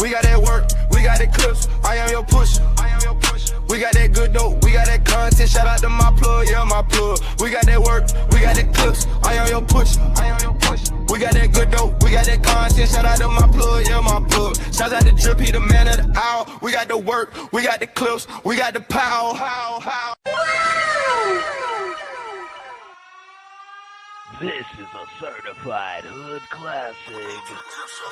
we got that work, we got that clips, I am your pusher. We got that good dope, we got that content, shout out to my plug, yeah, my plug. We got that work, we got that clips, I am your pusher. We got that good dope, we got that content, shout out to my plug, yeah, my plug. Shout out to Drip, he the man of the hour. We got the work, we got the clips, we got the power. This is a certified hood classic, The Drip Show.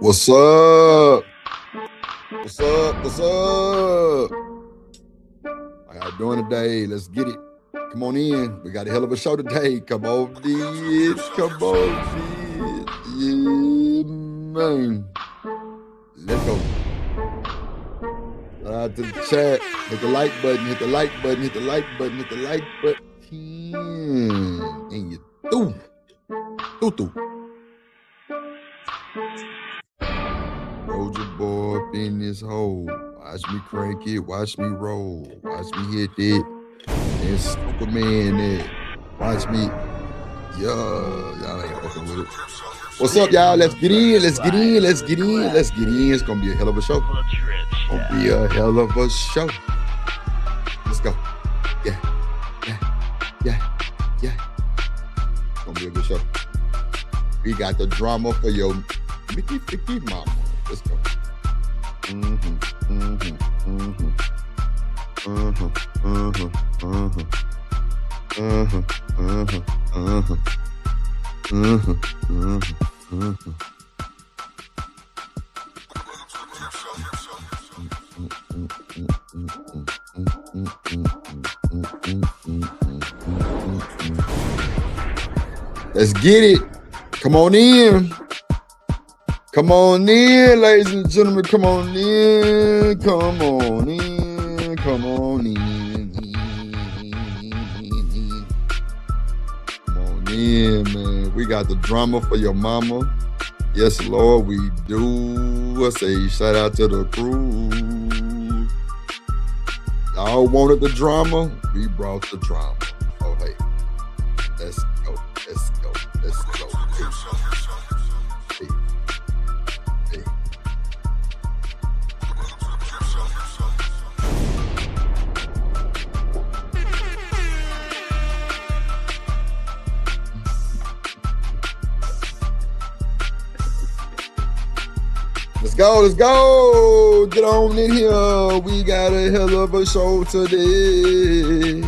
What's up? What's up? What's up? How y'all doing today? Let's get it. Come on in. We got a hell of a show today. Come on, dude. Come on, dude. Yeah, man. Let's go. Shout out to the chat. Hit the like button. Hit the like button. Hit the like button. Hit the like button. And you through. Through. Roll your boy up in this hole. Watch me crank it, watch me roll. Watch me hit it. And Superman it. Watch me. Y'all ain't fucking with it. What's up, y'all? Let's get in. Let's get in. Let's get in. Let's get in. It's gonna be a hell of a show. It's gonna be a hell of a show. Let's go. Yeah. It's gonna be a good show. We got the drama for your Mickey Ficky mama. Let's go. Let's get it. Come on in. Come on in, ladies and gentlemen. Come on in. Come on in. Come on in. Come on in, man. We got the drama for your mama. Yes, Lord, we do. I say shout out to the crew. Y'all wanted the drama. We brought the drama. Oh, hey. Let's go. Let's go. Let's go. Hey. Let's go. Get on in here. We got a hell of a show today.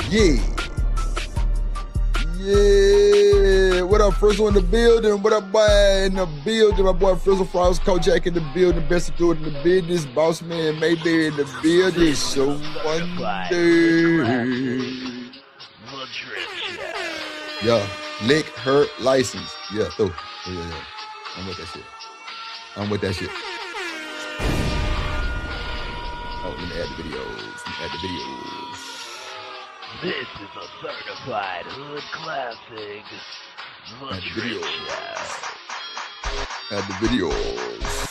Yeah. What up, Frizzle in the building? What up, boy, in the building? My boy Frizzle Frost, Kojak in the building. Best to do it in the business. Boss man Mayberry in the building. So wonder. Yeah. Lick her license. Yeah, through. Yeah. I'm with that shit. Oh, let me add the videos. This is a certified hood classic. Add the videos.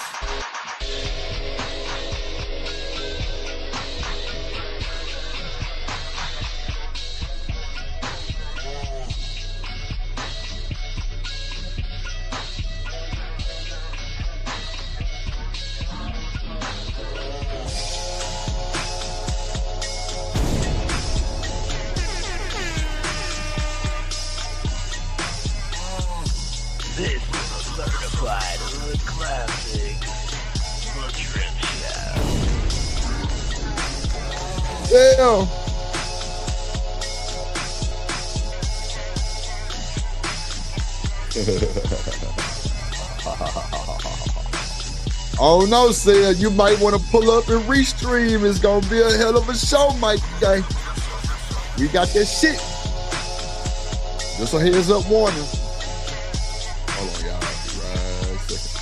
This is a certified hood classic, The Drip Show. Damn. Oh no, Sid, you might want to pull up and restream. It's gonna be a hell of a show, Mike. Guy. We got that shit. Just a heads up warning. Hold on, y'all. Right a second.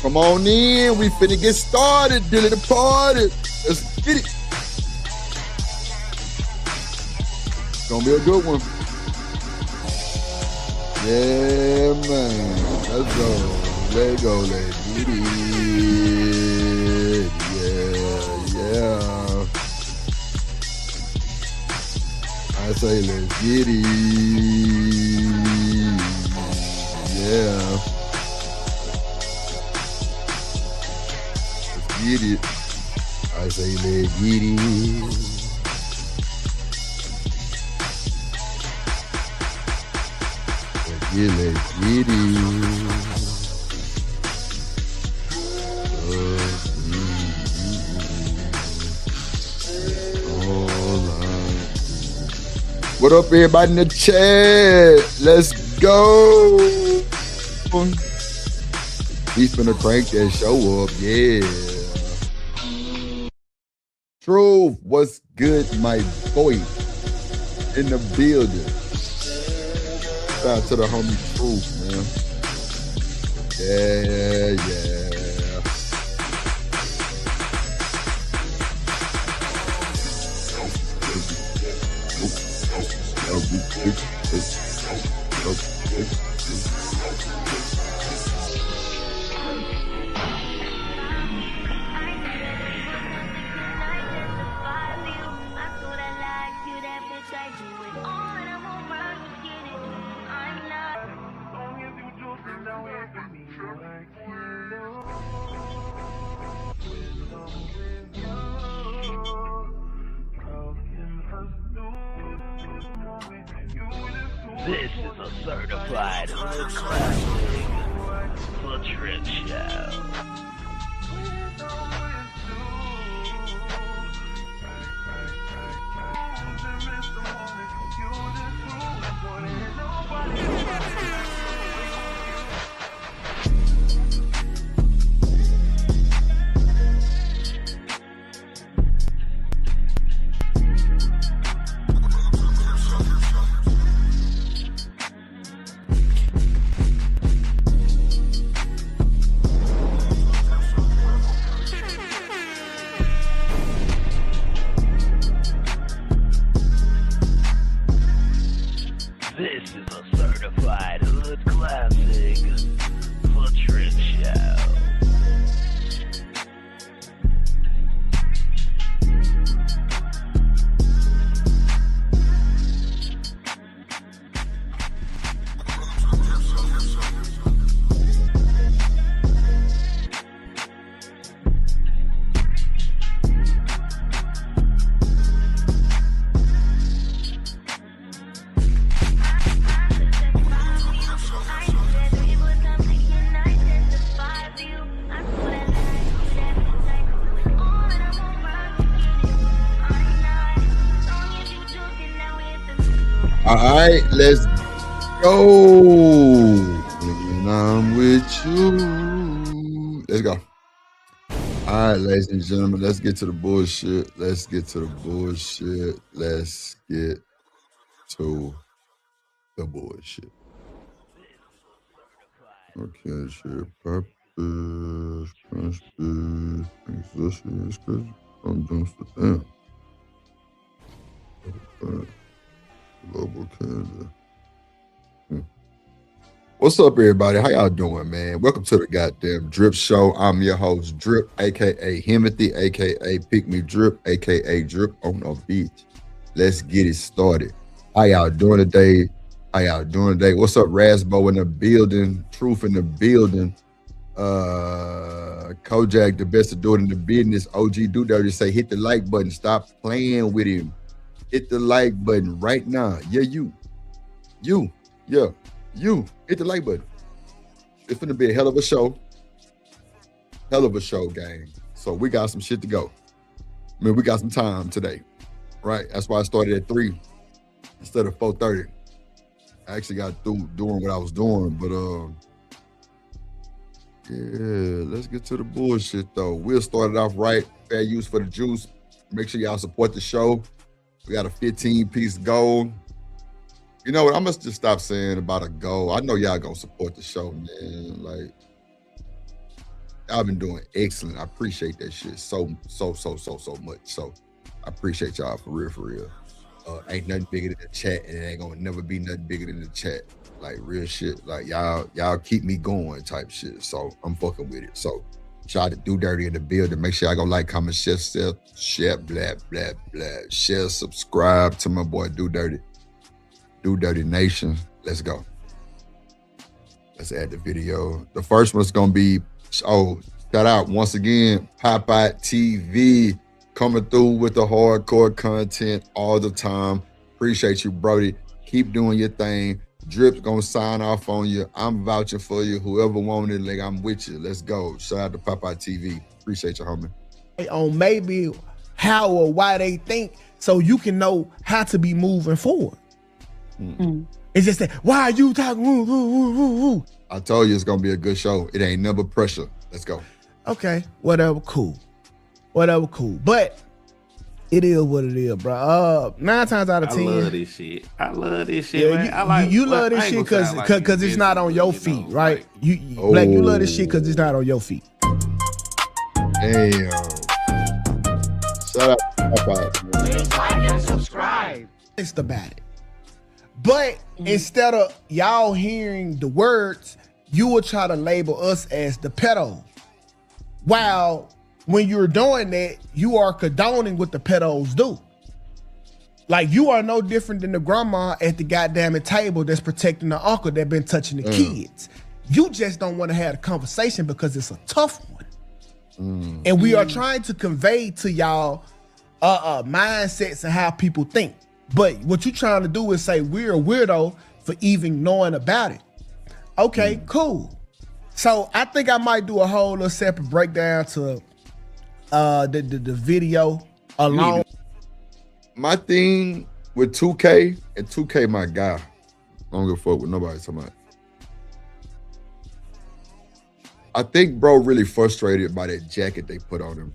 Come on in. We finna get started. Dilly the party. Let's get it. Gonna be a good one. Yeah, man. Let's go. Let's go. Let's get it. Yeah. I say let's get it. Yeah. Let's get it. I say let's get it. Let's get it. What up, everybody in the chat? Let's go. He's finna crank that show up, yeah. Truth, what's good, my boy? In the building. Shout out to the homie Truth, man. Yeah. This is a certified hood classic. The Trip Show. This is a certified hood classic. The Trip Show. All right, let's go. And I'm with you. Let's go. All right, ladies and gentlemen, let's get to the bullshit. Let's get to the bullshit. Let's get to the bullshit. Okay, shit. Purpose, conspiracy, existence, because I'm doing stuff. Damn. Global Canada. What's up, everybody? How y'all doing, man? Welcome to the goddamn Drip Show. I'm your host, Drip, aka Himothy, aka Pick Me Drip, aka Drip on a beach. Let's get it started. How y'all doing today? What's up, Lesbo in the building? Truth in the building. Kojak, the best to do it in the business. OG Do Dirty say hit the like button. Stop playing with him. Hit the like button right now. Yeah, you. Hit the like button. It's gonna be a hell of a show. Gang. So we got some shit to go. I mean, we got some time today, right? That's why I started at 3 instead of 4:30. I actually got through doing what I was doing, but yeah, let's get to the bullshit though. We'll start it off right. Fair use for the juice. Make sure y'all support the show. We got a 15-piece goal. You know what? I must just stop saying about a goal. I know y'all gonna support the show, man. Like, Y'all been doing excellent. I appreciate that shit so much. So I appreciate y'all for real. Ain't nothing bigger than the chat, and it ain't gonna never be nothing bigger than the chat. Like real shit. Like y'all keep me going type shit. So I'm fucking with it. So shout out to Do Dirty in the building. Make sure y'all go like, comment, share, blah, blah, blah. Share, subscribe to my boy Do Dirty. Do Dirty Nation. Let's go. Let's add the video. The first one's gonna be, shout out once again, Popeye TV coming through with the hardcore content all the time. Appreciate you, Brody. Keep doing your thing. Drip's gonna sign off on you. I'm vouching for you. Whoever wanted, like, I'm with you. Let's go. Shout out to Popeye TV. Appreciate you, homie. On maybe how or why they think, so you can know how to be moving forward. It's just that, why are you talking? I told you it's gonna be a good show. It ain't never pressure. Let's go. Okay, whatever, cool. But it is what it is, bro. 9 times out of 10. I love this shit. Yeah, man. I like you love this shit because it's not on your feet, right? Black, you love this shit because it's not on your feet. Damn. Shout out to Popeye. Please like and subscribe. It's about it. But instead of y'all hearing the words, you will try to label us as the pedos. While when you're doing that, you are condoning what the pedos do. Like, you are no different than the grandma at the goddamn table that's protecting the uncle that been touching the kids. You just don't want to have a conversation because it's a tough one. And we are trying to convey to y'all mindsets and how people think. But what you're trying to do is say we're a weirdo for even knowing about it. Okay, cool. So I think I might do a whole little separate breakdown to the video alone. My thing with 2K, and 2K my guy. I don't give a fuck what nobody's talking about. I think bro really frustrated by that jacket they put on him.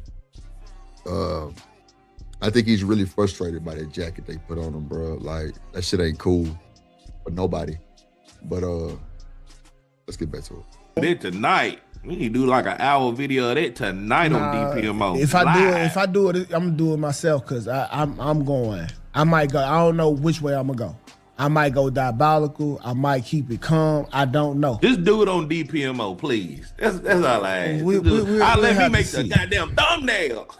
I think he's really frustrated by that jacket they put on him, bro. Like, that shit ain't cool for nobody. But let's get back to it. Then tonight, we need to do like an hour video of that tonight on DPMO. If I do it, I'm gonna do it myself because I'm going. I might go. I don't know which way I'm gonna go. I might go diabolical. I might keep it calm. I don't know. Just do it on DPMO, please. That's all I ask. Let me make the goddamn thumbnail.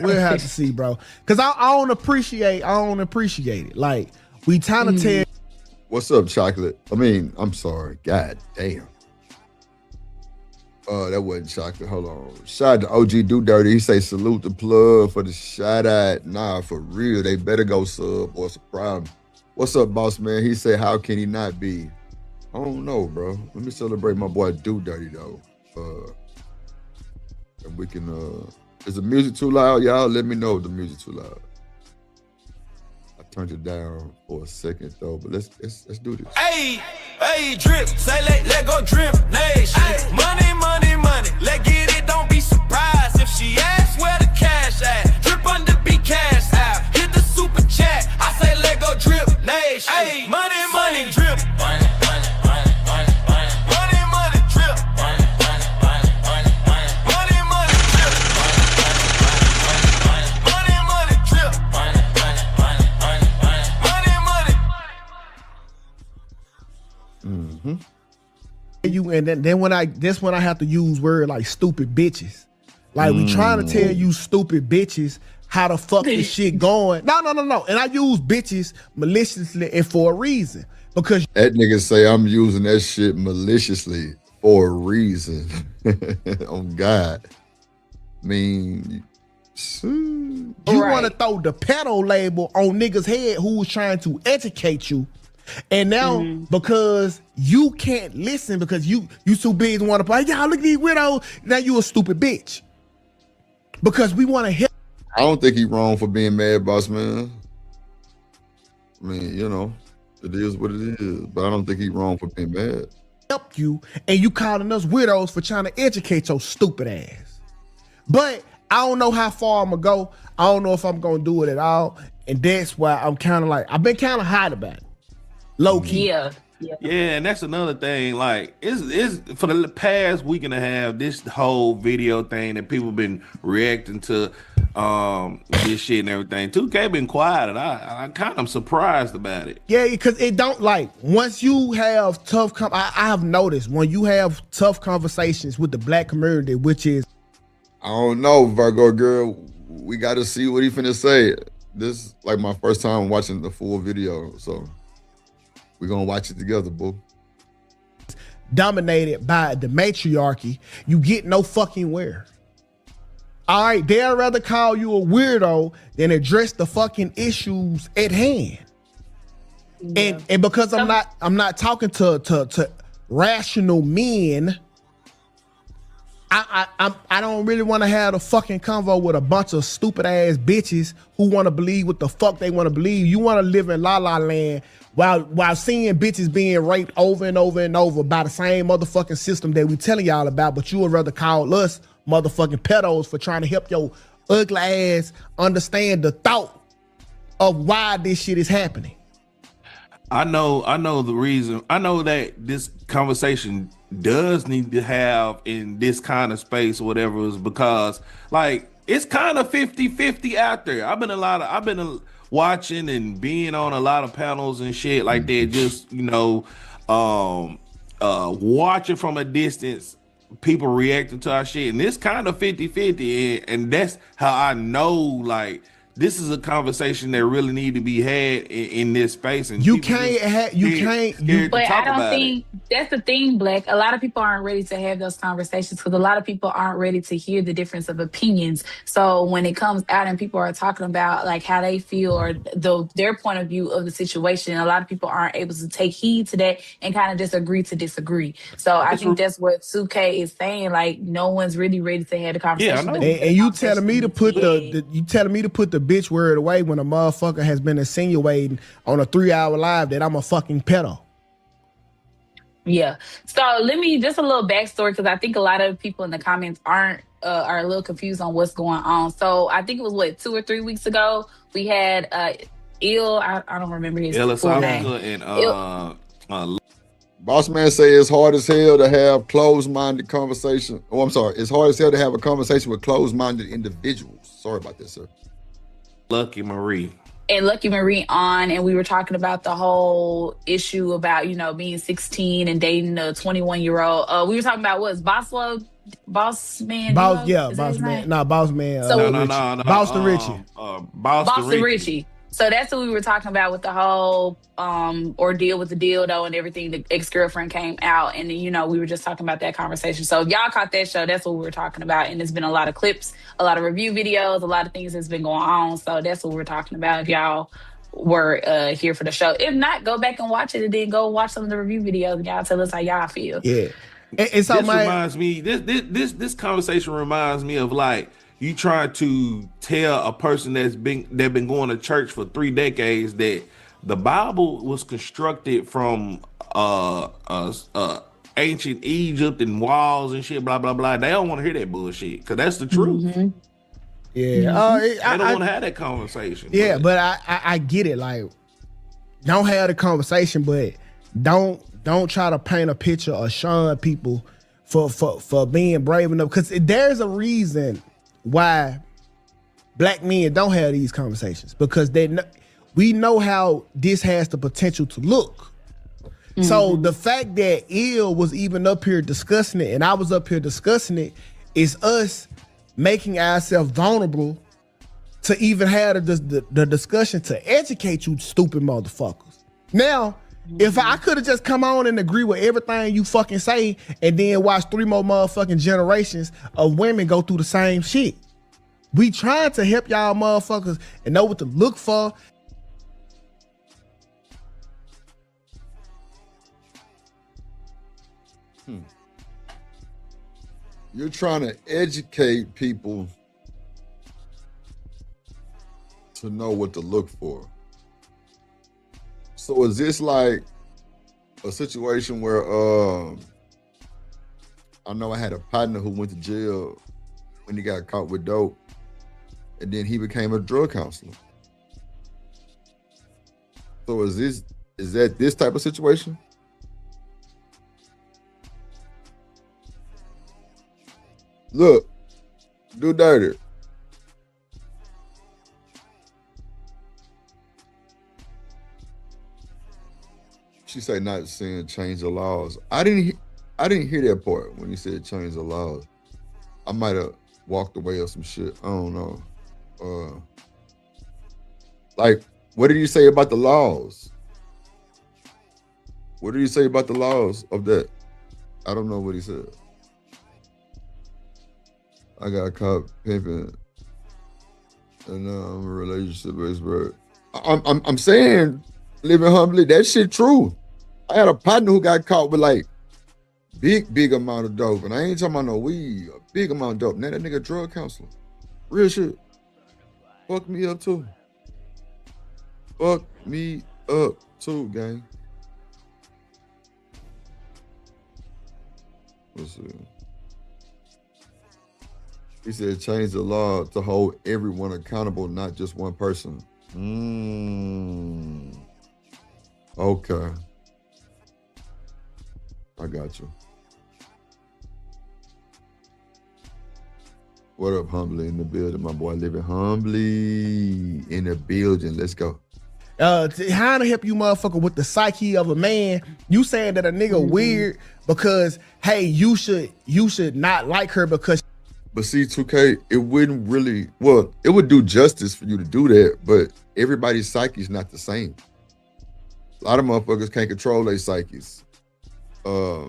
We'll have to see, bro. Cause I don't appreciate it. Like, we trying to tell. What's up, Chocolate? I mean, I'm sorry. God damn. That wasn't Chocolate. Hold on. Shout out to OG Do Dirty. He say salute the plug for the shout out. Nah, for real. They better go sub or it's a problem. What's up, boss man? He said, how can he not be? I don't know, bro. Let me celebrate my boy Do Dirty though. And we can is the music too loud, y'all? Let me know if the music too loud. I turned it down for a second though, but let's do this. Hey, drip, say let go drip, nation. Money. Let get it, don't be surprised if she asks where the cash at. Drip under be cash out. Hit the super chat. I say let go drip, nation. Hey, money, drip. Money, drip. Mm-hmm. You and then when I have to use word like stupid bitches. Like, we trying to tell you stupid bitches how the fuck this shit going. No. And I use bitches maliciously and for a reason. Because that nigga say I'm using that shit maliciously for a reason. Oh God. I mean, you want to throw the pedo label on niggas' head who was trying to educate you. And now, because you can't listen because you too big to want to play, y'all look at these widows, now you a stupid bitch. Because we want to help. I don't think he wrong for being mad, boss man. I mean, you know, it is what it is, but I don't think he wrong for being mad. Help you, and you calling us widows for trying to educate your stupid ass. But I don't know how far I'm gonna go. I don't know if I'm gonna do it at all. And that's why I'm kind of like, I've been kind of hot about it. Low key. Yeah. Yeah, and that's another thing. Like, it's for the past week and a half, this whole video thing that people been reacting to, this shit and everything. 2K been quiet, and I kind of surprised about it. Yeah, because it don't like once you have tough. I have noticed when you have tough conversations with the black community, which is I don't know, Virgo girl. We got to see what he finna say. This is like my first time watching the full video, so we're gonna watch it together, boo. dominated by the matriarchy, you get no fucking where. All right, they'd rather call you a weirdo than address the fucking issues at hand. Yeah. And because I'm not talking to rational men, I don't really want to have a fucking convo with a bunch of stupid ass bitches who want to believe what the fuck they want to believe. You want to live in la la land while seeing bitches being raped over and over and over by the same motherfucking system that we telling y'all about, but you would rather call us motherfucking pedos for trying to help your ugly ass understand the thought of why this shit is happening. I know the reason. I know that this conversation does need to have in this kind of space or whatever is because like it's kind of 50-50 out there. I've been watching and being on a lot of panels and shit like that, just watching from a distance people reacting to our shit, and it's kind of 50-50, and that's how I know like this is a conversation that really need to be had in this space, and but I don't think that's the thing, Black. A lot of people aren't ready to have those conversations because a lot of people aren't ready to hear the difference of opinions. So when it comes out and people are talking about like how they feel or their point of view of the situation, a lot of people aren't able to take heed to that and kind of just agree to disagree. So I think that's what 2K is saying. Like no one's really ready to have the conversation. Yeah, I know. And you telling me to put the bitch word away when a motherfucker has been insinuating on a 3-hour live that I'm a fucking pedo. Yeah. So let me just a little backstory because I think a lot of people in the comments are a little confused on what's going on. So I think it was 2 or 3 weeks ago we had I don't remember his full name. And Boss man say it's hard as hell to have closed-minded conversation. Oh, I'm sorry. It's hard as hell to have a conversation with closed-minded individuals. Sorry about this, sir. Lucky Marie on, and we were talking about the whole issue about being 16 and dating a 21-year-old. We were talking about Boss Man. Boss Man. No, Boss Man. No. Boston Richie. Boston Richie. So that's what we were talking about with the whole ordeal with the dildo and everything. The ex-girlfriend came out, and then, we were just talking about that conversation. So if y'all caught that show, that's what we were talking about. And there's been a lot of clips, a lot of review videos, a lot of things that's been going on. So that's what we're talking about if y'all were here for the show. If not, go back and watch it and then go watch some of the review videos and y'all tell us how y'all feel. Yeah. And so reminds me, this conversation reminds me of like, you try to tell a person that's been going to church for 3 decades that the Bible was constructed from ancient Egypt and walls and shit, blah blah blah. They don't want to hear that bullshit because that's the truth. Mm-hmm. Yeah, they don't want to have that conversation. Yeah, but I get it. Like, don't have the conversation, but don't try to paint a picture or shun people for being brave enough, because there's a reason why black men don't have these conversations, because we know how this has the potential to look. Mm-hmm. So the fact that Ill was even up here discussing it and I was up here discussing it is us making ourselves vulnerable to even have the discussion to educate you stupid motherfuckers. Now, if I could have just come on and agree with everything you fucking say and then watch 3 more motherfucking generations of women go through the same shit. We trying to help y'all motherfuckers and know what to look for. You're trying to educate people to know what to look for. So is this like a situation where I know I had a partner who went to jail when he got caught with dope, and then he became a drug counselor. So is that this type of situation? Look, do dirty. She said not saying change the laws. I didn't hear that part when you said change the laws. I might have walked away or some shit. I don't know. Like, what did you say about the laws? What did you say about the laws of that? I don't know what he said. I got caught pimping, and now I'm a relationship expert. I'm saying, living humbly, that shit true. I had a partner who got caught with like big amount of dope, and I ain't talking about no weed. A big amount of dope. Now that nigga drug counselor, real shit. Fuck me up too. Fuck me up too, gang. Let's see. He said change the law to hold everyone accountable, not just one person. Okay. I got you. What up, humbly in the building, my boy? Living humbly in the building. Let's go. How to help you motherfucker with the psyche of a man. You saying that a nigga weird because, hey, you should not like her because. But see, 2K, it wouldn't really, well, it would do justice for you to do that, but everybody's psyche is not the same. A lot of motherfuckers can't control their psyches. Yeah,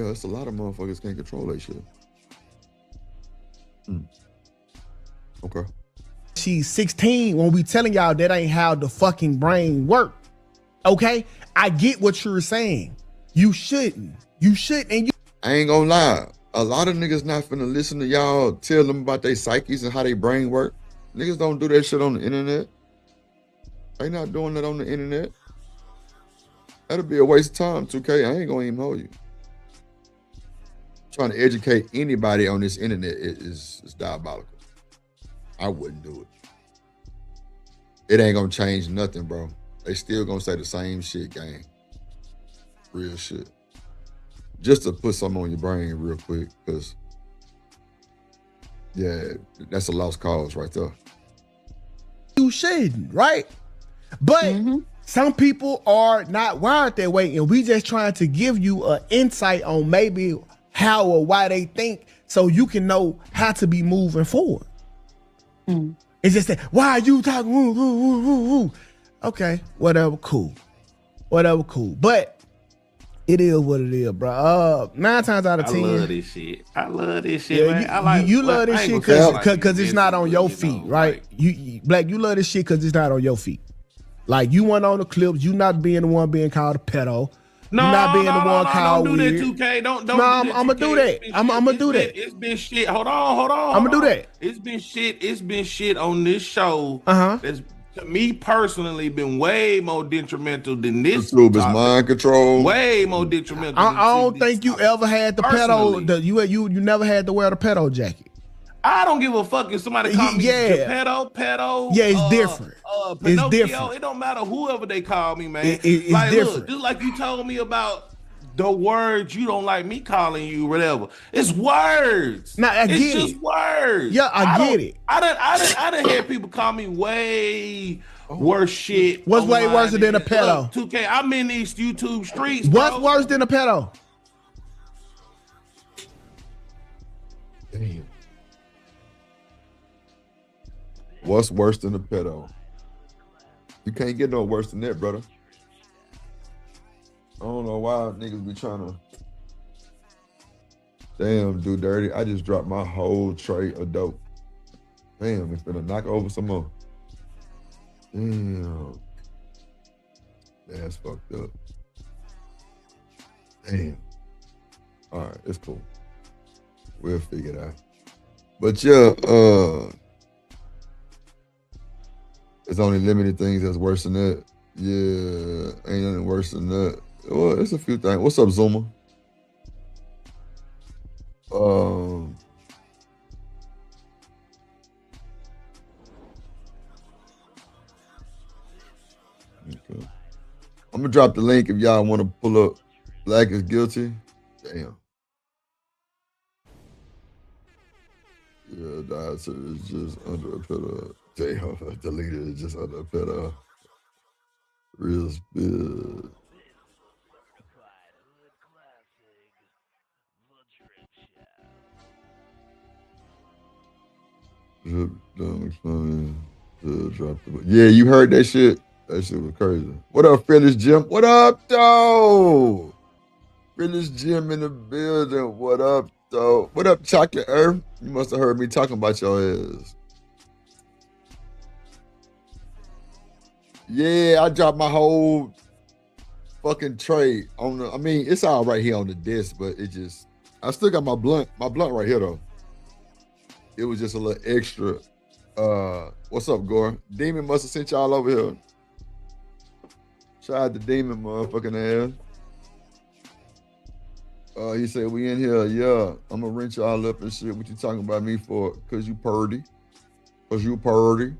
it's a lot of motherfuckers can't control that shit. Okay. She's 16 when we telling y'all that ain't how the fucking brain work. Okay? I get what you're saying. You shouldn't. And you. I ain't gonna lie. A lot of niggas not finna listen to y'all tell them about their psyches and how their brain work. Niggas don't do that shit on the internet. They not doing that on the internet. That'll be a waste of time, 2K. I ain't gonna even hold you. Trying to educate anybody on this internet is diabolical. I wouldn't do it. It ain't gonna change nothing, bro. They still gonna say the same shit, gang. Real shit. Just to put something on your brain real quick, because, yeah, that's a lost cause right there. You shouldn't, right? But some people are not wired that way, and we just trying to give you an insight on maybe how or why they think so you can know how to be moving forward. It's just that, why are you talking? Okay, whatever, cool. But it is what it is, bro. 9 times out of 10. I love this shit. Yeah, man. You love this shit because it's not on your feet, right? You Black, you love this shit because it's not on your feet. Like, you went on the clips, you not being the one being called a pedo. No, you not being the one called don't do weird. that, 2K. Don't no, I'm gonna do that. I'm gonna do that. It's been shit. Hold on. I'm gonna do that. It's been shit on this show. That's, to me personally, been way more detrimental than this. YouTube is mind control. Way more detrimental. I don't think you ever had the pedo. You never had to wear the pedo jacket. I don't give a fuck if somebody call me pedo. Yeah, it's different. Pinocchio, it's different. It don't matter whoever they call me, man. It's like, different. Look, just like you told me about the words you don't like me calling you, whatever. It's words. Nah, it's just words. Yeah, I get it. I done heard people call me way worse shit. What's way worse than a pedo? Look, 2K, I'm in these YouTube streets. What's worse than a pedo? Damn. What's worse than a pedo? You can't get no worse than that, brother. I don't know why niggas be trying to. Damn, do dirty. I just dropped my whole tray of dope. Damn, it's gonna knock over some more. Damn. That's fucked up. Damn. All right, it's cool. We'll figure it out. But yeah, there's only limited things that's worse than that. Yeah, ain't nothing worse than that. Well, it's a few things. What's up, Zuma? Okay. I'm gonna drop the link if y'all want to pull up Black is Guilty. Damn. Yeah, that's it's just under a pedo. Damn, deleted is just under a pedo. Real spill. Certified hood classic. The Trip Show. Drip down explaining. Drop the. Yeah, you heard that shit. That shit was crazy. What up, Phyllis Jim? What up, though? Phyllis Jim in the building. What up, though? What up, Chocolate Earth? You must have heard me talking about your ass. Yeah, I dropped my whole fucking tray on the. I mean, it's all right here on the desk, but it just. I still got my blunt right here though. It was just a little extra. What's up, Gore? Demon must have sent y'all over here. Shout out to Demon, motherfucking ass. He said, we in here, yeah. I'm gonna rinse y'all up and shit. What you talking about me for? Cause you purdy. Cause you purdy.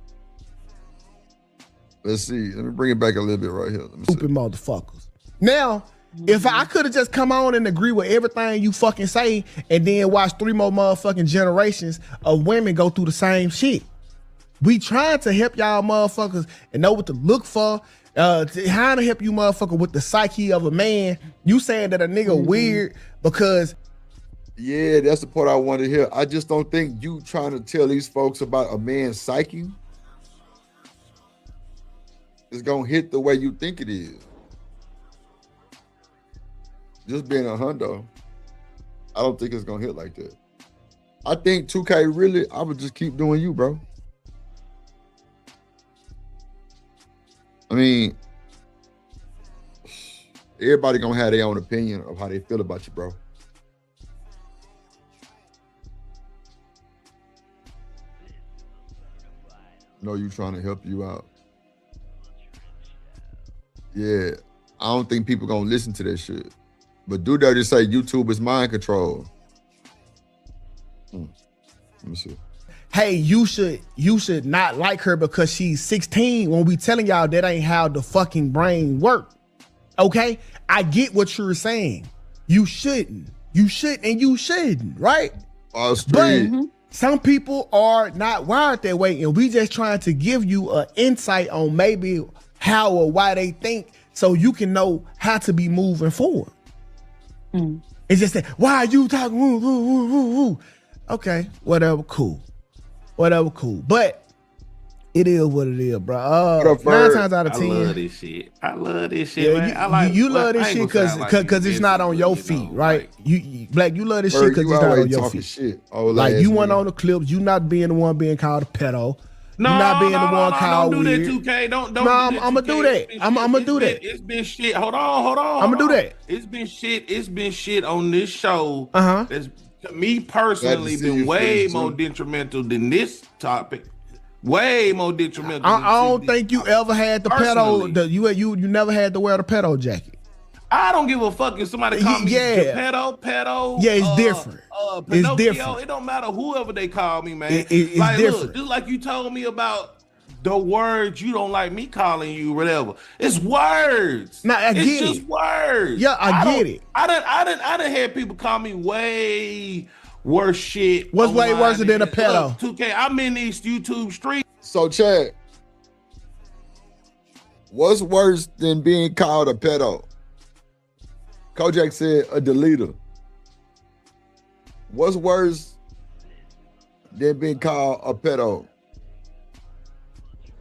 Let's see. Let me bring it back a little bit right here. Let me Stupid motherfuckers. Now, if I could have just come on and agree with everything you fucking say and then watch 3 more motherfucking generations of women go through the same shit. We trying to help y'all motherfuckers and know what to look for. How to help you motherfucker with the psyche of a man. You saying that a nigga weird because yeah, that's the part I want to hear. I just don't think you trying to tell these folks about a man's psyche is gonna hit the way you think it is. Just being a hundo, I don't think it's gonna hit like that. I think 2K really, I would just keep doing you, bro. I mean, everybody gonna have their own opinion of how they feel about you, bro. No, you trying to help you out. Yeah, I don't think people gonna listen to that shit. But do that, just say YouTube is mind control. Let me see. Hey, you should not like her because she's 16 when we telling y'all that ain't how the fucking brain work. Okay? I get what you're saying. You shouldn't, right? But some people are not wired that way, and we just trying to give you an insight on maybe how or why they think so you can know how to be moving forward. It's just that, why are you talking? Okay, whatever, cool. But it is what it is, bro. 9 times out of 10. I love this shit. Yeah, man. I like, you love this shit because it's not on your feet, right? You Black, you love this shit because it's not on your feet. Shit. Like you went on the clips, you not being the one being called a pedo. No, you not being the one called don't do weird. that, 2K. Don't. No, I'm gonna do that. I'm gonna do that. It's been shit. Hold on. I'm gonna do that. It's been shit on this show. That's to me personally been way more detrimental than this topic. Way more detrimental. I don't think you ever had the pedo. You never had to wear the pedo jacket. I don't give a fuck if somebody call me pedo. Yeah, it's different. It's different. It don't matter whoever they call me, man. It's like, different. Look, just like you told me about the words you don't like me calling you, whatever. It's words. Nah, I get it's just words. Yeah, I get it. I done had people call me way worse shit. What's way worse than a pedo? 2K, I'm in these YouTube streets. So, Chad, what's worse than being called a pedo? Kojak said a deleter. What's worse than being called a pedo?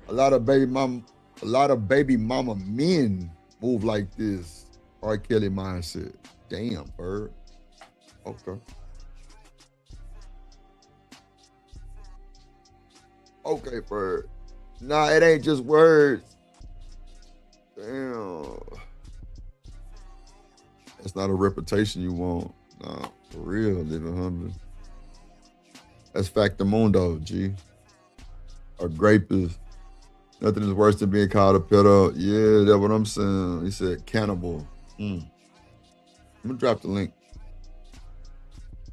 A lot of baby mama men move like this. R. Kelly mindset. Damn, bird. Okay. Okay, bird. Nah, it ain't just words. Damn. That's not a reputation you want. Nah, for real, living humbly. That's factamundo, G. A rapist. Nothing is worse than being called a pedo. Yeah, that's what I'm saying. He said cannibal. I'm gonna drop the link.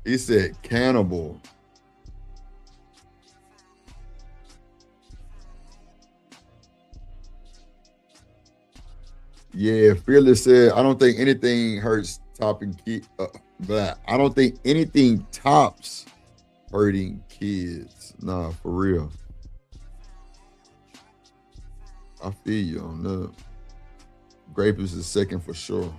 He said cannibal. Yeah, Fearless said, I don't think anything hurts topping I don't think anything tops hurting kids. Nah, for real. I feel you on that. Grape is the second for sure.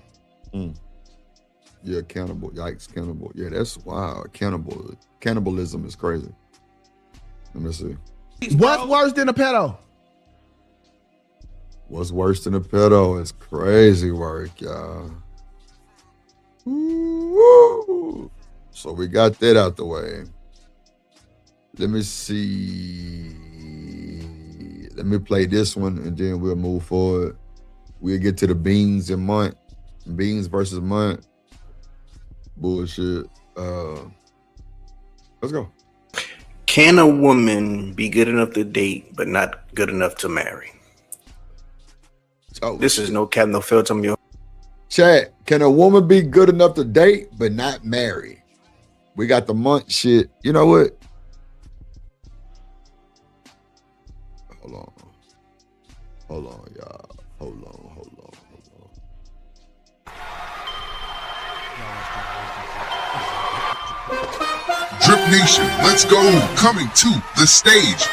Yeah, cannibal. Yikes, cannibal. Yeah, that's wild. Cannibalism is crazy. Let me see. What's worse than a pedo? What's worse than a pedo? It's crazy work, y'all. Woo. So we got that out the way. Let me see. Let me play this one and then we'll move forward. We'll get to the beans and Munt. Beans versus Munt. Bullshit. Let's go. Can a woman be good enough to date but not good enough to marry? Oh, this is no cap, no filter. I'm your chat. Can a woman be good enough to date but not marry? We got the Munt shit. You know what? Hold on, y'all. Hold on. Drip Nation, let's go. Coming to the stage.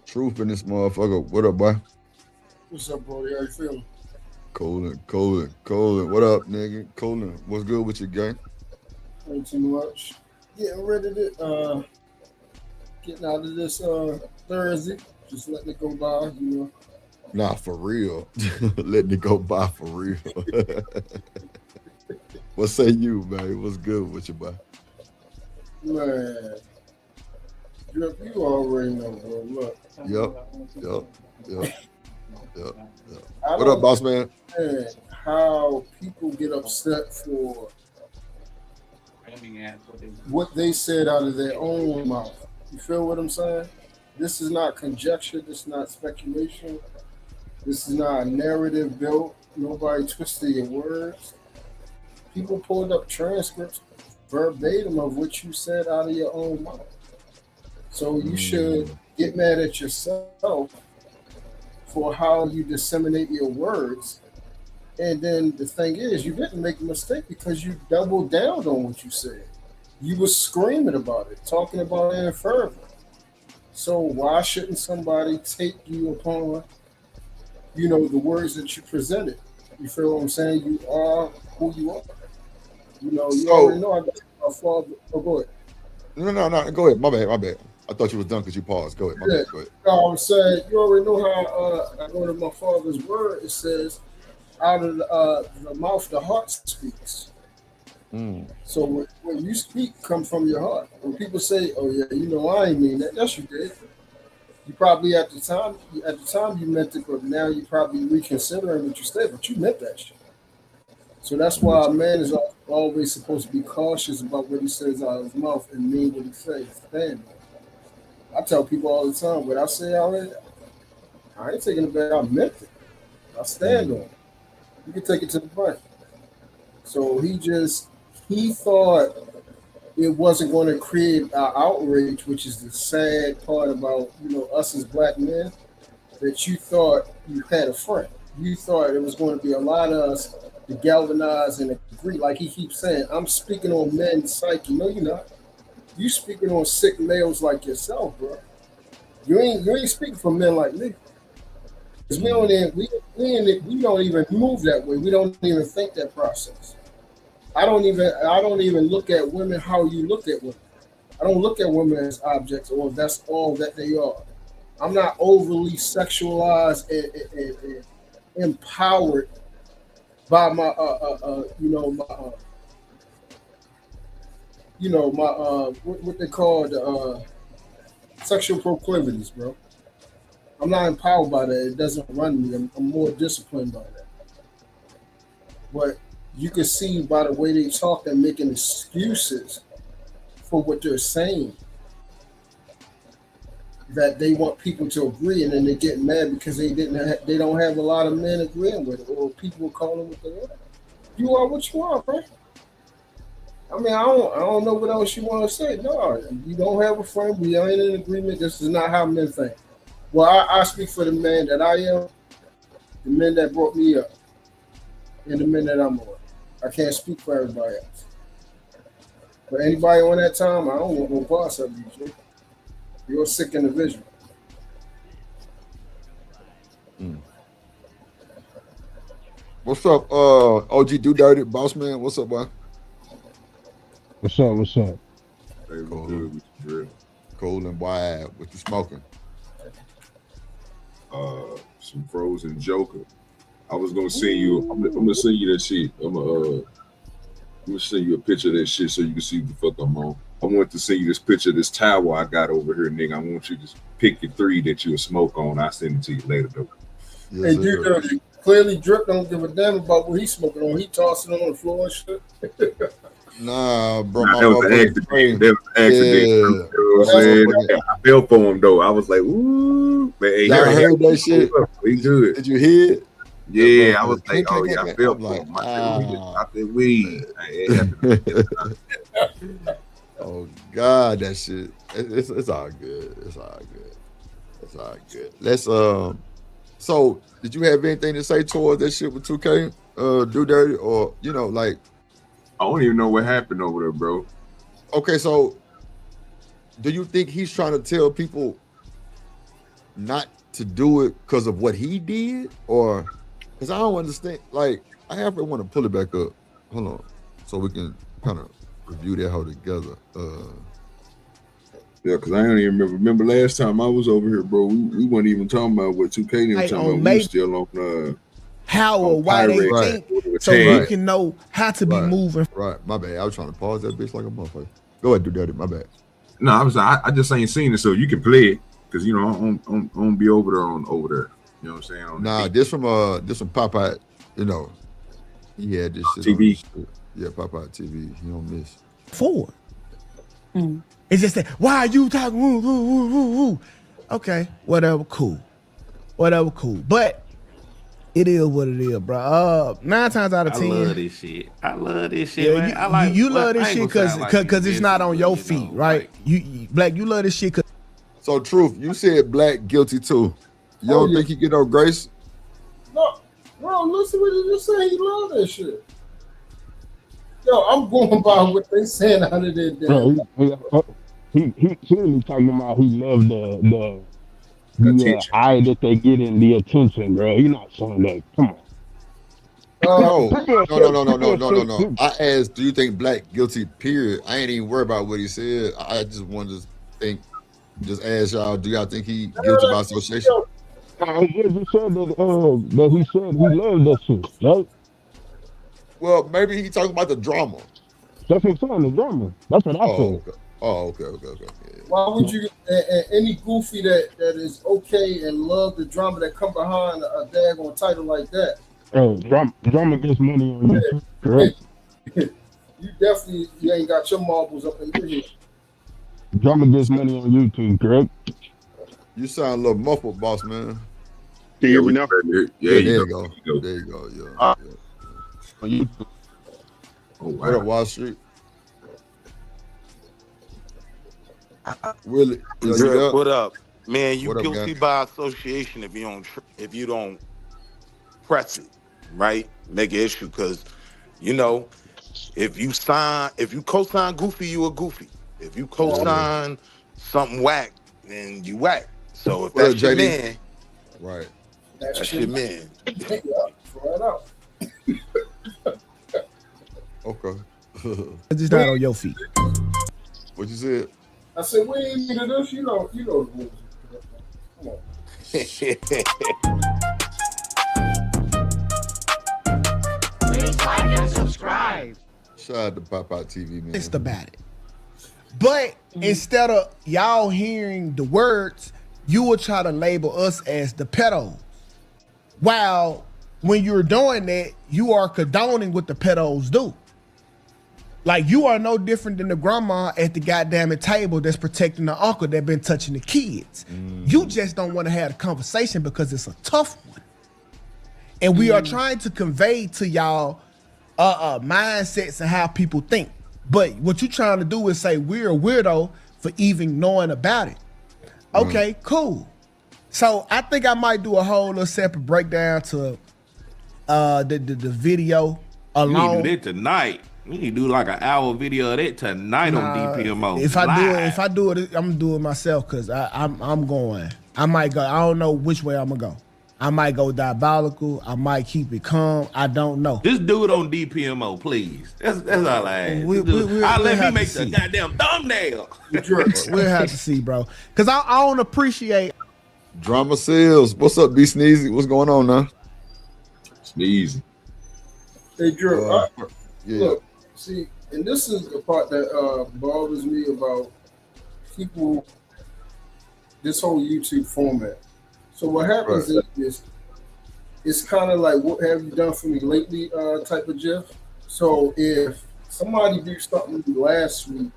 Truth in this motherfucker. What up, boy? What's up, bro? How you feeling? Colin. What up, nigga? Colin, what's good with your gang? Ain't too much. Getting ready to getting out of this Thursday. Just letting it go by, you know. Nah, for real. Letting it go by for real. What say you, man? What's good with you, boy? Man. You already know, bro. Look. Yep. What up, boss man? How people get upset for what they said out of their own mouth. You feel what I'm saying? This is not conjecture. This is not speculation. This is not a narrative built. Nobody twisted your words. People pulled up transcripts verbatim of what you said out of your own mouth. So you should get mad at yourself for how you disseminate your words. And then the thing is, you didn't make a mistake because you doubled down on what you said. You were screaming about it, talking about it in fervor. So why shouldn't somebody take you upon, you know, the words that you presented? You feel what I'm saying? You are who you are. You know, you already know I got my father. Oh, go ahead. No. Go ahead. My bad. I thought you was done because you paused. Go ahead. My bad. Go ahead. No, I'm saying, you already know how I go to my father's word. It says, out of the mouth, the heart speaks. So when you speak, come from your heart. When people say, "Oh yeah, you know I ain't mean that," yes you did. You probably at the time you meant it, but now you probably reconsidering what you said, but you meant that shit. So that's why a man is always supposed to be cautious about what he says out of his mouth and mean what he says. Stand. I tell people all the time, what I say out of it, I ain't taking it back. I meant it. I stand on it. You can take it to the bank. So he thought it wasn't going to create outrage, which is the sad part about, you know, us as black men, that you thought you had a friend. You thought it was going to be a lot of us to galvanize and agree. Like he keeps saying, I'm speaking on men's psyche. No, you're not. You speaking on sick males like yourself, bro. You ain't speaking for men like me. Because we don't even move that way. We don't even think that process. I don't even look at women how you look at women. I don't look at women as objects or that's all that they are. I'm not overly sexualized and empowered by my what they call the sexual proclivities, bro. I'm not empowered by that. It doesn't run me. I'm more disciplined by that. But you can see by the way they talk, they're making excuses for what they're saying. That they want people to agree, and then they get mad because they don't have a lot of men agreeing with it, or people calling what they are. You are what you are, bro. I mean, I don't know what else you want to say. No, you don't have a friend. We ain't in agreement. This is not how men think. Well, I speak for the man that I am, the men that brought me up, and the men that I'm on. I can't speak for everybody else. But anybody on that time, I don't want no boss of you. You're a sick individual. What's up, OG Do Dirty Boss Man? What's up, boy? What's up? What's up? Hey, what's good with you, Drill? Cool and wide. What you smoking? Some frozen Joker. I was gonna send you. I'm gonna send you that shit. I'm gonna send you a picture of that shit so you can see what the fuck I'm on. I want to send you this picture of this tower I got over here, nigga. I want you to pick your 3 that you'll smoke on. I'll send it to you later, though. Yes, Hey, dude, clearly Drip don't give a damn about what he's smoking on. He tossing it on the floor and shit. Nah, bro. Nah, that was an accident. That was an accident. Yeah. You know what I'm saying? I fell for him though. I was like, ooh, man. Hey, Y'all heard that shit? We good. Did you hear it? Yeah, I was like, oh Click, yeah, click, I fell I'm for like, him. I said, weed. Oh God, that shit. It's all good. It's all good. It's all good. Let's So did you have anything to say towards that shit with 2K? Do Dirty, or like I don't even know what happened over there, bro. okay, so do you think he's trying to tell people not to do it because of what he did, or because I don't understand? Like, I have to want to pull it back up. Hold on, so we can kind of review that whole together. Yeah, because I don't even remember last time I was over here, bro. We weren't even talking about what 2K didn't Like, talking on about. We May- were still on How or on why they Pirate. think, so Right. you can know how to be Right. moving. Right, my bad. I was trying to pause that bitch like a motherfucker. Go ahead, Do Dirty. My bad. No, I just ain't seen it, so you can play it because I don't be over there. You know what I'm saying? On Nah, this from Popeye. He had this shit TV. on his shit. Yeah, Popeye TV. He don't miss. Forward. It's just that, why are you talking? Woo, woo, woo, woo, woo. Okay, whatever, cool. But it is what it is, bro. 9 times out of 10. I love this shit. Man. You, I like, you love this I ain't shit gonna sound like because it's not on your you feet, know, right? like- You Black, you love this shit because So, Truth, you said Black guilty too. You don't yeah. think he get no grace? No, bro, listen what he just said. He love that shit. Yo, I'm going by what they saying out of there. Bro, he clearly talking about he loved the Attention. eye that they get in the attention, bro. You're not saying that. Come on. No. I asked, do you think Black guilty, period? I ain't even worried about what he said. I just wanted to just ask y'all, do y'all think he guilty by association? You said that he said he loved that shit, right? Well, maybe he talking about the drama. That's what I'm saying, the drama. That's what I said. Okay. Yeah. Why would you? And any goofy that is okay and love the drama that come behind a daggone title like that? Drama gets money on you, correct? You ain't got your marbles up in your head. Drama gets money on YouTube, correct? You sound a little muffled, boss man. Can you hear me now? Yeah, There you go. There you go. Yeah. On YouTube. Oh, What up, wow. Wall Street? Really? Drip, what up, man? You What up, guilty guy? by association if you don't press it, right? Make an issue because if you co-sign Goofy, you a Goofy. If you co-sign something whack, then you whack. So if What up, that's your JD? man, Right. that's your man. Throw it out. Okay. it's not on your feet. What you said? I said, we ain't into this. You know the rules. Come on. Shout out to Popeye TV, man. It's about it. But instead of y'all hearing the words, you will try to label us as the pedos. While when you're doing that, you are condoning what the pedos do. Like, you are no different than the grandma at the goddamn table that's protecting the uncle that been touching the kids. You just don't want to have a conversation because it's a tough one. And we are trying to convey to y'all mindsets and how people think. But what you trying to do is say we're a weirdo for even knowing about it. Okay, cool. So I think I might do a whole little separate breakdown to the video You need alone. to do that tonight. We need to do like an hour video of that tonight on DPMO. If I do it, I'm gonna do it myself because I'm going. I might go. I don't know which way I'm gonna go. I might go diabolical. I might keep it calm. I don't know. Just do it on DPMO, please. That's all I ask. We'll let me have make to the see. goddamn thumbnail. We'll have to see, bro. Because I don't appreciate. Drama sales. What's up, B Sneezy? What's going on now? Sneezy. Hey, Drew. Yeah. Look, see, and this is the part that bothers me about people, this whole YouTube format. So what happens is it's kind of like, what have you done for me lately type of gif. So if somebody do something last week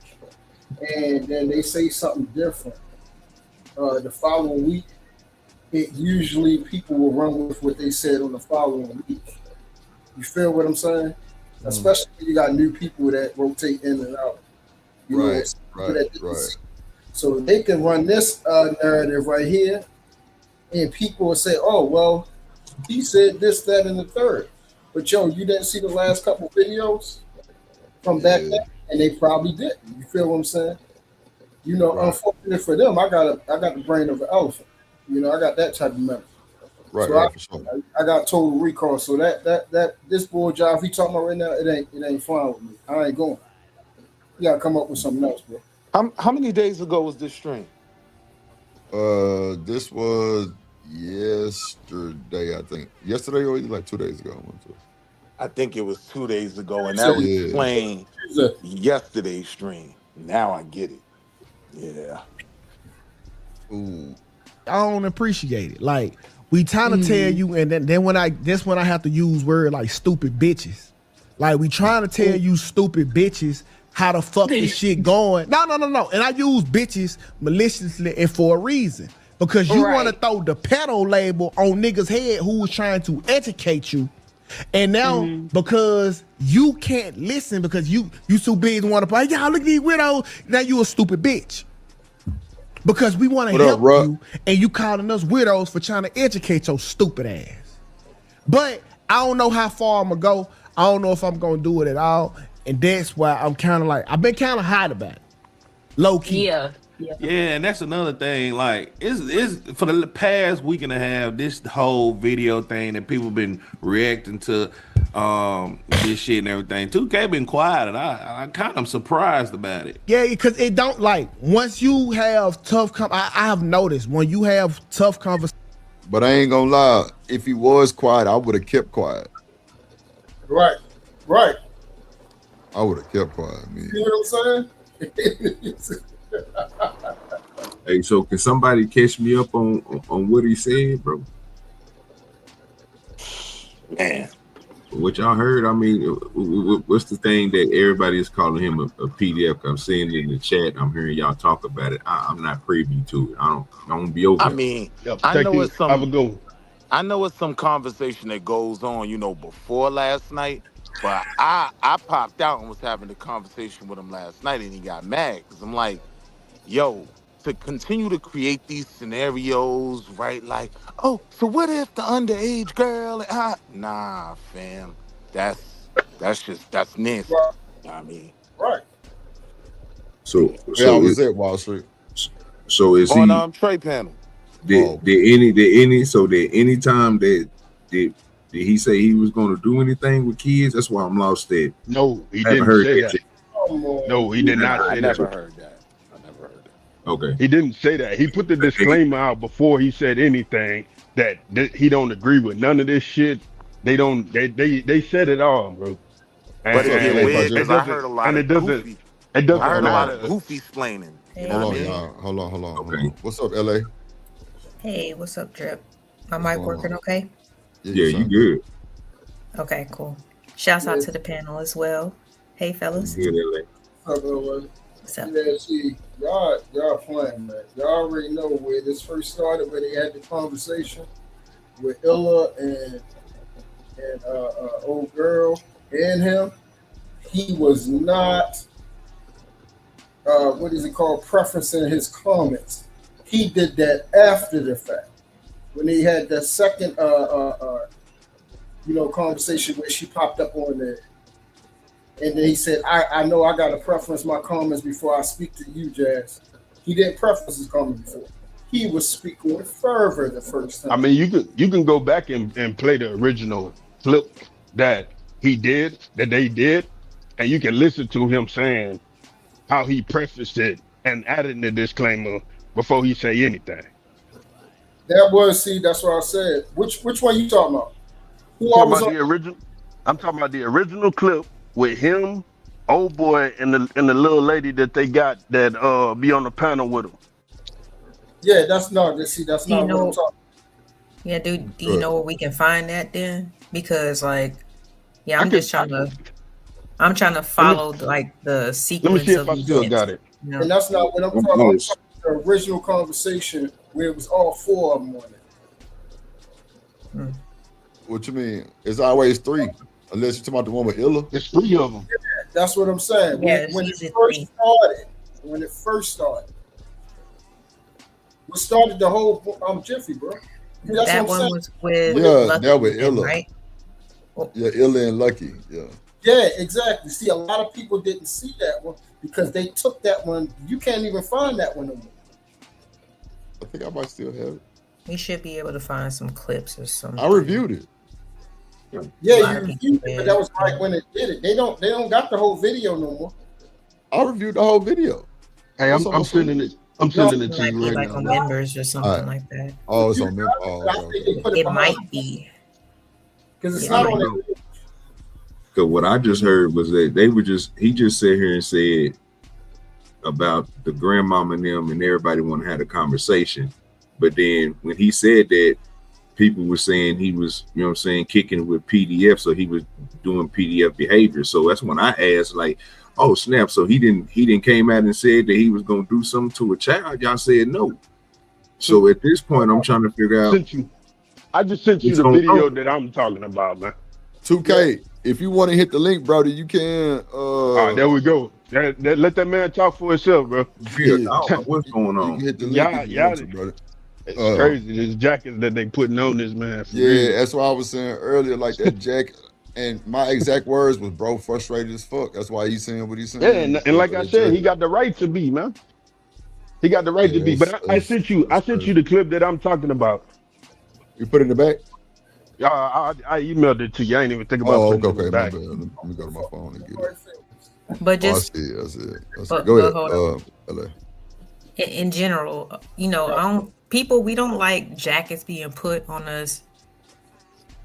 and then they say something different the following week, it usually people will run with what they said on the following week. You feel what I'm saying? Especially when you got new people that rotate in and out. You know, Right. So they can run this narrative right here, and people will say, "Oh, well, he said this, that, and the third." But yo, you didn't see the last couple videos from back then, and they probably didn't. You feel what I'm saying? You know, unfortunately for them, I got the brain of an elephant. You know, I got that type of memory. Right, So for sure. I got total recall. So that this bull job he talking about right now, it ain't flying with me. I ain't going. You gotta come up with something else, bro. How many days ago was this stream? This was yesterday, I think. Yesterday or like 2 days ago. I think it was 2 days ago, and that was playing yesterday's stream. Now I get it. Yeah. Ooh. I don't appreciate it. Like we trying to tell you, and then when I have to use word like stupid bitches. Like we trying to tell you stupid bitches how the fuck this shit going. No. And I use bitches maliciously and for a reason. Because you want to throw the pedo label on niggas' head who was trying to educate you. And now because you can't listen because you too big to want to play, y'all look at these widows. Now you a stupid bitch. Because we want to help you, and you calling us widows for trying to educate your stupid ass. But I don't know how far I'm gonna go. I don't know if I'm gonna do it at all. And that's why I'm kind of like, I've been kind of hot about it. Low key. Yeah, and that's another thing. Like, it's for the past week and a half, this whole video thing that people been reacting to this shit and everything. 2K been quiet, and I kind of surprised about it. Yeah, because it don't, like, once you have tough I have noticed when you have tough conversations. But I ain't gonna lie, if he was quiet, I would have kept quiet. Right. I would have kept quiet, man. You know what I'm saying? Hey, so can somebody catch me up on what he said, bro? Man. What y'all heard? I mean, what's the thing that everybody is calling him a PDF? I'm seeing it in the chat. I'm hearing y'all talk about it. I'm not privy to it. I don't be over. I mean, I know it's some conversation that goes on, you know, before last night. But I popped out and was having a conversation with him last night, and he got mad because I'm like, yo, to continue to create these scenarios, right? Like, oh, so what if the underage girl? Nah, fam, that's Nancy. I mean, right. So I was at Wall Street. So is he on Trey panel? Did any time that did he say he was going to do anything with kids? That's why I'm lost at. No, he didn't say that. No, he did not say that. I never heard that. Okay. He didn't say that. He put the disclaimer out before he said anything that he don't agree with none of this shit. They said it all, bro. But it's weird because I heard a lot of goofy. It doesn't I heard matter. a lot of goofy explaining. You know what I mean? Hold on. What's up, LA? Hey, what's up, Drip? My mic working okay? Yeah, you good. Okay, cool. Shouts out to the panel as well. Hey, fellas. Good, LA. What's up? Yeah, see, y'all playing, man. Y'all already know where this first started, where they had the conversation with Illa and old girl and him. He was not what is it called, preferencing his comments. He did that after the fact when he had the second conversation where she popped up on there, and then he said, I know I gotta preference my comments before I speak to you, Jazz. He didn't preference his comments before. He was speaking with fervor the first time. I mean, you can go back and play the original clip that they did, and you can listen to him saying how he prefaced it and added the disclaimer before he say anything. That's what I said. Which one you talking about? I'm talking about the original clip with him, old boy, and the little lady that they got that be on the panel with him. Yeah, that's not what I'm talking about. Yeah, do you know where we can find that then? Because I'm trying to follow the sequence. Let me see if I still got it. And that's not what I'm talking about. I'm talking about the original conversation where it was all four of them on it. What you mean? It's always three, unless you're talking about the one with Illa. It's three of them. Yeah, that's what I'm saying. Yeah, when it first started, what started the whole Jiffy, bro? That's that what I'm one saying. was with that with Illa, right? Yeah, Illa and Lucky. Yeah. Yeah, exactly. See, a lot of people didn't see that one because they took that one. You can't even find that one no more. I think I might still have it. We should be able to find some clips or something. I reviewed it. Yeah, you reviewed it, but that was right when it did it. They don't got the whole video no more. I reviewed the whole video. Hey, I'm sending it. I'm sending it to you right now. On members or something like that. Oh, it's on members. It might be because it's not on it. Because what I just heard was that he just sat here and said about the grandmama and them, and everybody want to have a conversation. But then when he said that, people were saying he was, kicking it with PDF, so he was doing PDF behavior. So that's when I asked, like, oh snap! So he didn't came out and said that he was gonna do something to a child. Y'all said no. So at this point, I'm trying to figure out. I just sent you the video that I'm talking about, man. 2K. If you want to hit the link, brother, you can. There we go. Let that man talk for himself, bro. Yeah, what's going on? You hit the link, brother. It's crazy. This jacket that they putting on this man. That's what I was saying earlier. Like that jacket, and my exact words was, "Bro, frustrated as fuck." That's why he's saying what he's saying. Yeah, and like I said, he got the right to be, man. He got the right to be. But I sent you the clip that I'm talking about. You put it in the back. Yeah, I emailed it to you. I ain't even think about putting it in the back. Let me go to my phone and get it. But just I see it. Go ahead. In general, we don't like jackets being put on us.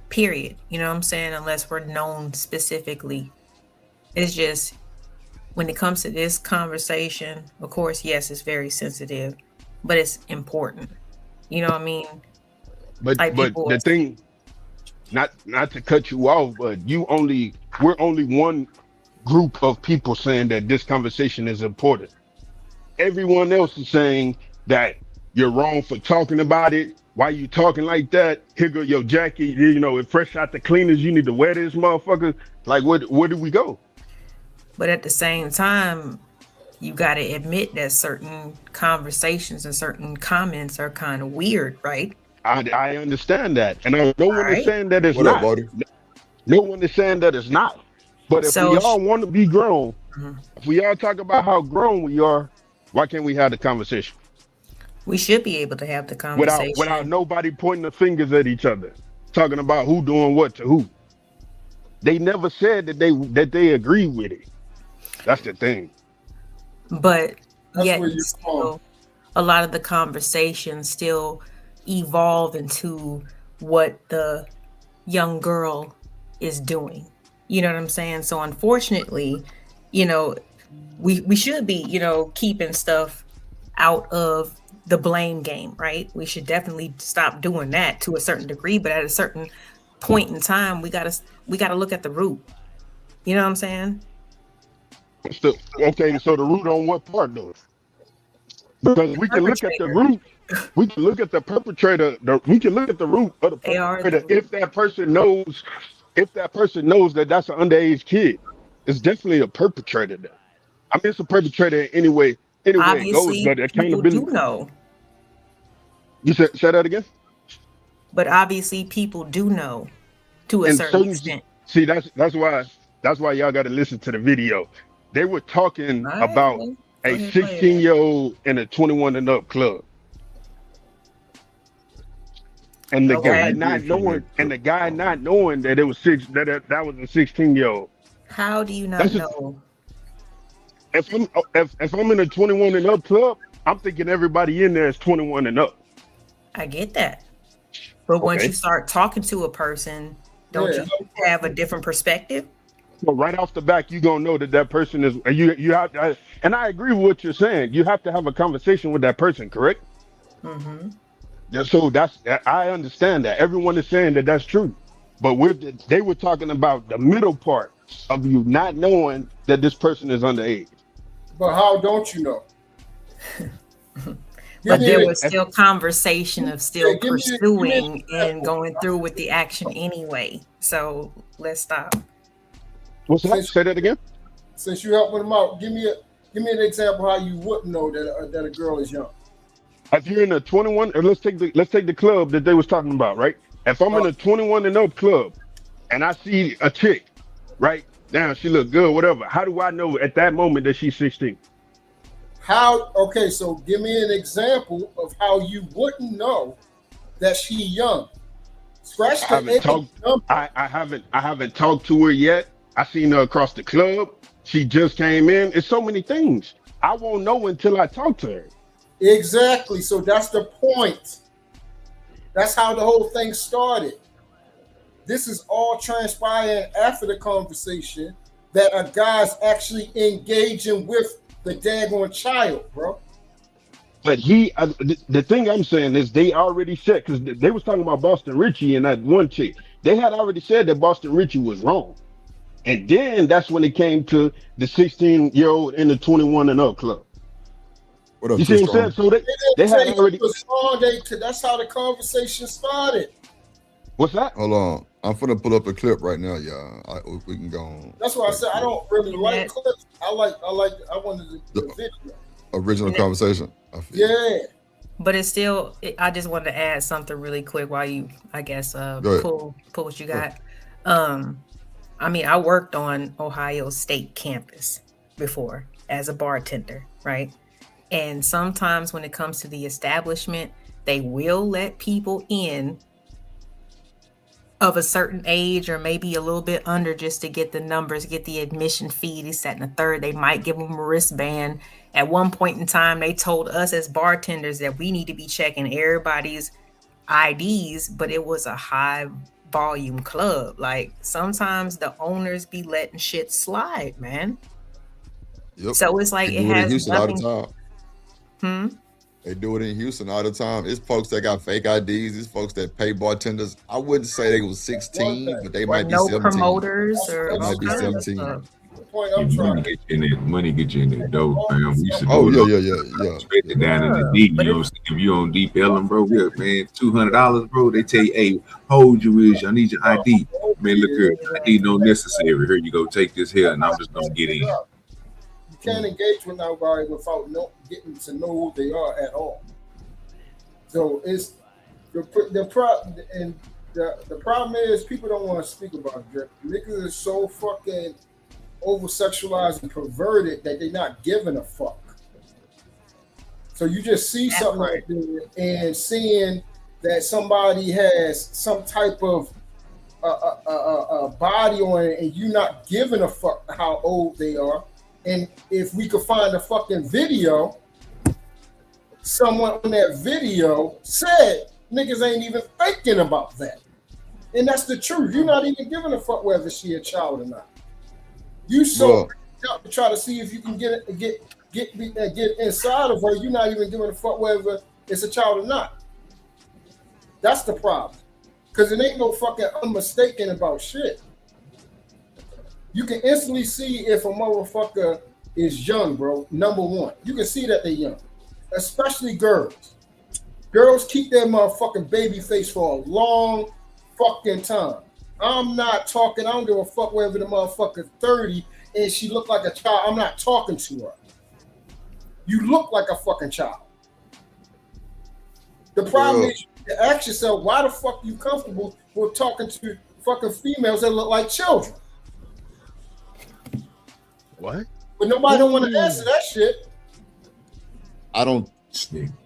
Period. You know what I'm saying? Unless we're known specifically. It's just when it comes to this conversation, of course, yes, it's very sensitive, but it's important. You know what I mean? But the thing, not to cut you off, but we're only one group of people saying that this conversation is important. Everyone else is saying that you're wrong for talking about it. Why you talking like that? Here go your jacket. It fresh out the cleaners. You need to wear this motherfucker. Like, where do we go? But at the same time, you got to admit that certain conversations and certain comments are kind of weird, right? I understand that. And no one is saying that it's not. No one is saying that it's not. But if we all want to be grown, if we all talk about how grown we are, why can't we have the conversation? We should be able to have the conversation without nobody pointing the fingers at each other, talking about who doing what to who. They never said that they agree with it. That's the thing. But yet still, a lot of the conversations still evolve into what the young girl is doing. You know what I'm saying? So unfortunately, we should be, keeping stuff out of the blame game, right? We should definitely stop doing that to a certain degree, but at a certain point in time, we gotta look at the root. You know what I'm saying? Okay, so the root on what part though? Because we can look at the root, we can look at the perpetrator, we can look at the root of the perpetrator if that person knows that that's an underage kid. It's definitely a perpetrator there. I mean, it's a perpetrator anyway it goes, Obviously, but people accountability. do know. You say that again? But obviously, people do know to a And certain certain, extent. see, that's why y'all got to listen to the video. They were talking All right, about well, go a ahead, play it. 16-year-old in a 21 and up club. And the Okay. guy not knowing, that it was that was a 16-year-old. How do you not know? If I'm in a 21 and up club, I'm thinking everybody in there is 21 and up. I get that. But once you start talking to a person, don't you have a different perspective? So right off the back, you're gonna know that person is you have to, and I agree with what you're saying. You have to have a conversation with that person, correct? Mm-hmm. Yeah, so I understand that. Everyone is saying that that's true. But they were talking about the middle part of you not knowing that this person is underage. But how don't you know? But there was still conversation of still pursuing and going through with the action anyway. So let's stop. What's that? Say that again. Since you helping them out, give me an example how you wouldn't know that a girl is young. If you're in a 21, or let's take the club that they was talking about, right? If I'm in a 21 and up club and I see a chick, right? Now she look good, whatever. How do I know at that moment that she's 16? Okay, so give me an example of how you wouldn't know that she's young. Scratch the I haven't talked to her yet. I seen her across the club. She just came in. It's so many things. I won't know until I talk to her. Exactly. So that's the point. That's how the whole thing started. This is all transpiring after the conversation that a guy's actually engaging with the daggone child, bro. But the thing I'm saying is they already said, because they was talking about Boston Richie and that one chick. They had already said that Boston Richie was wrong. And then that's when it came to the 16-year-old in the 21 and up club. What up, you see what I'm saying? So they had already. That's how the conversation started. What's that? Hold on. I'm finna pull up a clip right now, y'all. We can go on. That's why I said I don't really like clips. I wanted the video. Original conversation. Yeah. But it's still, I just wanted to add something really quick while you, I guess, pull what you got. I mean, I worked on Ohio State campus before as a bartender, right? And sometimes when it comes to the establishment, they will let people in of a certain age or maybe a little bit under just to get the numbers, get the admission fee, this, that, and the third. They might give them a wristband. At one point in time, they told us as bartenders that we need to be checking everybody's IDs, but it was a high volume club. Like sometimes the owners be letting shit slide, man. Yep. So it's like it has nothing. They do it in Houston all the time. It's folks that got fake IDs. It's folks that pay bartenders. I wouldn't say they was 16, but they might be 17. Promoters or they might be 17. Money get you in that dope, fam. We used to yeah. Straight it down in the deep. You know, if you on deep Ellen, bro, yeah, man, $200, bro. They tell you, hey, hold your is. I need your ID. Man, look here, ID no necessary. Here you go, take this here, and I'm just gonna get in. You can't engage with nobody without getting to know who they are at all. So it's the problem is people don't want to speak about it. Niggas is so fucking over sexualized and perverted that they're not giving a fuck. So you just see something like that and seeing that somebody has some type of body on it and you not giving a fuck how old they are. And if we could find a fucking video, someone on that video said niggas ain't even thinking about that. And that's the truth. You're not even giving a fuck whether she a child or not. You so out to try to see if you can get inside of her. You're not even giving a fuck whether it's a child or not. That's the problem. Because it ain't no fucking unmistaken about shit. You can instantly see if a motherfucker is young, bro. Number one, you can see that they're young, especially girls. Girls keep their motherfucking baby face for a long fucking time. I'm not talking. I don't give a fuck whether the motherfucker's 30 and she look like a child. I'm not talking to her. You look like a fucking child. The problem is you ask yourself, why the fuck you comfortable with talking to fucking females that look like children? What? But nobody don't want to answer that shit. I don't.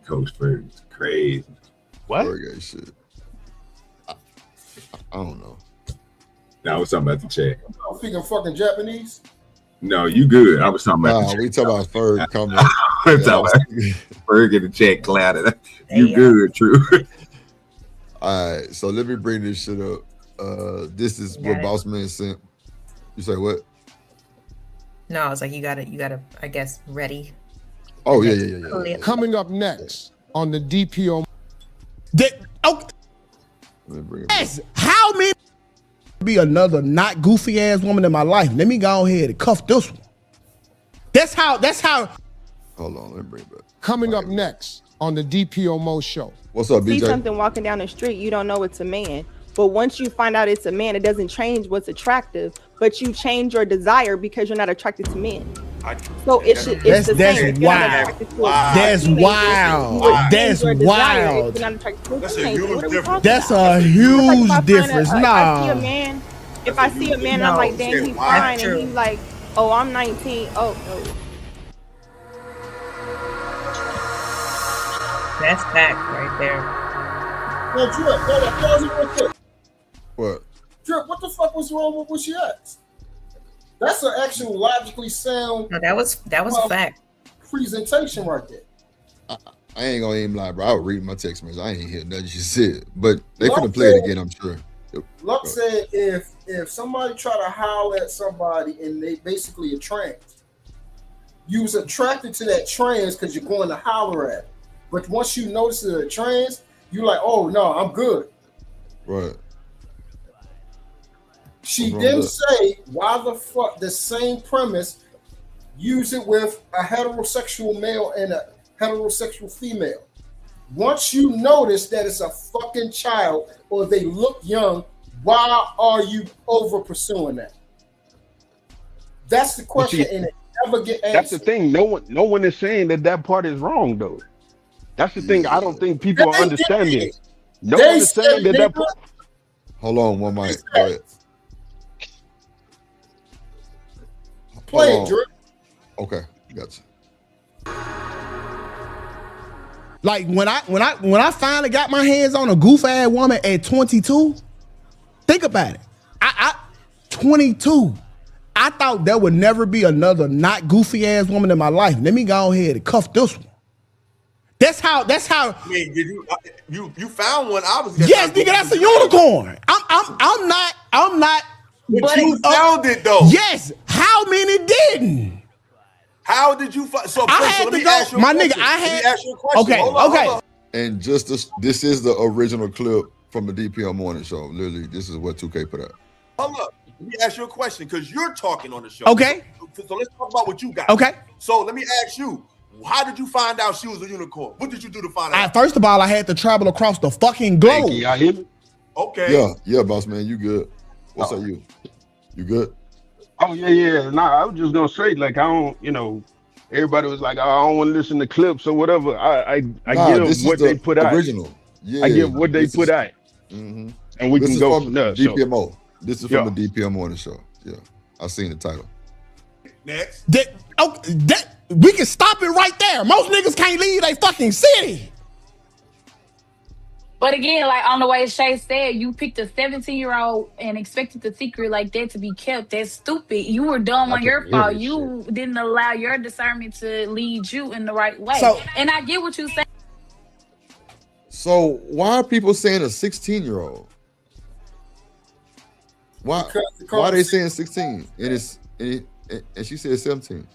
Coach Ferg's crazy. What? Shit. I don't know. Now I was talking about the chat. I'm speaking fucking Japanese. No, you good. I was talking about the chat. We talking about Ferg coming. I'm talking about Ferg in the chat clouded. You good, true. All right, so let me bring this shit up. This is what Bossman sent. You say what? No, I was like, you got to, I guess, ready. Oh, yeah. Coming up next on the DPO. Yes, how many be another not goofy ass woman in my life? Let me go ahead and cuff this one. That's how. Hold on, let me bring it back. Coming up next on the DPO Mo Show. What's up, BJ? See something walking down the street, you don't know it's a man. But once you find out it's a man, it doesn't change what's attractive, but you change your desire because you're not attracted to men. So it's the same. Wild. That's wild. That's wild. That's a huge difference. That's a huge difference. If I see a man, I'm like, damn, he's fine, and he's like, oh, I'm 19. Oh, no. That's fact right there. Yo, Drip, pause it real quick. What? Drip, what the fuck was wrong with what she asked? That's an actual logically sound. No, that was a fact. Presentation right there. I ain't gonna even lie, bro. I was reading my text message. I ain't hear nothing she said, but they finna play it again, I'm sure. Luck said if somebody try to holler at somebody and they basically a trans, you was attracted to that trans because you're going to holler at it. But once you notice it's a trans, you like, oh no, I'm good. Right. She didn't say why the fuck the same premise use it with a heterosexual male and a heterosexual female. Once you notice that it's a fucking child or they look young, why are you over pursuing that? That's the question, and it never get answered. That's the thing. No one is saying that part is wrong, though. That's the thing. I don't think people are understanding. No one is saying that part. Hold on, one mic. Go ahead. Play it, Drip. Okay, gotcha. Like when I finally got my hands on a goof ass woman at 22, think about it. I 22. I thought there would never be another not goofy ass woman in my life. Let me go ahead and cuff this one. That's how. I mean, did you found one? Obviously. Yes, nigga, that's a unicorn. I'm not. But you found it though. Yes. How many didn't? How did you find? So I had to go. My nigga, I had. Let me ask you a question. Okay. Hold on. And just this is the original clip from the DPL morning show. Literally, this is what 2K put out. Hold up. Let me ask you a question because you're talking on the show. Okay. So let's talk about what you got. Okay. So let me ask you. How did you find out she was a unicorn? What did you do to find out? First of all, I had to travel across the fucking globe. Y'all hear me? Okay. Yeah, boss man, you good? What's up, you? You good? Oh yeah. Nah, I was just gonna say, like, I don't, everybody was like, oh, I don't want to listen to clips or whatever. I give what they put out. Original. Yeah. I give what they put out. Mm-hmm. And we can go from there. DPMO. This is from the DPM morning show. Yeah. I seen the title. Next. We can stop it right there. Most niggas can't leave their fucking city. But again, like on the way Shay said, you picked a 17-year-old and expected the secret like that to be kept. That's stupid. You were dumb on your part. You didn't allow your discernment to lead you in the right way. And I get what you say. So why are people saying a 16-year-old? Why are they saying 16? And she said 17.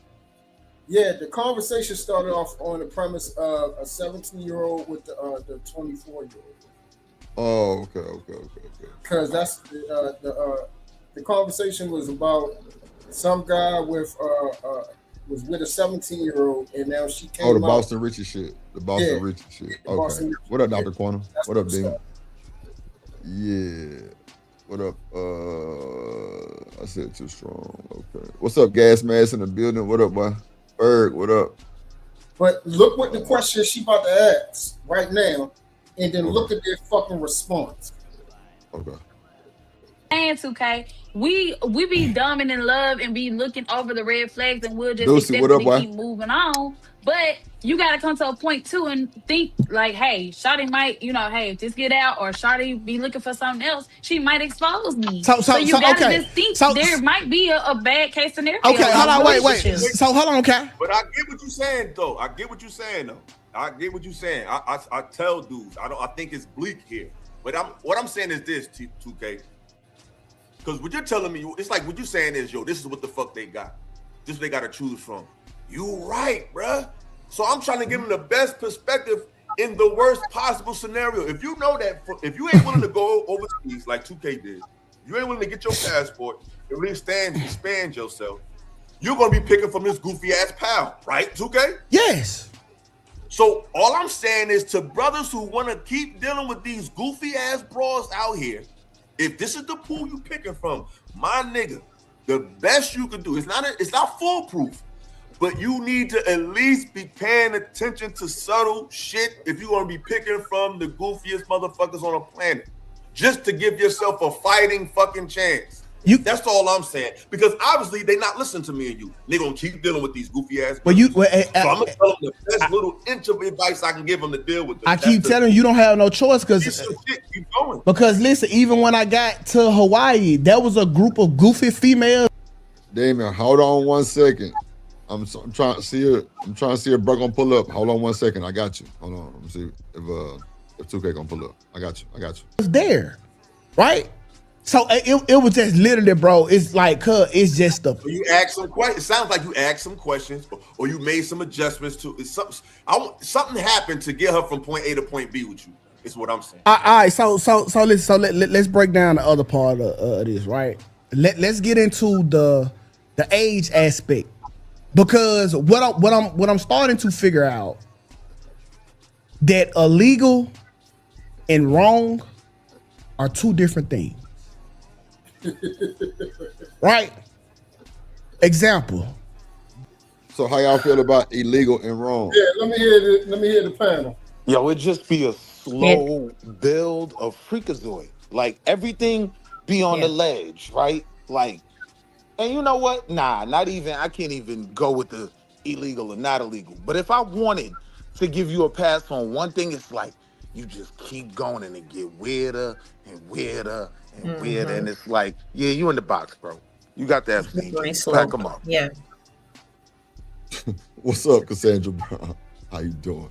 Yeah, the conversation started off on the premise of a 17-year-old with the 24-year-old. Oh, okay. Because that's the conversation was about some guy was with a 17-year-old, and now she came. Oh, the Boston Richie shit. Richie shit. Okay. What up, Dr. Quantum? What up, Dean? Yeah. What up? I said too strong. Okay. What's up, gas mask in the building? What up, boy? Berg, what up? But look what the question she about to ask right now, and then look at their fucking response. Okay. And 2K, we be dumb and in love and be looking over the red flags and we'll just Deucey, accept what it up, and boy? keep moving on. But you gotta come to a point too and think like, hey, Shawty might, hey, if this get out or Shawty be looking for something else, she might expose me. So you gotta okay. just think So- there might be a bad case scenario. Okay, in hold on, wait. relationships. So hold on, okay. But I get what you're saying, though. I get what you're saying. I tell dudes, I think it's bleak here. But what I'm saying is this, 2K. Because what you're telling me, it's like what you're saying is, yo, this is what the fuck they got. This is what they got to choose from. You right, bruh. So I'm trying to give them the best perspective in the worst possible scenario. If you know that, if you ain't willing to go overseas like 2K did, you ain't willing to get your passport and really expand yourself, you're going to be picking from this goofy ass pal, right, 2K? Yes. So all I'm saying is to brothers who want to keep dealing with these goofy ass bras out here, if this is the pool you picking from, my nigga, the best you can do, it's not foolproof, but you need to at least be paying attention to subtle shit if you're gonna be picking from the goofiest motherfuckers on the planet, just to give yourself a fighting fucking chance. That's all I'm saying. Because obviously they not listening to me and you. They gonna keep dealing with these goofy ass. So I'm gonna tell them the best little inch of advice I can give them to deal with them. I keep telling you don't have no choice because Keep going. because listen, even when I got to Hawaii, there was a group of goofy females. Damien, hold on 1 second. I'm trying to see her. I'm trying to see if bro gonna pull up. Hold on 1 second. I got you. Hold on. Let me see if 2K gonna pull up. I got you. It's there, right? So it was just literally, bro. It's like, it's just the. You asked some questions. It sounds like you asked some questions, or you made some adjustments to. It's something happened to get her from point A to point B with you. Is what I'm saying. All right, so let's break down the other part of this, right? Let's get into the age aspect, because what I'm starting to figure out that illegal and wrong are two different things. Right? Example. So how y'all feel about illegal and wrong? Yeah, let me hear the panel. Yo, it just be a slow build of freakazoid. Like everything be on the ledge, right? Like, and you know what? Nah, I can't even go with the illegal or not illegal. But if I wanted to give you a pass on one thing, it's like you just keep going and it get weirder and weirder and weirder. And it's like, yeah, you in the box, bro. You got that FCG. Pack them up. Yeah. What's up, Cassandra Brown? How you doing?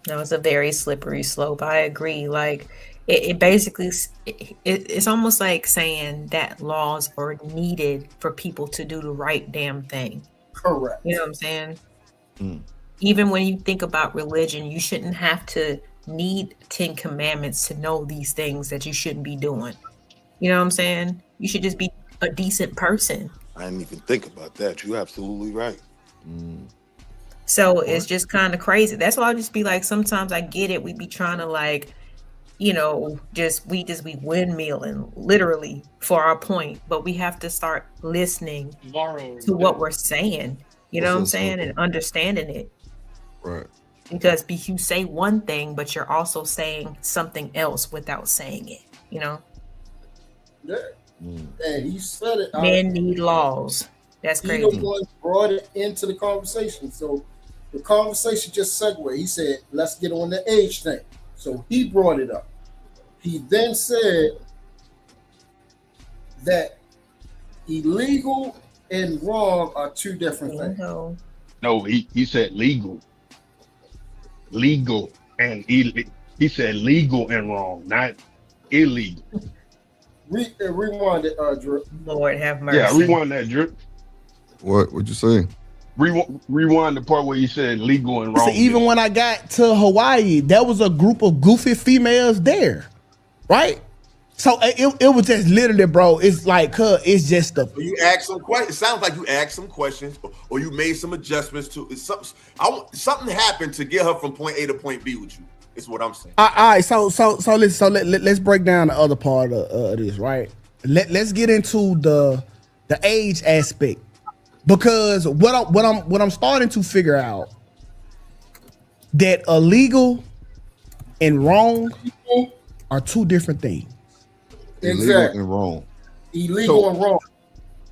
No, it's a very slippery slope. I agree. Like it basically, it's almost like saying that laws are needed for people to do the right damn thing. Correct. You know what I'm saying? Even when you think about religion, you shouldn't have to need 10 commandments to know these things that you shouldn't be doing. You know what I'm saying? You should just be a decent person. I didn't even think about that. You're absolutely right. So it's just kind of crazy. That's why I just be like, sometimes I get it. We be trying to like, we be windmilling literally for our point, but we have to start listening to what we're saying. You know what I'm saying? And understanding it. Right. Because you say one thing, but you're also saying something else without saying it, you know? Yeah. And he said it. Men need laws. That's crazy. He the one brought it into the conversation. So the conversation just segued. He said, let's get on the age thing. So he brought it up. He then said that illegal and wrong are two different things. No, he said legal. Legal and illegal. He said legal and wrong, not illegal. Rewind it, Drip. Lord have mercy. Yeah, rewind that, Drip. What'd you say? Rewind the part where he said legal and wrong. So even when I got to Hawaii, there was a group of goofy females there, right? So it was just literally, bro. It's like, it's just the. You asked some questions. It sounds like you asked some questions, or you made some adjustments to. Something happened to get her from point A to point B with you. It's what I'm saying. All right, let's break down the other part of this, right? Let's get into the age aspect, because what I'm starting to figure out, that illegal and wrong are two different things. Illegal and wrong. Illegal and wrong.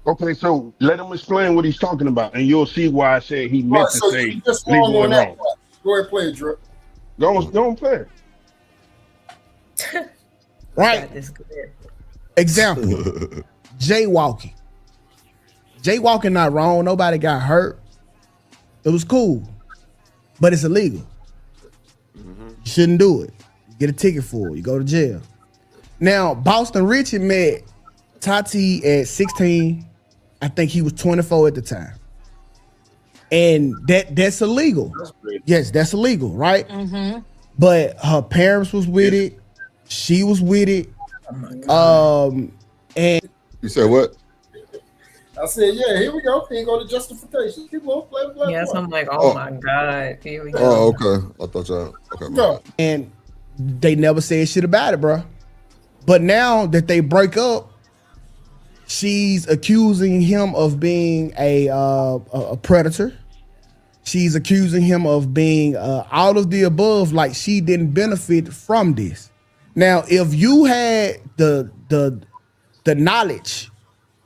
Okay, so let him explain what he's talking about, and you'll see why I said he meant to say you just legal and wrong. Go ahead, play it, Drip. Go on, play it. Right. Example: jaywalking. Jaywalking not wrong. Nobody got hurt. It was cool, but it's illegal. You shouldn't do it. You get a ticket for it. You go to jail. Now, Boston Richie met Tati at 16. I think he was 24 at the time. And that's illegal. Yes, that's illegal, right? But her parents was with it. She was with it. And you said what? I said, yeah, here we go. Here you go to justification. Keep on, play. Yes, I'm like, oh my God. Here we go. Oh, okay. I thought y'all. Okay. Go. And they never said shit about it, bro. But now that they break up, she's accusing him of being a predator. She's accusing him of being out of the above, like she didn't benefit from this. Now, if you had the knowledge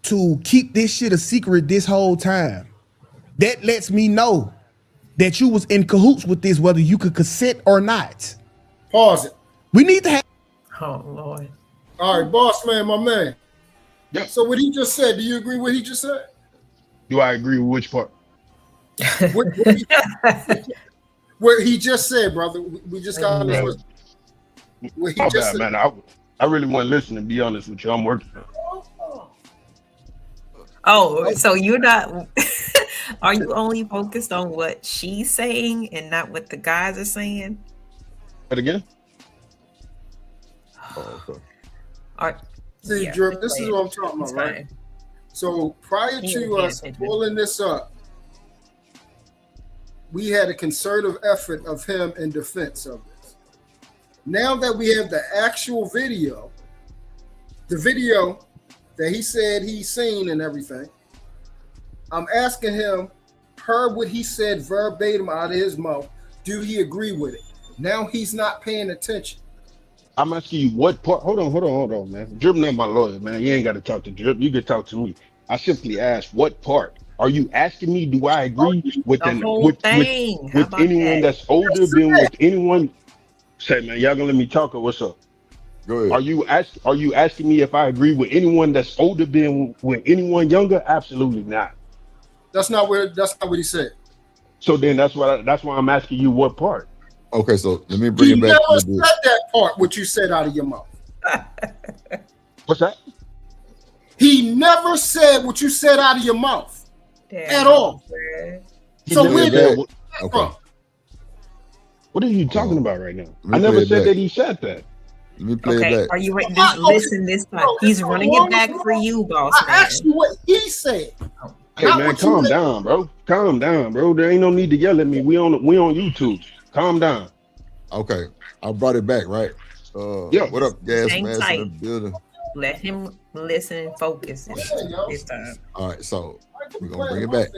to keep this shit a secret this whole time, that lets me know that you was in cahoots with this, whether you could consent or not. Pause it. We need to have. Oh Lord. All right, boss man, my man. Yep. So what he just said, do you agree with what he just said? Do I agree with which part? What he just said, brother. We just got what he Oh, just bad, said. man. I really want to listen, to be honest with you. I'm working. Oh, so you're not, are you only focused on what she's saying and not what the guys are saying? But again? Oh, okay. See, yeah, Drip, this is what I'm talking about, right? So prior to us pulling this up, we had a concerted effort of him in defense of this. Now that we have the actual video, the video that he said he's seen and everything, I'm asking him, per what he said verbatim out of his mouth, do he agree with it? Now he's not paying attention. I'm asking you what part. Hold on, man. Drip not my lawyer, man. You ain't got to talk to Drip. You can talk to me. I simply asked what part. Are you asking me, do I agree with with anyone that's older than with anyone? Say, man, y'all gonna let me talk or what's up? Go ahead. Are you asking me if I agree with anyone that's older than with anyone younger? Absolutely not. That's not what he said. So then that's why I'm asking you what part. Okay, so let me bring He it back. never said that part, what you said out of your mouth. What's that? He never said what you said out of your mouth at all. So where did that come from? What are you talking about right now? I never said that he said that. Let me play Okay, it back. are you ready? Listen this time. He's running it back for you, boss I man. asked you what he said. Hey Not man, what you calm said. down, bro. Calm down, bro. There ain't no need to yell at me. We on YouTube. Calm down. Okay, I brought it back, right? Yeah. What up, gas Hang mask tight. in the building? Let him listen and focus this time. All right, so we're gonna bring it back.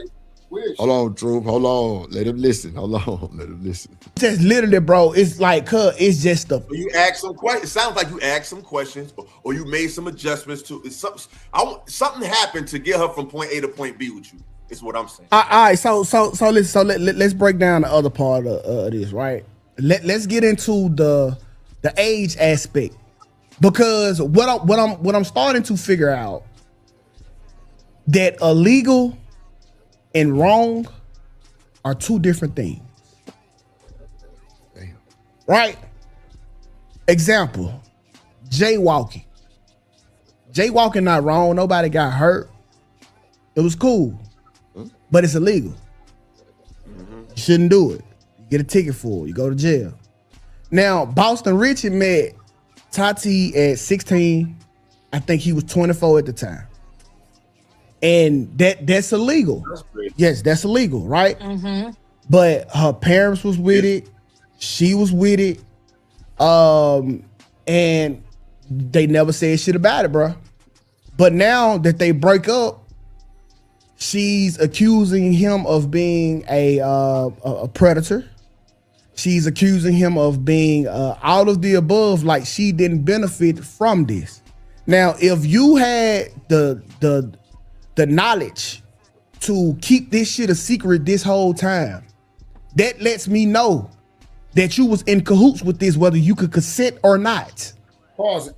Hold on, Troop. Hold on. Let him listen. Hold on. Let him listen. Just literally, bro. It's like, it's just the. So you asked some questions. It sounds like you asked some questions, or you made some adjustments to. It's something happened to get her from point A to point B with you. Is what I'm saying. All right, so let's break down the other part of this, right? Let's get into the age aspect, because what I'm starting to figure out, that illegal and wrong are two different things. Damn. Right? Example: jaywalking. Jaywalking not wrong. Nobody got hurt. It was cool, but it's illegal. You shouldn't do it. You get a ticket for it. You go to jail. Now, Boston Richie met Tati at 16. I think he was 24 at the time. And that's illegal. Yes, that's illegal, right? But her parents was with it. She was with it. And they never said shit about it, bro. But now that they break up, she's accusing him of being a predator. She's accusing him of being all of the above, like she didn't benefit from this. Now, if you had the knowledge to keep this shit a secret this whole time, that lets me know that you was in cahoots with this, whether you could consent or not. Pause it.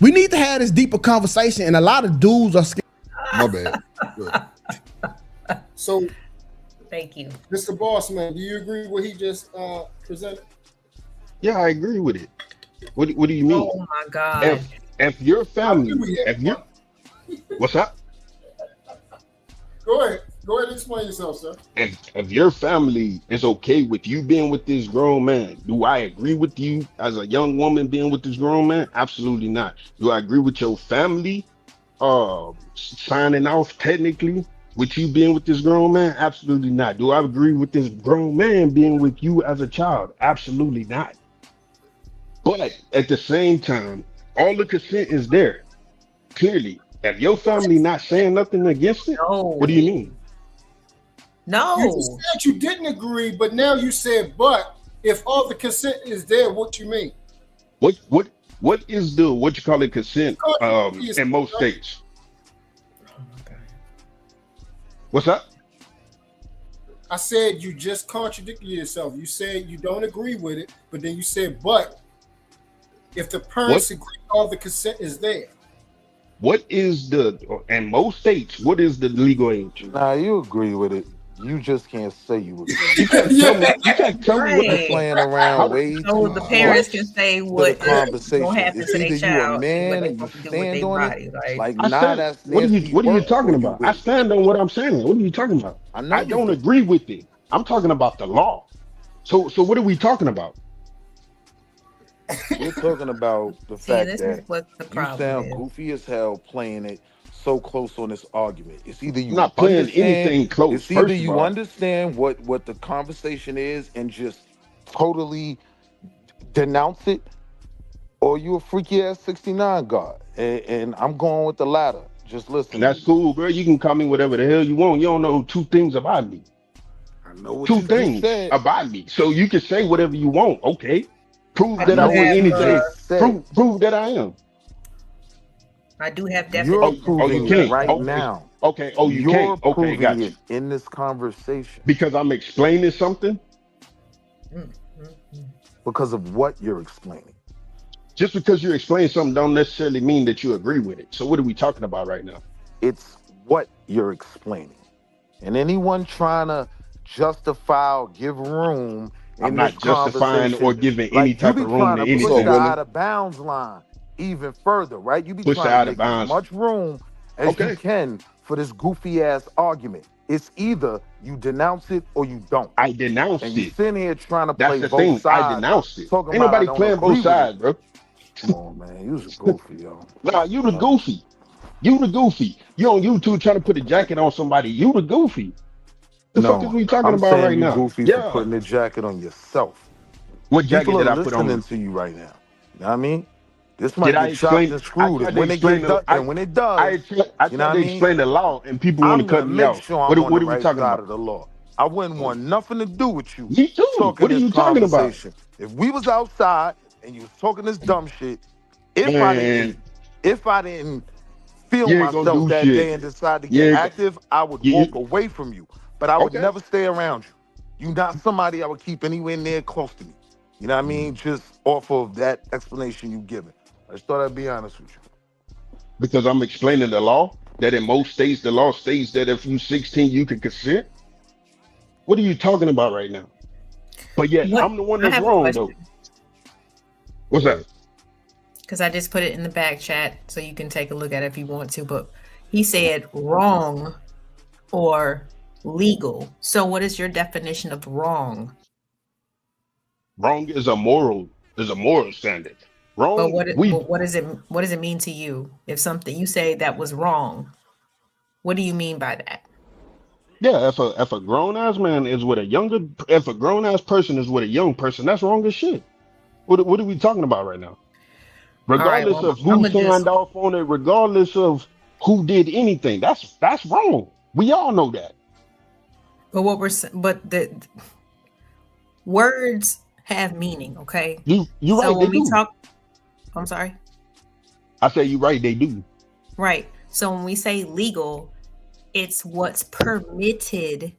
We need to have this deeper conversation, and a lot of dudes are scared. My bad. So, thank you, Mr. Bossman. Do you agree with what he just presented? Yeah, I agree with it. What do you mean? Oh my God. If your family, what's up? Go ahead and explain yourself, sir. If your family is okay with you being with this grown man, do I agree with you as a young woman being with this grown man? Absolutely not. Do I agree with your family signing off technically with you being with this grown man? Absolutely not. Do I agree with this grown man being with you as a child? Absolutely not. But at the same time, all the consent is there. Clearly. If your family not saying nothing against it, what do you mean? No. You just said you didn't agree, but now you said, but if all the consent is there, what you mean? What is the what you call it consent in most states? What's up? I said you just contradicted yourself. You said you don't agree with it, but then you said, but if the parents agree, all the consent is there. What is in most states, what is the legal age? Nah, you agree with it. You just can't say you agree. You can't tell me what you're playing around way too So the parents much can say to the what conversation. gonna happen It's to their either you a child man and and you what they stand do with on their it. body. Like, I nah, stand, that's what are nasty you work, talking or you about? with I it. stand on what I'm saying. What are you talking about? I know I you don't do. agree with it. I'm talking about the law. So what are we talking about? We're talking about the See, fact this is that what the you problem sound is. goofy as hell playing it so close on this argument. It's either I'm you not playing understand, anything close, it's either first of you all. understand what the conversation is and just totally denounce it, or you a freaky ass 69 god. And I'm going with the latter. Just listen. And that's cool, bro. You can call me whatever the hell you want. You don't know two things about me. I know what Two you just things said. about me. So you can say whatever you want. Okay. Prove that know I am what you anything. just said. Prove that I am. I do have You're definitions. proving you it can't. right Okay. now. Okay. Oh, you You're can't. Okay, proving got it you. in this conversation Because I'm explaining something. because of what you're explaining. Just because you explain something don't necessarily mean that you agree with it. So what are we talking about right now? It's what you're explaining. And anyone trying to justify or give room in I'm this not justifying conversation, or giving any like you type be of room trying to to push anything. the out of bounds line even further, right? You be Push trying out to of make as bounds. much room as you can for this goofy ass argument. It's either you denounce it or you don't. I denounced And you it. sitting here trying to That's play the both thing. I sides, denounced it. talking Ain't about I nobody don't playing agree both with sides, it. bro. Come on, man. You's a goofy, yo. Nah, you the goofy. You the goofy. You on YouTube trying to put a jacket on somebody. You the goofy. The fuck is No, we talking I'm about saying right you now? goofy for Yeah. putting the jacket on yourself. What jacket People are did I put on listening you? to you right now. You know what I mean? This Did might I get chopped explain? and I screwed. tried And to when it explain get the. done, and when it does, I you know tried what I to mean? explain the law, and people want I'm to gonna cut me make off. sure I'm on What the are we right talking side about? of the law. I wouldn't want nothing to do with you Me too. talking What are this you talking about? conversation. If we was outside and you was talking this dumb shit, if I Man, didn't feel you ain't gonna myself do that day shit. and decide to You get ain't active, I would walk away from you. But I would okay. never stay around you. You're not somebody I would keep anywhere near close to me. You know what I mean? Just off of that explanation you given. I just thought I'd be honest with you. Because I'm explaining the law. That in most states, the law states that if you 16, you can consent. What are you talking about right now? But yet, I'm the one I that's have a wrong, question. though. What's that? Because I just put it in the back chat so you can take a look at it if you want to. But he said wrong or legal. So what is your definition of wrong? Wrong is a moral standard. Wrong. But what does it mean to you? If something you say that was wrong, what do you mean by that? Yeah, if a grown ass man is with a younger, if a grown ass person is with a young person, that's wrong as shit. What are we talking about right now? Regardless well, of who signed off on it, regardless of who did anything, that's wrong. We all know that. But the words have meaning, okay? You so right. When they we do. talk, I'm sorry. I say you right. They do. Right. So when we say legal, it's what's permitted,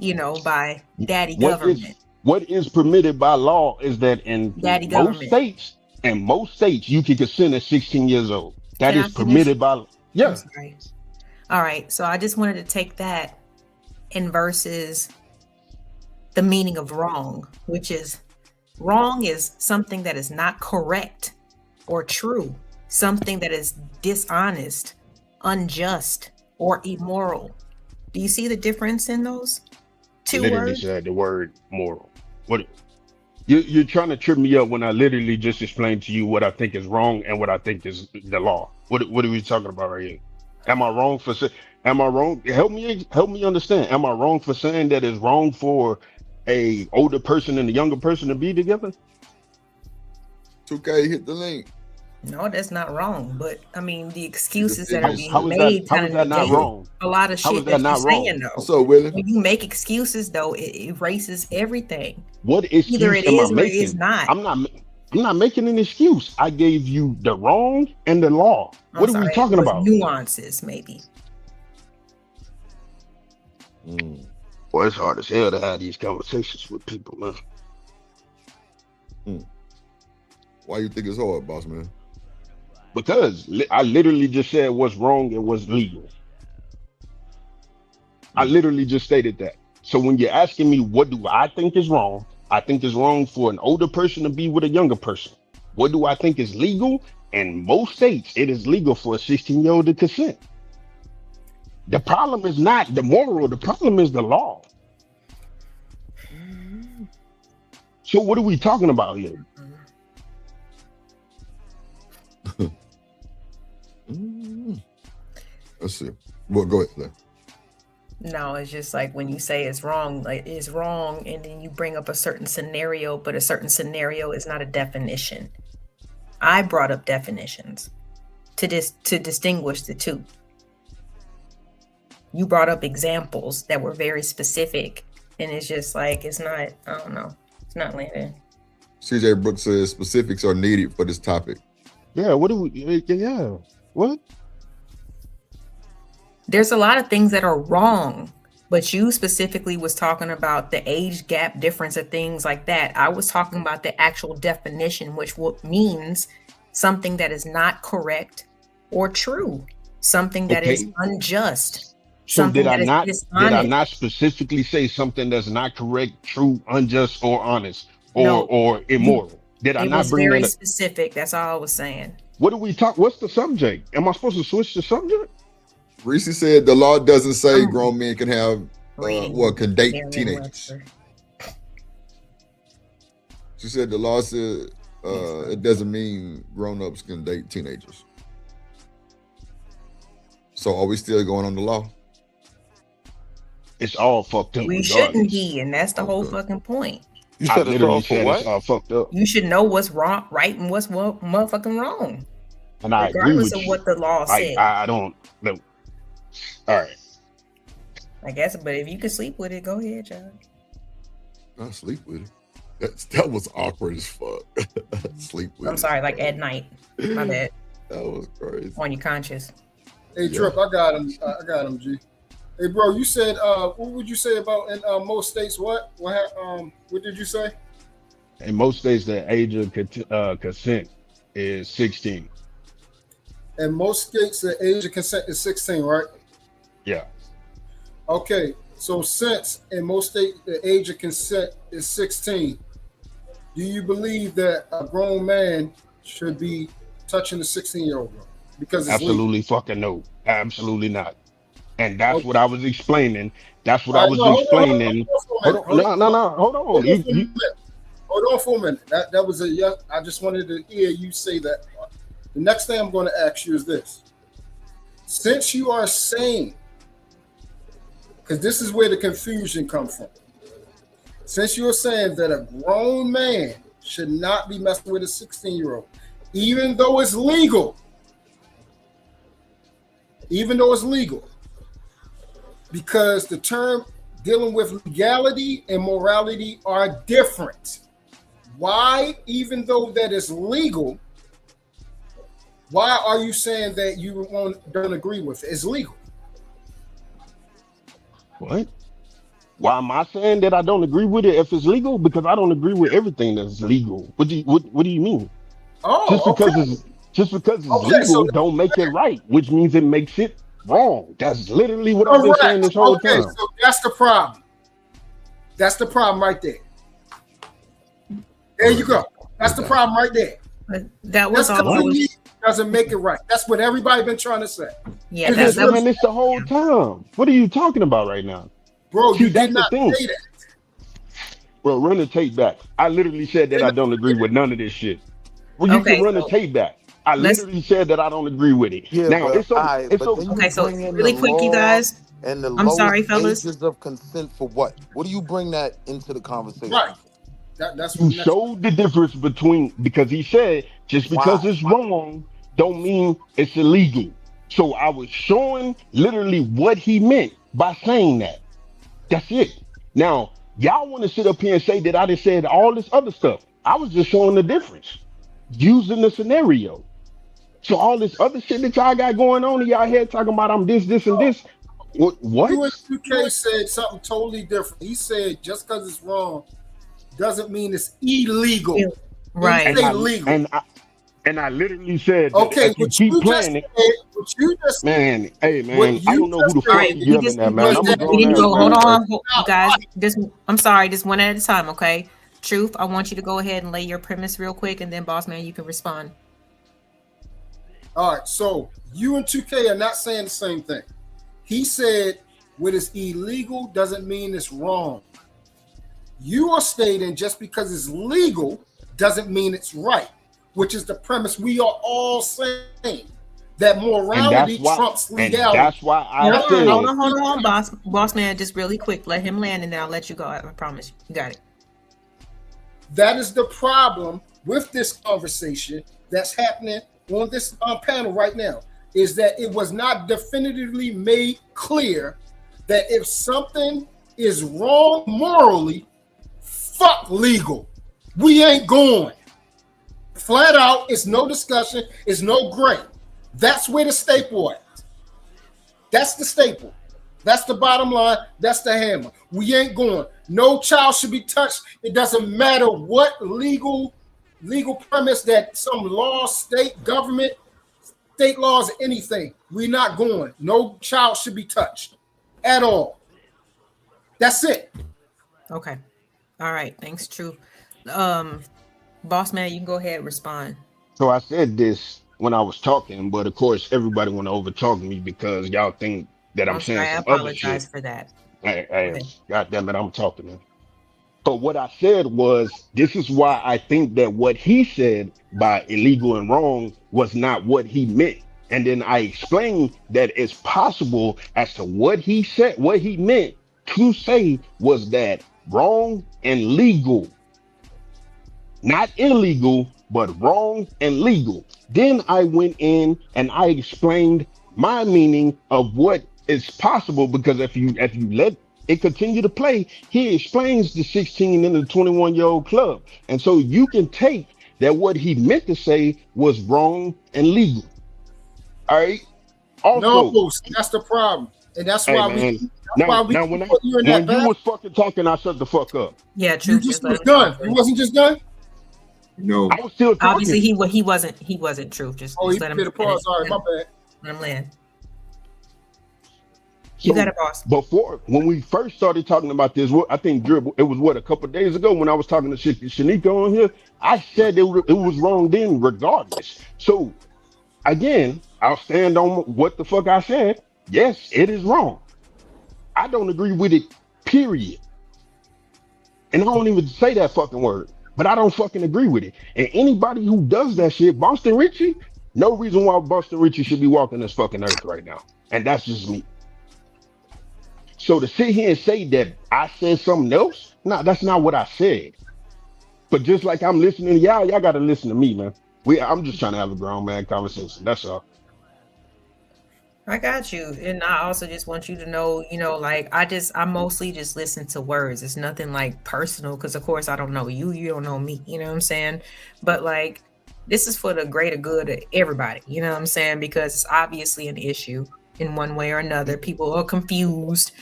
by daddy government. What is permitted by law is that in most states, you can consent at 16 years old. That is permitted by law. Yeah. I'm sorry. All right. So I just wanted to take that and versus the meaning of wrong, which is wrong is something that is not correct or true, something that is dishonest, unjust, or immoral. Do you see the difference in those two literally words? Said the word moral. What you're trying to trip me up when I literally just explained to you what I think is wrong and what I think is the law. What are we talking about right here? Am I wrong for saying? Am I wrong? Help me understand. Am I wrong for saying that it's wrong for a older person and a younger person to be together? 2K, hit the link. No, that's not wrong. But I mean, the excuses that are being made how is that not wrong? A lot of shit that you're saying, though. So, Willie, when you make excuses, though, it erases everything. What excuse Either it am is I or making? it is not. I'm not making an excuse. I gave you the wrong and the law. What are we talking about? Nuances, maybe. Boy, it's hard as hell to have these conversations with people, man. Why you think it's hard, boss man? Because I literally just said what's wrong and what's legal. I literally just stated that. So when you're asking me what do I think is wrong, I think it's wrong for an older person to be with a younger person. What do I think is legal? In most states, it is legal for a 16-year-old to consent. The problem is not the moral, the problem is the law. So what are we talking about here? Let's see. Well, go ahead. No, it's just like when you say it's wrong, like it's wrong, and then you bring up a certain scenario, but a certain scenario is not a definition. I brought up definitions to distinguish the two. You brought up examples that were very specific, and it's just like it's not. I don't know. It's not landing. CJ Brooks says specifics are needed for this topic. Yeah. What do we? Yeah. What? There's a lot of things that are wrong, but you specifically was talking about the age gap difference of things like that. I was talking about the actual definition, which means something that is not correct or true, something that is unjust. So did I not specifically say something that's not correct, true, unjust, or honest, or immoral? Did I not bring that up? It was very specific. That's all I was saying. What do we talk? What's the subject? Am I supposed to switch the subject? Reese said the law doesn't say grown men can have, can date teenagers. She said the law said it doesn't mean grown-ups can date teenagers. So are we still going on the law? It's all fucked up. We shouldn't be, and that's the whole fucking point. You said it's all fucked up. You should know what's wrong, right, and what's motherfucking wrong. And I agree with you. Regardless of what the law says. I don't know. All right. I guess, but if you can sleep with it, go ahead, John. I sleep with it. That was awkward as fuck. Sleep with it. I'm sorry, like at night. My bad. That was crazy. On your conscience. Hey, Trip, I got him, G. Hey, bro, you said, what would you say about in most states? What did you say? In most states, the age of consent is 16. In most states, the age of consent is 16, right? Yeah. Okay, so since in most states the age of consent is 16, do you believe that a grown man should be touching a 16-year-old girl? Because it's absolutely legal? Fucking no, absolutely not. And that's what I was explaining. That's what I was explaining. Hold on. Hold on for a minute. That was a yes. I just wanted to hear you say that. The next thing I'm going to ask you is this. Since you are saying, because this is where the confusion comes from. Since you're saying that a grown man should not be messing with a 16-year-old, even though it's legal. Even though it's legal. Because the term dealing with legality and morality are different. Why, even though that is legal, why are you saying that you don't agree with it? It's legal. What? Why am I saying that I don't agree with it if it's legal? Because I don't agree with everything that's legal. What do you mean? Just because it's legal don't make it right, which means it makes it wrong. That's literally what I've been saying this whole time. So that's the problem. That's the problem right there. There you go. That's the problem right there. That was all. Doesn't make it right. That's what everybody been trying to say. Yeah, it's the whole time. What are you talking about right now? Bro, you did not say that. Bro, run the tape back. I literally said that I don't agree with none of this shit. Well, you can run the tape back. I literally said that I don't agree with it. Yeah, now it's okay. So really quick, you guys. And the I'm sorry, fellas. Ages of consent for what? What do you bring that into the conversation? Right. That's you showed the difference between, because he said just because it's wrong don't mean it's illegal. So I was showing literally what he meant by saying that. That's it. Now y'all want to sit up here and say that I just said all this other stuff. I was just showing the difference using the scenario. So all this other shit that y'all got going on in y'all head talking about I'm this, and this. What? USUK said something totally different. He said just because it's wrong doesn't mean it's illegal. Right. And I literally said, okay, if you keep playing it, man, hey man, I don't know who the fuck is yelling that, man. We didn't go. Hold on, you guys. I'm sorry, just one at a time, okay? Truth, I want you to go ahead and lay your premise real quick, and then Boss Man, you can respond. All right, so you and 2K are not saying the same thing. He said what is illegal doesn't mean it's wrong. You are stating just because it's legal doesn't mean it's right, which is the premise we are all saying, that morality trumps legality. That's why I said. Hold on, boss man, just really quick. Let him land, and then I'll let you go. I promise you got it. That is the problem with this conversation that's happening on this panel right now, is that it was not definitively made clear that if something is wrong morally, fuck legal. We ain't going. Flat out, it's no discussion, it's no gray. That's where the staple at. That's the staple. That's the bottom line. That's the hammer. We ain't going. No child should be touched. It doesn't matter what legal premise that some law, state, government, state laws, anything. We're not going. No child should be touched at all. That's it. Okay. All right. Thanks, True. Boss Man, you can go ahead and respond. So I said this when I was talking, but of course everybody want to overtalk me because y'all think that I'm saying some other shit. I apologize for that. Hey, God damn it, I'm talking, man. But what I said was, this is why I think that what he said by illegal and wrong was not what he meant. And then I explained that it's possible as to what he said, what he meant to say was that wrong and legal, not illegal, but wrong and legal. Then I went in and I explained my meaning of what is possible, because if you let it continue to play, he explains the 16 and the 21-year-old club. And so you can take that what he meant to say was wrong and legal. All right. Also, no, that's the problem. And that's why when you was fucking talking, I shut the fuck up. Yeah, true. You just was done. You wasn't just done? No. I was still talking. Obviously he wasn't true. Just let him pause. Sorry, my bad. Let him land. You got it, boss. Before, when we first started talking about this, I think it was a couple of days ago when I was talking to Shanika on here. I said it was wrong then, regardless. So again, I'll stand on what the fuck I said. Yes, it is wrong. I don't agree with it, period. And I don't even say that fucking word, but I don't fucking agree with it. And anybody who does that shit, Boston Richie, no reason why Boston Richie should be walking this fucking earth right now. And that's just me. So to sit here and say that I said something else, no, that's not what I said. But just like I'm listening to y'all got to listen to me, man. I'm just trying to have a grown man conversation. That's all. I got you. And I also just want you to know, like I mostly just listen to words. It's nothing like personal because of course I don't know you, you don't know me, you know what I'm saying? But like this is for the greater good of everybody, you know what I'm saying? Because it's obviously an issue in one way or another. People are confused,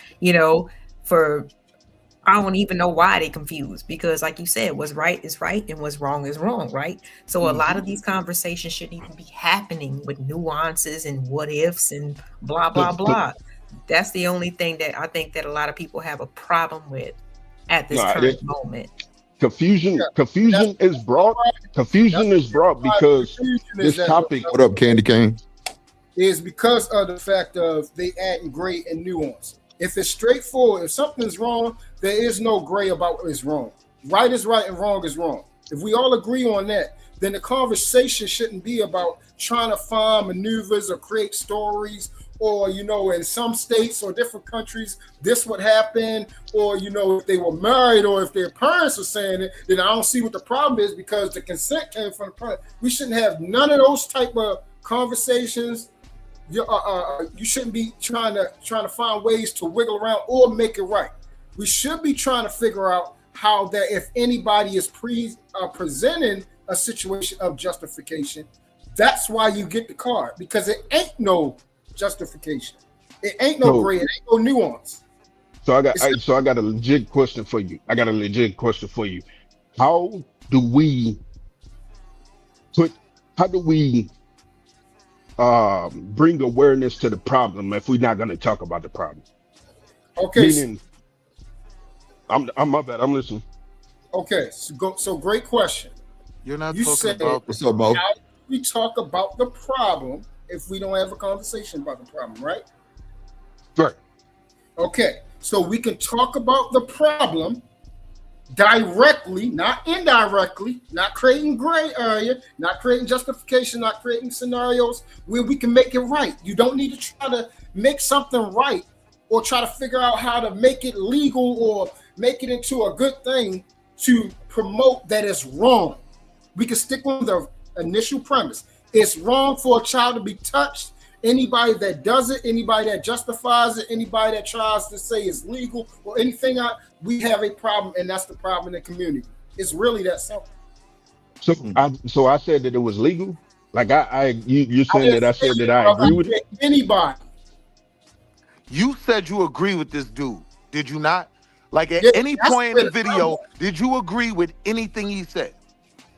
for I don't even know why they confused because like you said, what's right is right and what's wrong is wrong, right? So a lot of these conversations shouldn't even be happening with nuances and what ifs and blah, blah, blah. That's the only thing that I think that a lot of people have a problem with at this current moment. Confusion is brought because this topic. What up, Candy Cane? Is because of the fact of they adding gray and nuance. If it's straightforward, if something's wrong, there is no gray about what is wrong. Right is right and wrong is wrong. If we all agree on that, then the conversation shouldn't be about trying to find maneuvers or create stories or, in some states or different countries, this would happen, or, if they were married or if their parents are saying it, then I don't see what the problem is because the consent came from the parent. We shouldn't have none of those type of conversations. You shouldn't be trying to find ways to wiggle around or make it right. We should be trying to figure out how that if anybody is presenting a situation of justification, that's why you get the card because it ain't no justification. It ain't no gray. It ain't no nuance. So I got a legit question for you. How do we bring awareness to the problem if we're not going to talk about the problem? Okay. Meaning, I'm my bad. I'm listening. Okay. So great question. You're not you talking said, about what's up, Mo? How do we talk about the problem if we don't have a conversation about the problem, right? Right. Okay. So we can talk about the problem directly, not indirectly, not creating gray area, not creating justification, not creating scenarios where we can make it right. You don't need to try to make something right or try to figure out how to make it legal or make it into a good thing to promote that it's wrong. We can stick with the initial premise. It's wrong for a child to be touched. Anybody that does it, anybody that justifies it, anybody that tries to say it's legal or anything, we have a problem, and that's the problem in the community. It's really that simple. So I said that it was legal. Like you saying that I said that I agree with it. Anybody. You said you agree with this dude, did you not? Like at any point in the video, did you agree with anything he said?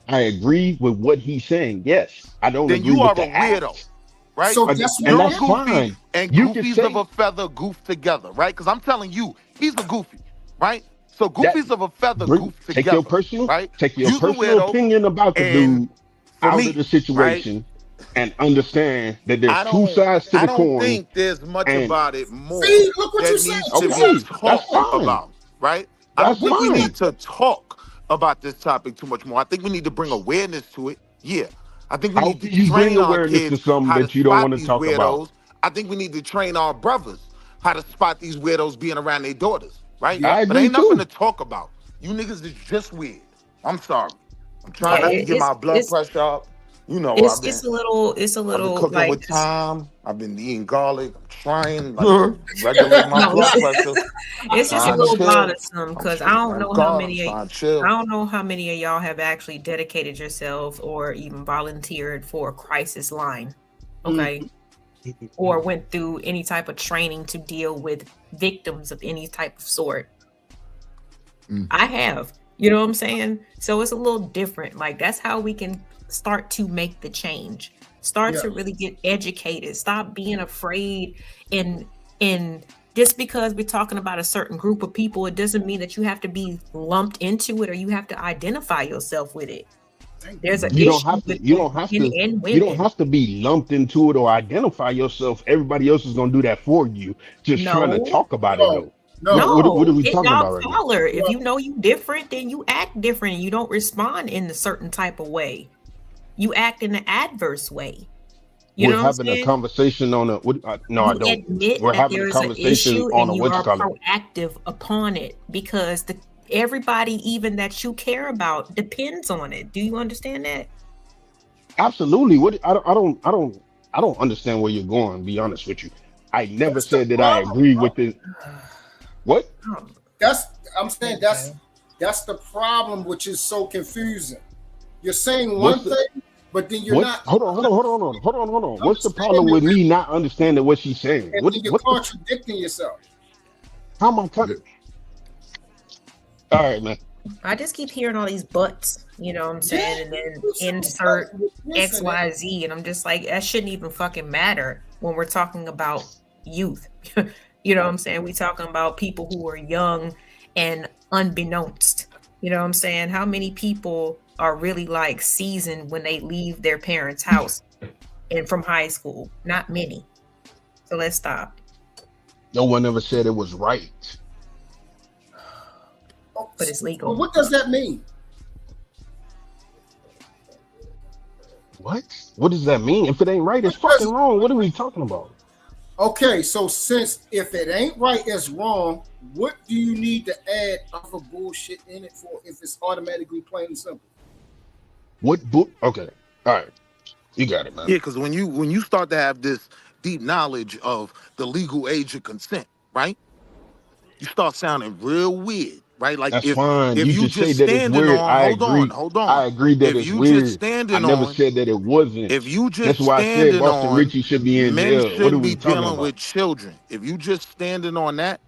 I agree with what he's saying. Yes, I don't. Then agree you with are the a weirdo, act. right? So and that's fine. And You can goofies say- of a feather goof together, right? Because I'm telling you, he's a goofy, right? So goofies of a feather goof together. Take your personal, right? take your You's a personal weirdo, opinion about the and dude out me, of the situation, and understand that there's two sides to the I don't coin. think there's much and- about it more See, look what that you needs said. to Okay, be talked that's fine. about, right? I don't That's think we fine. need to talk about this topic too much more. I think we need to bring awareness to it. Yeah. I think we How need can to you bring train our awareness to kids something how that to you don't spot want to these talk about? weirdos. I think we need to train our brothers how to spot these weirdos being around their daughters, right? I But agree ain't nothing too. to talk about. You niggas is just weird. I'm sorry. I'm trying not to get my blood pressure up. You know, I've been It's a little cooking like with time. I've been eating garlic. I'm trying to regulate my No, blood pressure. it's just a Trying to little chill. bothersome because I don't know how many trying to chill. I don't know how many of y'all have actually dedicated yourselves or even volunteered for a crisis line, okay, or went through any type of training to deal with victims of any type of sort. I have, you know what I'm saying? So it's a little different. Like that's how we can start to make the change. Start to really get educated. Stop being afraid and just because we're talking about a certain group of people, it doesn't mean that you have to be lumped into it or you have to identify yourself with it. There's an You don't issue have to. with You don't have men to. and You don't women. have to be lumped into it or identify yourself. Everybody else is gonna do that for you. Just trying to No. talk about it though. No, What are we get talking dog about right now? collar. If you know you different, then you act different and you don't respond in a certain type of way. You act in an adverse way. You We're know what I'm having a saying? conversation on a. No, I You don't. admit We're that having there a is an conversation issue on and a you what you are call it. proactive upon it because everybody, even that you care about, depends on it. Do you understand that? Absolutely. What I don't understand where you're going. To be honest with you, I never said that I agree with it. What? I'm saying that's the problem, which is so confusing. You're saying one thing, but then you're not. Hold on. What's the problem with me not understanding what she's saying? And then you're contradicting yourself. How am I contradicting? All right, man. I just keep hearing all these buts, you know what I'm saying? And then insert XYZ. And I'm just like, that shouldn't even fucking matter when we're talking about youth. You know what I'm saying? We're talking about people who are young and unbeknownst. You know what I'm saying? How many people are really like seasoned when they leave their parents' house and from high school? Not many. So let's stop. No one ever said it was right. But it's legal. Well, what does that mean? What? What does that mean? If it ain't right, it's fucking wrong. What are we talking about? Okay, so since if it ain't right, it's wrong, what do you need to add other bullshit in it for if it's automatically plain and simple? Okay. All right. You got it, man. Yeah, because when you start to have this deep knowledge of the legal age of consent, right? You start sounding real weird, right? Like that's if, fine. If you just say that it's weird. Hold on. I agree that it's weird. I never said that it wasn't. If you just that's why I said Boston Richie should be in men jail. What are we be talking dealing about? with children. If you just standing on that,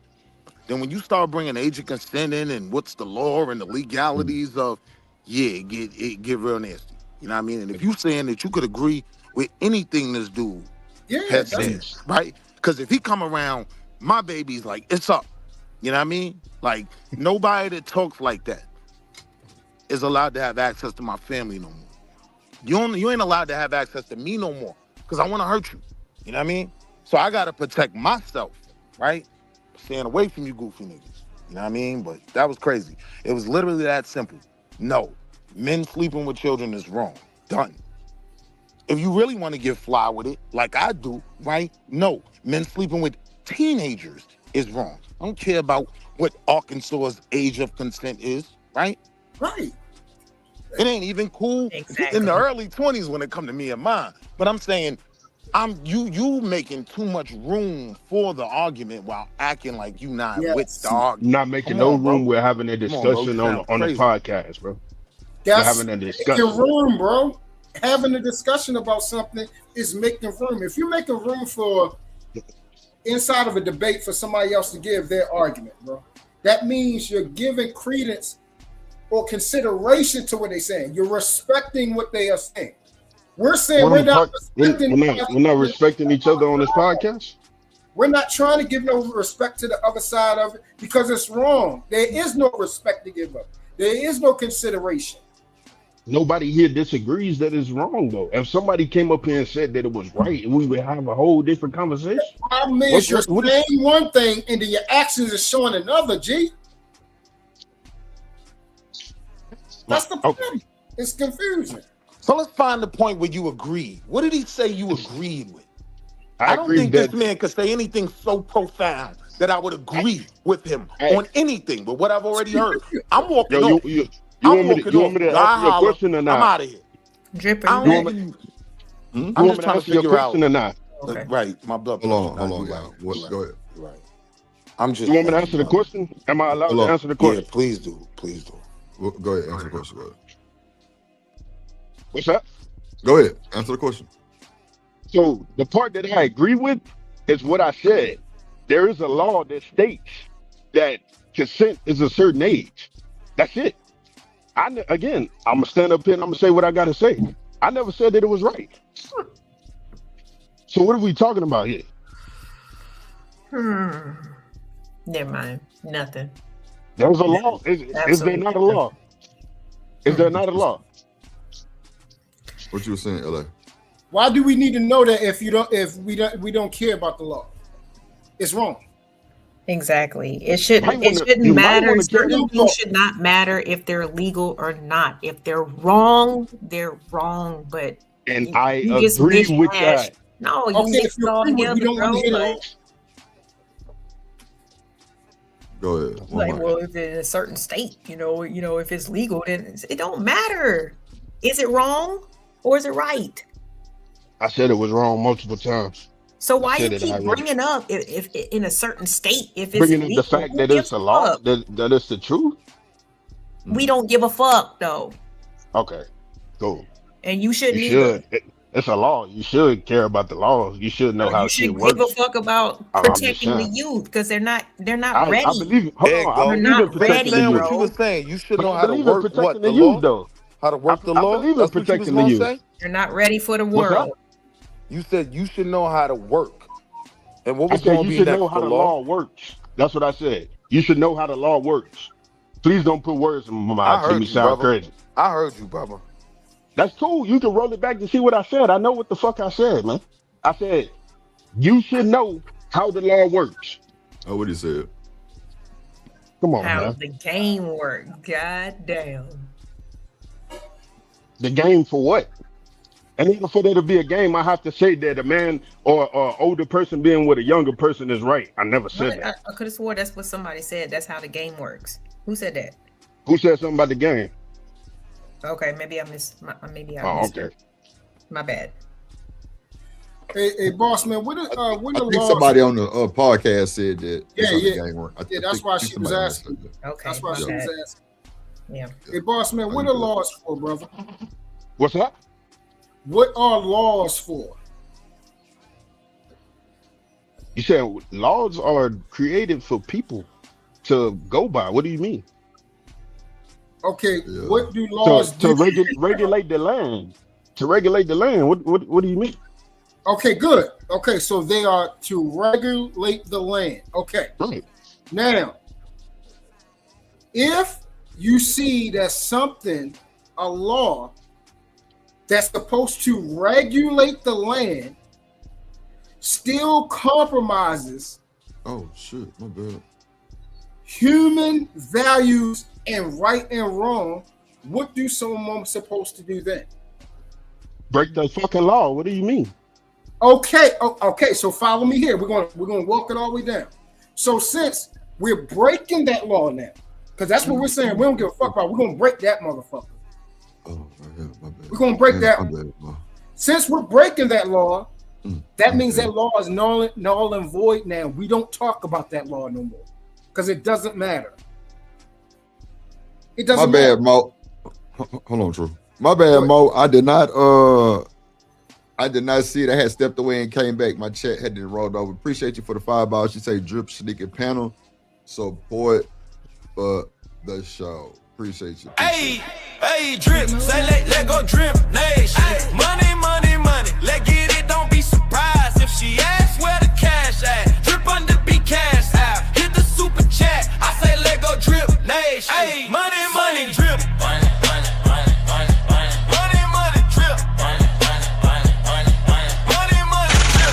then when you start bringing age of consent in and what's the law and the legalities of, get real nasty. You know what I mean? And if you saying that you could agree with anything this dude has said, right? Because if he come around, my baby's like, it's up. You know what I mean? Like, nobody that talks like that is allowed to have access to my family no more. You ain't allowed to have access to me no more because I want to hurt you. You know what I mean? So I got to protect myself, right? Staying away from you goofy niggas. You know what I mean? But that was crazy. It was literally that simple. No, men sleeping with children is wrong. Done. If you really want to get fly with it, like I do, right? No, men sleeping with teenagers is wrong. I don't care about what Arkansas's age of consent is, right? Right. It ain't even cool in the early 20s when it come to me and mine. But I'm saying, you making too much room for the argument while acting like you not with the argument. Not making no room. We're having a discussion on the podcast, bro. We're having a discussion. Making room, bro. Having a discussion about something is making room. If you're making room for inside of a debate for somebody else to give their argument, bro, that means you're giving credence or consideration to what they're saying. You're respecting what they are saying. We're saying we're not respecting each other on this podcast. We're not trying to give no respect to the other side of it because it's wrong. There is no respect to give up. There is no consideration. Nobody here disagrees that it's wrong, though. If somebody came up here and said that it was right, we would have a whole different conversation. The problem is you're saying one thing and then your actions are showing another, G. That's the problem. It's confusing. So let's find the point where you agree. What did he say you agreed with? I don't think this man could say anything so profound that I would agree with him on anything. But what I've already heard, I'm walking off. You want me to ask you a question or not? I'm out of here. Dripping. I'm just trying to figure out. Or not? Okay. Right, my blood. Hold on, y'all. Go ahead. Right. I'm just. You want me to answer the question? Am I allowed to answer the question? Yeah, please do. Well, go ahead, answer the question. Go ahead. What's that? Go ahead, answer the question. So the part that I agree with is what I said. There is a law that states that consent is a certain age. That's it. I'm gonna stand up here and I'm gonna say what I gotta say. I never said that it was right. So what are we talking about here? Never mind. Nothing. There's a law. Is there not a law? Is there not a law? What you were saying, LA? Why do we need to know that if we don't care about the law? It's wrong. Exactly. It shouldn't matter. Certain things should not matter if they're legal or not. If they're wrong, they're wrong. But I agree with that. No, you mix it all together, bro. Go ahead. Like, well, if it's in a certain state, if it's legal, then it don't matter. Is it wrong or is it right? I said it was wrong multiple times. So why you keep bringing up if in a certain state, if it's bringing illegal, up the fact that it's a law, that it's the truth? We don't give a fuck though. Okay, cool. And you shouldn't either. It's a law. You should care about the laws. You should know how shit works. You should give a fuck about protecting the youth because they're not ready. I believe. Hold on. They're not ready, bro. What you were saying, you should know how to believe work in protecting the law? youth, though. How to work the law? I believe in That's what you protecting was the gonna youth. say? They're not ready for the world. You said you should know how to work. And what was I said going to you be should next? know how The the law works. That's what I said. You should know how the law works. Please don't put words in my mouth to me sound crazy. I heard you, brother. That's cool. You can roll it back to see what I said. I know what the fuck I said, man. I said you should know how the law works. Oh, what he said? Come on, How man. the game work? God damn. The game for what? And even for there to be a game, I have to say that a man or older person being with a younger person is right. I never said that. I could have swore that's what somebody said. That's how the game works. Who said that? Who said something about the game? Okay, maybe I missed. Okay. My bad. Hey, boss man, what the I think laws? somebody on the podcast said that. Yeah, that's why she was asking. Okay, that's why she was asking. Yeah. Hey, boss man, what are laws for, brother? What's that? What are laws for? You said laws are created for people to go by. What do you mean? Okay, what do laws to do? regulate the land? To regulate the land. What do you mean? Okay, good. Okay, so they are to regulate the land. Okay. Right. Now, if you see that something, a law that's supposed to regulate the land, still compromises Oh shit, my bad. human values and right and wrong, what do someone supposed to do then? Break the fucking law. What do you mean? Okay, okay. So follow me here. We're gonna walk it all the way down. So since we're breaking that law now, because that's what we're saying, we don't give a fuck about. We're gonna break that motherfucker. Oh, my bad. We're gonna break that. My bad, ma. Since we're breaking that law, that means that law is null and void now. We don't talk about that law no more because it doesn't matter. It doesn't My matter. bad, Mo. Hold on, True. My bad, Mo. I did not see it. I had stepped away and came back. My chat had to rolled over. Appreciate you for the $5. You say drip sneaker panel support for the show. Appreciate you. Hey, drip, say let go drip nation. Money, money, money. Let get it, don't be surprised if she asks where the cash at. Drip under be cash out. Hit the super chat. I say let go drip nation. Hey, money, money, drip. Money, money, money, money, money. Money, money, drip. Money, money, money, money, money. Money, money, drip.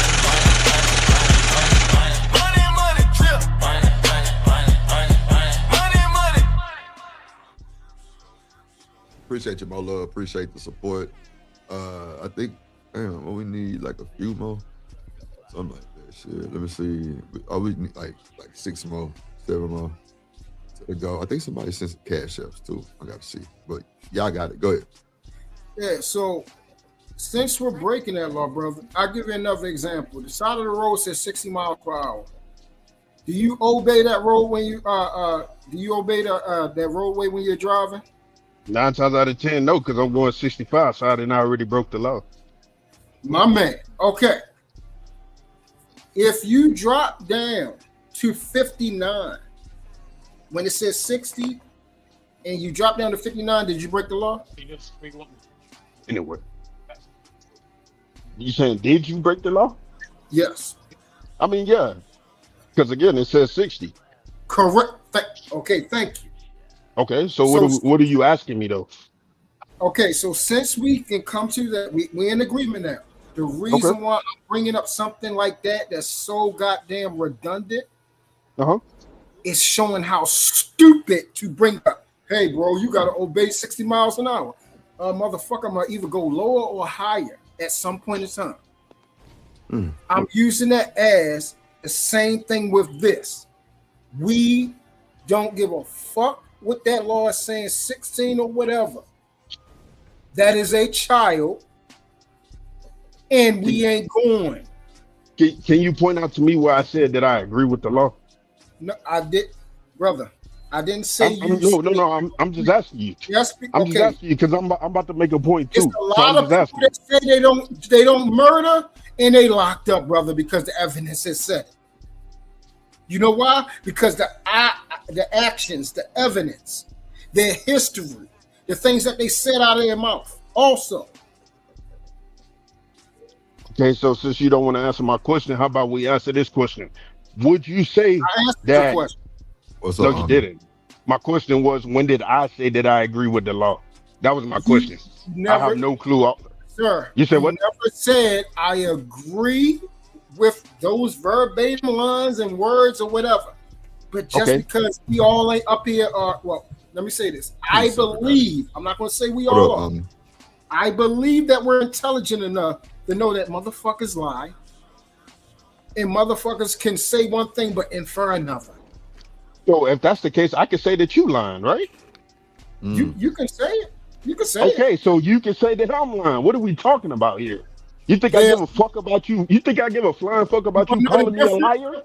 Money, money, drip. Money, money, money, money, money. Money, money. Appreciate you, Mo Love. Appreciate the support. I think, damn, we need like a few more. Something like that shit. Let me see. Oh, we need like 6 more, 7 more to go. I think somebody sent some cash apps too. I got to see. But y'all got it. Go ahead. Yeah, so since we're breaking that law, brother, I'll give you another example. The side of the road says 60 miles per hour. Do you obey that road when you that roadway when you're driving? 9 times out of 10, no, because I'm going 65, so I didn't already broke the law. My man. Okay. If you drop down to 59 when it says 60 and you drop down to 59, did you break the law? Anyway. You saying, did you break the law? Yes. I mean, yeah. Because again, it says 60. Correct. Okay, thank you. Okay, so what are you asking me though? Okay, so since we can come to that, we're in agreement now. The reason why I'm bringing up something like that that's so goddamn redundant is showing how stupid to bring up. Hey, bro, you got to obey 60 miles an hour. Motherfucker, I'm going to either go lower or higher at some point in time. I'm using that as the same thing with this. We don't give a fuck what that law is saying, 16 or whatever. That is a child, and we ain't going. Can you point out to me where I said that I agree with the law? No, I did, brother. I didn't say No. I'm just asking you. I'm just asking you because I'm about to make a point too. It's a lot of people that say they don't murder and they locked up, brother, because the evidence has said it. You know why? Because the actions, the evidence, their history, the things that they said out of their mouth, also. Okay, so since you don't want to answer my question, how about we answer this question? Would you say that? What's No, up, you didn't. My question was, when did I say that I agree with the law? That was my question. I have no clue. Sir, you said what? Never said I agree with those verbatim lines and words or whatever. But just because we all ain't up here, well, let me say this. I believe, I'm not going to say we all are. I believe that we're intelligent enough to know that motherfuckers lie. And motherfuckers can say one thing but infer another. So if that's the case, I can say that you lying, right? You can say it. You can say it. Okay, so you can say that I'm lying. What are we talking about here? You think I give a fuck about you? You think I give a flying fuck about you calling me a liar?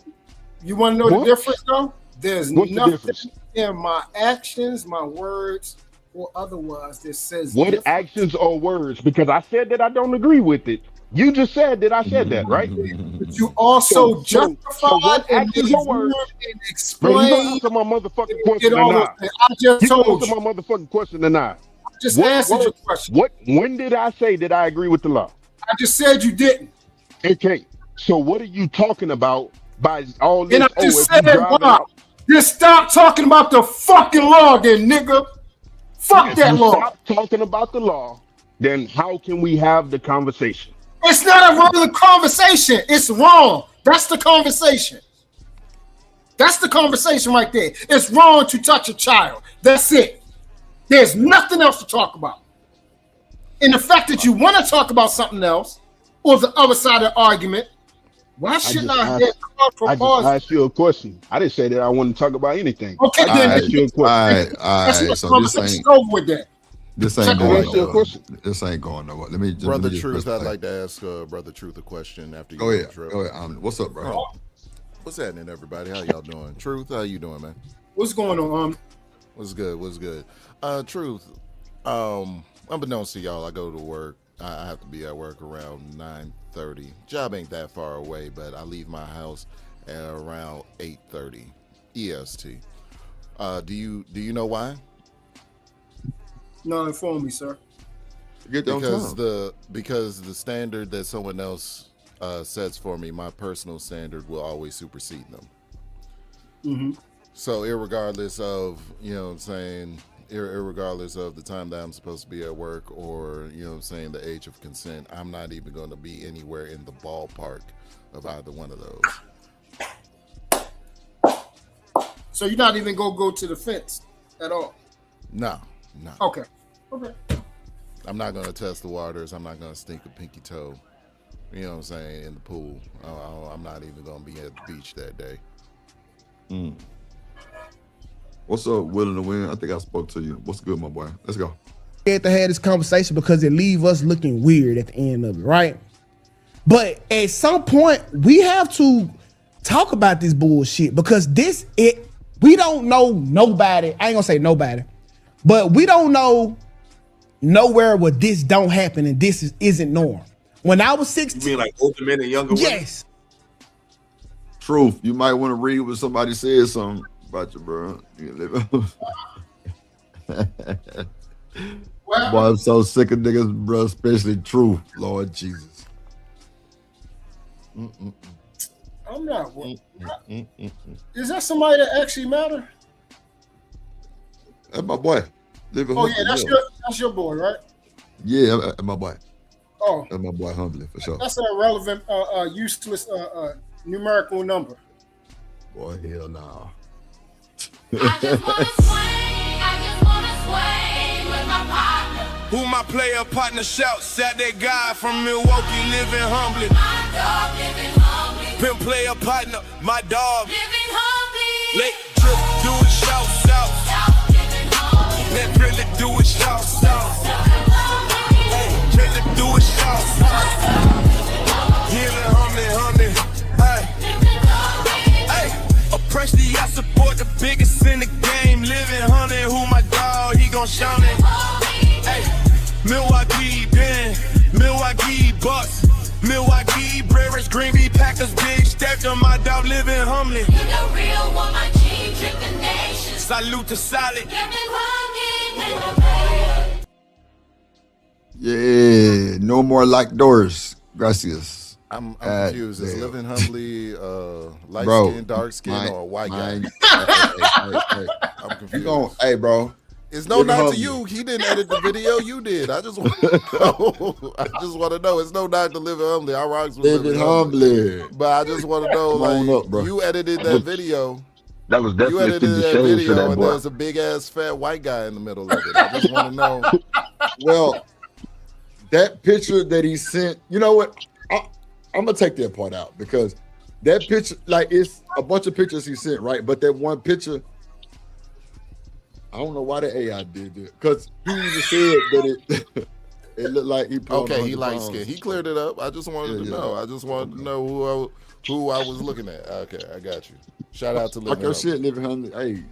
You want to know the difference, though? There's What's nothing the difference? in my actions, my words, or otherwise that says what different. Actions or words? Because I said that I don't agree with it. You just said that I said that, right? But you also justified and actions or words? And Bro, you explained. gonna answer my motherfucking question or not? I just told you. My motherfucking question or not? I just answered your question. When did I say that I agree with the law? I just said you didn't. Okay, so what are you talking about by all this? And I just said why. Just stop talking about the fucking law, then, nigga. Fuck that law. Stop talking about the law. Then how can we have the conversation? It's not a regular conversation. It's wrong. That's the conversation. That's the conversation right there. It's wrong to touch a child. That's it. There's nothing else to talk about. And the fact that you want to talk about something else or the other side of the argument, why shouldn't I have I just asked you a question. I didn't say that I want to talk about anything. Okay, then I asked you a question. All right. So this ain't over with that. This ain't going nowhere. This ain't going nowhere. Let me Brother just Truth, I'd like to ask Brother Truth a question after you go ahead. Go ahead. What's up, bro? What's happening, everybody? How y'all doing? Truth, how you doing, man? What's going on? What's good? What's good? Truth, unbeknownst to y'all, I go to work. I have to be at work around 9:30. Job ain't that far away, but I leave my house at around 8:30 EST. Do you know why? No, inform me, sir. Because the standard that someone else sets for me, my personal standard will always supersede them. Mm-hmm. So irregardless of, you know what I'm saying, irregardless of the time that I'm supposed to be at work or, you know what I'm saying, the age of consent, I'm not even going to be anywhere in the ballpark of either one of those. So you're not even going to go to the fence at all? No. Okay. I'm not going to test the waters. I'm not going to stink a pinky toe, you know what I'm saying, in the pool. I'm not even going to be at the beach that day. What's up, Willing to Win? I think I spoke to you. What's good, my boy? Let's go. We had to have this conversation because it leave us looking weird at the end of it, right? But at some point, we have to talk about this bullshit because we don't know nobody. I ain't gonna say nobody, but we don't know nowhere where this don't happen and this isn't norm. When I was 16, you mean like older men and younger women? Yes. Truth, you might want to read what somebody said something about you, bro. Boy, I'm so sick of niggas, bro, especially Truth, Lord Jesus. I'm not. Is that somebody that actually matter? That's my boy. Oh yeah, that's your boy, right? Yeah, that's my boy. Oh, that's my boy Humbly for sure. That's an irrelevant, useless numerical number. Boy, hell no. Who my player partner shouts at that guy from Milwaukee living humbly. My dog living humbly. Pimp player partner, my dog living humbly. Late drip, do it shout. Biggest in the game, living 100. Who my dog? He gon' show me. Hey, Milwaukee, Ben, Milwaukee Bucks, Milwaukee Brewers, Green Bay Packers, big stepped on my dog, living humbly. You the real one, my team, drink the nation. Salute to solid. Yeah, no more locked doors. Gracias. I'm confused. Is living humbly light skin, dark skin, or a white guy? Hey, I'm confused. Hey, bro. It's no knock to you. He didn't edit the video. You did. I just want to know. I just want to know. It's no knock to living humbly. I rocks with living humbly. But I just want to know, like, you edited that video. That was definitely you edited the that shade video, for that and boy. there was a big ass fat white guy in the middle of it. I just want to know. Well, that picture that he sent, you know what? I'm gonna take that part out because that picture, like, it's a bunch of pictures he sent, right? But that one picture, I don't know why the AI did it because he even said that it looked like he put Okay, he light skin. He cleared it up. I just wanted to know. I just wanted to know who I was looking at. Okay, I got you. Shout out to Living Fuck your shit, Living Humbly. Hey,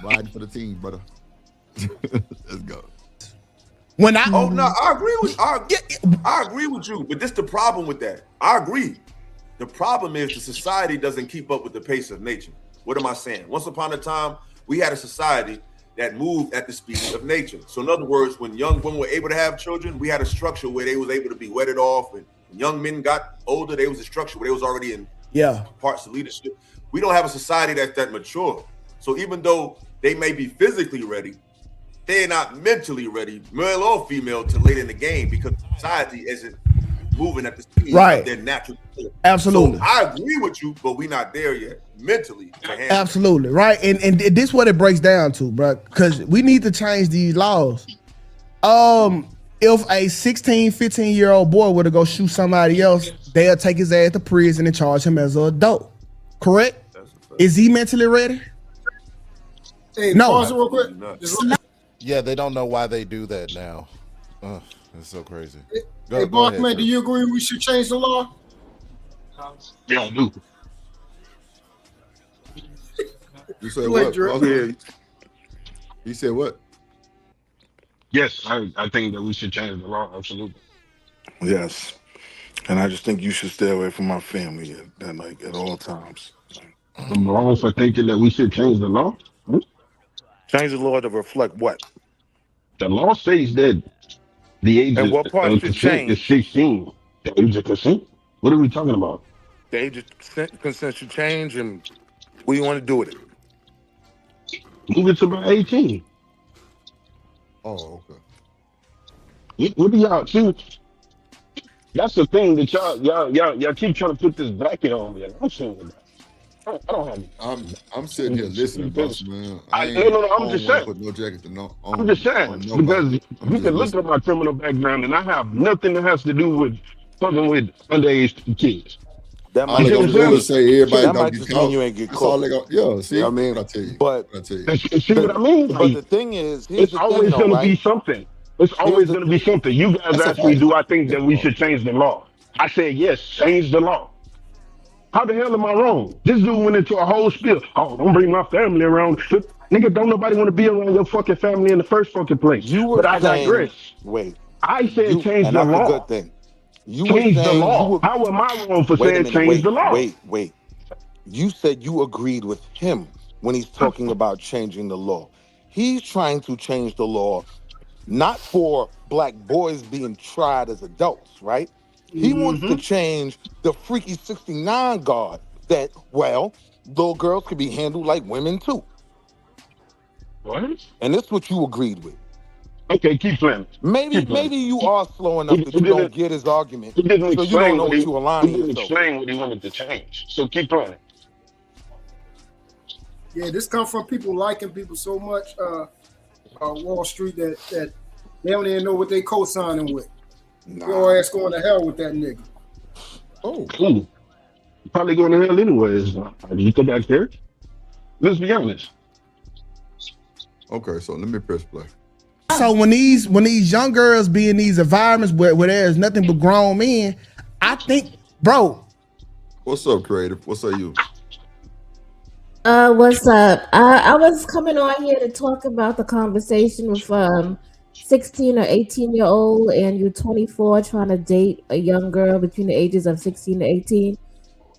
riding for the team, brother. Let's go. I agree with you, but this the problem with that. I agree. The problem is the society doesn't keep up with the pace of nature. What am I saying? Once upon a time, we had a society that moved at the speed of nature. So in other words, when young women were able to have children, we had a structure where they was able to be wedded off. And when young men got older, there was a structure where they was already in parts of leadership. We don't have a society that's that mature. So even though they may be physically ready, they're not mentally ready, male or female, to late in the game because society isn't moving at the speed of their natural. Absolutely. So I agree with you, but we're not there yet mentally. Absolutely. Right. And this is what it breaks down to, bro, because we need to change these laws. If a 16, 15-year-old boy were to go shoot somebody else, they'll take his ass to prison and charge him as an adult. Correct? Is he mentally ready? Hey, no. Pause it real quick. Yeah, they don't know why they do that now. That's so crazy. Hey, Barkman, do you agree we should change the law? Yeah, I do. You said what? He said what? Yes, I think that we should change the law. Absolutely. Yes, and I just think you should stay away from my family at all times. I'm wrong for thinking that we should change the law. Change the law to reflect what? The law says that the age and what part of should consent change? is 16. The age of consent? What are we talking about? The age of consent should change, and what do you want to do with it? Move it to about 18. Oh, okay. What do y'all see? That's the thing that y'all keep trying to put this bracket on me. I'm saying that. I don't have. I'm sitting here listening, boss man. I'm just saying. Put no jacket to no. I'm just saying because you can look at my criminal background, and I have nothing that has to do with fucking with underage kids. That all they gonna do is say everybody that don't might get just caught. mean you ain't get That's caught. all they go. See, I mean, what I tell you. but what I tell you. See what I mean? But the thing is, it's always going to be something. It's always going to be something. You guys asked me, do I think that we should change the law? I said yes, change the law. How the hell am I wrong? This dude went into a whole spiel. Oh, don't bring my family around. Nigga, don't nobody want to be around your fucking family in the first fucking place. But I digress. Wait. I said change the law. That's a good thing. You change were the saying law. How am I wrong for saying change the law? Wait. You said you agreed with him when he's talking about changing the law. He's trying to change the law not for black boys being tried as adults, right? He wants to change the freaky 69 guard that, well, little girls could be handled like women too. What? And that's what you agreed with. Okay, keep playing. Maybe you are slow enough that you don't get his argument. He didn't so you explain don't know what you aligning He didn't yourself. explain what he wanted to change. So keep playing. Yeah, this comes from people liking people so much, Wall Street, that they don't even know what they co-signing with. Your ass going to hell with that nigga. Oh, cool. Probably going to hell anyways. You come back there. Let's be honest. Okay, so let me press play. So when these young girls be in these environments where there's nothing but grown men, I think, bro. What's up, creative? What's up, you? What's up? I was coming on here to talk about the conversation with 16 or 18-year-old and you're 24 trying to date a young girl between the ages of 16 to 18.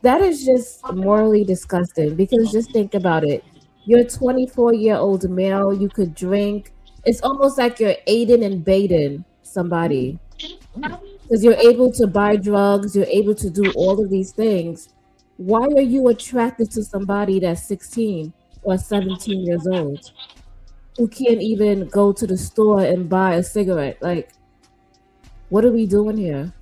That is just morally disgusting because just think about it. You're a 24-year-old male, you could drink. It's almost like you're aiding and baiting somebody because you're able to buy drugs, you're able to do all of these things. Why are you attracted to somebody that's 16 or 17 years old who can't even go to the store and buy a cigarette? Like, what are we doing here?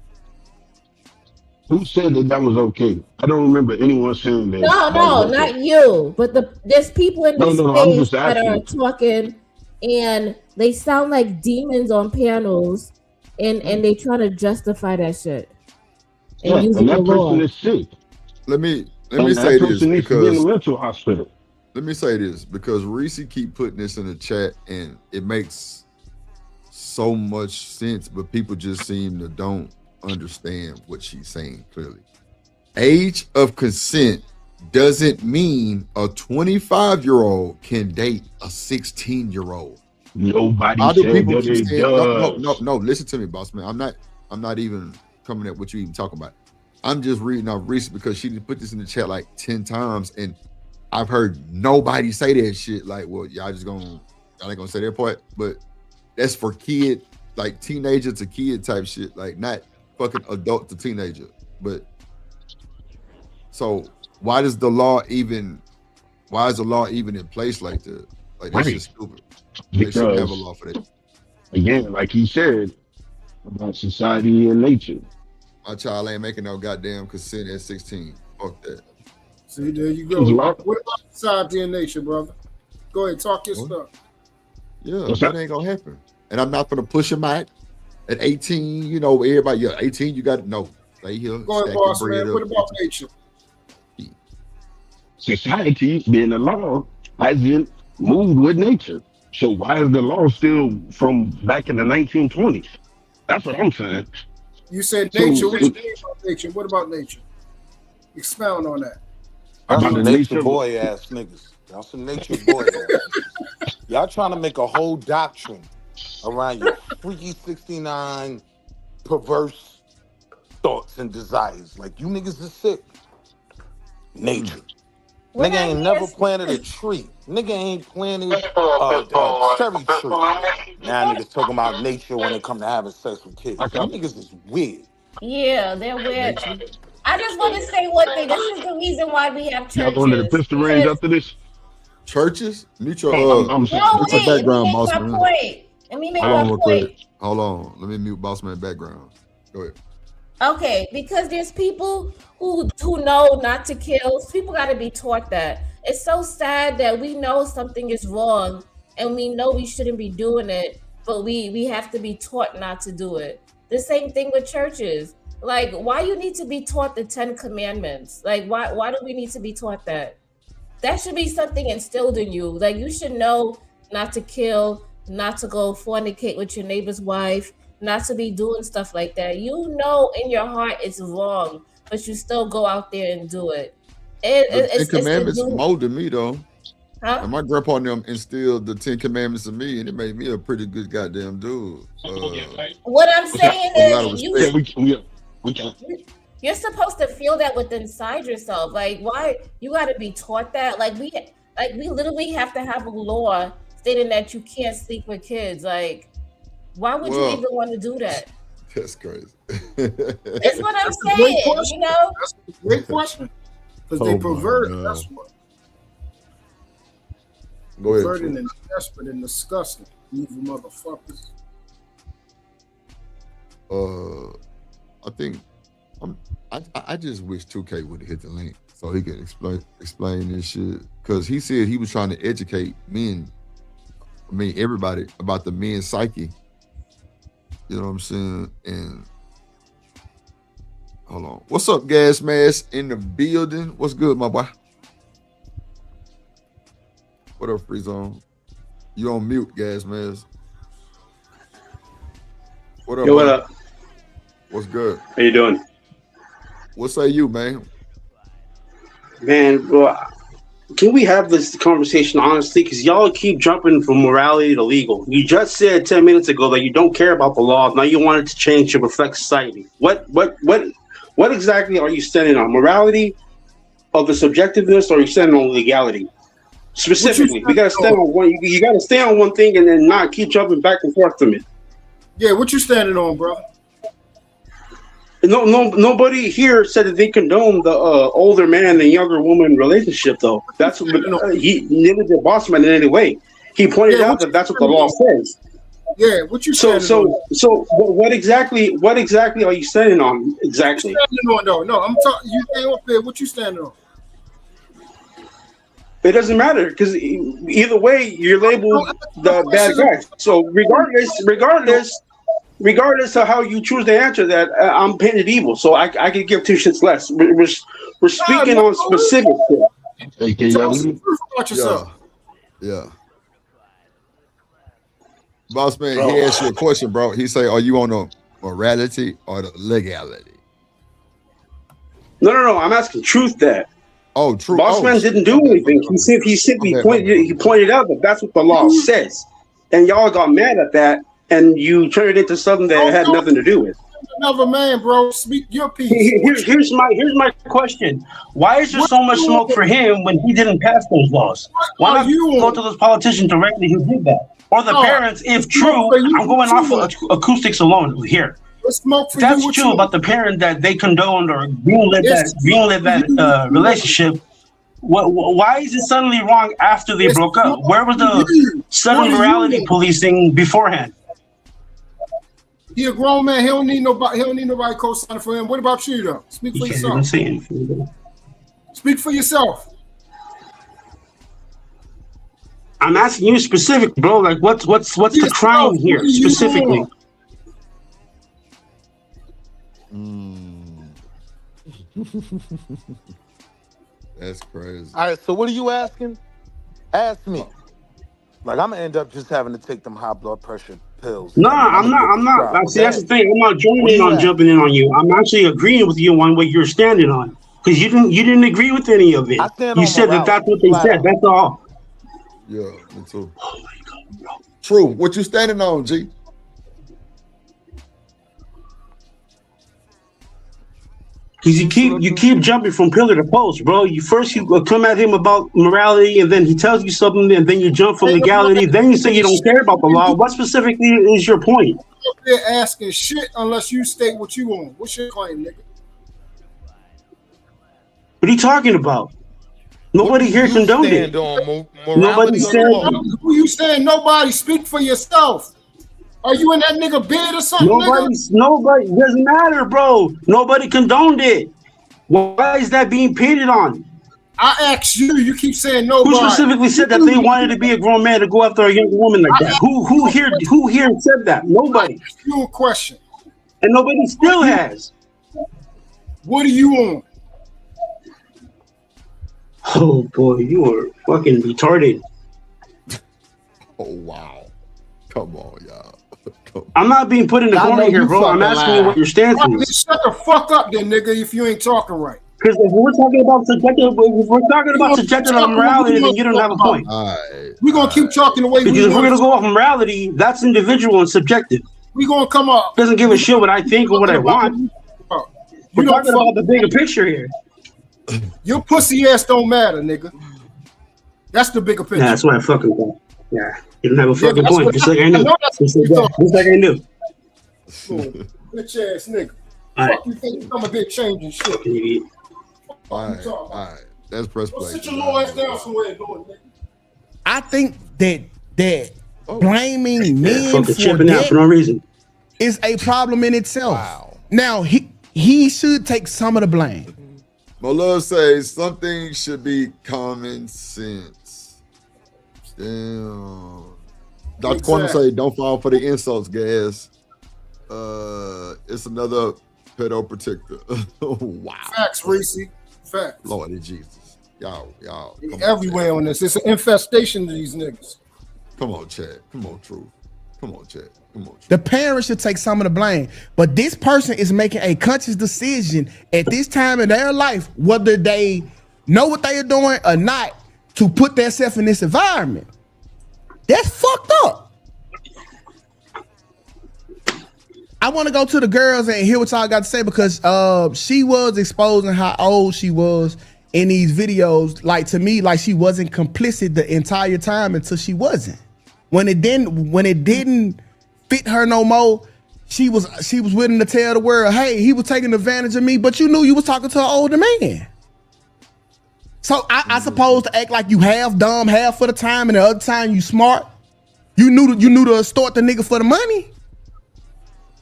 Who said that was okay? I don't remember anyone saying that No, that was no, okay. not you, but there's people in No, this no, I'm space just that are asking. talking and they sound like demons on panels and they trying to justify that shit and Yeah, using and the that person law. is sick. Let me And that say this person needs to be in a because mental hospital. let me say this because Reese keep putting this in the chat and it makes so much sense, but people just seem to don't understand what she's saying clearly. Age of consent doesn't mean a 25-year-old can date a 16-year-old. Nobody How do said people that keep it saying does. no? Listen to me, boss man. I'm not even coming at what you even talking about. I'm just reading off Reese because she put this in the chat like 10 times, and I've heard nobody say that shit. Like, well, y'all ain't gonna say that part, but that's for kid, like teenager to kid type shit, like not fucking adult to teenager. But so why is the law even in place like that? Like that's Right. just stupid. They shouldn't have a Because, law for that. again, like he said, about society and nature. My child ain't making no goddamn consent at 16. Fuck that. See, there you There's a go. lot. What about society and nature, brother? Go ahead, talk your What? stuff. Yeah, What's that that? ain't gonna happen. And I'm not gonna push him out at 18. You know, everybody, 18, you got to know. Stay here, Go ahead, stack your boss bread man. up. What about nature? Society, being the law, hasn't moved with nature. So why is the law still from back in the 1920s? That's what I'm saying. You said So nature. What you mean about nature? What about nature? Expound on that. Y'all about the some nature nature of boy ass niggas. Y'all some nature boy ass. Y'all trying to make a whole doctrine around your freaky 69 perverse thoughts and desires. Like you niggas is sick. Nature. What Nigga I ain't hear never is planted a tree. Nigga ain't planted a cherry tree. Now niggas talking about nature when it come to having sex with kids. I You got niggas is weird. yeah, they're weird. Nature. I just want to say one thing. This is the reason why we have y'all going to the churches. pistol range Because after this? Churches, mute your I'm saying no, mute your wait, let me background, make boss my man. point. Let me make Hold my on real point. quick. Hold on. Let me mute boss man background. Go ahead. Okay, because there's people who know not to kill. People got to be taught that. It's so sad that we know something is wrong and we know we shouldn't be doing it, but we have to be taught not to do it. The same thing with churches. Like, why you need to be taught the 10 commandments? Like, why do we need to be taught that? That should be something instilled in you. Like, you should know not to kill, not to go fornicate with your neighbor's wife, not to be doing stuff like that. You know in your heart it's wrong, but you still go out there and do it. The Ten It's the Commandments dude, molded me though. huh? And my grandpa and them instilled the 10 Commandments in me, and it made me a pretty good goddamn dude. What I'm saying With a lot of is respect. we can. you're supposed to feel that with inside yourself. Like, why you got to be taught that? Like we literally have to have a law stating that you can't sleep with kids. Like, why would you Well, even want to do that? that's crazy. It's what I'm That's a great saying. question. You know, That's a great question. Because Oh they my pervert. God. That's what. Go ahead, Perverted True. and desperate and disgusting. Evil motherfuckers. I think I just wish 2K would have hit the link so he could explain this shit. Cause he said he was trying to educate everybody about the men's psyche. You know what I'm saying? And hold on. What's up, Gas Mask in the building? What's good, my boy? What up, Free Zone? You on mute, Gas Mask. What up, Yo, what bro? up? What's good? How you doing? What say you, man? Man, bro, can we have this conversation honestly? Because y'all keep jumping from morality to legal. You just said 10 minutes ago that you don't care about the law. Now you want it to change to reflect society. What exactly are you standing on? Morality of the subjectiveness, or are you standing on legality? Specifically, we gotta stand on one. You gotta stay on one thing and then not keep jumping back and forth from it. Yeah, what you standing on, bro? Nobody here said that they condone the older man and younger woman relationship, though. That's what he neither did Bossman in any way. He pointed out that that's what the law says. Yeah, what you standing on? So what exactly are you standing on? Exactly. What you standing on, though? No, I'm talking. You stay up there. What you standing on? It doesn't matter because either way you're labeled the bad guy. So regardless of how you choose to answer that, I'm painted evil. So I could give two shits less. We're speaking on specifics here. Tell us the truth about yourself. Yeah. Boss man, he asked you a question, bro. He say, "Are you on the morality or the legality?" No. I'm asking truth. That. Oh, true. Bossman didn't do anything. He simply pointed out that that's what the law says, and y'all got mad at that, and you turned it into something that had nothing to do with. Another man, bro. Speak your piece. Here's my question. Why is there so much smoke for him when he didn't pass those laws? Why not go to those politicians directly who did that, or the parents? If true, I'm going off of acoustics alone here. That's true about the parent that they condoned or greenlit that relationship. Why is it suddenly wrong after they broke up? Where was the sudden morality policing beforehand? He a grown man. He don't need nobody co-signing for him. What about you, though? Speak for yourself. Speak for yourself. I'm asking you specific, bro. Like, what's the crime here specifically? That's crazy. All right, so what are you asking? Ask me. Like, I'm gonna end up just having to take them high blood pressure pills. No, I'm not. See, that's the thing. I'm not jumping in on you. I'm actually agreeing with you on what you're standing on, because you didn't agree with any of it. You said that that's what they said. That's all. Yeah, me too. Oh my God, bro. True. What you standing on, G? Because you keep jumping from pillar to post, bro. You come at him about morality, and then he tells you something, and then you jump from legality. Then you say you don't care about the law. What specifically is your point? They're asking shit unless you state what you want. What's your claim, nigga? What are you talking about? Nobody here condoned it. Nobody said. Who you saying? Nobody. Speak for yourself. Are you in that nigga bed or something? Nobody doesn't matter, bro. Nobody condoned it. Why is that being painted on? I asked you. You keep saying nobody. Who specifically said that they wanted to be a grown man to go after a young woman like that? Who here said that? Nobody. I asked you a question, and nobody still has. What are you on? Oh boy, you are fucking retarded. Oh wow. Come on, y'all. I'm not being put in the corner here, bro. I'm asking you what your stance is. Shut the fuck up, then, nigga, if you ain't talking right. Because if we're talking about subjective morality, then you don't have a point. We're gonna keep talking the way because if we're gonna go off morality, that's individual and subjective. We're gonna come up. Doesn't give a shit what I think or what I want. We're talking about the bigger picture here. Your pussy ass don't matter, nigga. That's the bigger picture. Yeah, that's what I fucking thought. Yeah. You don't have a fucking point. Just like I knew. Just like I knew. Bitch ass nigga. Fuck you think I'm a big change and shit. All right. That's press play. Sit your little ass down somewhere and do it, nigga. I think that blaming men for that for no reason is a problem in itself. Wow. Now he should take some of the blame. My love says something should be common sense. Damn. Dr. Corner say, don't fall for the insults, guys. It's another pedo protector. Wow. Facts, Reese. Facts. Lord Jesus. Y'all. Everywhere on this. It's an infestation of these niggas. Come on, Chad. Come on, Truth. Come on, Chad. The parents should take some of the blame, but this person is making a conscious decision at this time in their life, whether they know what they are doing or not, to put themselves in this environment. That's fucked up. I want to go to the girls and hear what y'all got to say, because she was exposing how old she was in these videos. Like, to me, like she wasn't complicit the entire time until she wasn't. When it didn't fit her no more, she was willing to tell the world, hey, he was taking advantage of me, but you knew you was talking to an older man. So I supposed to act like you half dumb, half for the time, and the other time you smart. You knew to extort the nigga for the money.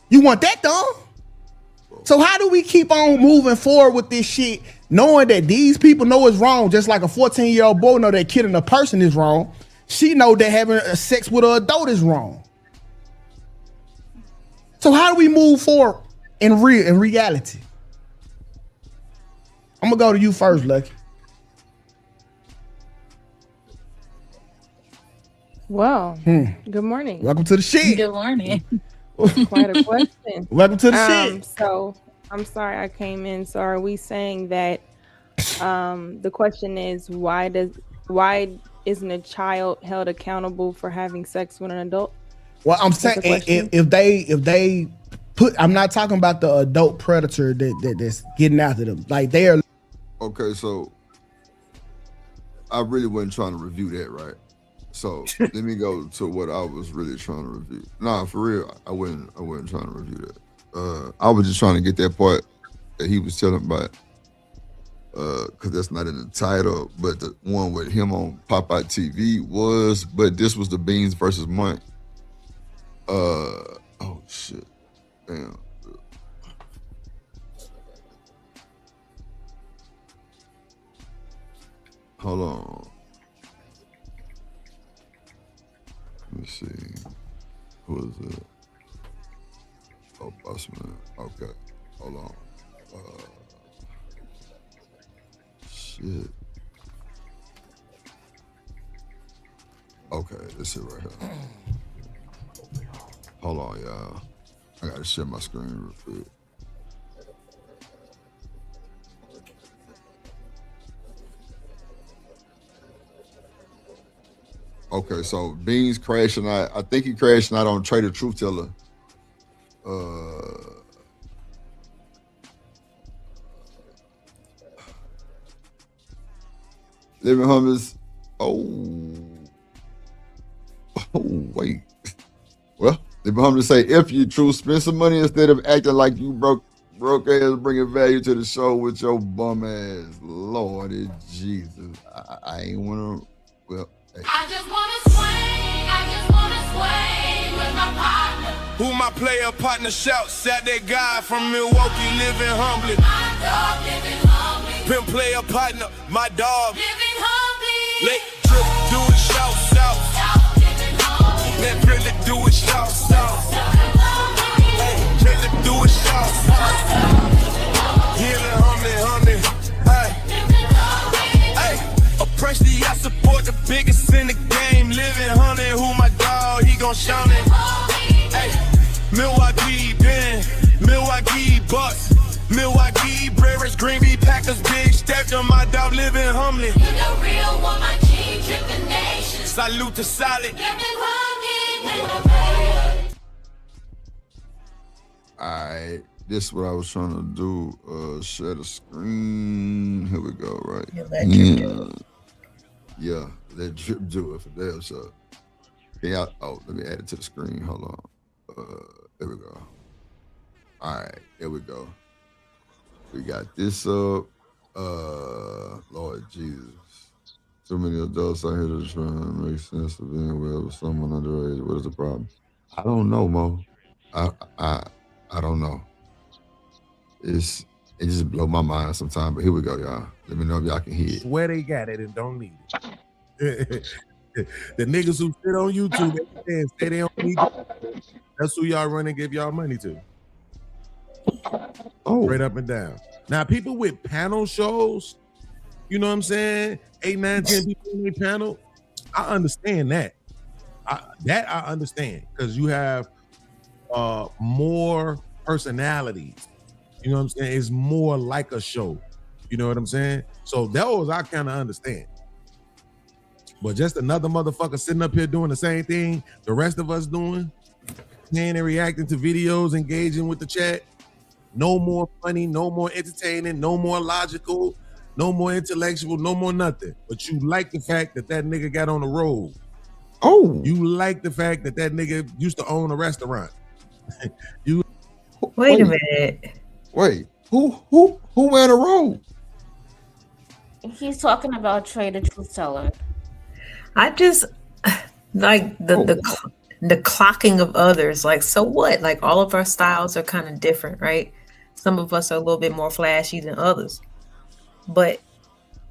You want that dumb? So how do we keep on moving forward with this shit, knowing that these people know it's wrong, just like a 14-year-old boy know that killing a person is wrong. She know that having sex with an adult is wrong. So how do we move forward in reality? I'm gonna go to you first, Lucky. Well, good morning. Welcome to the shit. Good morning. Quite a question. Welcome to the shit. So I'm sorry I came in. So are we saying that the question is why isn't a child held accountable for having sex with an adult? Well, I'm saying if they put, I'm not talking about the adult predator that's getting after them. Like they are. Okay, so I really wasn't trying to review that, right? So let me go to what I was really trying to review. Nah, for real, I wasn't trying to review that. I was just trying to get that part that he was telling about, because that's not in the title, but the one with him on Popeye TV was, but this was the Beans versus Monk. Oh shit, damn. Hold on. Let me see. Who is it? Oh, Bossman. Okay. Hold on. Shit. Okay, this is right here. Hold on, y'all. I gotta share my screen real quick. Okay, so Beans crashing out. I think he crashing out on Trader Truth Teller. Living Hummers. Oh, wait. Well, Living Hummers say, if you true, spend some money instead of acting like you broke ass, bringing value to the show with your bum ass. Lordy Jesus. I ain't wanna, well. Hey. I just wanna sway with my partner. Who my player partner shouts at that guy from Milwaukee, living humbly. My dog living humbly. Pimp player partner, my dog living humbly. Late trip, do it shouts out. Let really do it shouts out. Hey, really do it shouts out. Living humbly. Hey, oppressed, I support the biggest in the game. Living honey, who my dog, he gon' shout it. Hey, Milwaukee Ben, Milwaukee Bucks, Milwaukee Brewers, Green Bay Packers, big step to my dog, living humbly. You the real one, my G, trip the nation. Salute to solid. Alright, this is what I was trying to do. Share the screen. Here we go, right? Yeah, let Drip do it for damn sure. Yeah, let me add it to the screen. Hold on. There we go. Alright, here we go. We got this up. Lord Jesus. Too many adults out here to try and make sense of being with someone underage. What is the problem? I don't know, Mo. I don't know. It just blow my mind sometimes, but here we go, y'all. Let me know if y'all can hear it. Where they got it and don't need it. The niggas who sit on YouTube and say they don't need it, that's who y'all run and give y'all money to. Oh. Straight up and down. Now, people with panel shows, you know what I'm saying? 8, 9, 10 people in their panel, I understand that. I understand, because you have more personalities. You know what I'm saying? It's more like a show. You know what I'm saying? So those I kind of understand. But just another motherfucker sitting up here doing the same thing the rest of us doing, playing and reacting to videos, engaging with the chat. No more funny, no more entertaining, no more logical, no more intellectual, no more nothing. But you like the fact that nigga got on the road. Oh. You like the fact that nigga used to own a restaurant. Wait a minute. Wait, who ran a road? He's talking about Trader Truth Teller. I just like the clocking of others. Like, so what? Like, all of our styles are kind of different, right? Some of us are a little bit more flashy than others, but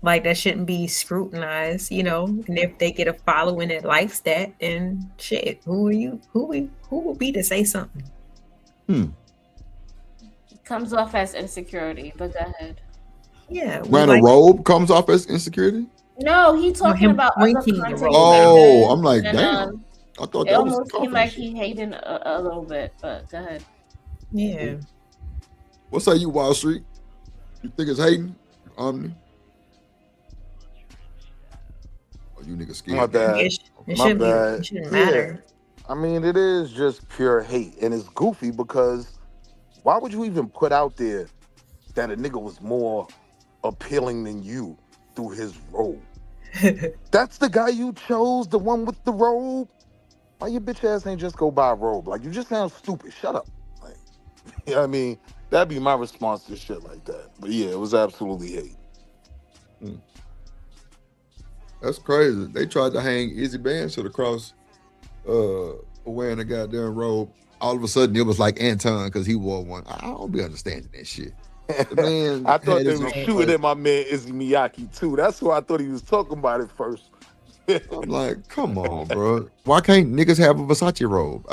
like that shouldn't be scrutinized, you know. And if they get a following that likes that, then shit, who are you? Who will be to say something? It comes off as insecurity, but go ahead. Yeah, Ran a robe comes off as insecurity. No, he talking about other content. Oh, I'm like, and, damn. I thought it that was almost seemed confidence. like he hating a little bit, but go ahead. Yeah. What say you, Wall Street? You think it's hating? Omni? Oh, you niggas scared. My bad. It My shouldn't be- bad. it shouldn't matter. I mean, it is just pure hate, and it's goofy because why would you even put out there that a nigga was more appealing than you through his robe? That's the guy you chose, the one with the robe. Why your bitch ass ain't just go buy a robe? Like, you just sound stupid. Shut up. Like, you know what I mean? That'd be my response to shit like that. But yeah, it was absolutely hate. That's crazy. They tried to hang Izzy Bands to the cross for wearing a goddamn robe. All of a sudden, it was like Anton because he wore one. I don't be understanding that shit. The man I thought had they his was own shooting place. at my man Izzy Miyake too. That's who I thought he was talking about at first. I'm like, come on, bro. Why can't niggas have a Versace robe?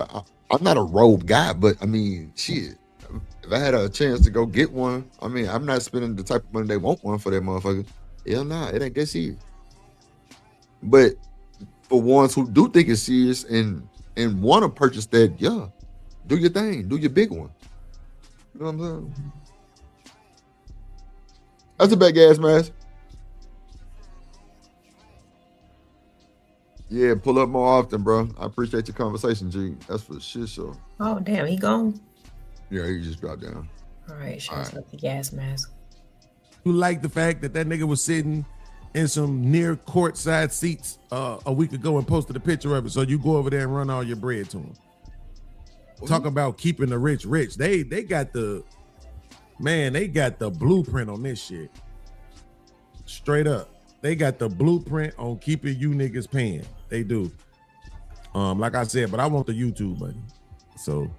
I'm not a robe guy, but I mean, shit. If I had a chance to go get one, I mean, I'm not spending the type of money they want one for that motherfucker. Hell nah, it ain't that serious. But for ones who do think it's serious and want to purchase that, yeah, do your thing, do your big one. You know what I'm saying? That's a bad gas mask. Yeah, pull up more often, bro. I appreciate your conversation, G. That's for shit show. Oh damn, he gone. Yeah, he just dropped down. All right, show us up the gas mask. You like the fact that nigga was sitting in some near courtside seats a week ago and posted a picture of it, so you go over there and run all your bread to him. Talk about keeping the rich rich. They got the blueprint on this shit. Straight up. They got the blueprint on keeping you niggas paying. They do. Like I said, but I want the YouTube money. So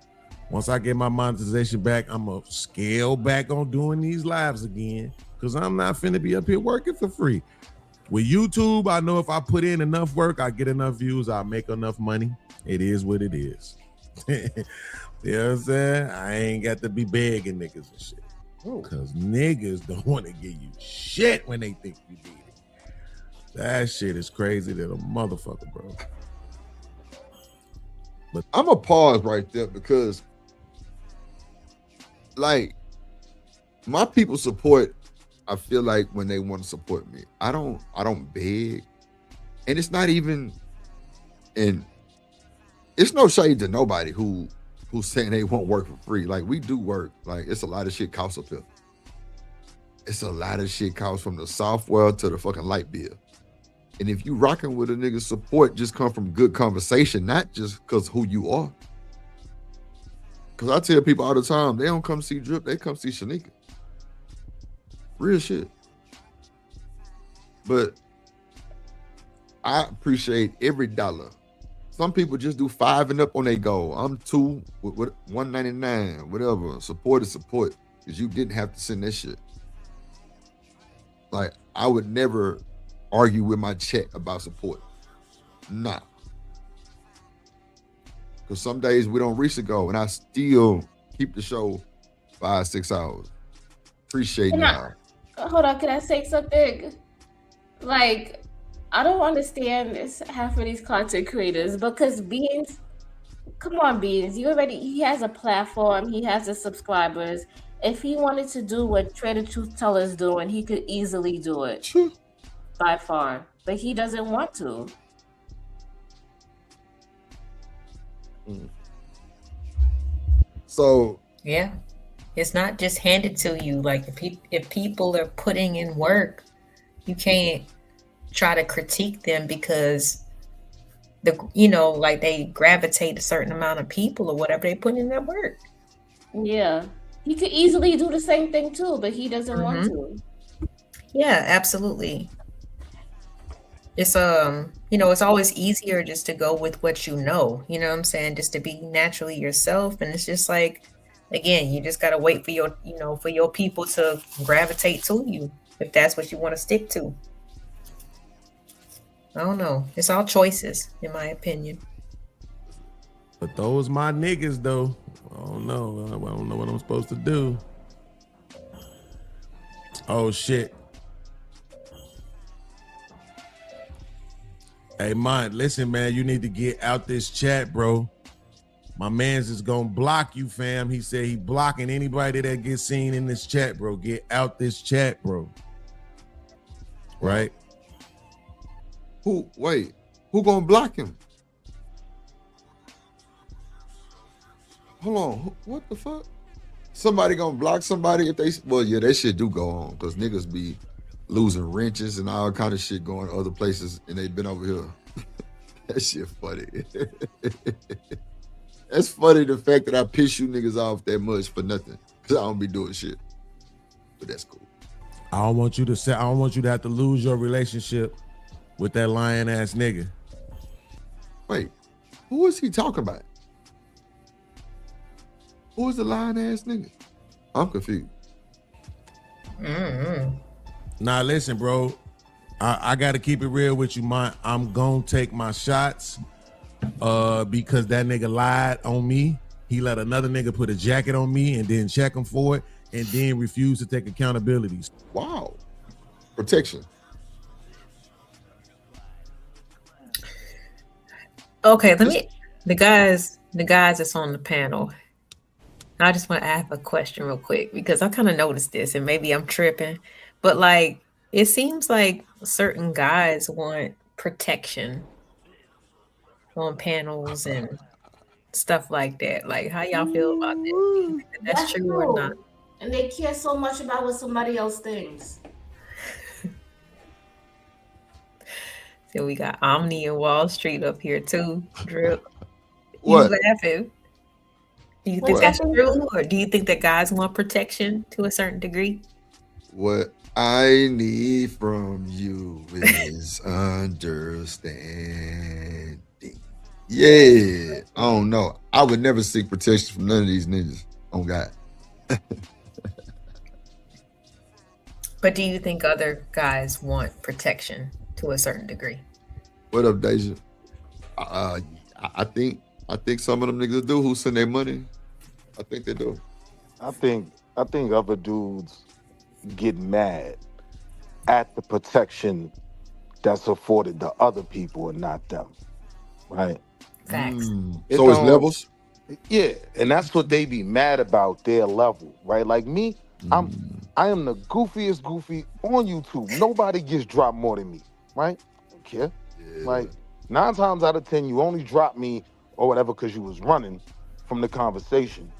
once I get my monetization back, I'm gonna scale back on doing these lives again. Cause I'm not finna be up here working for free. With YouTube, I know if I put in enough work, I get enough views, I make enough money. It is what it is. You know what I'm saying? I ain't got to be begging niggas and shit. Cause niggas don't want to give you shit when they think you need it. That shit is crazy than a motherfucker, bro. But I'm gonna pause right there because, like, my people support. I feel like when they want to support me, I don't beg, and it's not even, and it's no shade to nobody who's saying they won't work for free. Like, we do work. Like, it's a lot of shit costs up here. It's a lot of shit costs from the software to the fucking light bill. And if you rocking with a nigga, support just come from good conversation, not just because who you are. Because I tell people all the time, they don't come see Drip, they come see Shanika. Real shit. But I appreciate every dollar. Some people just do 5 and up on their goal. I'm 2 with $1.99, whatever. Support is support. Because you didn't have to send that shit. Like, I would never argue with my check about support. Nah. Because some days we don't reach the goal, and I still keep the show 5-6 hours. Appreciate y'all. Hold on, can I say something? Like, I don't understand this half of these content creators because Beans, come on, Beans, he has a platform, he has the subscribers. If he wanted to do what Trader Truth Teller is doing, he could easily do it. By far. but he doesn't want to. So yeah, it's not just handed to you. Like if people are putting in work, you can't try to critique them because like they gravitate a certain amount of people or whatever they put in their work. Yeah, he could easily do the same thing too, but he doesn't want to. Yeah, absolutely. It's it's always easier just to go with what you know what I'm saying, just to be naturally yourself. And it's just like, again, you just gotta wait for your people to gravitate to you if that's what you want to stick to. I don't know. It's all choices, in my opinion. But those my niggas though. I don't know. I don't know what I'm supposed to do. Oh shit. Hey, Mont, listen, man, you need to get out this chat, bro. My man's is gonna block you, fam. He said he blocking anybody that gets seen in this chat, bro. Get out this chat, bro. Right? Who gonna block him? Hold on, what the fuck? Somebody gonna block somebody if they? Well, yeah, that shit do go on because niggas be losing wrenches and all kind of shit going other places, and they been over here. That shit funny. That's funny, the fact that I piss you niggas off that much for nothing, because I don't be doing shit. But that's cool. I don't want you to have to lose your relationship with that lying ass nigga. Wait, who is he talking about? Who is the lying ass nigga? I'm confused. Nah, listen, bro. I got to keep it real with you, man. I'm gonna take my shots because that nigga lied on me. He let another nigga put a jacket on me and then check him for it and then refuse to take accountability. Wow. Protection. Okay, the guys that's on the panel. I just want to ask a question real quick because I kind of noticed this and maybe I'm tripping, but like it seems like certain guys want protection on panels and stuff like that. Like, how y'all feel about that? Do you think that that's true or not? And they care so much about what somebody else thinks. So we got Omni and Wall Street up here too. Drip. What? You laughing? Do you think that's true, or do you think that guys want protection to a certain degree? What I need from you is understanding. Yeah, I don't know. I would never seek protection from none of these niggas. On God. But do you think other guys want protection to a certain degree? What up, Deja? I think some of them niggas do who send their money. I think they do. I think other dudes get mad at the protection that's afforded to other people and not them. Right? Facts. So it's levels? Yeah, and that's what they be mad about, their level, right? Like me, I am the goofiest goofy on YouTube. Nobody gets dropped more than me, right? I don't care. Yeah. Like 9 times out of 10, you only drop me or whatever because you was running from the conversation.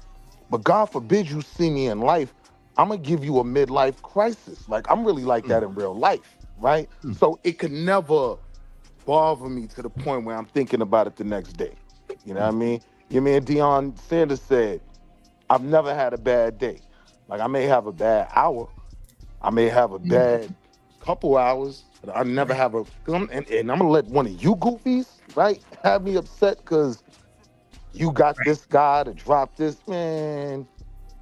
But God forbid you see me in life, I'm gonna give you a midlife crisis. Like I'm really like that in real life, right? So it could never bother me to the point where I'm thinking about it the next day. You know what I mean? Your man Deion Sanders said, I've never had a bad day. Like I may have a bad hour, I may have a bad couple hours, but I never have a, and I'm gonna let one of you goofies, right, have me upset because you got this guy to drop this, man.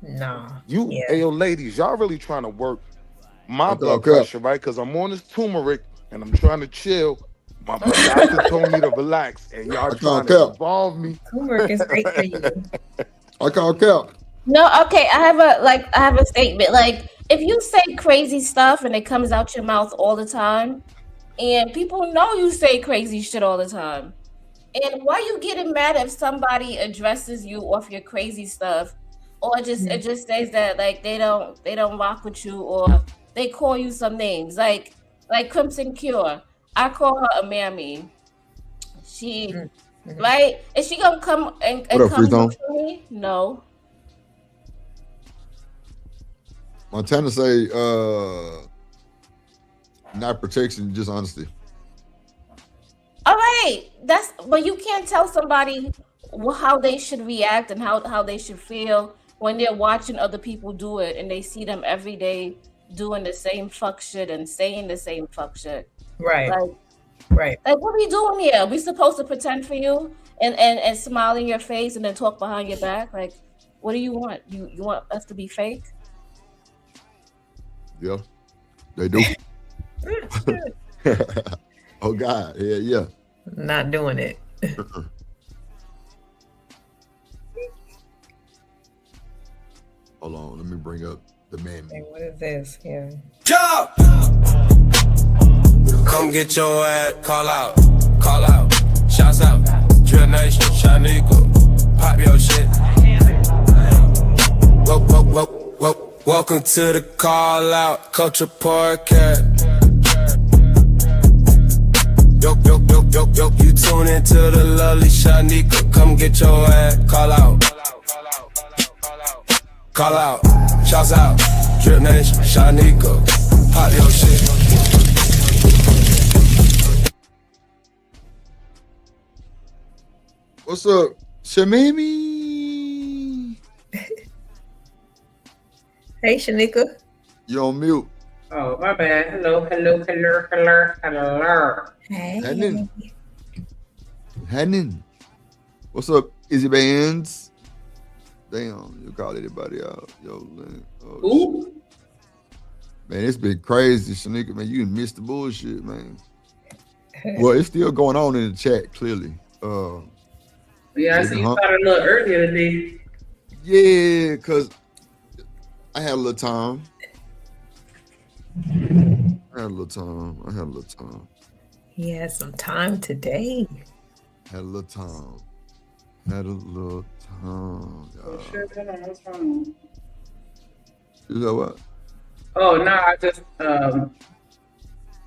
No. Hey, yo, ladies, y'all really trying to work my blood pressure, right? Because I'm on this turmeric and I'm trying to chill. My doctor told me to relax, and y'all trying to involve me. Turmeric is great for you. I can't count. No, okay. I have a statement. Like, if you say crazy stuff and it comes out your mouth all the time, and people know you say crazy shit all the time, and why you getting mad if somebody addresses you off your crazy stuff, or it just says that like they don't rock with you, or they call you some names like Crimson Cure. I call her a mammy. She, right? Is she gonna come and What up, come Free Zone? look for me? No. Montana say, not protection, just honesty. All right, but you can't tell somebody how they should react and how they should feel when they're watching other people do it and they see them every day doing the same fuck shit and saying the same fuck shit. Right. Like what are we doing here? We supposed to pretend for you and smile in your face and then talk behind your back? Like, what do you want? You want us to be fake? Yeah, they do. Oh God, yeah. Not doing it. Hold on, let me bring up the man. Hey, what is this here? Jump! Come get your ass, call out, shouts out, Drill Nation, Shaniqua, pop your shit. Welcome to the call out, Culture Podcast. Yo, you tune into the lovely Shaniqua, come get your ass, call out, shouts out, Drip Nation, Shaniqua, pop your shit. What's up, Shamimi? Hey, Shanika. You on mute? Oh, my bad. Hello. Hey. Hannon. What's up, Izzy Bands? Damn, you called anybody out. Yo, Ooh. Man, it's been crazy, Shanika, man. You missed the bullshit, man. Well, it's still going on in the chat, clearly. Yeah, I see you started a little earlier today. Yeah, because I had a little time. I had a little time. He had some time today. Had a little time. Oh, shit, hold on, what's wrong? You know what? Oh, no, I just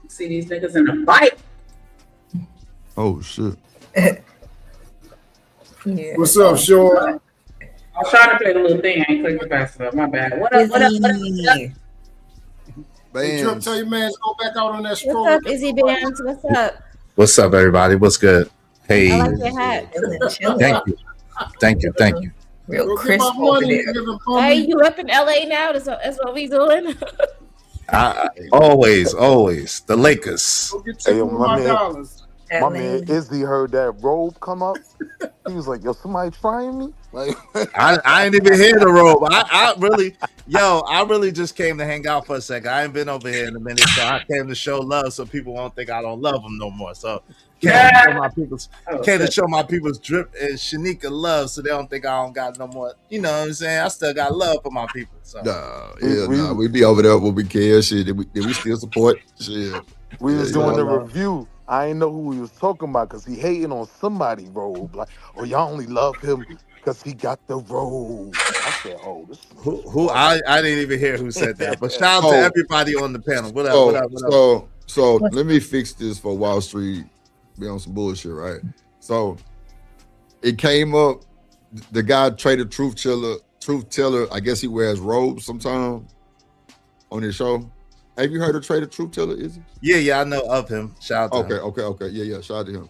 see these niggas in a fight. Oh, shit. Yeah. What's up, Sean? I was trying to play the little thing. I ain't clicking fast enough. My bad. What up? Hey, Trip, tell your man to go back out on that stroll. What's up, Izzy Bands? What's up? What's up, everybody? What's good? Hey. I like your hat. Thank you. Real crisp over there. Hey, you up in LA now? That's what we doing. Always. The Lakers. Hey, yo, my man Izzy heard that robe come up. He was like, yo, somebody trying me? Like, I ain't even hear the robe. I really just came to hang out for a second. I ain't been over here in a minute, so I came to show love so people won't think I don't love them no more. So came to show my people's Drip and Shanika love so they don't think I don't got no more. You know what I'm saying? I still got love for my people. So we be over there when we care. Shit, did we still support? Shit. We was doing the review. I ain't know who he was talking about because he hating on somebody robe. Like, oh, y'all only love him because he got the robe. I said, oh, this who I didn't even hear who said that. But shout out to everybody on the panel. What up? So let me fix this for Wall Street. Be on some bullshit, right? So it came up. The guy traded Truth Teller. I guess he wears robes sometimes on his show. Have you heard of Trader Truth Teller? Is he? Yeah, I know of him. Shout out to him. Okay. Yeah. Shout out to him.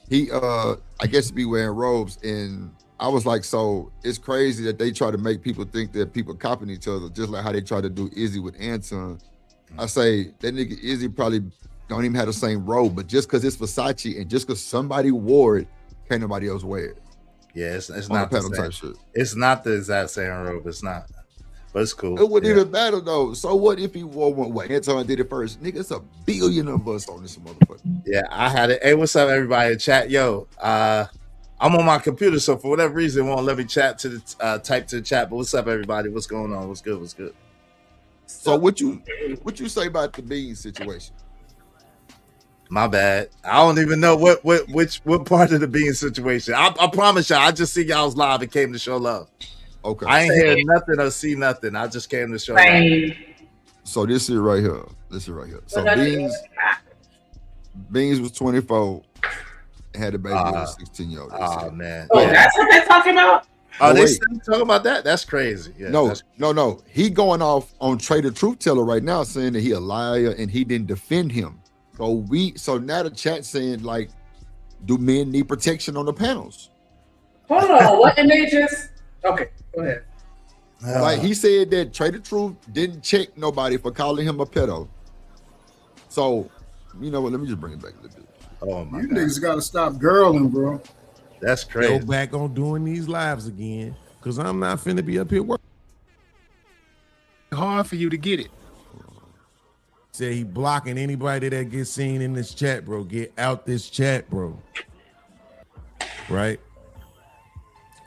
He I guess he be wearing robes, and I was like, so it's crazy that they try to make people think that people copying each other, just like how they try to do Izzy with Anton. I say that nigga Izzy probably don't even have the same robe, but just because it's Versace and just because somebody wore it, can't nobody else wear it. Yeah, it's not the same. Type shit. It's not the exact same robe. It's not. But it's cool. It wouldn't even matter though. So what if he wore one? What Anton did it first? Nigga, it's a billion of us on this motherfucker. Yeah, I had it. Hey, what's up, everybody in chat? Yo, I'm on my computer, so for whatever reason, it won't let me chat to the type to the chat. But what's up, everybody? What's going on? What's good? So what you say about the Bean situation? My bad. I don't even know what part of the Bean situation. I promise y'all, I just see y'all's live and came to show love. Okay. I ain't hear nothing or see nothing. I just came to show love. So this is right here. So Beans. Beans was 24, had a baby with a 16-year-old. Oh man. Oh, that's what they're talking about? Oh, they wait. still talking about that? That's crazy. Yeah, No. He going off on Trey the Truth Teller right now, saying that he a liar and he didn't defend him. So now the chat saying like, do men need protection on the panels? Hold on, what? And they just okay. Go ahead. Like he said that Trey the Truth didn't check nobody for calling him a pedo. So, you know what? Let me just bring it back a little bit. Oh my You God. niggas gotta stop girling, bro. That's crazy. Go back on doing these lives again, because I'm not finna be up here working. Hard for you to get it. Say he blocking anybody that gets seen in this chat, bro. Get out this chat, bro. Right?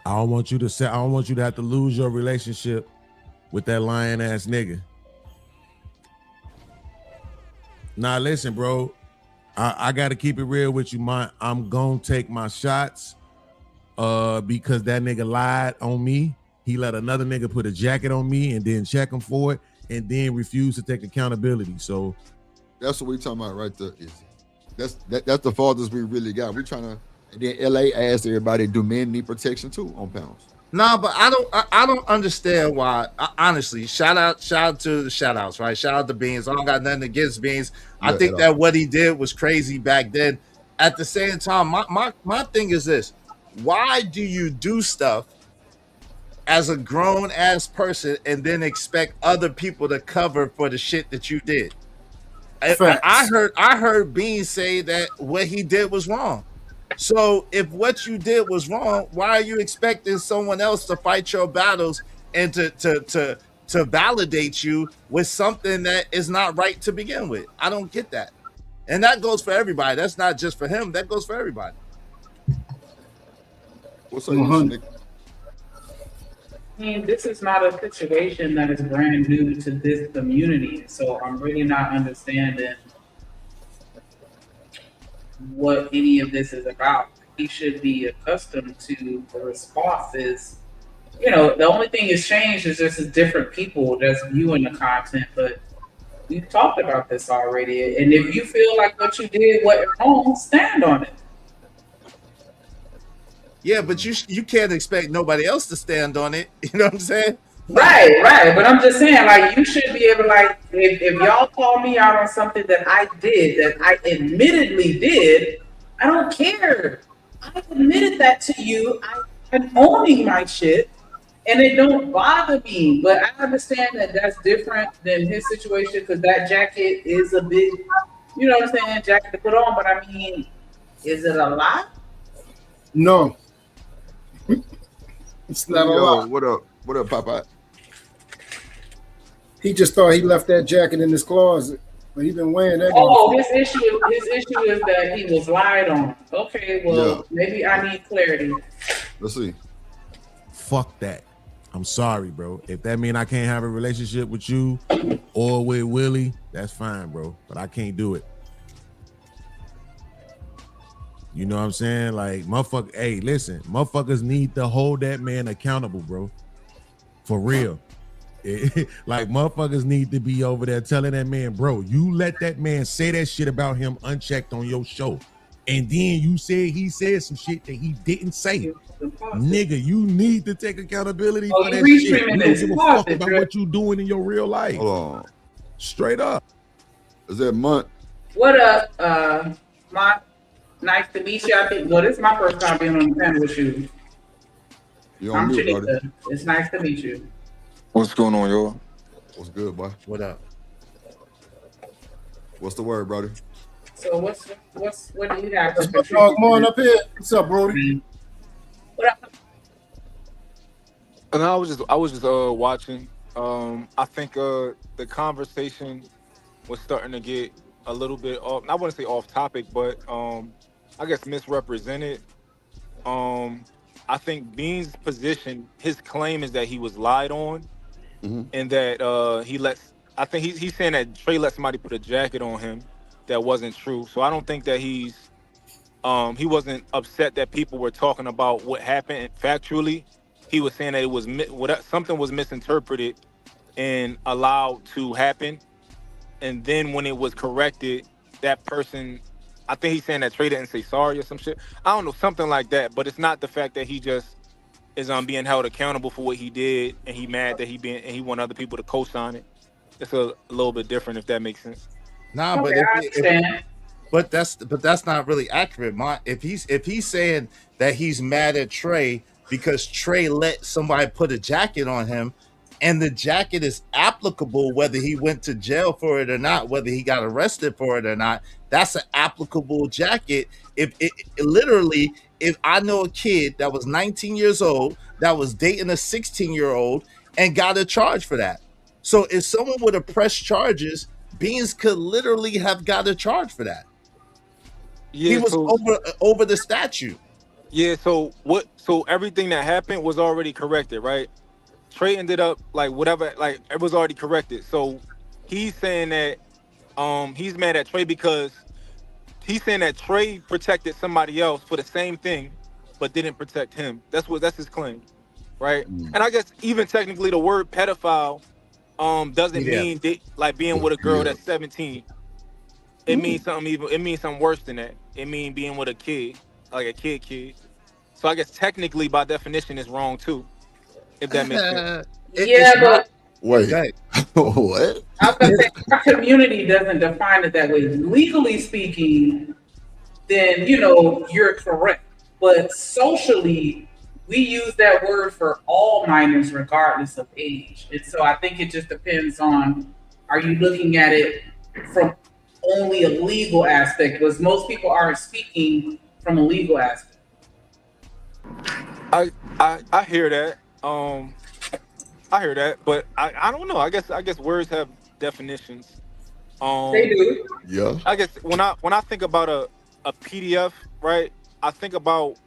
I don't want you to have to lose your relationship with that lying ass nigga. Now listen, bro. I gotta keep it real with you. I'm gonna take my shots because that nigga lied on me. He let another nigga put a jacket on me and then check him for it and then refuse to take accountability. So that's what we talking about right there. That's the farthest we really got. We trying to, and then LA asked everybody, do men need protection too on panels? No, but I don't understand why. Honestly, shout out to the shout outs, right? Shout out to Beans. I don't got nothing against Beans. I think that what he did was crazy back then. At the same time, my thing is this: why do you do stuff as a grown ass person and then expect other people to cover for the shit that you did? I heard Beans say that what he did was wrong. So if what you did was wrong, why are you expecting someone else to fight your battles and to validate you with something that is not right to begin with? I don't get that. And that goes for everybody. That's not just for him. That goes for everybody. What's up, Nick? I mean, this is not a situation that is brand new to this community. So I'm really not understanding what any of this is about. He should be accustomed to the responses. You know, the only thing that's changed is just different people that's viewing the content, but we've talked about this already. And if you feel like what you did wasn't wrong, stand on it. Yeah, but you can't expect nobody else to stand on it. You know what I'm saying? Right. But I'm just saying, like, you should be able to, like, if y'all call me out on something that I did, that I admittedly did, I don't care. I admitted that to you. I'm owning my shit, and it don't bother me. But I understand that that's different than his situation, because that jacket is a big, you know what I'm saying, jacket to put on. But I mean, is it a lot? No. It's not a lot. What up? What up, Popeye? He just thought he left that jacket in his closet, but he been wearing that. Oh, his issue is that he was lied on. Okay, well, maybe I need clarity. Let's see. Fuck that. I'm sorry, bro. If that mean I can't have a relationship with you or with Willie, that's fine, bro. But I can't do it. You know what I'm saying? Like, motherfucker, hey, listen, motherfuckers need to hold that man accountable, bro. For real. Like, motherfuckers need to be over there telling that man, bro, you let that man say that shit about him unchecked on your show. And then you said he said some shit that he didn't say. Nigga, you need to take accountability for that shit. You don't give a fuck about what you doing in your real life. Hold on. Straight up. Is that Month? What up, nice to meet you. I think, well, this is my first time being on the panel with you. I'm Shanika. It's nice to meet you. What's going on, y'all? What's good, boy? What up? What's the word, brother? So what do you have? Come on up here. What's up, Brody? What up? And I was just watching. I think the conversation was starting to get a little bit off. I wouldn't say off topic, but I guess misrepresented. I think Bean's position, his claim is that he was lied on, and that he lets. I think he's saying that Trey let somebody put a jacket on him that wasn't true. So I don't think that he wasn't upset that people were talking about what happened factually. He was saying that it was something was misinterpreted and allowed to happen, and then when it was corrected, that person I think he's saying that Trey didn't say sorry or some shit. I don't know, something like that. But it's not the fact that he just is being held accountable for what he did, and he mad that he want other people to co-sign it. It's a little bit different, if that makes sense. Nah, but but that's not really accurate. If he's saying that he's mad at Trey because Trey let somebody put a jacket on him, and the jacket is applicable whether he went to jail for it or not, whether he got arrested for it or not, that's an applicable jacket. If I know a kid that was 19 years old that was dating a 16-year-old and got a charge for that. So if someone would have pressed charges, Beans could literally have got a charge for that. Yeah, he was over the statute. Yeah, so everything that happened was already corrected, right? Trey ended up it was already corrected. So he's saying that he's mad at Trey because he's saying that Trey protected somebody else for the same thing, but didn't protect him. That's his claim, right? And I guess even technically the word pedophile doesn't mean being with a girl that's 17. It means something it means something worse than that. It means being with a kid, like a kid. So I guess technically by definition it's wrong too. If that makes sense. But wait, what? I was gonna say our community doesn't define it that way. Legally speaking, then you're correct. But socially, we use that word for all minors regardless of age. And so I think it just depends on, are you looking at it from only a legal aspect? Because most people aren't speaking from a legal aspect. I hear that. I hear that, but I don't know. I guess words have definitions. They do. Yeah. I guess when I think about a PDF, right? I think about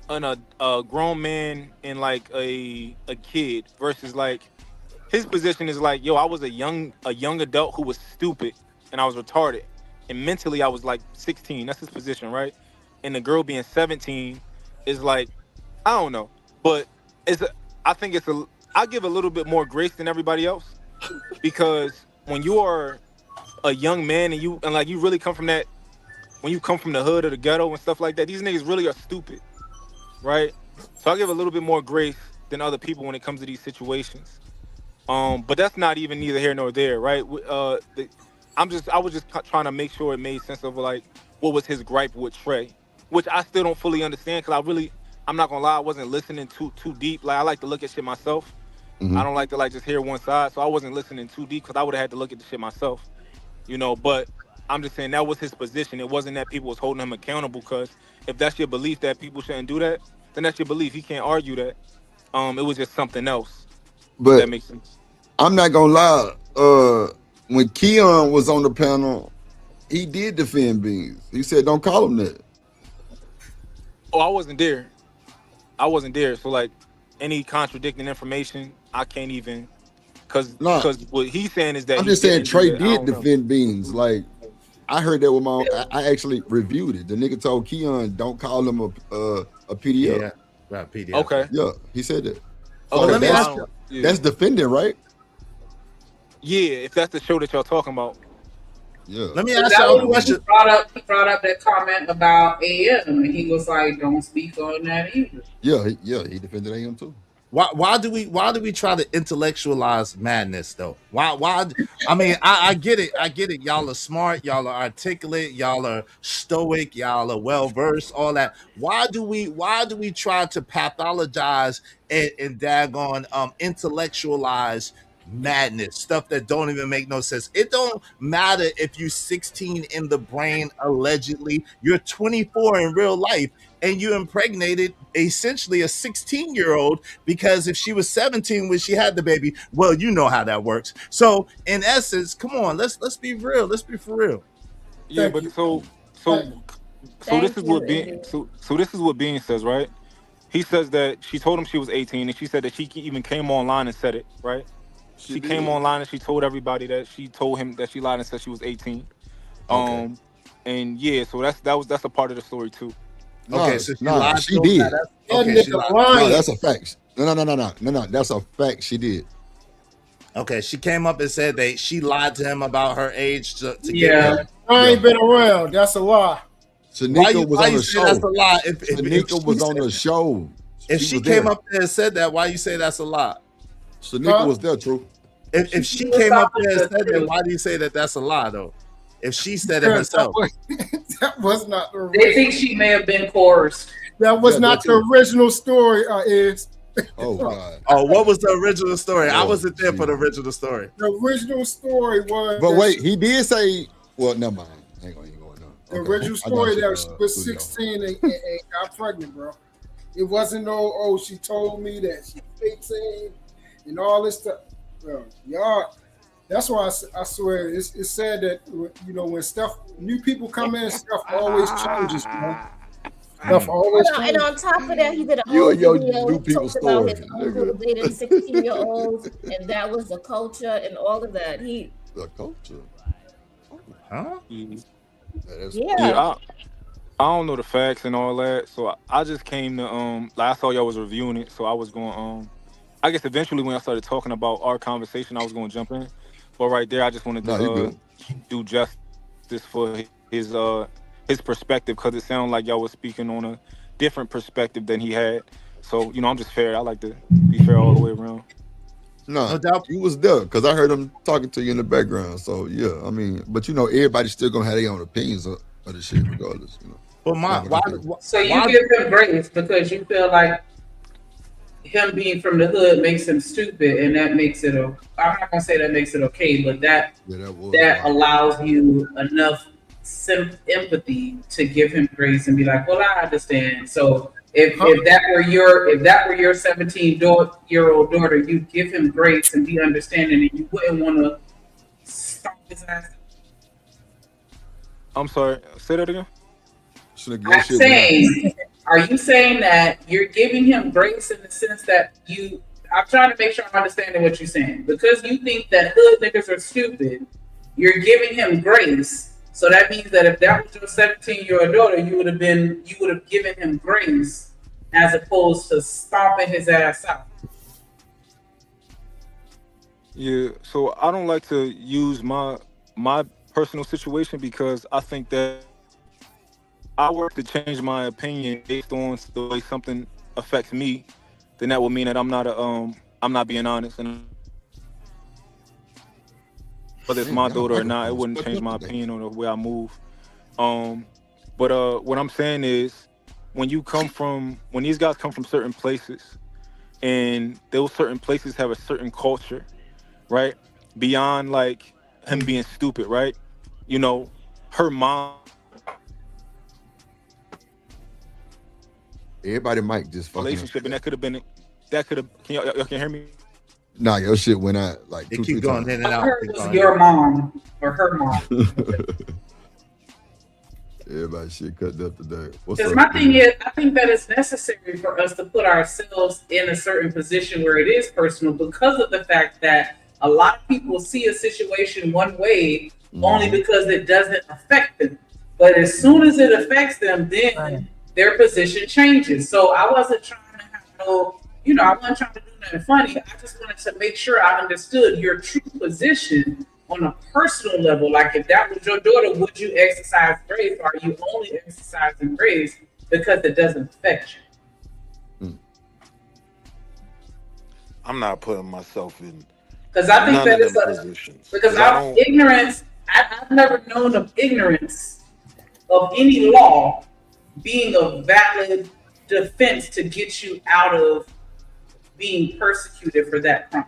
a grown man and like a kid versus like his position is like, yo, I was a young adult who was stupid and I was retarded, and mentally I was like 16. That's his position, right? And the girl being 17 is like, I don't know, but I give a little bit more grace than everybody else, because when you are a young man and you really come from that, when you come from the hood or the ghetto and stuff like that, these niggas really are stupid, right? So I give a little bit more grace than other people when it comes to these situations. But that's not even neither here nor there, right? I was just trying to make sure it made sense of like what was his gripe with Trey, which I still don't fully understand, because I'm not gonna lie, I wasn't listening too deep. Like I like to look at shit myself. Mm-hmm. I don't like to just hear one side, so I wasn't listening too deep because I would have had to look at the shit myself, But I'm just saying that was his position. It wasn't that people was holding him accountable, because if that's your belief that people shouldn't do that, then that's your belief. He can't argue that. It was just something else. But if that makes sense. I'm not gonna lie. When Keon was on the panel, he did defend Beans. He said, "Don't call him that." Oh, I wasn't there. So like any contradicting information, I can't even, because what he's saying is that I'm just saying Trey did defend Beans. Like I heard that with my own, I actually reviewed it. The nigga told Keon, "Don't call him a PDF." Yeah, right, PDF. Okay. Yeah, he said that. So let me ask you. That's defending, right? Yeah, if that's the show that y'all talking about. Yeah. Let me ask y'all a question. He brought up that comment about AM, and he was like, "Don't speak on that either." Yeah, he defended AM too. Why do we try to intellectualize madness though? Why? I mean, I get it. Y'all are smart. Y'all are articulate. Y'all are stoic. Y'all are well versed. All that. Why do we try to pathologize and daggone intellectualize madness, stuff that don't even make no sense? It don't matter if you're 16 in the brain, allegedly. You're 24 in real life, and you impregnated essentially a 16-year-old, because if she was 17 when she had the baby, well, you know how that works. So in essence, come on, let's be real. Let's be for real. Yeah, but so this is what Bean says, right? He says that she told him she was 18, and she said that she even came online and said it, right? She came online and she told everybody that she told him that she lied and said she was 18. Okay. And yeah, so that's a part of the story too. Okay, so she did. Okay, she lied. No, that's a fact. No. That's a fact. She did. Okay, she came up and said that she lied to him about her age to Yeah, get him. I ain't been around. That's a lie. Shanika was on the show. That's a lie? Shanika was on the show. If she came up there and said that, why you say that's a lie? Shanika was there, true. If she came up there and said that, why do you say that that's a lie, though? If she said it herself. That was not the They think she may have been coerced. That was not the original story, is. Oh, God. Oh, what was the original story? I wasn't there for the original story. The original story was. But wait, he did say, well, never mind. Ain't gonna go on. The original story that she was 16 and got pregnant, bro. It wasn't she told me that she's 18 and all this stuff. Bro, y'all, that's why I swear it's sad that, you know, when new people come in, stuff always changes, bro. Stuff always changes. And on top of that, he did a whole video talked about his uncle dating 16-year-olds, and that was the culture and all of that. The culture? Huh? Yeah. I don't know the facts and all that, so I just came to like I saw y'all was reviewing it, so I was going I guess eventually when I started talking about our conversation, I was going to jump in, but right there I just wanted to do justice for his perspective, because it sounded like y'all was speaking on a different perspective than he had. So you know, I'm just fair. I like to be fair all the way around. No doubt you was there because I heard him talking to you in the background. So yeah, I mean, but you know, everybody's still gonna have their own opinions of the shit regardless. You know. But so you give him grace because you feel like him being from the hood makes him stupid, and that makes it. I'm not gonna say that makes it okay, but that allows you enough empathy to give him grace and be like, well, I understand. So if that were your 17-year-old daughter, you'd give him grace and be understanding, and you wouldn't want to stop his ass. I'm sorry, say that again. I'm saying, are you saying that you're giving him grace in the sense that I'm trying to make sure I'm understanding what you're saying. Because you think that hood niggas are stupid, you're giving him grace. So that means that if that was your 17-year-old daughter, you would have given him grace as opposed to stomping his ass out. Yeah, so I don't like to use my personal situation because I think that I work to change my opinion based on the way something affects me, then that would mean that I'm not being honest. And whether it's my daughter or not, it wouldn't change my opinion on the way I move. But what I'm saying is, when these guys come from certain places, and those certain places have a certain culture, right? Beyond like him being stupid, right? You know, her mom. Everybody might just fucking relationship, and can y'all can hear me? Nah, your shit went out like it keep going in and out. I heard it was your mom or her mom. Everybody shit cut up today. Because my thing is, I think that it's necessary for us to put ourselves in a certain position where it is personal, because of the fact that a lot of people see a situation one way only because it doesn't affect them. But as soon as it affects them, then their position changes. So I wasn't trying to have I wasn't trying to do nothing funny. I just wanted to make sure I understood your true position on a personal level. Like, if that was your daughter, would you exercise grace, or are you only exercising grace because it doesn't affect you? I'm not putting myself in. Because I think that it's because ignorance. I've never known of ignorance of any law being a valid defense to get you out of being persecuted for that crime.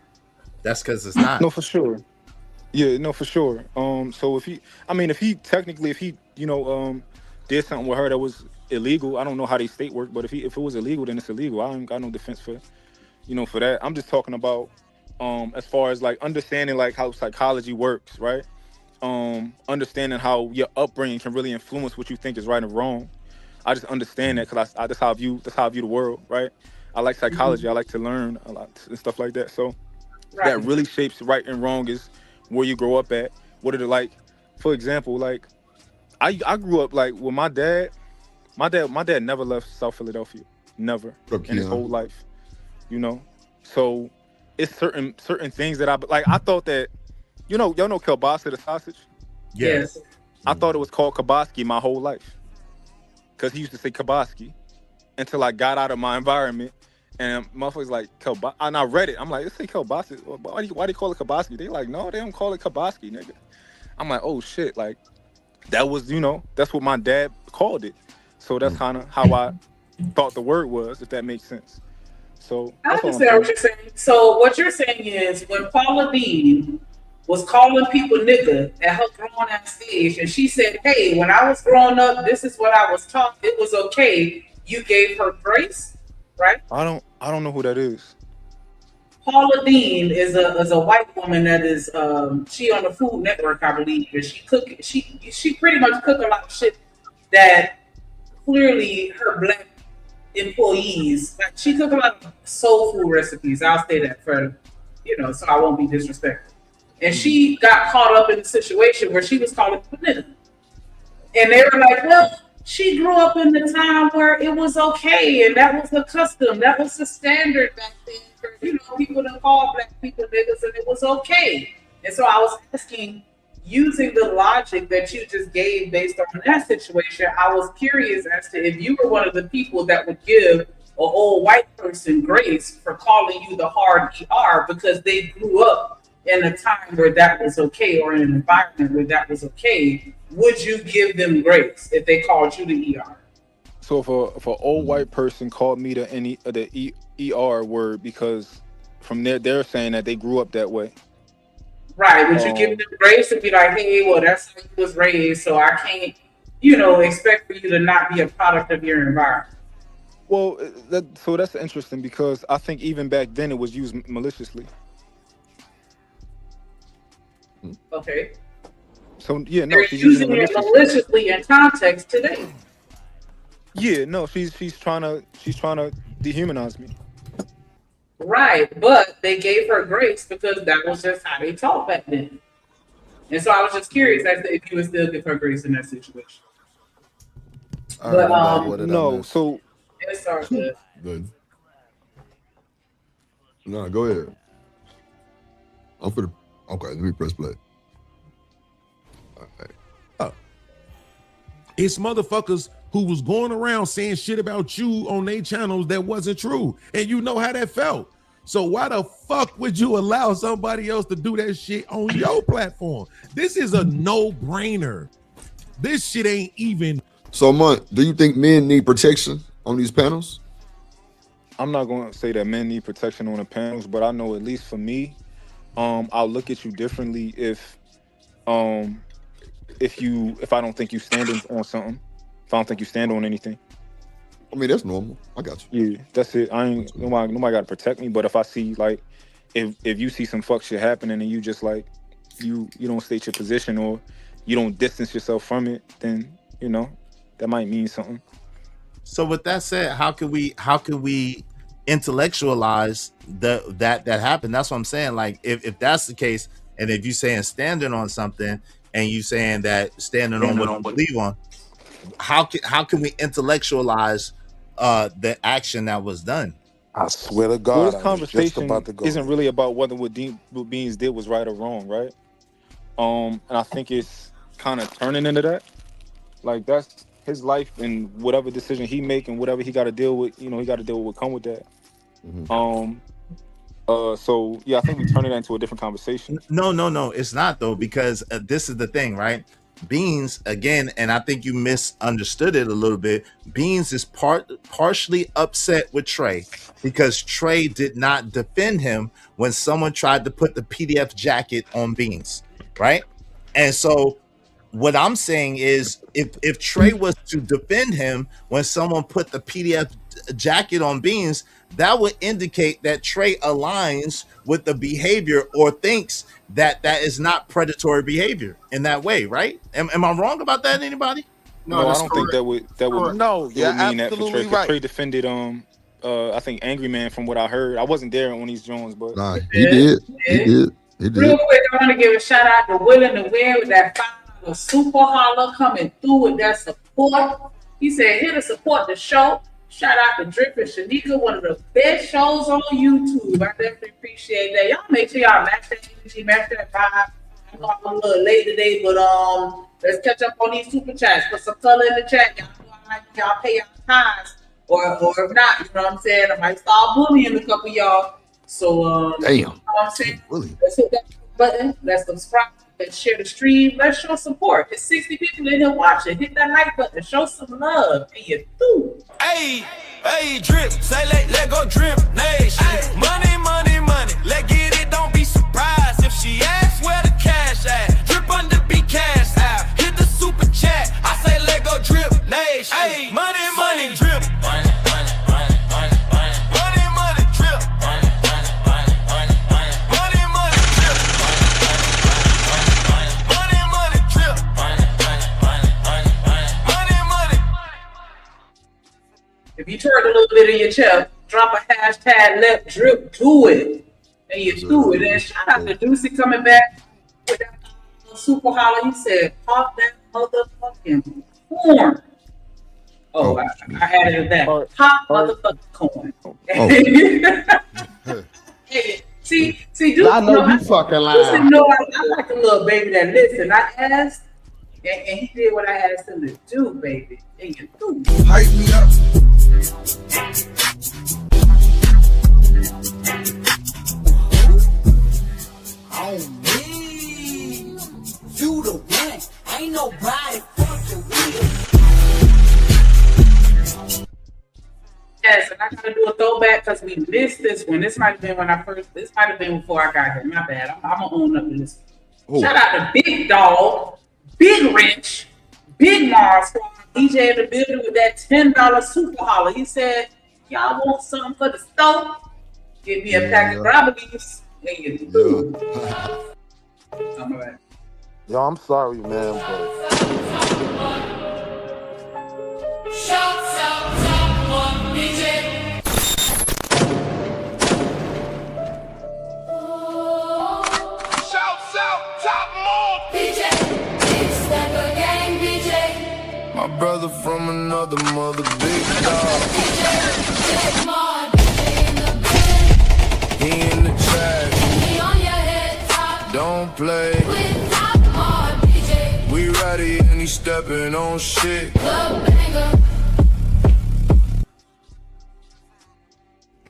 That's because it's not. No, for sure. Yeah, no, for sure. So if he did something with her that was illegal, I don't know how they state work, but if it was illegal, then it's illegal. I ain't got no defense for that. I'm just talking about as far as like understanding like how psychology works, right? Understanding how your upbringing can really influence what you think is right and wrong. I just understand that because that's how I view the world, right? I like psychology. I like to learn a lot and stuff like that. So that really shapes right and wrong is where you grow up at. What are like, for example, like I grew up like with my dad. My dad never left South Philadelphia, never in his whole life. You know, so it's certain things that I thought that, y'all know kielbasa, the sausage. Yes. I thought it was called kielbasa my whole life. because he used to say Kabaski until I got out of my environment. And motherfuckers like, and I read it. I'm like, let's say Kabaski. Why do you call it Kabaski? They like, no, they don't call it Kabaski, nigga. I'm like, oh shit. Like, that was, that's what my dad called it. So that's kind of how I thought the word was, if that makes sense. So I understand what you're saying. So what you're saying is when Paula Dean was calling people nigga at her grown ass stage, and she said, hey, when I was growing up, this is what I was taught. It was okay. You gave her grace, right? I don't know who that is. Paula Dean is a white woman that is she on the Food Network, I believe, and she pretty much cook a lot of shit that clearly her black employees, like, she cook a lot of soul food recipes. I'll say that for so I won't be disrespectful. And she got caught up in a situation where she was calling for nigga. And they were like, well, she grew up in the time where it was okay, and that was the custom, that was the standard back then for people to call black people niggas, and it was okay. And so I was asking, using the logic that you just gave based on that situation, I was curious as to if you were one of the people that would give an old white person grace for calling you the hard ER because they grew up in a time where that was okay, or in an environment where that was okay. Would you give them grace if they called you the ER? So if an old white person called me the ER word, because from there they're saying that they grew up that way. Right. Would you give them grace and be like, hey, well, that's how you was raised, so I can't, expect for you to not be a product of your environment? Well, that's interesting, because I think even back then it was used maliciously. Okay. So yeah, no, they're she's using it maliciously in context today. Yeah, no, she's trying to dehumanize me. Right, but they gave her grace because that was just how they talked back then. And so I was just curious as to if you would still give her grace in that situation. But no, so it's all good. Good. No, go ahead. Okay, let me press play. All right. It's motherfuckers who was going around saying shit about you on their channels that wasn't true, and you know how that felt. So why the fuck would you allow somebody else to do that shit on your platform? This is a no-brainer. This shit ain't even. So, do you think men need protection on these panels? I'm not going to say that men need protection on the panels, but I know, at least for me, I'll look at you differently if I don't think you standing on something, if I don't think you stand on anything. I mean, that's normal. I got you. Yeah, that's it. I ain't nobody got to protect me. But if I see, like, if you see some fuck shit happening and you just like you don't state your position, or you don't distance yourself from it, then that might mean something. So with that said, how can we intellectualize that happened? That's what I'm saying. Like, if that's the case, and if you saying standing on something, and you saying that standing on what you believe on, how can we intellectualize the action that was done? I swear to God, Well, this conversation isn't really about whether what Beans did was right or wrong, right? And I think it's kind of turning into that. Like, that's his life, and whatever decision he make and whatever he got to deal with, he got to deal with what come with that. Mm-hmm. So yeah, I think we turn it into a different conversation. No, it's not, though, because this is the thing, right? Beans, again, and I think you misunderstood it a little bit. Beans is partially upset with Trey because Trey did not defend him when someone tried to put the PDF jacket on Beans, right? And so what I'm saying is, if Trey was to defend him when someone put the PDF jacket on Beans, that would indicate that Trey aligns with the behavior, or thinks that is not predatory behavior in that way, right? Am I wrong about that, anybody? No, I don't think that would no, yeah, mean that for absolutely Trey. right. Trey defended I think Angry Man, from what I heard. I wasn't there on these Jones, but nah, he did. Real quick, I want to give a shout out to Willing to Win with that $5 super holler coming through with that support. He said, here to support the show. Shout out to Drip and Shanika, one of the best shows on YouTube. I definitely appreciate that. Y'all make sure y'all match that energy, match that vibe. I know I'm a little late today, but let's catch up on these super chats. Put some color in the chat. Y'all know y'all pay your tithes, or if not, you know what I'm saying? I might start bullying a couple of y'all. So Damn. you know what I'm saying? Let's hit that button. Let's subscribe. Let's share the stream. Let's show support. There's 60 people in here watching. Hit that like button. Show some love. And you do. Hey, hey, drip. Say let go drip. Nation. Money, money, money. Let get it. Don't be surprised if she asks where the cash at. Drip under be cash out. Hit the super chat. I say let go drip. Nation. Hey, money, money, drip. Money, money, money, money, money. Money, money, drip. Money, money, money, money, money. Money, money, drip. Money, money, drip. Money, money, money, money, money. Money, money. If you twerk a little bit in your chest, drop a hashtag let drip do it. And you do it. And shout out to Deucey coming back with that super holler. He said, pop that motherfucking corn. Oh, I added it back. Pop motherfucking corn. Hey, see, Deucey, I know you fucking lying. Deucey know I like a little baby that listen. I asked, and he did what I asked him to do, baby. And you do. Hype me up. On me, you the one. Ain't nobody fucking with. Yes, and I gotta do a throwback because we missed this one. This might have been this might have been before I got here. My bad. I'm gonna own up to this. Shout out to Big Dog, Big Rich, Big Mars, DJ in the building with that $10 super holler. He said, y'all want something for the store? Give me a pack of Grabblees. And you do. I'm all right. Yo, I'm sorry, man, but Shouts out top one DJ. Shouts out top more. DJ, big stepper gang DJ. My brother from another mother, big dog. DJ, Big Mod. He in the track. He on your head top. Don't play. With top mod DJ. We ready and he stepping on shit. The banger.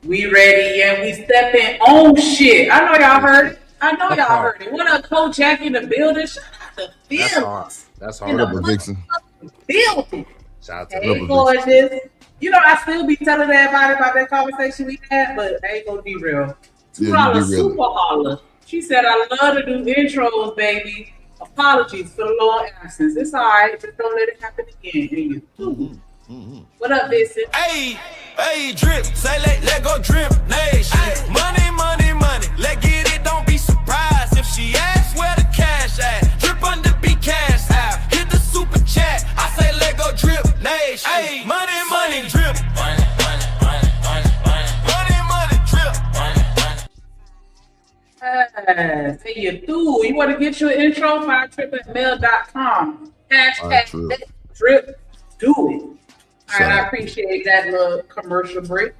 We ready and we stepping on shit. I know y'all heard it. Heard it. What up, Coach Jack in the building? Shout out to Phil. That's In the hard. Vixen. building. Shout out to Hey, gorgeous. You know, I still be telling everybody about that conversation we had, but I ain't gonna be real. $2 super holler. She said, I love to do intros, baby. Apologies for the long absence. It's all right. Just don't let it happen again. What up, Vincent? Hey, hey, drip. Say let go drip. Nation. Money, money, money. Let get it. Don't be surprised if she asks where the cash at. Drip under be cash out. Hit the super chat. I say let go drip. Nation. Hey, money, money, drip. Money, money, money, money, money. Money, money, drip. Money, money. Say you do. You want to get your intro? firetrip@mail.com. Hashtag let drip do it. All right, I appreciate that little commercial break.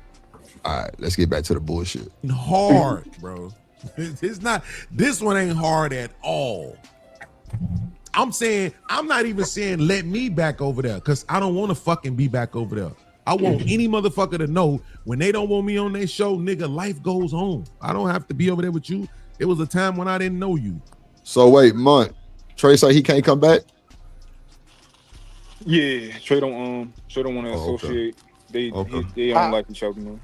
All right, let's get back to the bullshit. Hard, bro. It's not. This one ain't hard at all. I'm not even saying let me back over there because I don't want to fucking be back over there. I want any motherfucker to know when they don't want me on their show, nigga, life goes on. I don't have to be over there with you. It was a time when I didn't know you. So wait, Month. Trey say he can't come back? Yeah, Trey don't want to associate. They don't like each other, man.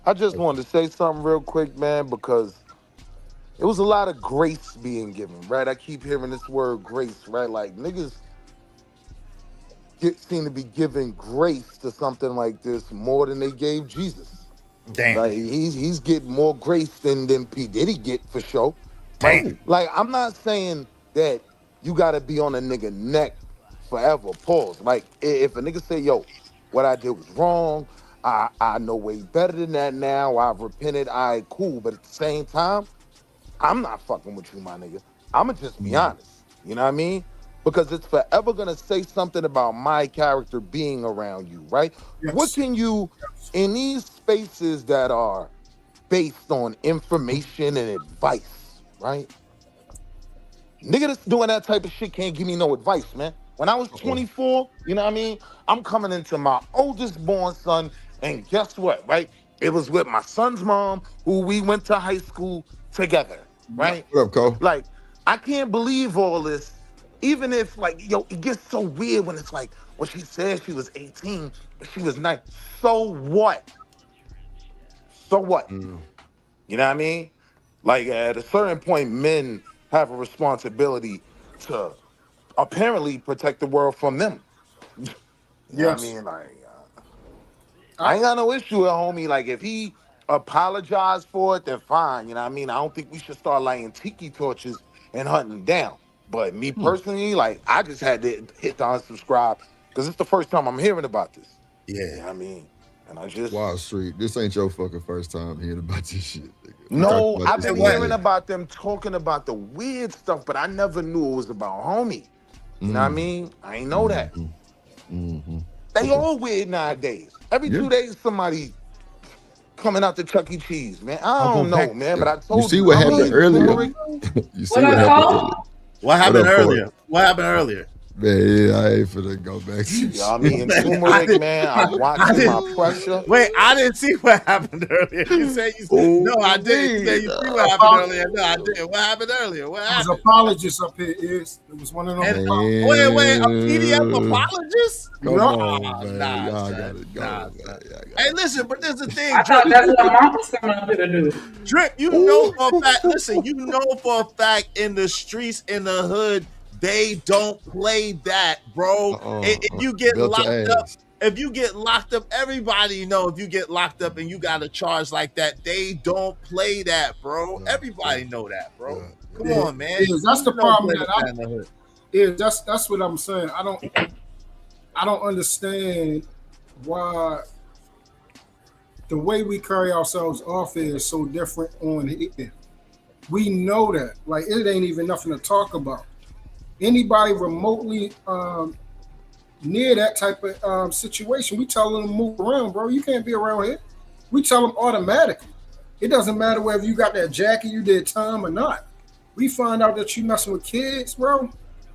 I just wanted to say something real quick, man, because it was a lot of grace being given, right? I keep hearing this word grace, right? Like niggas seem to be giving grace to something like this more than they gave Jesus. Damn. Like he's getting more grace than P. Diddy get for sure. Right? Like I'm not saying that you gotta be on a nigga neck forever. Pause. Like if a nigga say, yo, what I did was wrong, I know way better than that now. I've repented. All right, cool. But at the same time, I'm not fucking with you, my nigga. I'ma just be honest. You know what I mean? Because it's forever gonna say something about my character being around you, right? Yes. What can you, in these spaces that are based on information and advice, right? Nigga that's doing that type of shit can't give me no advice, man. When I was 24, you know what I mean? I'm coming into my oldest born son, and guess what, right? It was with my son's mom, who we went to high school together, right? What up, Cole? Like, I can't believe all this, even if, like, yo, it gets so weird when it's like, well, she said she was 18, but she was 9. So what? So what? Mm. You know what I mean? Like, at a certain point, men have a responsibility to apparently protect the world from them. You know what I mean? Like, I ain't got no issue with homie. Like, if he apologized for it, then fine. You know what I mean? I don't think we should start lighting tiki torches and hunting down. But me personally, like, I just had to hit the unsubscribe because it's the first time I'm hearing about this. Yeah. You know what I mean? And I just... Wall Street, this ain't your fucking first time hearing about this shit, nigga. No, I've been hearing about them talking about the weird stuff, but I never knew it was about homie. You know what I mean? I ain't know that. They all weird nowadays. Every 2 days, somebody coming out to Chuck E. Cheese, man. I don't know, man, but I told you. You see what happened earlier? You see what happened earlier? What happened earlier? What happened earlier? Man, yeah, I ain't finna go back to y'all. Me and Turmeric, man, I'm watching my pressure. Wait, I didn't see what happened earlier. You said no, I didn't. You said you see what happened earlier. No, I didn't. What happened earlier? What happened? There was apologists up here. It was one of them. Wait, a PDF apologist? Come on, man. Y'all got it. Hey, listen, but there's the thing. I thought that's what mom was coming up here to do. Drip, you know for a fact. Listen, you know for a fact in the streets, in the hood, they don't play that, bro. If you get locked up, everybody know if you get locked up and you got a charge like that, they don't play that, bro. Everybody know that, bro. Come on, man. That's the problem that's what I'm saying. I don't understand why the way we carry ourselves off is so different on here. We know that. Like, it ain't even nothing to talk about. Anybody remotely near that type of situation, we tell them to move around, bro. You can't be around here. We tell them automatically. It doesn't matter whether you got that jacket, you did time or not. We find out that you messing with kids, bro,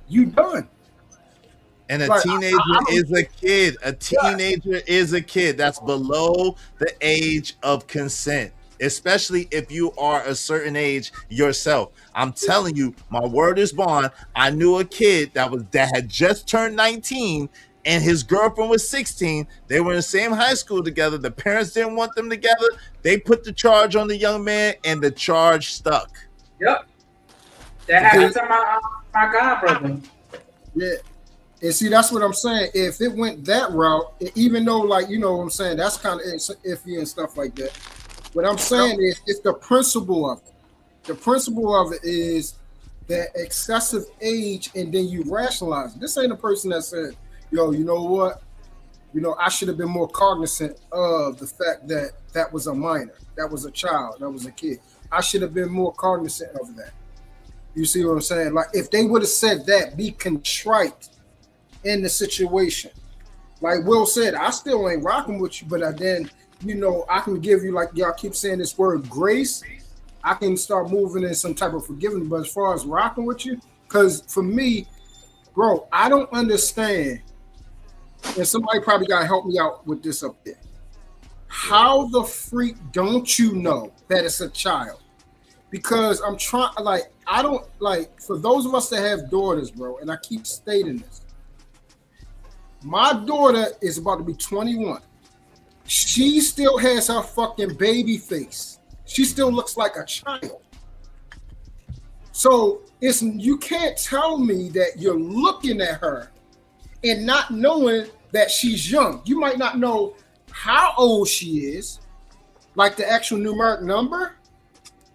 you done. And a teenager is a kid. A teenager is a kid. That's below the age of consent, especially if you are a certain age yourself. I'm telling you, my word is bond. I knew a kid that had just turned 19 and his girlfriend was 16. They were in the same high school together. The parents didn't want them together. They put the charge on the young man and the charge stuck. Yep. That happened to my god brother. Yeah. And see, that's what I'm saying. If it went that route, even though, like, you know what I'm saying, that's kind of iffy and stuff like that. What I'm saying is, it's the principle of it. The principle of it is that excessive age, and then you rationalize. This ain't a person that said, yo, you know what? You know, I should have been more cognizant of the fact that that was a minor, that was a child, that was a kid. I should have been more cognizant of that. You see what I'm saying? Like, if they would have said that, be contrite in the situation. Like Will said, I still ain't rocking with you, but then, you know, I can give you, like y'all keep saying this word, grace. I can start moving in some type of forgiveness. But as far as rocking with you, because for me, bro, I don't understand. And somebody probably got to help me out with this up there. How the freak don't you know that it's a child? Because I'm trying, like, I don't, like, for those of us that have daughters, bro, and I keep stating this, my daughter is about to be 21. She still has her fucking baby face. She still looks like a child. So you can't tell me that you're looking at her and not knowing that she's young. You might not know how old she is, like the actual numeric number.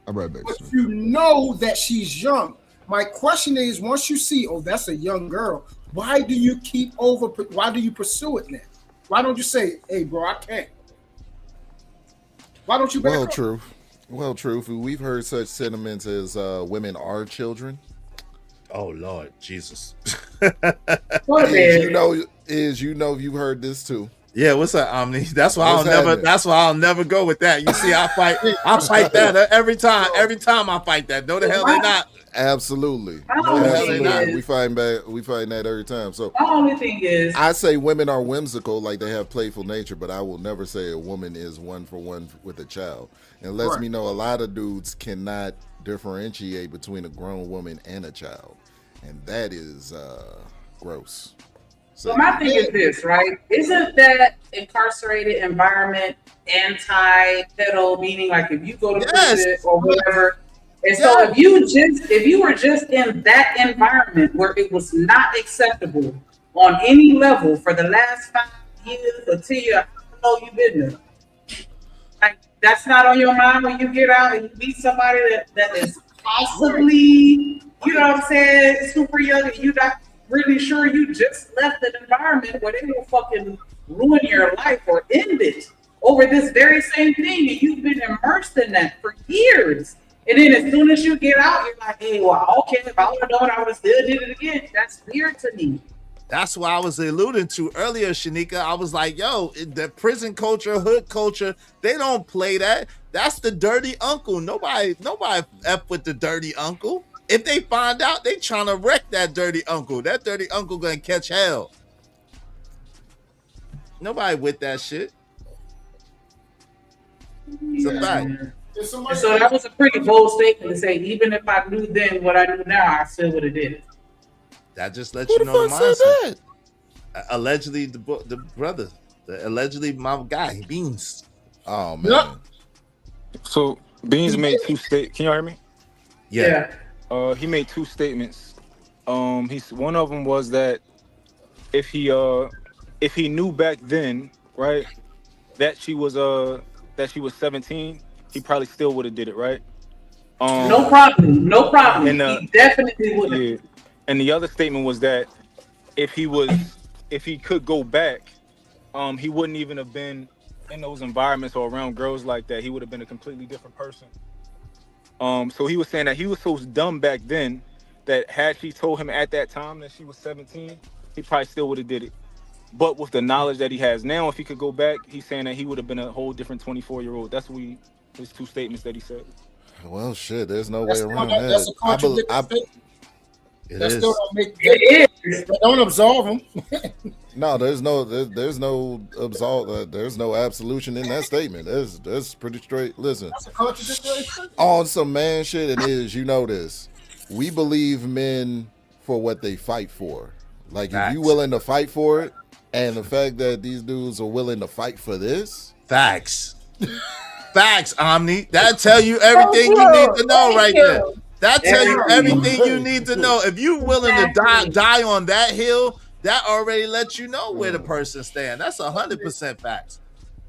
I'm right back. But you know that she's young. My question is, once you see, oh, that's a young girl, why do you why do you pursue it now? Why don't you say, hey, bro, I can't? Why don't you back up? Well, truth. We've heard such sentiments as women are children. Oh, Lord, Jesus. As you know, you've heard this too. Yeah, what's up, Omni? That's why What's I'll never. happening? That's why I'll never go with that. You see, I fight that every time. Every time I fight that. No, the hell they not. Absolutely. No, the hell they not. Absolutely. We fighting back. We fighting that every time. So My only thing is, I say women are whimsical, like they have playful nature, but I will never say a woman is one for one with a child. And it lets me know a lot of dudes cannot differentiate between a grown woman and a child, and that is gross. so my thing is this, right? Isn't that incarcerated environment anti-pedo, meaning like if you go to prison or whatever? And so if you were just in that environment where it was not acceptable on any level for the last 5 years or 10 years, I don't know you've been there. Like that's not on your mind when you get out and you meet somebody that is possibly, you know what I'm saying, super young and you're not really sure you just left an environment where they will fucking ruin your life or end it over this very same thing and you've been immersed in that for years. And then as soon as you get out, you're like, hey, well, okay, if I would have known I would have still did it again. That's weird to me. That's what I was alluding to earlier, Shanika. I was like, yo, the prison culture, hood culture, they don't play that. That's the dirty uncle. Nobody F with the dirty uncle. If they find out, they trying to wreck that dirty uncle. That dirty uncle gonna catch hell. Nobody with that shit. It's a fact. And so that was a pretty bold statement to say, even if I knew then what I knew now, I still would have did it. That just lets you know the mindset. Allegedly, the brother, allegedly my guy, Beans. Oh man. So Beans made two statements. Can y'all hear me? Yeah. He made two statements. One of them was that if he knew back then, right, that she was 17, he probably still would have did it, right? No problem. And, he definitely would have. Yeah. And the other statement was that if he could go back, he wouldn't even have been in those environments or around girls like that. He would have been a completely different person. So he was saying that he was so dumb back then that had she told him at that time that she was 17, he probably still would have did it. But with the knowledge that he has now, if he could go back, he's saying that he would have been a whole different 24-year-old. That's what his two statements that he said. Well, shit, there's no way around that. That's a contradictory statement. It that is. still don't make it is. Don't absolve him. No, there's no absolve. There's no absolution in that statement. That's pretty straight. Listen, That's a contradictory statement. on some man shit, it is. You know this. We believe men for what they fight for. Like if you willing to fight for it, and the fact that these dudes are willing to fight for this, facts, Omni. That tell you everything you need to know right there. That tell you everything you need to know. If you willing to die on that hill, that already lets you know where the person stand. That's 100% facts.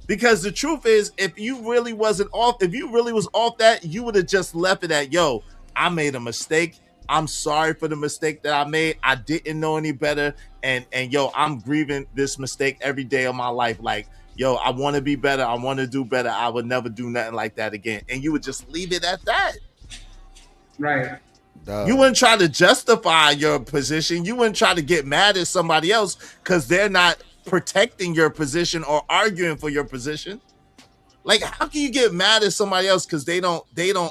Because the truth is, if you really was off that, you would have just left it at, yo, I made a mistake. I'm sorry for the mistake that I made. I didn't know any better. And yo, I'm grieving this mistake every day of my life. Like, yo, I want to be better. I want to do better. I would never do nothing like that again. And you would just leave it at that. Right. You wouldn't try to justify your position. You wouldn't try to get mad at somebody else because they're not protecting your position or arguing for your position. Like, how can you get mad at somebody else because they don't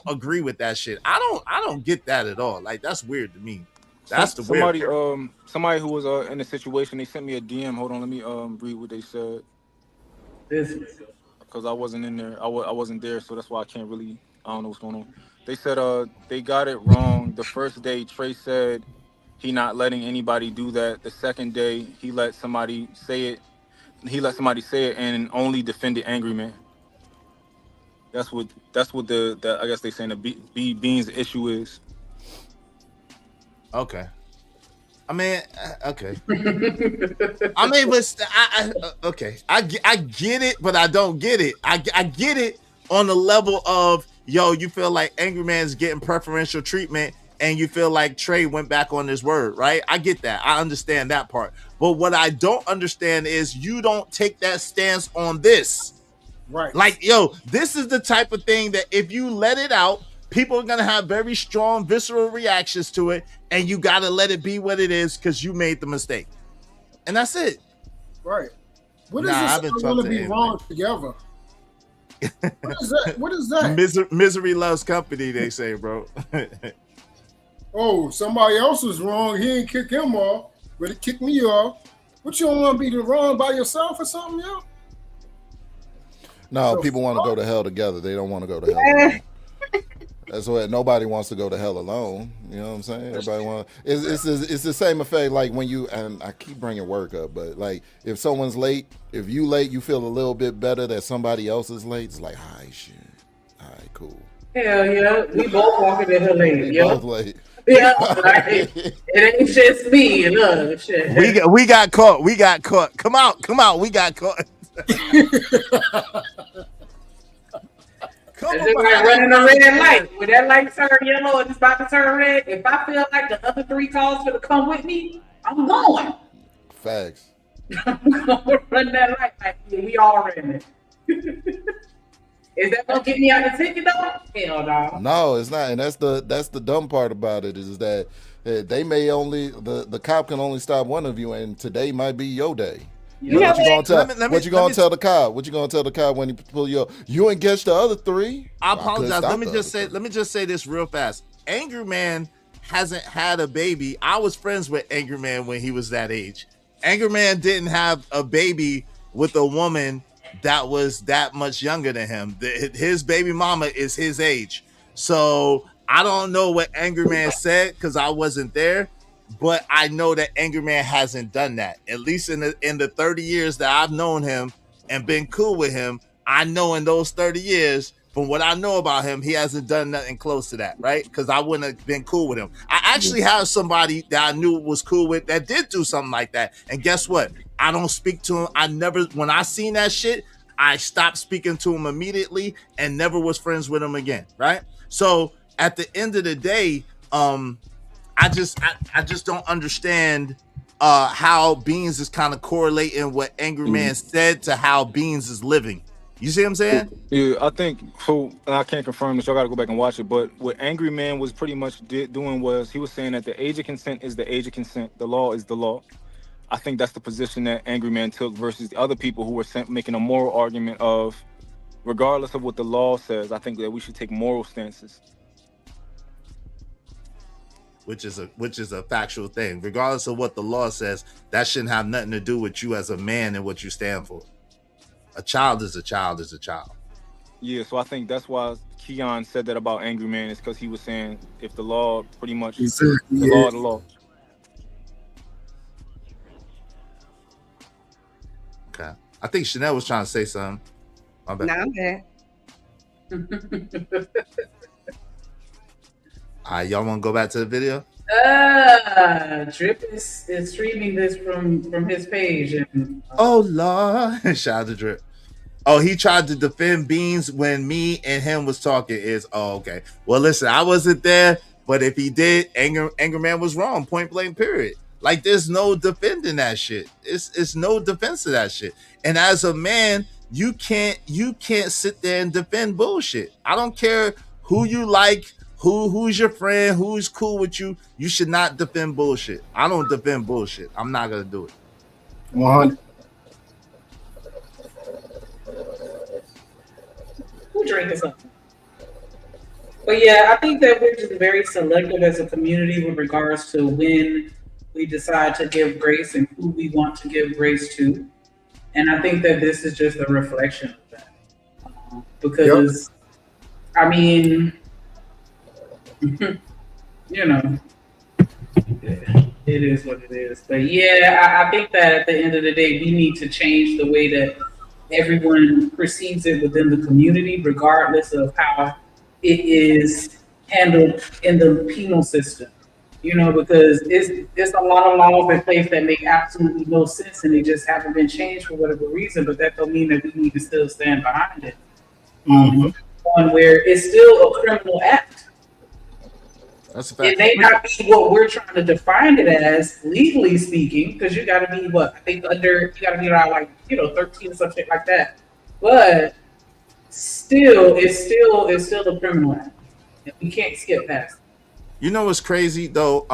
agree with that shit? I don't get that at all. Like, that's weird to me. That's the somebody weird. Somebody who was in a situation, they sent me a DM. Hold on, let me read what they said. Because I wasn't in there. I wasn't there, so that's why I can't really. I don't know what's going on. They said they got it wrong. The first day, Trey said he not letting anybody do that. The second day, he let somebody say it. And only defended angry man. That's what the I guess they saying the Beans issue is. Okay. I mean, okay. I mean, but okay. I get it, but I don't get it. I get it on the level of, yo, you feel like Angry Man's getting preferential treatment and you feel like Trey went back on his word, right? I get that. I understand that part. But what I don't understand is you don't take that stance on this. Right. Like, yo, this is the type of thing that if you let it out, people are going to have very strong visceral reactions to it, and you got to let it be what it is because you made the mistake. And that's it. Right. What Nah, is I've this? been I want talking to to be him, wrong together. What is that? What is that? Misery loves company, they say, bro. Oh, somebody else was wrong. He ain't kick him off, but he kicked me off. What, you don't want to be wrong by yourself or something, yo? No, people want to go to hell together. They don't want to go to hell alone. That's what nobody wants to go to hell alone. You know what I'm saying? Everybody want. It's the same effect like when you, and I keep bringing work up, but like if someone's late, if you late, you feel a little bit better that somebody else is late. It's like, hi, shit. All right, cool. Hell yeah, we both walking in her lane. We Yeah, both late. yeah. Like, it ain't just me. Look, shit. We got caught. We got caught. Come out. We got caught. It's just like running a red light. When that light turn yellow and it's about to turn red, if I feel like the other 3 cars gonna come with me, I'm going. Facts. I'm gonna run that light like, yeah, we all ran it. Is that gonna get me out the ticket though? Hell no. No, it's not, and that's the dumb part about it is that they may only the cop can only stop one of you, and today might be your day. You What you gonna tell? Let me- What you gonna tell the cop? What you gonna tell the cop when he pull you up? You ain't catch the other 3. I Well, couldn't apologize. stop Let me the just other say. Let me just say this real fast. Angry Man hasn't had a baby. I was friends with Angry Man when he was that age. Angry Man didn't have a baby with a woman that was that much younger than him. His baby mama is his age. So I don't know what Angry Man said because I wasn't there, but I know that Angry Man hasn't done that. At least in the 30 years that I've known him and been cool with him, I know in those 30 years, from what I know about him, he hasn't done nothing close to that, right? Because I wouldn't have been cool with him. I actually have somebody that I knew was cool with that did do something like that. And guess what? I don't speak to him. When I seen that shit, I stopped speaking to him immediately and never was friends with him again, right? So at the end of the day, I just don't understand how Beans is kind of correlating what Angry Man said to how Beans is living. You see what I'm saying? Yeah, I think so. I can't confirm this. Y'all got to go back and watch it. But what Angry Man was pretty much doing was he was saying that the age of consent is the age of consent. The law is the law. I think that's the position that Angry Man took versus the other people who were making a moral argument of, regardless of what the law says, I think that we should take moral stances. Which is a factual thing. Regardless of what the law says, that shouldn't have nothing to do with you as a man and what you stand for. A child is a child is a child. Yeah, so I think that's why Keon said that about Angry Man, is because he was saying if the law pretty much the law of the law. Okay. I think Chanel was trying to say something. My bad. Nah, I'm there. All right, y'all want to go back to the video? Drip is streaming this from his page. And, Oh Lord. Shout out to Drip. Oh, he tried to defend Beans when me and him was talking. Okay. Well, listen, I wasn't there, but if he did, Anger Man was wrong. Point blank, period. Like, there's no defending that shit. It's no defense of that shit. And as a man, you can't sit there and defend bullshit. I don't care who you like, who's your friend, who's cool with you. You should not defend bullshit. I don't defend bullshit. I'm not gonna do it. 100. who drinking something? But yeah, I think that we're just very selective as a community with regards to when we decide to give grace and who we want to give grace to. And I think that this is just a reflection of that. Because, I mean, you know, it is what it is. But yeah, I think that at the end of the day, we need to change the way that everyone perceives it within the community, regardless of how it is handled in the penal system. You know, because it's a lot of laws in place that make absolutely no sense and they just haven't been changed for whatever reason, but that don't mean that we need to still stand behind it. One where it's still a criminal act. That's a fact. It may not be what we're trying to define it as, legally speaking, because you got to be you got to be around 13 or something like that. But still, it's still a criminal act. We can't skip past it. You know what's crazy though?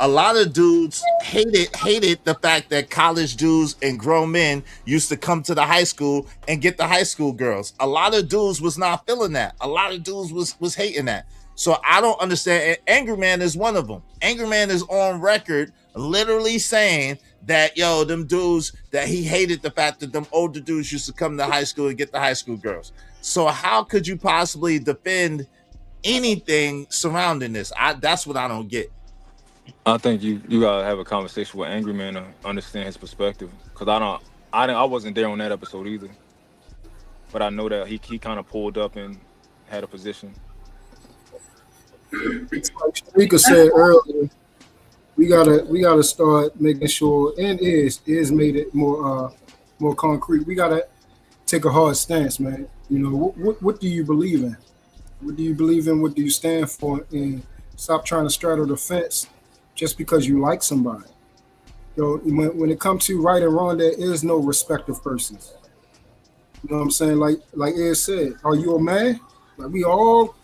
a lot of dudes hated the fact that college dudes and grown men used to come to the high school and get the high school girls. A lot of dudes was not feeling that. A lot of dudes was hating that. So I don't understand. And Angry Man is one of them. Angry Man is on record literally saying that, yo, them dudes, that he hated the fact that them older dudes used to come to high school and get the high school girls. So how could you possibly defend anything surrounding this? That's what I don't get. I think you gotta have a conversation with Angry Man to understand his perspective. Cause I wasn't there on that episode either. But I know that he kind of pulled up and had a position. It's like Sharika said earlier, we gotta start making sure, and is made it more concrete. We gotta take a hard stance, man. You know, what do you believe in? What do you believe in? What do you stand for? And stop trying to straddle the fence just because you like somebody. You know, when it comes to right and wrong, there is no respect of persons. You know what I'm saying? Like Ed said, are you a man? Like we all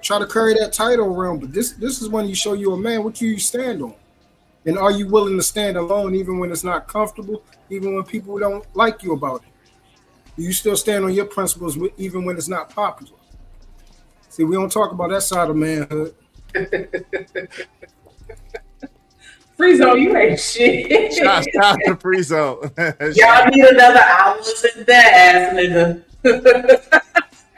try to carry that title around, but this is when you show you a man. What do you stand on? And are you willing to stand alone even when it's not comfortable, even when people don't like you about it? Do you still stand on your principles even when it's not popular? See, we don't talk about that side of manhood. Free-Zone, you ain't shit. Shout out to Free-Zone. Y'all need another hours in that ass nigga.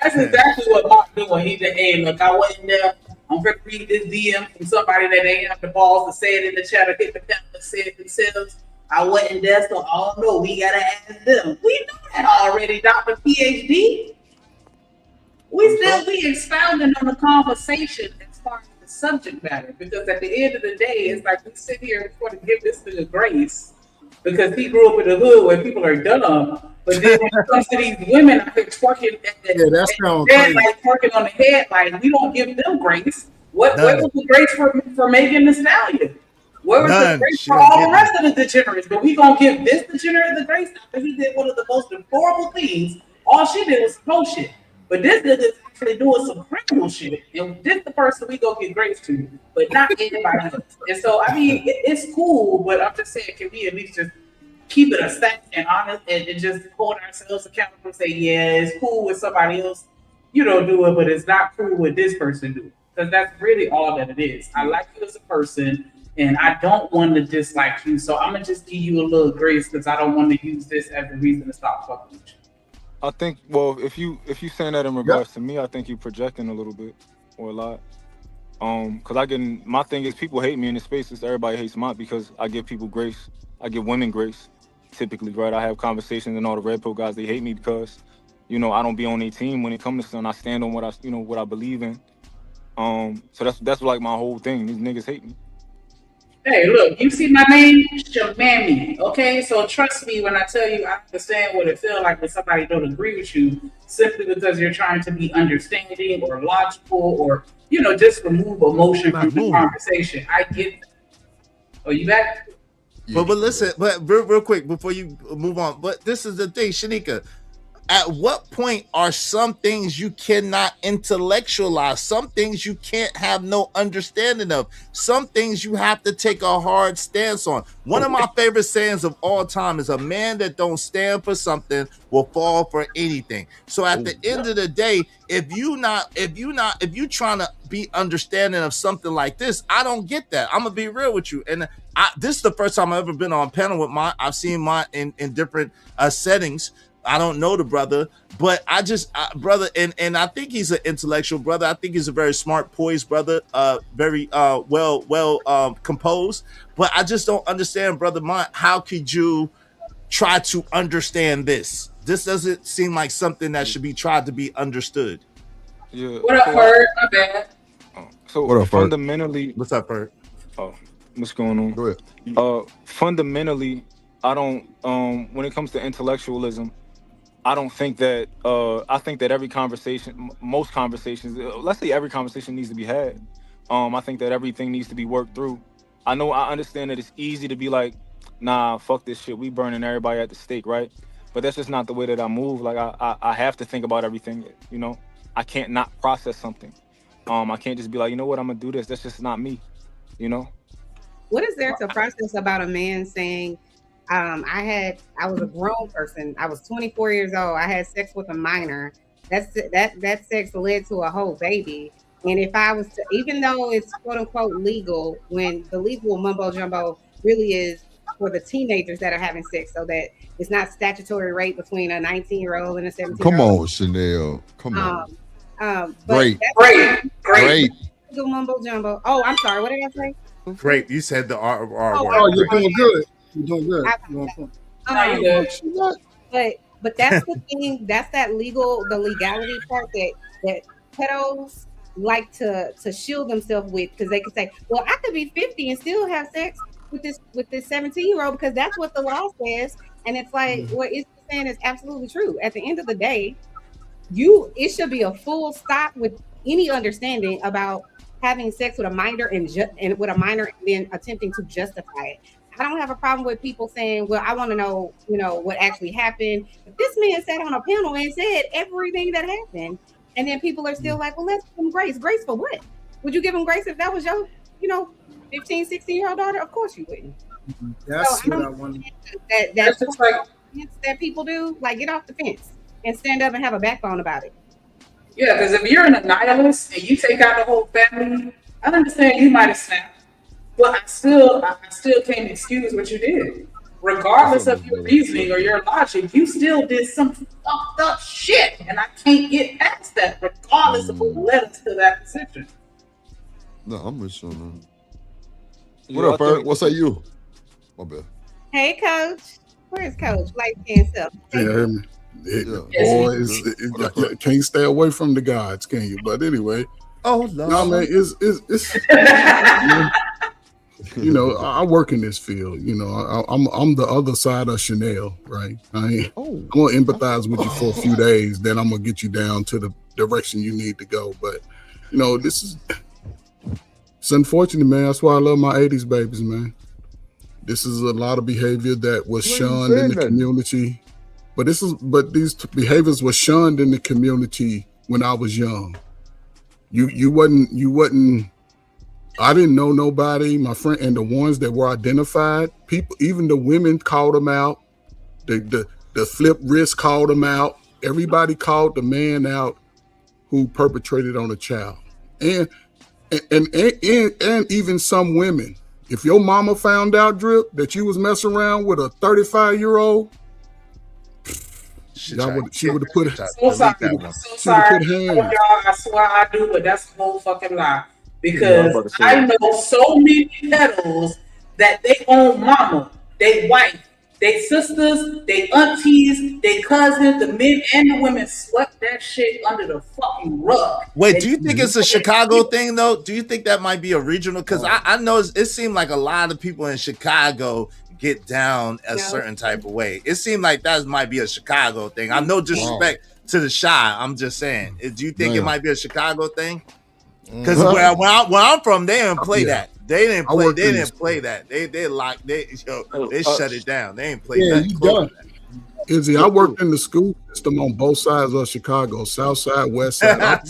That's exactly what Mark doing. He said, hey, look, I went in there. I'm going to read this DM from somebody that ain't have the balls to say it in the chat or hit the pen and say it themselves. I went in there, so I don't know. We got to ask them. We know that already, Dr. PhD. We expounding on the conversation as far as the subject matter, because at the end of the day, it's like we sit here and want to give this nigga grace because he grew up in the hood where people are dumb. But then when it comes to these women out here twerking, that's like twerking on the head, like we don't give them grace. Where was the grace for Megan Thee Stallion? Where was the grace for all the rest of the degenerates? But we gonna give this degenerate the grace because he did one of the most deplorable things. All she did was post shit. But this nigga's actually doing some criminal shit. And this the person we go get grace to, but not anybody else. And so, I mean, it's cool, but I'm just saying, can we at least just keep it a stack and honest and just hold ourselves accountable and say, yeah, it's cool with somebody else. You don't do it, but it's not cool with this person do it. Because that's really all that it is. I like you as a person, and I don't want to dislike you. So I'm going to just give you a little grace because I don't want to use this as a reason to stop fucking with you. I think, well, if you saying that in regards to me, I think you're projecting a little bit or a lot. Because my thing is people hate me in the spaces. Everybody hates me because I give people grace. I give women grace, typically, right? I have conversations and all the Red Pill guys, they hate me because, you know, I don't be on their team when it comes to something. I stand on what I believe in. So that's like my whole thing. These niggas hate me. Hey, look, you see my name? Shamami, okay? So trust me when I tell you I understand what it feels like when somebody don't agree with you simply because you're trying to be understanding or logical or, you know, just remove emotion from the conversation. I get that. Oh, you back? But listen, but real quick before you move on, but this is the thing, Shanika. At what point are some things you cannot intellectualize? Some things you can't have no understanding of. Some things you have to take a hard stance on. One of my favorite sayings of all time is a man that don't stand for something will fall for anything. So at the end of the day, if you trying to be understanding of something like this, I don't get that. I'm gonna be real with you. And this is the first time I've ever been on a panel with mine. I've seen mine in different settings. I don't know the brother, but brother, and I think he's an intellectual brother. I think he's a very smart, poised brother, very well composed. But I just don't understand, brother Mont, how could you try to understand this? This doesn't seem like something that should be tried to be understood. Yeah. What up, Bird? My bad. So what up, fundamentally, what's up, Bird? Oh, what's going on? Go ahead. Fundamentally, I don't. When it comes to intellectualism, I don't think that. I think that every conversation, most conversations, let's say every conversation needs to be had. I think that everything needs to be worked through. I understand that it's easy to be like, nah, fuck this shit. We burning everybody at the stake, right? But that's just not the way that I move. Like I have to think about everything. You know, I can't not process something. I can't just be like, you know what, I'm gonna do this. That's just not me. You know. what is there to process about a man saying, I was a grown person. I was 24 years old. I had sex with a minor. That sex led to a whole baby. And if I was to, even though it's quote unquote legal, when the legal mumbo jumbo really is for the teenagers that are having sex, so that it's not statutory rape between a 19-year-old and a 17-year-old. Come on, Chanel. Come on. Great. Legal mumbo jumbo. Oh, I'm sorry. What did I say? Great. You said the R word. Oh, you're doing good. You're doing good. But that's the thing. That's the legality part that pedos like to shield themselves with, because they can say, well, I could be 50 and still have sex with this 17-year-old because that's what the law says. And it's like what it's saying is absolutely true. At the end of the day, it should be a full stop with any understanding about having sex with a minor and then attempting to justify it. I don't have a problem with people saying, well, I want to know, what actually happened. If this man sat on a panel and said everything that happened, and then people are still like, well, let's give him grace. Grace for what? Would you give him grace if that was your, 15, 16-year-old daughter? Of course you wouldn't. That's what I want. That's just like that people do. Like, get off the fence and stand up and have a backbone about it. Yeah, because if you're an nihilist and you take out the whole family, I understand you might have snapped, but I still can't excuse what you did. Regardless of your reasoning or your logic, you still did some fucked up shit, and I can't get past that, regardless of what led us to that position. No, I'm with you on that. What up, Eric? What say you? My bad. Hey, Coach. Where's Coach? Light skin self. Yeah, hear me. Boys, can't stay away from the gods, can you? But anyway, oh no, man, it's I work in this field. I'm the other side of Chanel, right? I'm gonna empathize with you for a few days, then I'm gonna get you down to the direction you need to go. But it's unfortunate, man. That's why I love my 80s babies, man. This is a lot of behavior that was shunned in the community. But these behaviors were shunned in the community when I was young. You wasn't. I didn't know nobody. My friend and the ones that were identified, people, even the women called them out. The flip wrist called them out. Everybody called the man out who perpetrated on a child, and even some women. If your mama found out, Drip, that you was messing around with a 35-year-old. She would have put her. So sorry. Y'all, I swear I do, but that's a whole fucking lie. Because I know so many pedos that they own mama, they wife, they sisters, they aunties, they cousins, the men and the women swept that shit under the fucking rug. Wait, do you think it's a Chicago thing though? Do you think that might be a regional? Because I know it seemed like a lot of people in Chicago get down a certain type of way. It seemed like that might be a Chicago thing. I'm no disrespect to the Chi. I'm just saying. Do you think it might be a Chicago thing? Because where I'm from, they didn't play that. They didn't play that. They shut it down. They ain't play that. Izzy, I worked in the school system on both sides of Chicago, south side, west side.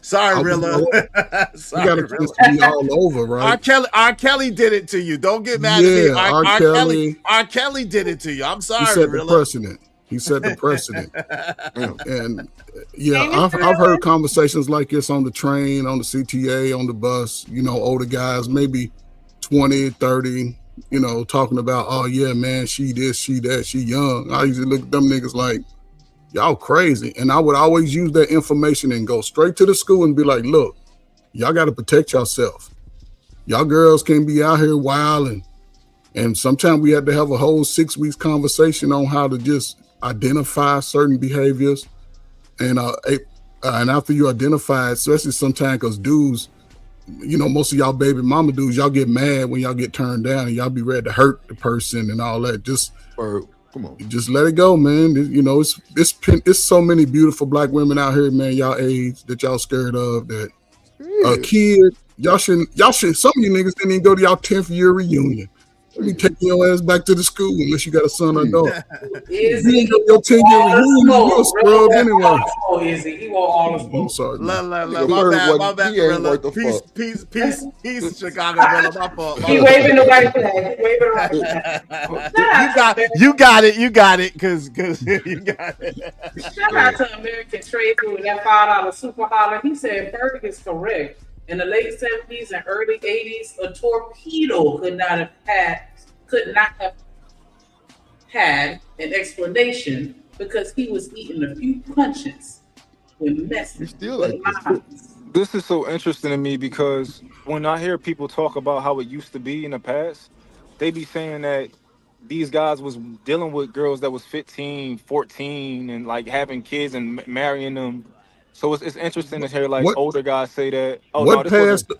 Sorry, Rilla. You got to be all over, right? R. Kelly did it to you. Don't get mad at me. R. Kelly did it to you. I'm sorry, He set Rilla. the precedent. He set the precedent. And I've heard conversations like this on the train, on the CTA, on the bus, older guys, maybe 20, 30, talking about, oh yeah, man, she this, she that, she young. I usually look at them niggas like, y'all crazy. And I would always use that information and go straight to the school and be like, look, y'all got to protect yourself. Y'all girls can't be out here wilding. And sometimes we had to have a whole 6 weeks conversation on how to just identify certain behaviors. And after you identify it, especially sometimes because dudes, most of y'all baby mama dudes, y'all get mad when y'all get turned down and y'all be ready to hurt the person and all that. Just come on, just let it go, man. It's so many beautiful black women out here, man, y'all age that y'all scared of that. A kid, y'all should. Some of you niggas didn't even go to y'all 10th year reunion. Let me take your ass back to the school unless you got a son or daughter. Izzy, Your 10-year reunion, you're a scrub That's anyway. all the smoke, Izzy. He want all the smoke. I'm sorry. man. My bad, He ain't Gorilla. worth a Peace, fuck. peace, Chicago Gorilla. My fault. He waving the white flag. He waving the white flag. You got it, cause you got it. Shout out to American Trade Food, that $5 super holler. He said Berg is correct. In the late 70s and early 80s, a torpedo could not have had an explanation because he was eating a few punches with messes. This is so interesting to me because when I hear people talk about how it used to be in the past, they be saying that these guys was dealing with girls that was 15, 14 and like having kids and marrying them. So it's interesting to hear like older guys say that. Oh,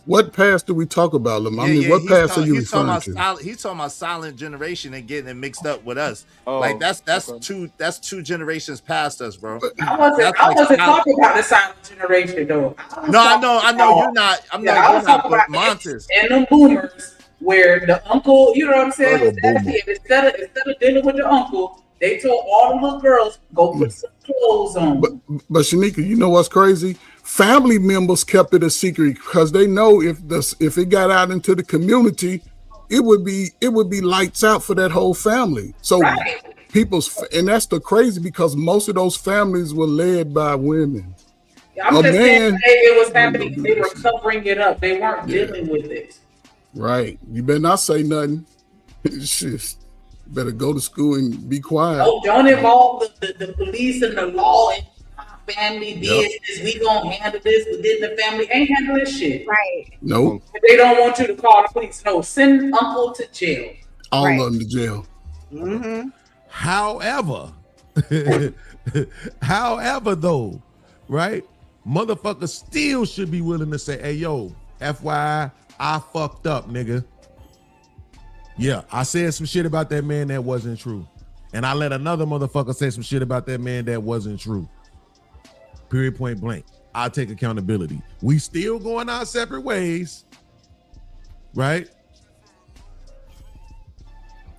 What past do we talk about, Lam? I mean, what past are you referring to? He's talking about silent generation and getting it mixed up with us. Like that's two generations past us, bro. I wasn't talking about the silent generation though. No, I know you're not. I'm not. But Montes and them boomers where the uncle, you know what I'm saying? Instead of dealing with the uncle, they told all the little girls go put some clothes on. But Shanika, you know what's crazy? Family members kept it a secret because they know if it got out into the community, it would be lights out for that whole family. So and that's the crazy because most of those families were led by women. I'm just saying it was happening. They were covering it up. They weren't dealing with it. Right. You better not say nothing. Shit. Better go to school and be quiet. Oh, don't involve the police and the law and family business. We gonna handle this within the family. Ain't handling shit. Right. Nope. If they don't want you to call the police, no, send uncle to jail. All of them to jail. Mm-hmm. However, though, right? Motherfuckers still should be willing to say, hey, yo, FYI, I fucked up, nigga. Yeah, I said some shit about that man that wasn't true. And I let another motherfucker say some shit about that man that wasn't true. Period, point blank. I take accountability. We still going our separate ways, right?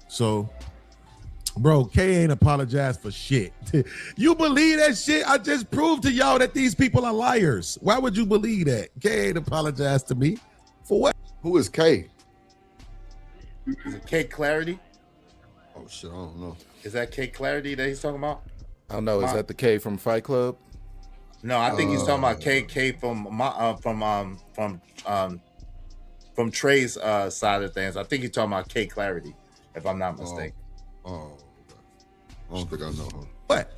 So, bro, K ain't apologized for shit. You believe that shit? I just proved to y'all that these people are liars. Why would you believe that? K ain't apologized to me. For what? Who is K? Is it K Clarity? Oh shit, I don't know. Is that K Clarity that he's talking about? I don't know. Is that the K from Fight Club? No, I think he's talking about K from Trey's side of things. I think he's talking about K Clarity, if I'm not mistaken. Oh, I don't think I know her. What?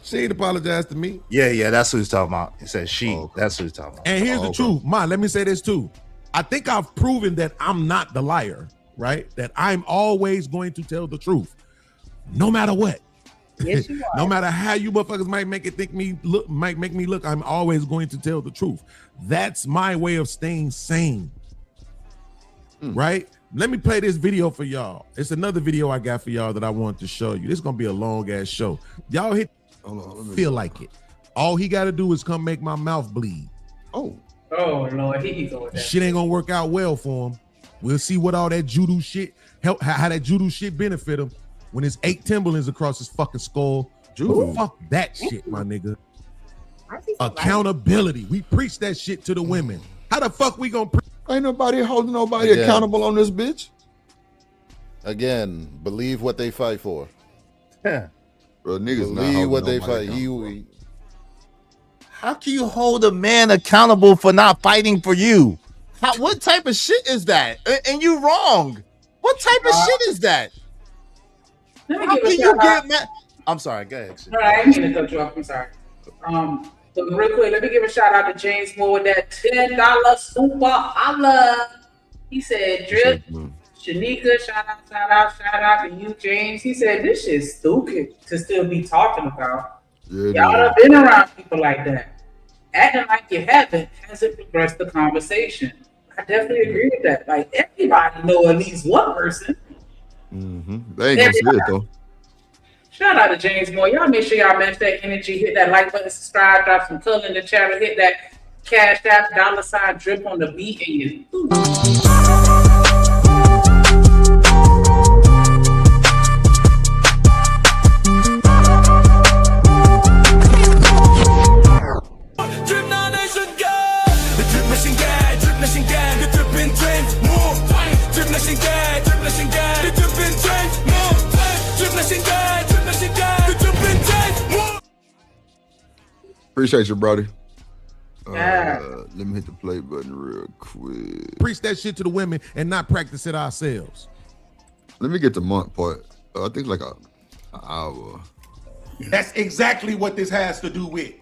She ain't apologized to me. Yeah, that's what he's talking about. He said she. Oh, okay. That's what he's talking about. And here's the truth. Let me say this too. I think I've proven that I'm not the liar, right? That I'm always going to tell the truth, no matter what. Yes, you are. No matter how you motherfuckers might make me look, I'm always going to tell the truth. That's my way of staying sane. Right? Let me play this video for y'all. It's another video I got for y'all that I want to show you. This is gonna be a long ass show. Y'all feel like it. All he gotta do is come make my mouth bleed. Oh Lord, he can go with that. Shit ain't gonna work out well for him. We'll see what all that judo shit help, how that judo shit benefit him when it's 8 Timberlands across his fucking skull. Judo. Fuck that shit, my nigga. Accountability. We preach that shit to the women. How the fuck we gonna Ain't nobody holding nobody accountable on this bitch. Again, believe what they fight for. Bro, niggas not Believe what they fight. How can you hold a man accountable for not fighting for you? What type of shit is that? And you wrong. What type of shit is that? How can you get mad? I'm sorry, go ahead. No, I ain't gonna cut you off. I'm sorry. But real quick, let me give a shout out to James Moore with that $10 super holla. He said, Drip, Shanika, shout out to you, James. He said, this shit's stupid to still be talking about. Y'all have been around people like that. Acting like you haven't hasn't progressed the conversation. I definitely agree with that. Like, everybody know at least one person. They ain't gonna see it though. Shout out to James Moore. Y'all make sure y'all match that energy. Hit that like button, subscribe, drop some color in the channel. Hit that cash app, $Drip on the beat, and you. Appreciate you, brother. Yeah. Let me hit the play button real quick. Preach that shit to the women and not practice it ourselves. Let me get the month part. I think like an hour. That's exactly what this has to do with.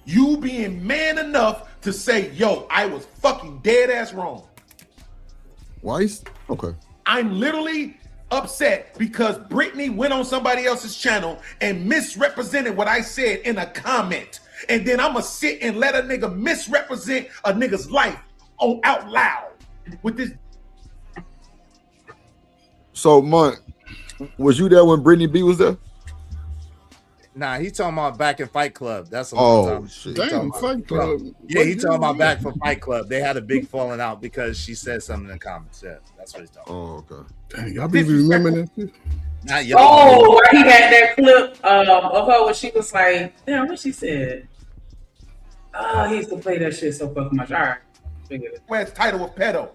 You being man enough to say, yo, I was fucking dead ass wrong. Why? Okay. I'm literally upset because Brittany went on somebody else's channel and misrepresented what I said in a comment. And then I'm going to sit and let a nigga misrepresent a nigga's life on out loud with this. So, Monk, was you there when Brittany B was there? Nah, he's talking about back in Fight Club. That's a long time. Shit. Damn, Fight Club. Yeah, he's talking about back for Fight Club. They had a big falling out because she said something in the comments. Yeah, that's what he's talking about. Oh, okay. Dang, y'all be remembering that? Not y'all. Oh, where he had that clip of her when she was like, damn, what she said. Oh, he used to play that shit so fucking much. All right. Where it's title of pedo.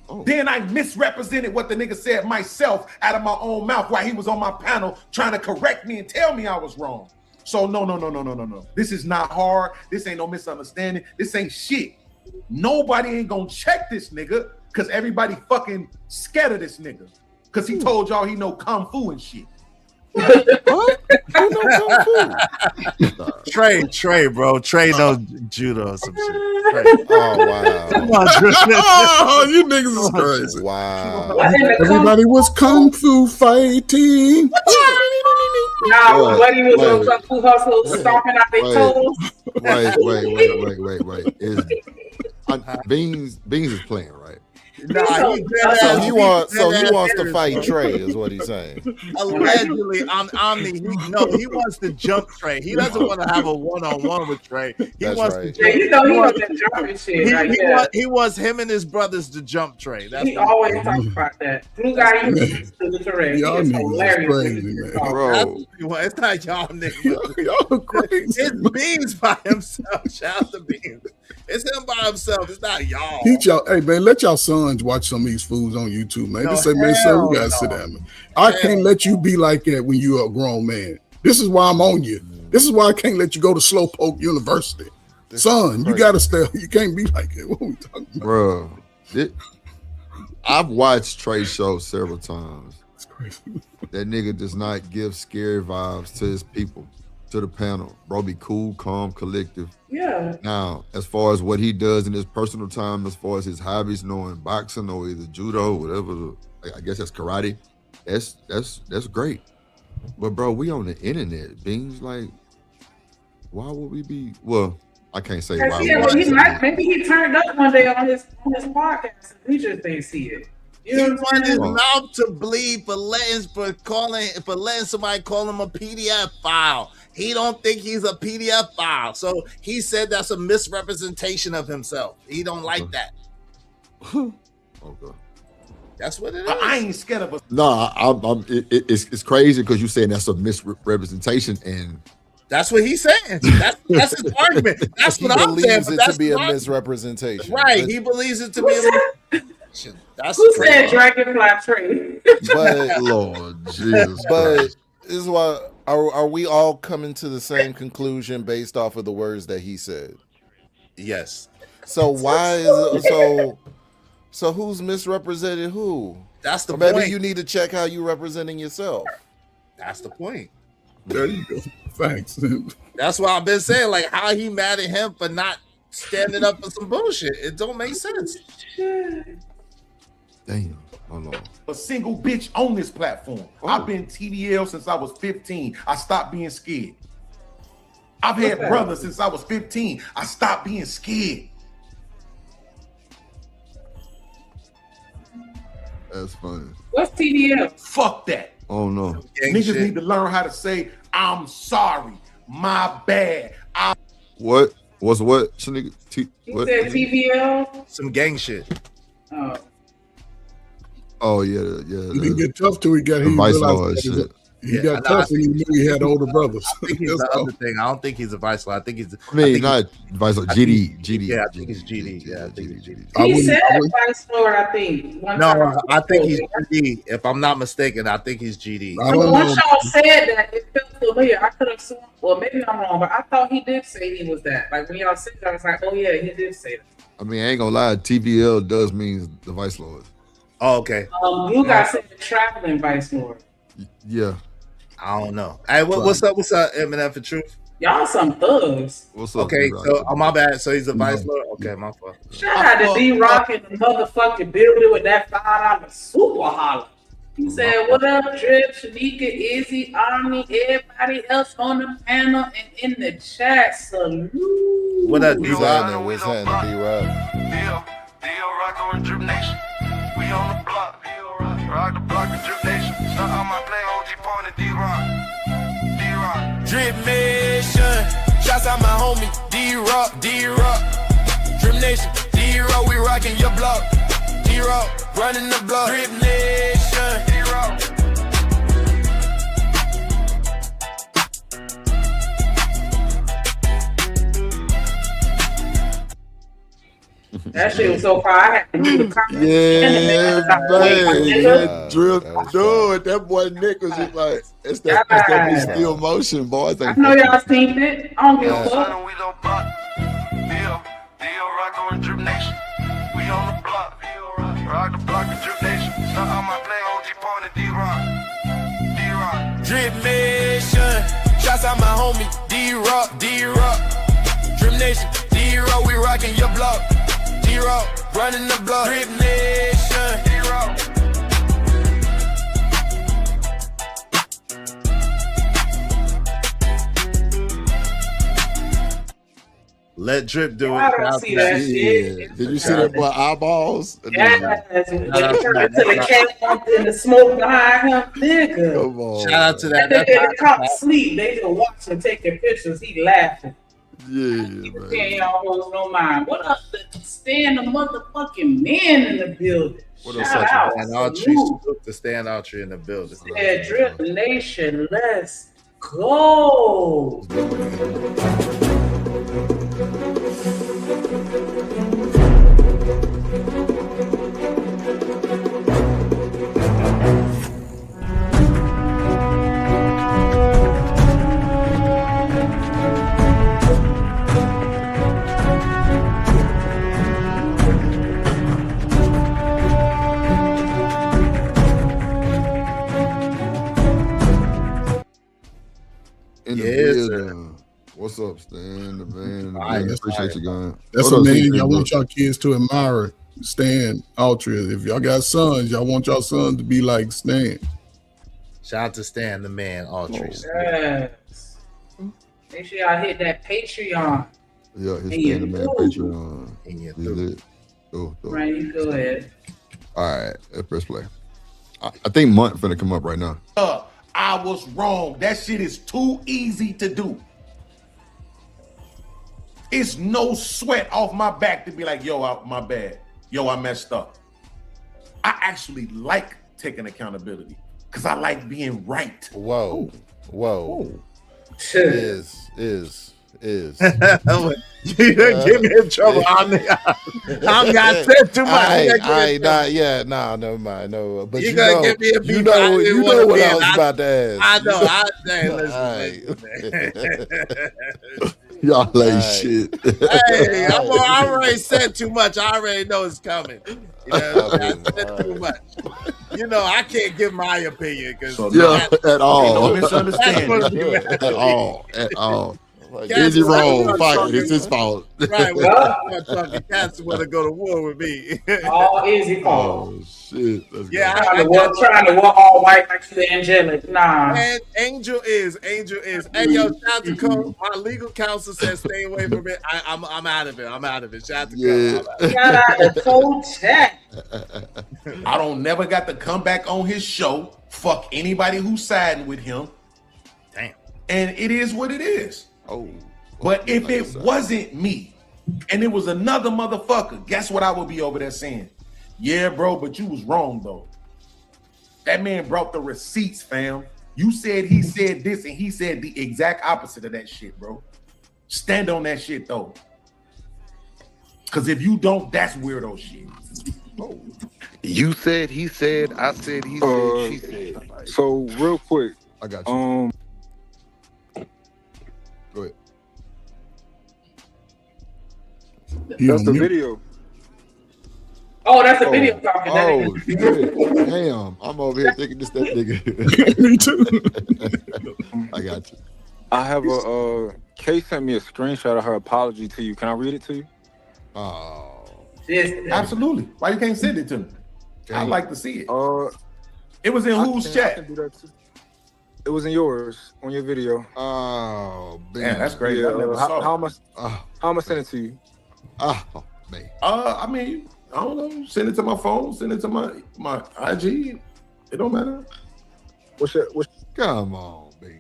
Oh. Then I misrepresented what the nigga said myself out of my own mouth while he was on my panel trying to correct me and tell me I was wrong. So no. This is not hard. This ain't no misunderstanding. This ain't shit. Nobody ain't gonna check this nigga because everybody fucking scared of this nigga. Because he told y'all he know Kung Fu and shit. What? You know Kung Fu? Trey, bro. Trey knows judo or some shit. Trey. Oh, wow. Come on, Trey. Oh, you niggas is crazy. Wow. Everybody was Kung Fu fighting. Nah, when Buddy was on Kung Fu Hustle stomping out their toes. Wait. Beans is playing, right? Nah, So he wants to fight Trey, is what he's saying. Allegedly, Omni. He wants to jump Trey. He doesn't want to have a one-on-one with Trey. He wants to. Yeah, you know he was jumping shit. He wants him and his brothers to jump Trey. That's He always talks about that. Blue guy used to the terrain. Y'all He is niggas is hilarious. crazy, man. Bro. It's not y'all niggas. Y'all crazy. It's Beans by himself. Shout out to Beans. It's him by himself. It's not y'all. Teach y'all, hey man, let y'all sons watch some of these fools on YouTube, man. Just say, man, son, we gotta sit down, man. I can't let you be like that when you're a grown man. This is why I'm on you. This is why I can't let you go to Slowpoke University. Son, you gotta stay. You can't be like that. What are we talking about? Bro, I've watched Trey's show several times. It's crazy. That nigga does not give scary vibes to his people, to the panel. Bro, be cool, calm, collective. Yeah. Now, as far as what he does in his personal time, as far as his hobbies, knowing boxing or either judo, whatever, I guess that's karate. That's great. But bro, we on the internet. Beans, like, why would we be? Well, I can't say why. Maybe he turned up one day on his podcast. We just didn't see it. You know He what I'm wanted his saying? mouth to bleed for letting somebody call him a PDF file. He don't think he's a PDF file, so he said that's a misrepresentation of himself. He don't like that. Okay. That's what it is. I ain't scared of us. No, it's crazy because you saying that's a misrepresentation, and that's what he's saying. That's his argument. That's what I'm saying. He believes it to be a misrepresentation. Right? He believes it to be a misrepresentation. That's Who crazy. said Dragonfly Tree? But Lord Jesus. But this is why are we all coming to the same conclusion based off of the words that he said? Yes. So why is it so who's misrepresented who? That's the or maybe point. you need to check how you representing yourself. That's the point. There you go. Thanks. That's why I've been saying, like, how he mad at him for not standing up for some bullshit. It don't make sense. Damn. Hold on. A single bitch on this platform. I've been TDL since I was 15. I stopped being scared. I've had brothers since I was 15. I stopped being scared. That's funny. What's TDL? Fuck that. Oh no. Niggas need to learn how to say, I'm sorry, my bad. What? What's what? He What? said TVL. Some gang shit. Oh. Oh yeah. He didn't get tough till he got The he Vice realized Lord that shit. he got tough and he knew he had older brothers. I think he's the other thing. I don't think he's a vice lord. I think he's. I mean, not Vice Lord. GD. Yeah, I think he's GD. Yeah, I think he's GD. He said Vice Lord, I think. One time. I think he's GD. If I'm not mistaken, I think he's GD. Once y'all said that, it felt familiar. I could have sworn, well, maybe I'm wrong, but I thought he did say he was that. Like when y'all said that, I was like, oh yeah, he did say that. I mean, I ain't gonna lie. TVL does mean the Vice Lord. Oh, okay. You guys said the traveling vice lord. Yeah. I don't know. Hey, what's up? What's up, Eminem for Truth? Y'all some thugs. What's up? Okay, D-Rock? so my bad. So he's a vice lord. Okay, my fault. Shout out to D-Rock in the motherfucking building with that $5 super holler. He said, what up, Drip, Shanika, Izzy, Omni, everybody else on the panel and in the chat. Salute. What up, D-Rock? What's happening, D-Rock? D-Rock on Drip Nation. We on the block. Rock the block of Drip Nation. Shout out my play OG Point and D-Rock. Drip Nation. Shouts out my homie D-Rock. Drip Nation. D-Rock, we rockin' your block. D-Rock, running the block. Drip Nation. D-Rock. That shit was so far. I had to do the comments. Yeah, man. That Drip, dude. That boy Nick was just like, it's that still motion, boys. I know y'all seen it. I don't give a fuck. D-Rock on Drip Nation. We on the block. Rock the block of Drip Nation. Shout out my play OG Point and D-Rock. Drip Nation. Shouts out my homie D-Rock. Drip Nation. D-Rock, we rockin' your block. D-Rock, running the block. Drip Nation. D-Rock. Let Drip do it. I don't see that shit. Did you see that boy eyeballs? Yes. When he turned to the camp and the smoke behind him, nigga. Come on. Shout out to that. That nigga the cop sleep. They just watching, taking pictures. He laughing. Yeah, Paying y'all hoes no mind. What up? Stand the motherfucking man in the building. Shout out. And all trees to stand out tree in the building. Yeah, Drip Nation, let's go. In the building. What's up, Stan? The van. Appreciate you, guys. That's a name y'all want y'all kids to admire. Stan Altria. If y'all got sons, y'all want y'all sons to be like Stan. Shout out to Stan, the man, Altria. Yes. Make sure y'all hit that Patreon. Yeah, his Stan the man Patreon. He's lit. Right, you go ahead. All right, let's press play. I think Month finna come up right now. I was wrong. That shit is too easy to do. It's no sweat off my back to be like, yo, my bad. Yo, I messed up. I actually like taking accountability because I like being right. Whoa. Is. You didn't get me in trouble. I'm not said too much. Never mind. No, but you gonna give me a beat. You know what I was about to ask. I know. Y'all ain't shit. Hey, I already said too much. I already know it's coming. I said too much. I can't give my opinion because at all. No misunderstanding. At all. Easy roll. Fuck it. It's his fault. Right. Well, Cats want to go to war with me. All easy fault. Oh shit. Trying to walk all white like the angelic. Nah. And Angel is. Hey, yo, shout out to Cole. My legal counsel says stay away from it. I'm out of it. Shout out to Cole. Shout out to Cole Chat. I don't never got to come back on his show. Fuck anybody who's siding with him. Damn. And it is what it is. Oh. But if it wasn't me and it was another motherfucker, guess what I would be over there saying? Yeah, bro, but you was wrong though. That man brought the receipts, fam. You said he said this and he said the exact opposite of that shit, bro. Stand on that shit though. Cause if you don't, that's weirdo shit. Oh. You said, he said, I said, he said, she said. So real quick, I got you. That's the video. Oh, that's a video talking. That Oh, ain't- shit. Damn. I'm over here thinking this that nigga. Me too. I got you. I have a Kay sent me a screenshot of her apology to you. Can I read it to you? Oh. Yes. Absolutely. Why you can't send it to me? I'd like to see it. It was in I whose can chat? do that too. It was in yours on your video. Oh, Man, that's crazy. Yeah, I never saw how it. am I send it to you? Oh, man. I mean, I don't know. Send it to my phone. Send it to my IG. It don't matter. Come on, baby.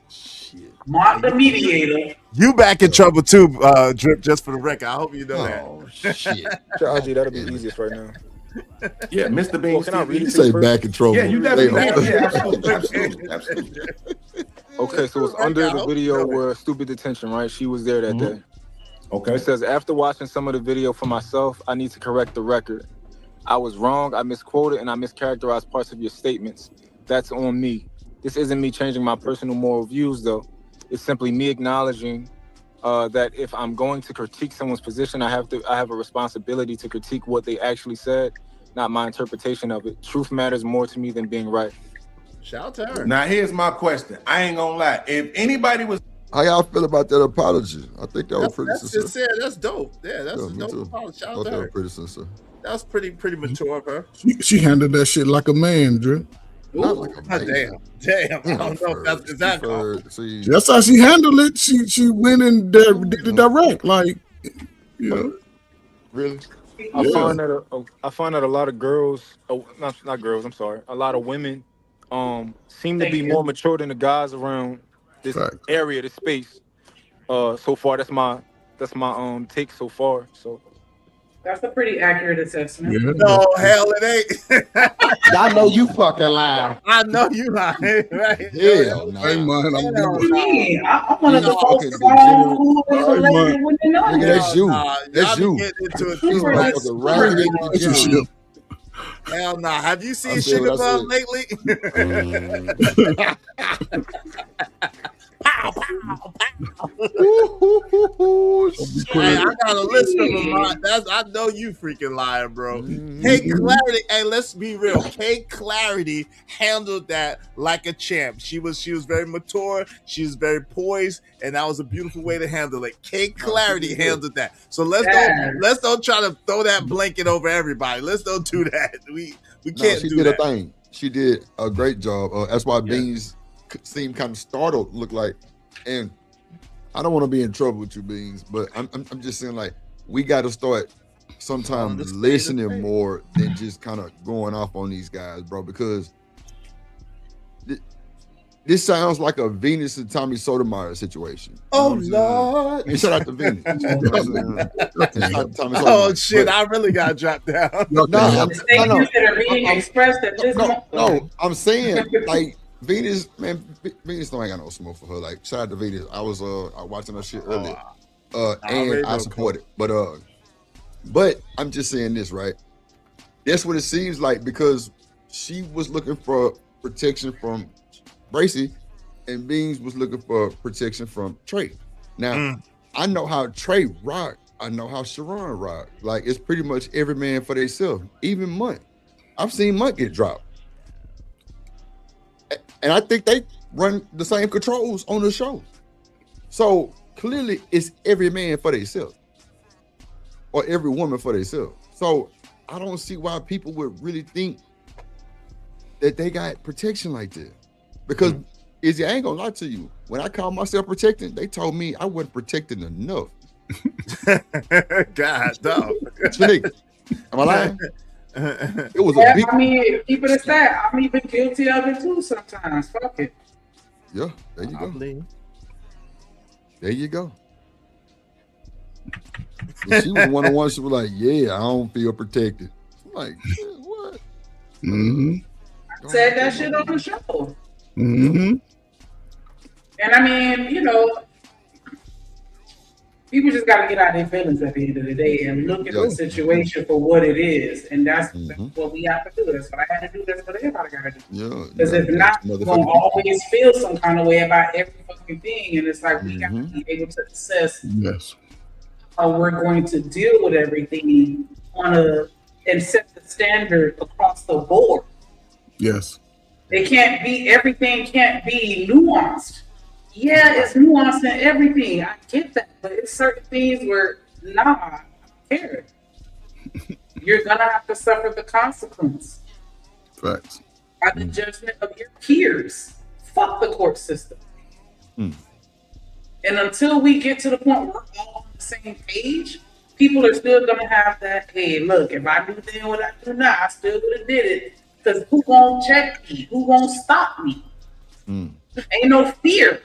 Shit. Mark the mediator. You back in trouble too, Drip. Just for the record, I hope you know that. Oh shit. IG, that'll be easiest right now. Yeah, Mr. Bean. Can I read You it? say back in trouble. Yeah, you definitely. Damn. Yeah, absolutely. Okay, so it's under the video where stupid detention, right? She was there that day. Okay. It says, after watching some of the video for myself, I need to correct the record. I was wrong, I misquoted, and I mischaracterized parts of your statements. That's on me. This isn't me changing my personal moral views, though. It's simply me acknowledging that if I'm going to critique someone's position, I have a responsibility to critique what they actually said, not my interpretation of it. Truth matters more to me than being right. Shout out to her. Now here's my question. I ain't gonna lie. If anybody was How y'all feel about that apology? I think that was pretty That's sincere. sincere. That's dope. Yeah, that's a me dope too. apology. Shout Thought out to that her. was pretty sincere. That was pretty mature of her. She handled that shit like a man, Drip. Not like a Oh, man. damn. I don't know if that's is that called. See, That's how she handled it. She went in there direct, like, you know. Really? I find that a lot of girls, not girls, I'm sorry, a lot of women seem to be more mature than the guys around this area, this space. So far, that's my take so far. So That's a pretty accurate assessment. No, hell it ain't. I know you fucking lying. I know you lying, right? Hell no. Hey, man, I'm Man, I'm one of the most fucking strong degenerate. women women know. Nigga, that's you. That's y'all you. be getting into it These too much. motherfuckers raggedy and degenerate. Hell nah. Have you seen I said Sugar what I Bum lately? Pow, pow, pow. Hey, I got a list of them. I know you freaking lying, bro. K Clarity, hey, let's be real. K Clarity handled that like a champ. She was very mature. She was very poised, and that was a beautiful way to handle it. K Clarity handled that. So let's don't try to throw that blanket over everybody. Let's don't do that. We can't she do did that. a thing. She did a great job. That's why Beans seemed kind of startled, looked like. And I don't want to be in trouble with you, Beans, but I'm just saying, like, we got to start sometimes listening more than just kind of going off on these guys, bro, because this sounds like a Venus and Tommy Sotomayor situation. Oh, Lord. And shout out to Venus. Oh, shit. I really got dropped down. I'm saying, like, Venus, man, Venus don't ain't got no smoke for her. Like, shout out to Venus. I was watching her shit earlier. And I support it. But I'm just saying this, right? That's what it seems like, because she was looking for protection from Bracy, and Beans was looking for protection from Trey. Now, I know how Trey rock. I know how Sharon rock. Like, it's pretty much every man for themselves. Even Munt. I've seen Munt get dropped. And I think they run the same controls on the show. So clearly it's every man for themselves. Or every woman for themselves. So I don't see why people would really think that they got protection like that. Because Izzy, I ain't gonna lie to you. When I called myself protecting, they told me I wasn't protecting enough. God, dog. Am I lying? It was Yeah, a big. I mean, keep it aside. I'm even guilty of it too sometimes. Fuck it. Yeah, there you go. There you go. And she was one of the ones. She was like, "Yeah, I don't feel protected." I'm like, what? Mm-hmm. I said that shit on the show. Mm-hmm. And I mean, you know, People just got to get out their feelings at the end of the day and look at the situation for what it is, and that's what we have to do. That's what I had to do. That's what everybody got to do. Yeah. Because if not, we're gonna always feel some kind of way about every fucking thing, and it's like we got to be able to assess how we're going to deal with everything and set the standard across the board. Yes. Everything can't be nuanced. Yeah, it's nuanced in everything. I get that, but it's certain things where, I don't care. You're gonna have to suffer the consequence. Facts. By the judgment of your peers. Fuck the court system. And until we get to the point where we're all on the same page, people are still gonna have that, hey, look, if I do then what I do now, I still would have did it. Because who won't check me? Who won't stop me? Ain't no fear.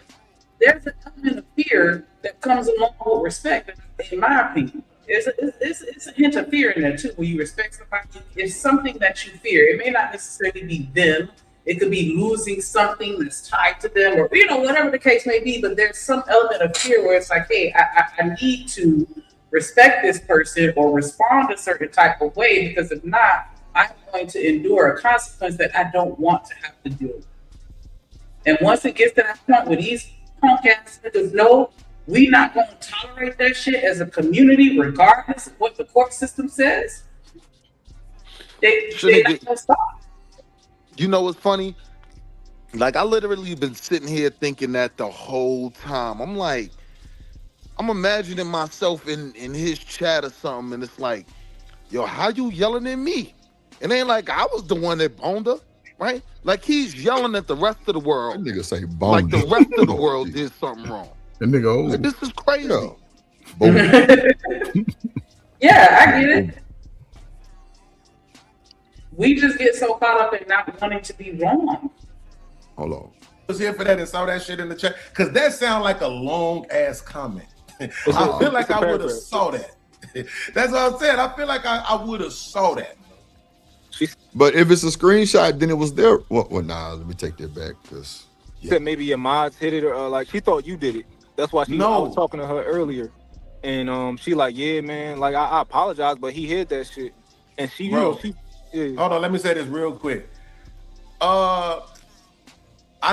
There's an element of fear that comes along with respect, in my opinion. It's a hint of fear in there too. When you respect somebody, it's something that you fear. It may not necessarily be them. It could be losing something that's tied to them, or whatever the case may be. But there's some element of fear where it's like, hey, I need to respect this person or respond a certain type of way, because if not, I'm going to endure a consequence that I don't want to have to deal with. And once it gets to that point where these punk ass niggas know we not going to tolerate that shit as a community, regardless of what the court system says, they not gonna stop. You know what's funny? Like, I literally been sitting here thinking that the whole time. I'm like, I'm imagining myself in his chat or something, and it's like, yo, how you yelling at me? It ain't like I was the one that boned her, right? Like, he's yelling at the rest of the world. That nigga say boned. Like the rest of the world did something wrong. That nigga old. Like, this is crazy. Yeah, I get it. We just get so caught up in not wanting to be wrong. Hold on. I was here for that and saw that shit in the chat, because that sound like a long ass comment. I feel like I would have saw that. That's what I'm saying. I feel like I would have saw that. But if it's a screenshot, then it was there. Well, nah, let me take that back, because said maybe your mods hit it, or like she thought you did it. That's why I was talking to her earlier, and she like, yeah, man, like I apologize, but he hid that shit, and she, Hold on, let me say this real quick. I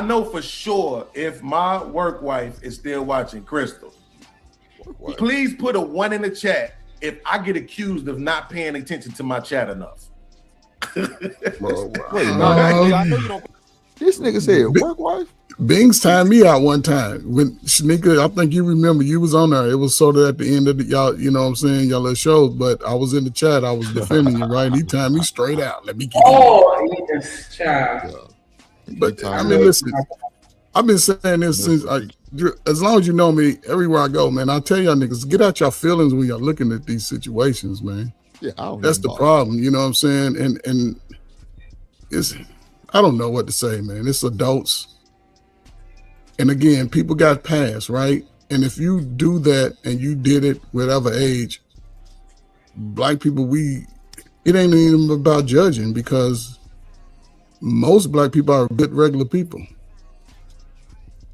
know for sure if my work wife is still watching, Crystal, please put a 1 in the chat if I get accused of not paying attention to my chat enough. I know you don't. This nigga said work wife. Bings timed me out one time when Shanika, I think you remember, you was on there. It was sort of at the end of y'all, you know what I'm saying, y'all little shows, but I was in the chat, I was defending you, right? He timed me straight out. Let me get yes, child. But I mean, listen, I've been saying this since as long as you know me, everywhere I go, man, I tell y'all niggas, get out your feelings when y'all looking at these situations, man. Yeah, that's the problem, you know what I'm saying? And it's, I don't know what to say, man. It's adults. And again, people got past, right? And if you do that and you did it whatever age, black people, it ain't even about judging, because most black people are good regular people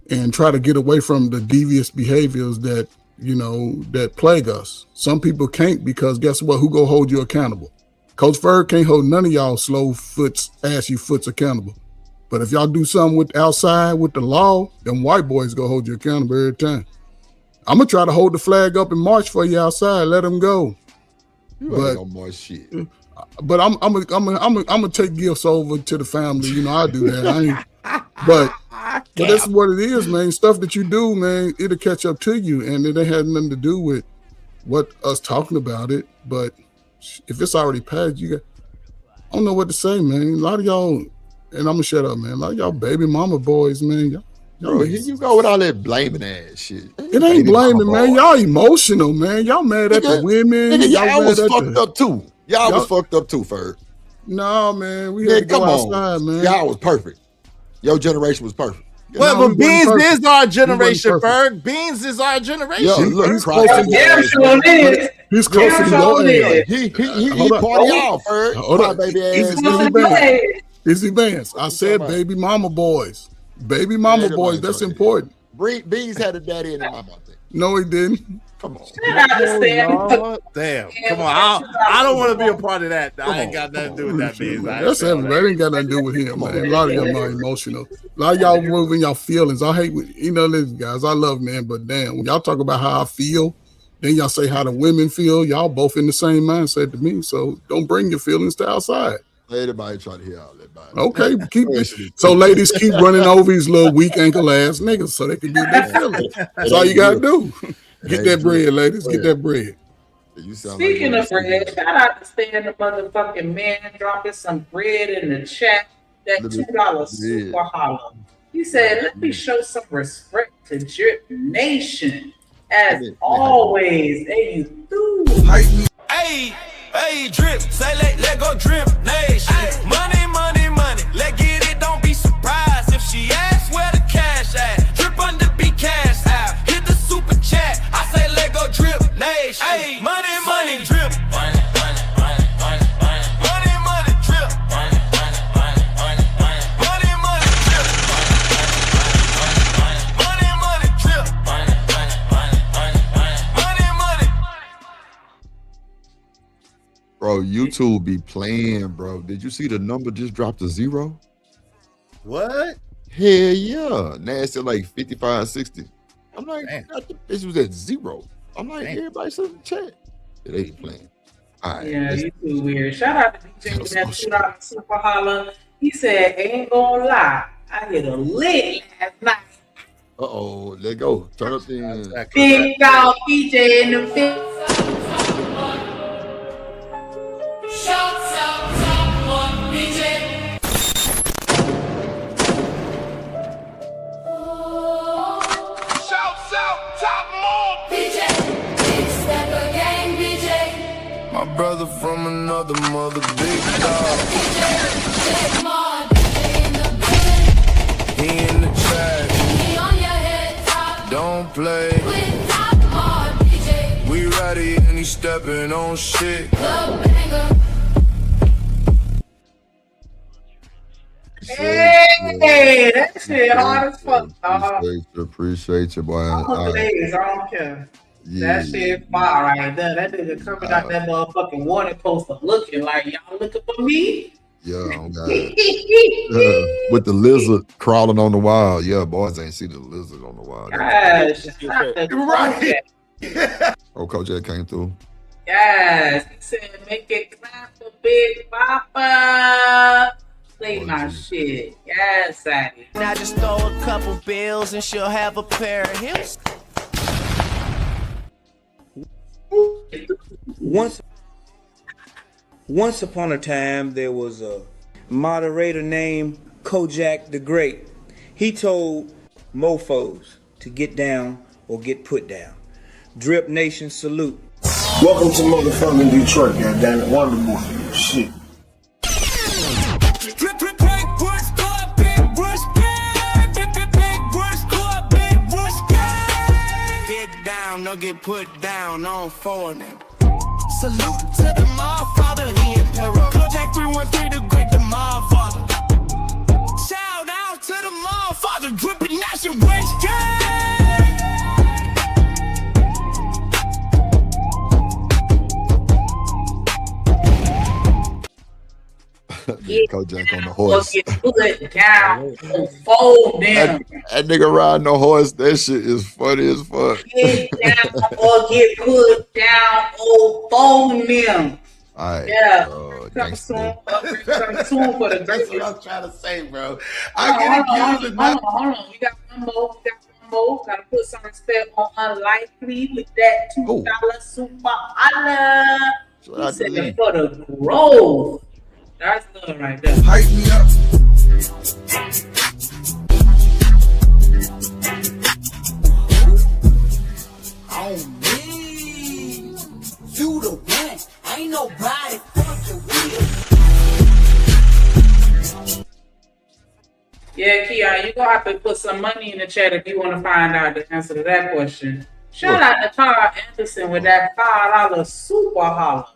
and try to get away from the devious behaviors that, that plague us. Some people can't, because guess what? Who go hold you accountable? Coach Ferg can't hold none of y'all slow foots, ashy foots accountable. But if y'all do something outside with the law, them white boys go hold you accountable every time. I'm gonna try to hold the flag up and march for you outside. Let them go. You ain't no more shit. But I'm gonna take gifts over to the family. I do that. But that's what it is, man. Stuff that you do, man, it'll catch up to you, and it ain't had nothing to do with what us talking about it. But if it's already passed, I don't know what to say, man. A lot of y'all, and I'm gonna shut up, man. A lot of y'all baby mama boys, man. Bro, here you go with all that blaming ass shit. It ain't blaming, man. Y'all emotional, man. Y'all mad at the women. Nigga, y'all was fucked up too. Y'all was fucked up too, Ferg. No, man. We had to go outside, man. Y'all was perfect. Your generation was perfect. Well, but Beans is our generation, Ferg. Beans is our generation. Yo, look, he's close to you. He's close to you. He party out, Ferg. Hold on, baby ass. Izzy Vance. I said baby mama boys. Baby mama boys. That's important. Bees had a daddy in the mama, I think. No, he didn't. Come on. Oh, damn. Come on. I don't want to be a part of that. I ain't got nothing to do with that, Beans. That's everything. That ain't got nothing to do with him, man. A lot of y'all are emotional. A lot of y'all moving y'all feelings. I hate with listen, guys. I love man, but damn, when y'all talk about how I feel, then y'all say how the women feel. Y'all both in the same mindset to me. So don't bring your feelings to outside. Everybody try to hear all that. Okay, so ladies keep running over these little weak ankle ass niggas so they can be their feelings. That's all you gotta do. Get that bread, ladies. Get that bread. Speaking of bread, shout out to Stan the motherfucking man dropping some bread in the chat. That $2 super hollow. He said, "Let me show some respect to Drip Nation as always." Hey, you do. Hey, drip, say let go drip nation. Money, money, money, let get it, don't be surprised if she asks where the cash at. Drip under be cash out, hit the super chat, I say let go drip nation. Hey, money, money, drip. Money, money, money, money, money. Money, money, drip. Money, money, money, money, money. Money, money, drip. Money, money, drip. Money, money, money, money, money. Money, money. Bro, YouTube be playing, bro. Did you see the number just dropped to 0? What? Hell yeah. Now it's at like 55, 60. I'm like, this was at 0. I'm like, everybody said in the chat. It ain't playing. All right. Yeah, you too weird. Shout out to DJ with that $2 super holla. He said, "Ain't gonna lie, I hit a lick last night." Uh-oh, let go. Turn up the Big dog DJ in the fit. Shouts out top one BJ. Shouts out top more. BJ, big stepper gang BJ. My brother from another mother, big dog. Big mod, BJ in the building. He in the track. He on your head top. Don't play. With top mod, BJ. We ready and he stepping on shit. The banger. Hey, that shit hard as fuck, dog. Appreciate you, boy. All days, I don't care. That shit fire right there. That nigga coming out that motherfucking warning poster looking like, y'all looking for me? Yeah, oh God. With the lizard crawling on the wall. Yeah, boys ain't see the lizard on the wall. Gosh, right. Oh, Coach Ed came through. Yes, he said, make it clap for Big Papa. Play my shit. Yes, Sadie. Now just throw a couple bills and she'll have a pair of hips. Once upon a time, there was a moderator named Kojak the Great. He told mofos to get down or get put down. Drip Nation salute. Welcome to motherfucking Detroit, goddammit. Wonderboy. Shit. Don't get put down on for them. Salute to the Motherfather, he Imperial. Project 313, the great, the Motherfather. Shout out to the Motherfather, dripping Nation West Kojak on the horse. Get put down, fold them. That nigga riding the horse, that shit is funny as fuck. Get down or get put down or fold them. All right. Yeah. Coming soon for the That's what I was trying to say, bro. Hold on. We got one more. Gotta put some respect on Unlikely with that $2 super holla. He said for the growth. That's good right there. Hype me up. On me. You the one. Ain't nobody fucking with you. Yeah, Keon, you gonna have to put some money in the chat if you want to find out the answer to that question. Shout out to Carl Anderson with that $5 super holla.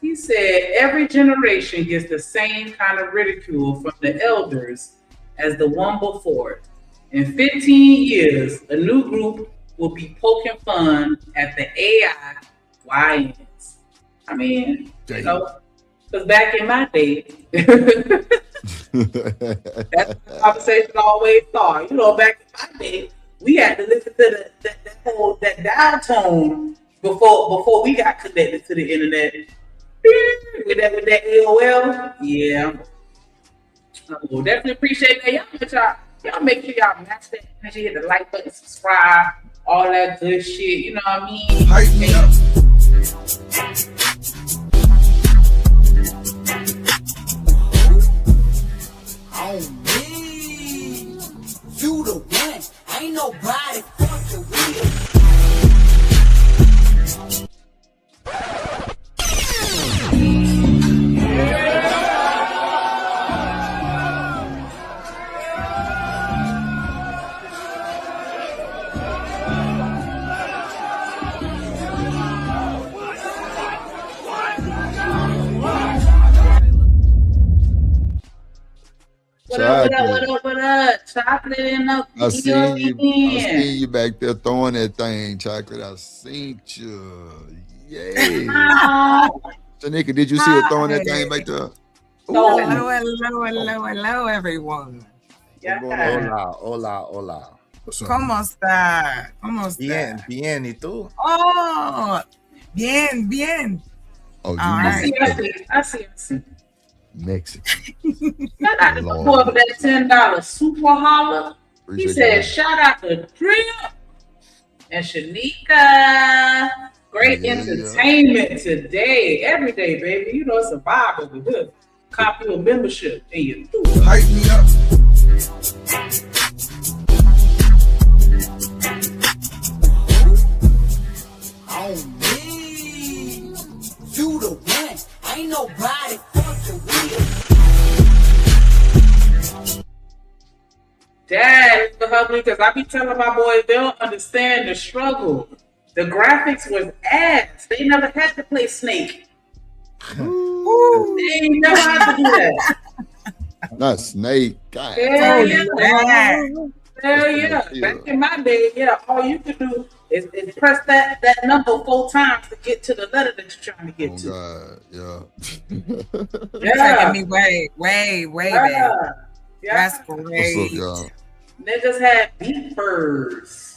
He said every generation gets the same kind of ridicule from the elders as the one before it. In 15 years, a new group will be poking fun at the AI YNs. I mean, you know, because back in my day, that's the conversation always thought. You know, back in my day, we had to listen to that dial tone before we got connected to the internet. With that AOL, yeah. I will definitely appreciate that. Y'all make sure y'all match that energy, hit the like button, subscribe, all that good shit. You know what I mean? Hype me up. On me, you the one. Ain't nobody fucking with What up? Chocolate in the I seen you back there throwing that thing, Chocolate. I seen you. Yay. Tanika, did you see her throwing that thing back there? Hello, everyone. Hola. ¿Cómo está? ¿Cómo está? Bien, ¿y tú? Oh, bien. Oh, you I see. Mexican. Shout out to the boy for that $10 super holler. He said, shout out to Drip and Shanika. Great entertainment today. Every day, baby. You know it's a vibe over here. Copy a membership and you do it. Hype me up. on me. You the one. Ain't nobody fucking with. Dad, because I be telling my boys they don't understand the struggle. The graphics was ass. They never had to play Snake. Ooh. They ain't never had to do that. Not Snake. God. Hell yeah. Hell yeah. Back in my day, yeah, all you could do is press that number 4 times to get to the letter that you're trying to get to. God, You're taking me way back. That's great. What's up, y'all? Niggas had beepers.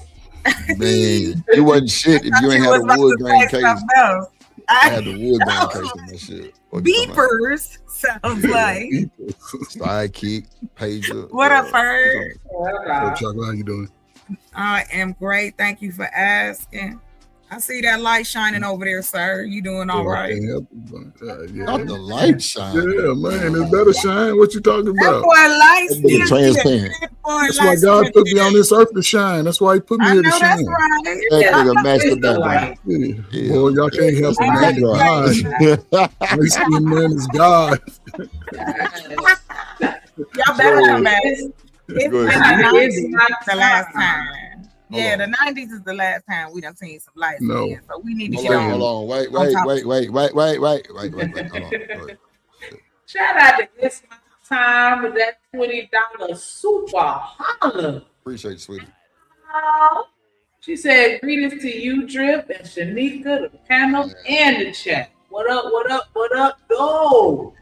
Man, you wasn't shit if you ain't had a wood grain case. I had the wood grain case in that shit. Beepers sounds like. Sidekick, pager. What up, Ferg? Chocolate, how you doing? I am great. Thank you for asking. I see that light shining over there, sir. You doing all right? Not the light shine. Yeah, man, it better shine. What you talking about? That boy lights Be transparent. That's why God put me on this earth to shine. That's why He put me here to shine. That's right. That nigga matched the background. Yeah. Boy, y'all can't help it, man. God. My skin man is God. Y'all better come back. It's the last time. Yeah, the 90s is the last time we done seen some lights. No. Again, so we need to Hold get on, on. hold on. Wait. Hold on. Shout out to It's My Time with that $20 super holler. Appreciate you, sweetie. She said, greetings to you, Drip, and Shanika, the panel, and the chat. What up, though?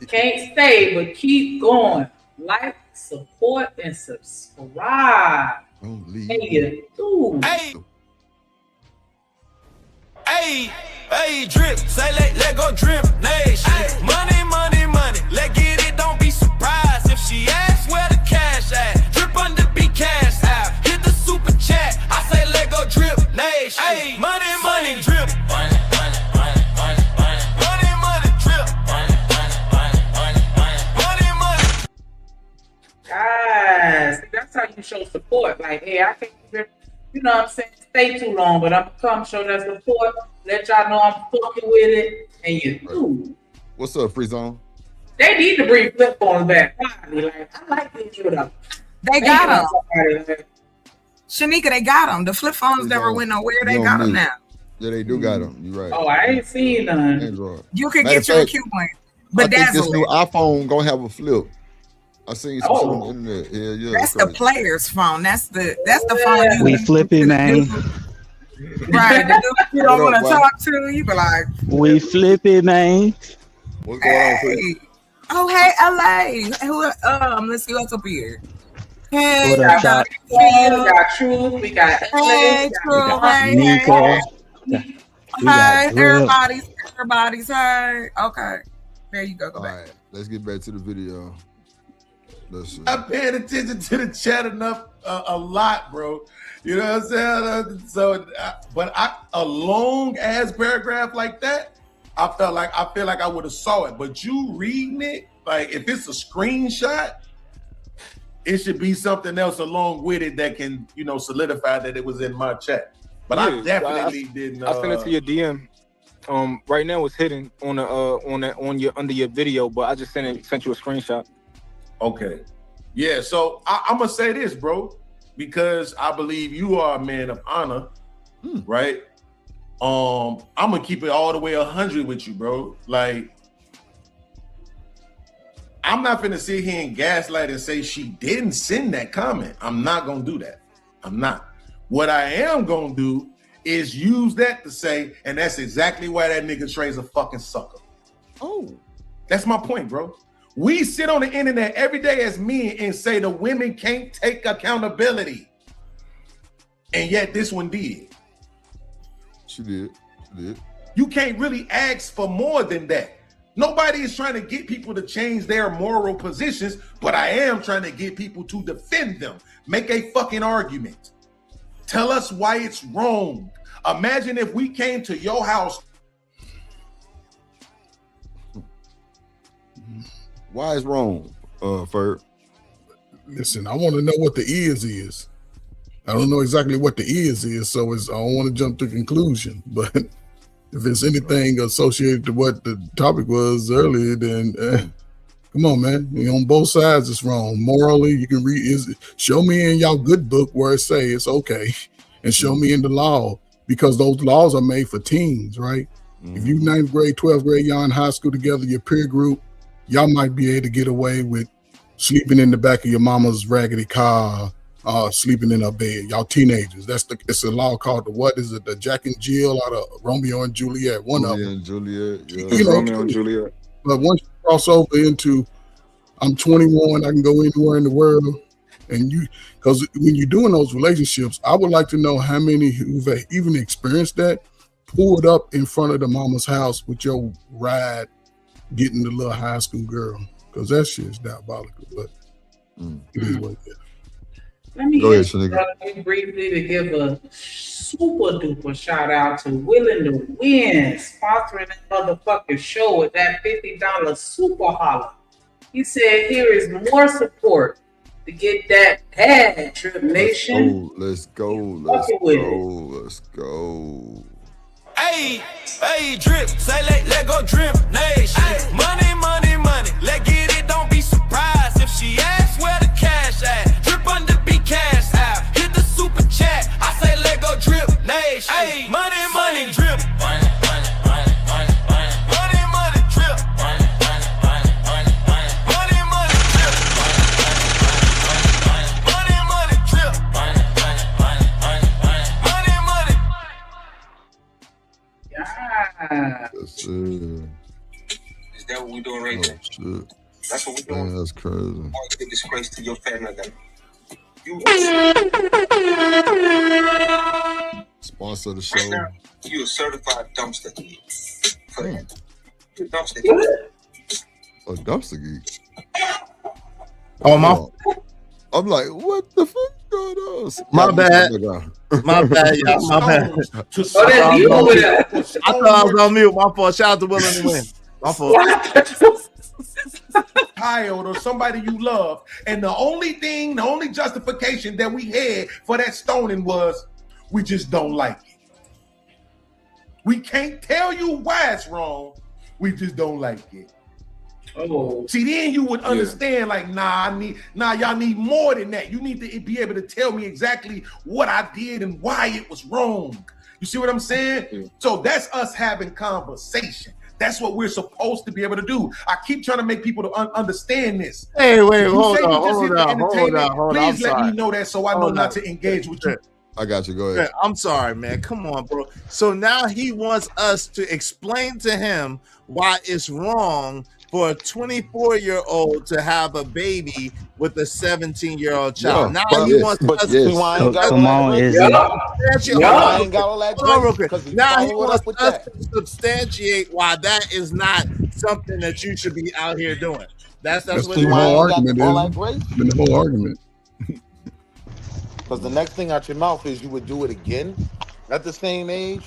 Can't stay, but keep going. Like, support, and subscribe. Hey, Drip, say let go Drip Nation. Money, let get it, don't be surprised if she asks where the cash at. Drip under be cash out, hit the super chat, I say let go Drip Nation. Hey, money, Drip. Money, Drip. Money. Guys, that's how you show support. Like, hey, I can't, you know what I'm saying, stay too long, but I'm gonna come show that support, let y'all know I'm fucking with it, and you do. What's up, Free Zone? They need to bring flip phones back. Finally. Like, I like these with them. They got them. Shanika, they got them. The flip phones never went nowhere. They got them now. Yeah, they do got them. You're right. Oh, I ain't seen none. Android. You can get you a cute one. But I think this new iPhone gonna have a flip. I seen some shit on the internet. Yeah. That's the player's phone. That's the phone. You We flippy, man. Right. The dude you don't want to talk to, you be like, We flippy, man. What's going on, Phil? oh, hey, LA. Let's see what's up here. Hey, What up, Doc? We got Truth. We got Hey, True. Hey, Nico. hey, everybody's hey. Okay. There you go. Go All back. right, let's get back to the video. Let's see. I'm paying attention to the chat enough a lot, bro. You know what I'm saying? But a long ass paragraph like that, I feel like I would have saw it. But you reading it, like if it's a screenshot, it should be something else along with it that can, solidify that it was in my chat. But I definitely didn't. I sent it to your DM. Right now it's hidden on under your video, but I just sent you a screenshot. Okay. Yeah, so I'm gonna say this, bro, because I believe you are a man of honor, right? I'm gonna keep it all the way 100 with you, bro. Like, I'm not gonna sit here and gaslight and say she didn't send that comment. I'm not gonna do that. I'm not. What I am gonna do is use that to say, and that's exactly why that nigga Trey's a fucking sucker. Oh, that's my point, bro. We sit on the internet every day as men and say the women can't take accountability. And yet this one did. She did. You can't really ask for more than that. Nobody is trying to get people to change their moral positions, but I am trying to get people to defend them. Make a fucking argument. Tell us why it's wrong. Imagine if we came to your house. Why is wrong, Ferg? Listen, I want to know what the is. I don't know exactly what the is, so I don't want to jump to conclusion. But if it's anything associated to what the topic was earlier, then come on, man. On both sides, it's wrong. Morally, you can show me in y'all good book where it say it's okay, and show me in the law, because those laws are made for teens, right? If you 9th grade, 12th grade, y'all in high school together, your peer group, y'all might be able to get away with sleeping in the back of your mama's raggedy car, sleeping in her bed. Y'all teenagers. It's a law called the Jack and Jill out of Romeo and Juliet. Romeo and Juliet. But once you cross over into, I'm 21, I can go anywhere in the world, and because when you're doing those relationships, I would like to know how many who've even experienced that, pulled up in front of the mama's house with your ride, getting the little high school girl, because that shit's diabolical. But it is what it is. Let me Go ahead, interrupt you briefly to give a super duper shout out to Willing to Win, sponsoring that motherfucking show with that $50 super holler. He said, here is more support to get that pad, Trip Nation. Let's go. Hey, drip, say let go drip nation. Money, let get it, don't be surprised if she asks where the cash at. Drip under be cash out, hit the super chat, I say let go drip nation. Hey, money, drip. Money, drip. Is that what we're doing right there? Shit. That's what we're doing. That's crazy. A disgrace to your family. Sponsor the show. Right now, you a certified dumpster geek. For that. You a dumpster geek. A dumpster geek. Oh, my. I'm like, what the fuck going on? My bad. My bad, y'all. My bad. I thought I was on mute. My fault. Shout out to Willing to Win. My fault. Child or somebody you love, and the only justification that we had for that stoning was we just don't like it. We can't tell you why it's wrong. We just don't like it. Oh, see, then you would understand, like, y'all need more than that. You need to be able to tell me exactly what I did and why it was wrong. You see what I'm saying? So that's us having conversation. That's what we're supposed to be able to do. I keep trying to make people to understand this. Hey, wait, If you hold say you just on, here for entertainment, hold on. please I'm let me sorry. know that so I know Hold not on. to engage with you. I got you. Go ahead. I'm sorry, man. Come on, bro. So now he wants us to explain to him why it's wrong for a 24-year-old to have a baby with a 17-year-old child. Yeah, now But he wants but us you see to why I ain't got all Come that on, grace? is it? See why I ain't got all that Hold on real grace? quick. Because he Now he followed wants up with us that. to substantiate why that is not something that you should be out here doing. That's That's what the See it why I whole ain't got argument, all is that grace? been the whole argument. Because the next thing out your mouth is you would do it again at the same age.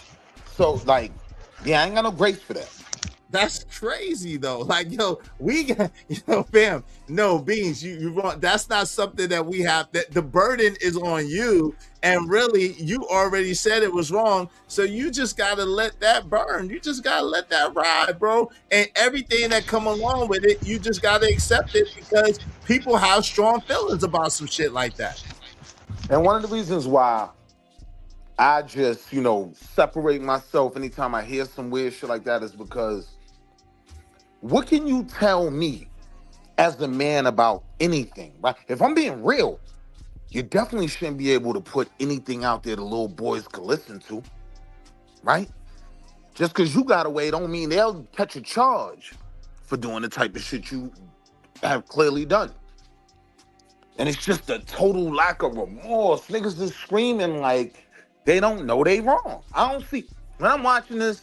So, like, yeah, I ain't got no grace for that. That's crazy though. Like, yo, we got, fam, no Beans, you wrong. That's not something that we have. That the burden is on you, and really, you already said it was wrong. So you just gotta let that burn. You just gotta let that ride, bro. And everything that come along with it, you just gotta accept it because people have strong feelings about some shit like that. And one of the reasons why I just, separate myself anytime I hear some weird shit like that is because what can you tell me as a man about anything, right? If I'm being real, you definitely shouldn't be able to put anything out there the little boys could listen to, right? Just because you got away don't mean they'll catch a charge for doing the type of shit you have clearly done. And it's just a total lack of remorse. Niggas is screaming like they don't know they wrong. I don't see, when I'm watching this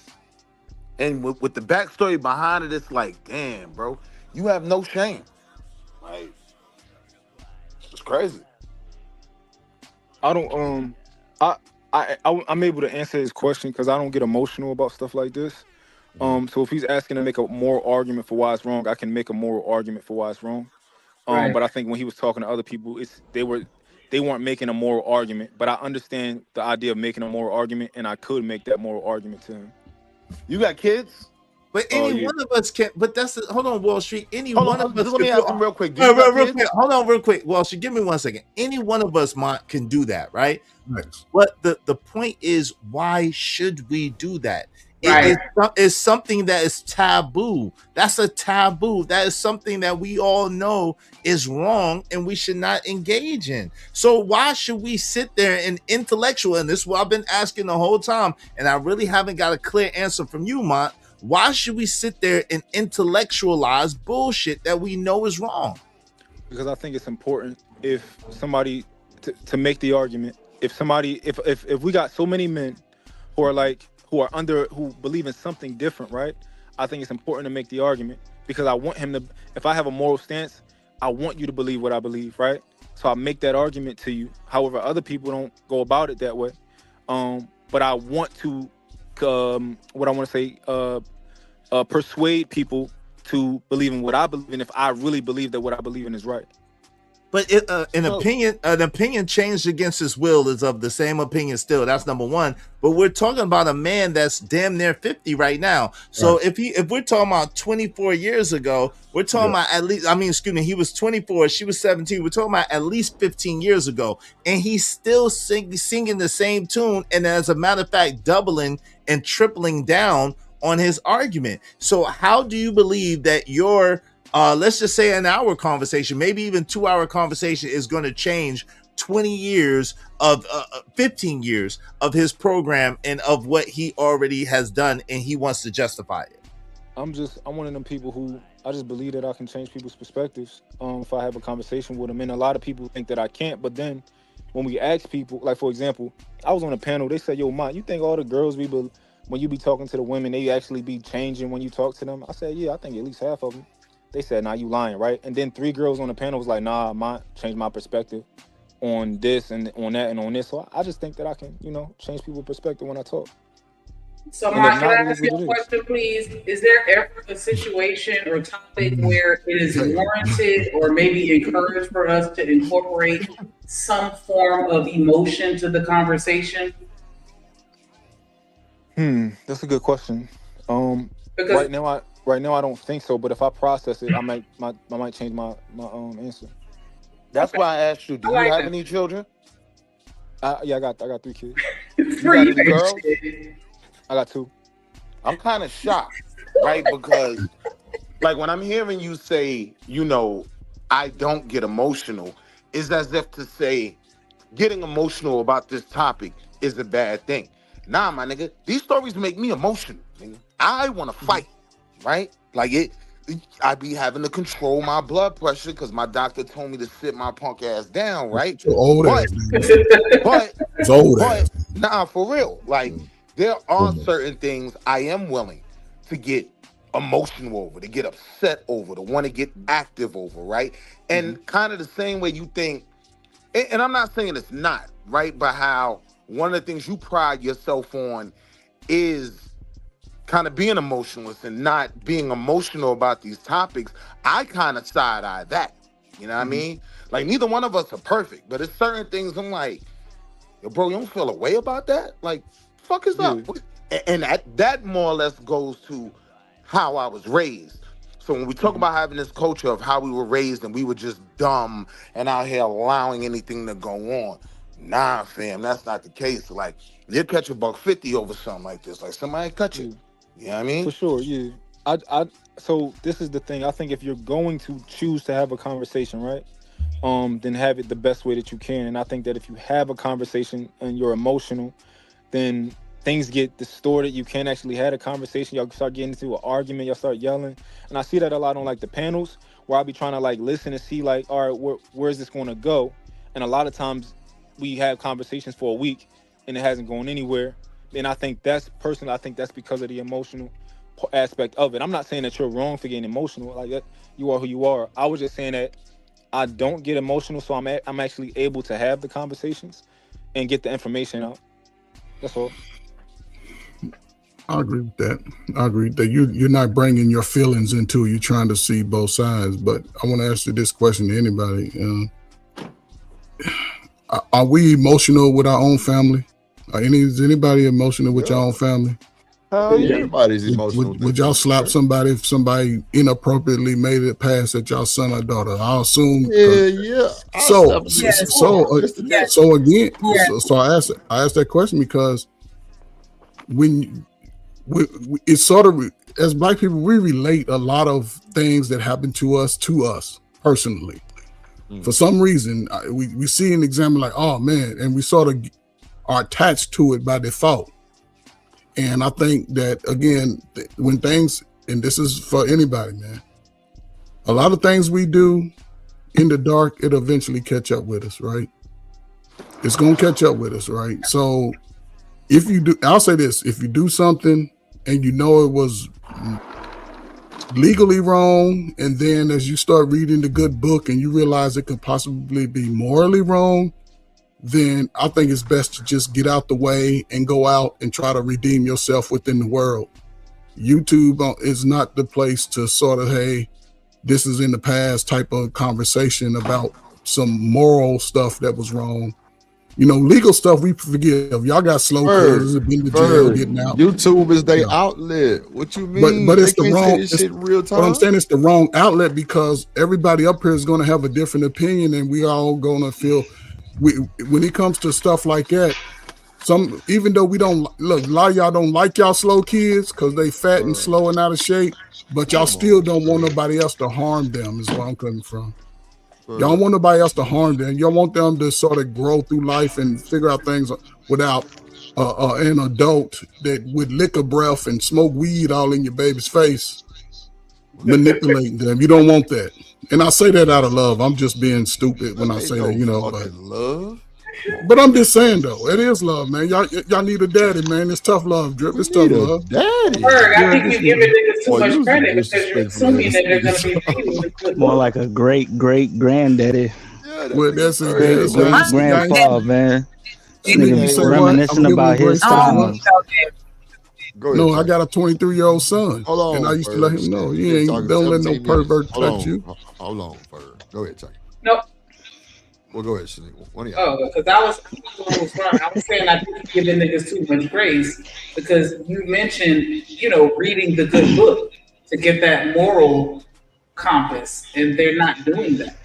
and with the backstory behind it, it's like, damn, bro, you have no shame. Like, it's crazy. I don't I'm able to answer his question because I don't get emotional about stuff like this. So if he's asking to make a moral argument for why it's wrong, I can make a moral argument for why it's wrong. Right. But I think when he was talking to other people, they weren't making a moral argument. But I understand the idea of making a moral argument, and I could make that moral argument to him. You got kids? But any yeah. one of us can. But hold on, Wall Street. Any Hold one on, of us. just let me can ask him real quick. Do you got real kids? quick. Hold on, real quick. Wall Street, give me 1 second. Any one of us can do that, right? Nice. But the point is, why should we do that? Right. It's something that is taboo. That's a taboo. That is something that we all know is wrong and we should not engage in. So why should we sit there and intellectual? And this is what I've been asking the whole time, and I really haven't got a clear answer from you, Mont. Why should we sit there and intellectualize bullshit that we know is wrong? Because I think it's important if somebody to make the argument. If we got so many men who who believe in something different, right? I think it's important to make the argument because I want him to. If I have a moral stance, I want you to believe what I believe, right? So I make that argument to you. However, other people don't go about it that way. But I want to, persuade people to believe in what I believe in if I really believe that what I believe in is right. But an opinion changed against his will is of the same opinion still. That's number one. But we're talking about a man that's damn near 50 right now. So if we're talking about 24 years ago, we're talking about at least, he was 24, she was 17. We're talking about at least 15 years ago. And he's still singing the same tune. And as a matter of fact, doubling and tripling down on his argument. So how do you believe that your let's just say an hour conversation, maybe even 2 hour conversation is going to change 20 years of 15 years of his program and of what he already has done, and he wants to justify it? I'm one of them people who I just believe that I can change people's perspectives if I have a conversation with them. And a lot of people think that I can't, but then when we ask people, like for example, I was on a panel, they said, yo, Ma, you think all the girls when you be talking to the women, they actually be changing when you talk to them? I said, yeah, I think at least half of them. They said, nah, you lying, right? And then 3 girls on the panel was like, nah, I changed my perspective on this and on that and on this. So I just think that I can, change people's perspective when I talk. So, Mike, can I ask you a question, please? Is there ever a situation or topic where it is warranted or maybe encouraged for us to incorporate some form of emotion to the conversation? That's a good question. Right now I don't think so, but if I process it, I might change my answer. That's why I asked you, do you have any children? Yeah, I got 3 kids. You got any girls? I got 2. I'm kind of shocked right? Because like when I'm hearing you say, I don't get emotional, is as if to say getting emotional about this topic is a bad thing. Nah, my nigga, these stories make me emotional. Nigga. I want to fight, right? Like I be having to control my blood pressure because my doctor told me to sit my punk ass down, right? Your old But, ass, nigga. but, It's old ass. nah, for real. Like there are certain things I am willing to get emotional over, to get upset over, to want to get active over, right? And kind of the same way you think, and I'm not saying it's not, right? But how one of the things you pride yourself on is kind of being emotionless and not being emotional about these topics. I kind of side-eye that, you know what I mean? Like neither one of us are perfect, but it's certain things I'm like, yo, bro, you don't feel a way about that? Like, fuck is up? And that more or less goes to how I was raised. So when we talk about having this culture of how we were raised and we were just dumb and out here allowing anything to go on, nah, fam, that's not the case. Like, you'll catch $150 over something like this. Like, somebody cut you. You know what I mean? For sure, yeah. So this is the thing. I think if you're going to choose to have a conversation, right, then have it the best way that you can. And I think that if you have a conversation and you're emotional, then things get distorted. You can't actually have a conversation. Y'all start getting into an argument. Y'all start yelling. And I see that a lot on like the panels where I'll be trying to like listen and see like, all right, where's this going to go? And a lot of times we have conversations for a week and it hasn't gone anywhere. And I think that's because of the emotional aspect of it. I'm not saying that you're wrong for getting emotional. Like that, you are who you are. I was just saying that I don't get emotional, so I'm actually able to have the conversations and get the information out. That's all. I agree with that. I agree that you're not bringing your feelings into it. You're trying to see both sides. But I want to ask you this question to anybody: are we emotional with our own family? Is anybody emotional with your own family? Everybody's emotional. Would y'all slap somebody if somebody inappropriately made it past at y'all son or daughter? I'll assume. Yeah. So again, so I asked that question because when it's sort of, as Black people, we relate a lot of things that happen to us personally. For some reason, we see an example like, oh man, and we sort of are attached to it by default. And I think that, again, when things, and this is for anybody, man, a lot of things we do in the dark, it'll eventually catch up with us, right? It's going to catch up with us, right? So if you do, I'll say this, if you do something and you know it was legally wrong, and then as you start reading the good book and you realize it could possibly be morally wrong, then I think it's best to just get out the way and go out and try to redeem yourself within the world. YouTube is not the place to sort of, hey, this is in the past type of conversation about some moral stuff that was wrong. You know, legal stuff we forgive. Y'all got slow cases, been to jail, getting out. YouTube is their outlet. What you mean? But it's the wrong. Shit real time. But I'm saying it's the wrong outlet because everybody up here is going to have a different opinion, and we all going to feel. When it comes to stuff like that, even though we don't look, a lot of y'all don't like y'all slow kids because they fat and slow and out of shape, but y'all still don't want nobody else to harm them. Is where I'm coming from. Y'all don't want nobody else to harm them. Y'all want them to sort of grow through life and figure out things without an adult that would lick a breath and smoke weed all in your baby's face, manipulating them. You don't want that. And I say that out of love. I'm just being stupid when I say that, you know. But I'm just saying though, it is love, man. Y'all need a daddy, man. It's tough love, Drip. It's tough love. Daddy. I think you're giving niggas too much credit because you're assuming that they're going to be more like a great granddaddy. Well, that's great grandpa, man. Nigga reminiscing about his time. No, I got a 23-year-old son. Hold on, and I used to let him know. Don't let no pervert touch you. Hold on, Ferg. Go ahead, Chuck. Nope. Well, go ahead, Shanique. One of y'all. Oh, because I was saying I think you're giving niggas too much grace because you mentioned, reading the good book to get that moral compass, and they're not doing that.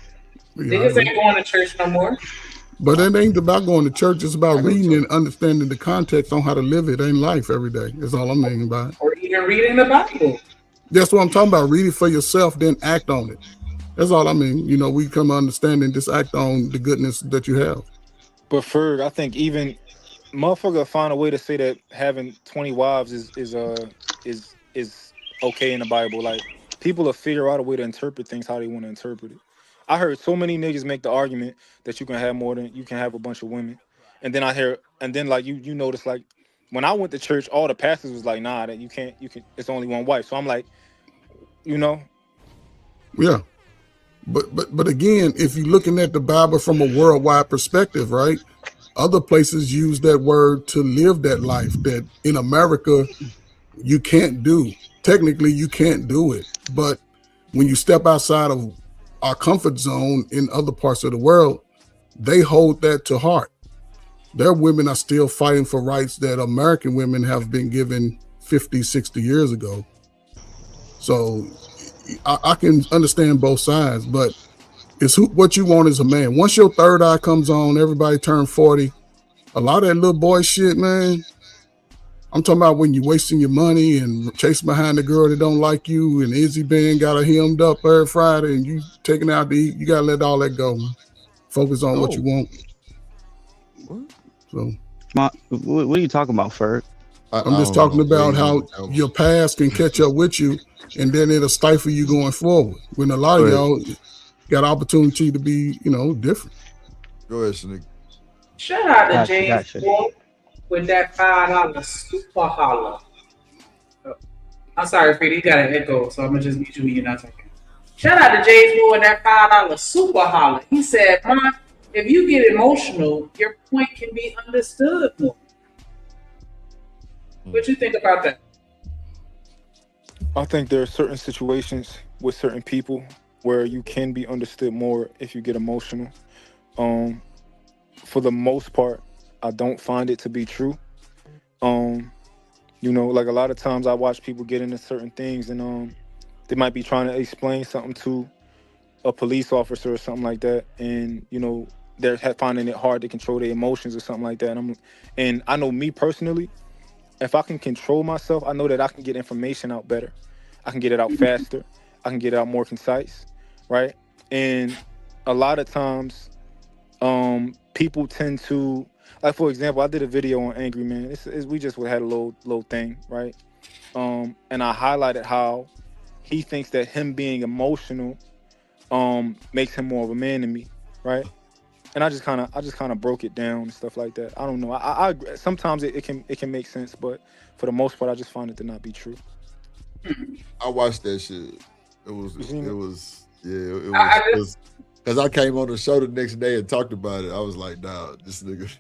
Niggas ain't going to church no more. But it ain't about going to church. It's about reading and understanding the context on how to live it in life every day. That's all I'm meaning by it. Or even reading the Bible. That's what I'm talking about. Read it for yourself, then act on it. That's all I mean. You know, we come to understand and just act on the goodness that you have. But Ferg, I think even motherfucker find a way to say that having 20 wives is okay in the Bible. Like people will figure out a way to interpret things how they want to interpret it. I heard so many niggas make the argument that you can have a bunch of women. And then like you notice like when I went to church, all the pastors was like, nah, that you can it's only one wife. So I'm like, you know. Yeah. But again, if you're looking at the Bible from a worldwide perspective, right? Other places use that word to live that life that in America you can't do. Technically, you can't do it. But when you step outside of our comfort zone in other parts of the world, they hold that to heart. Their women are still fighting for rights that American women have been given 50, 60 years ago. So I can understand both sides, but it's what you want as a man. Once your third eye comes on, everybody turn 40. A lot of that little boy shit, man. I'm talking about when you're wasting your money and chasing behind the girl that don't like you, and Izzy Band got her hemmed up every Friday, and you taking out to eat. You gotta let all that go, man. Focus on what you want. So, what are you talking about, Ferg? I'm just talking about how your past can catch up with you, and then it'll stifle you going forward. When a lot of y'all got opportunity to be, different. Go ahead, Snick. Shout out to James Wolf with that $5 super holler. I'm sorry, Freddie, you got an echo, so I'm gonna just mute you when you're not talking. Shout out to James Wolf with that $5 super holler. He said, "Mom, if you get emotional, your point can be understood more." What you think about that? I think there are certain situations with certain people where you can be understood more if you get emotional. For the most part, I don't find it to be true. Like a lot of times I watch people get into certain things and they might be trying to explain something to a police officer or something like that, and they're finding it hard to control their emotions or something like that. And I know me personally, if I can control myself, I know that I can get information out better. I can get it out faster. I can get it out more concise, right? And a lot of times, people tend to, like for example, I did a video on Angry Man. We just had a little thing, right? And I highlighted how he thinks that him being emotional makes him more of a man than me, right? And I just kind of broke it down and stuff like that. I don't know. I sometimes it can make sense, but for the most part, I just find it to not be true. I watched that shit. It was because I came on the show the next day and talked about it. I was like, nah, this nigga.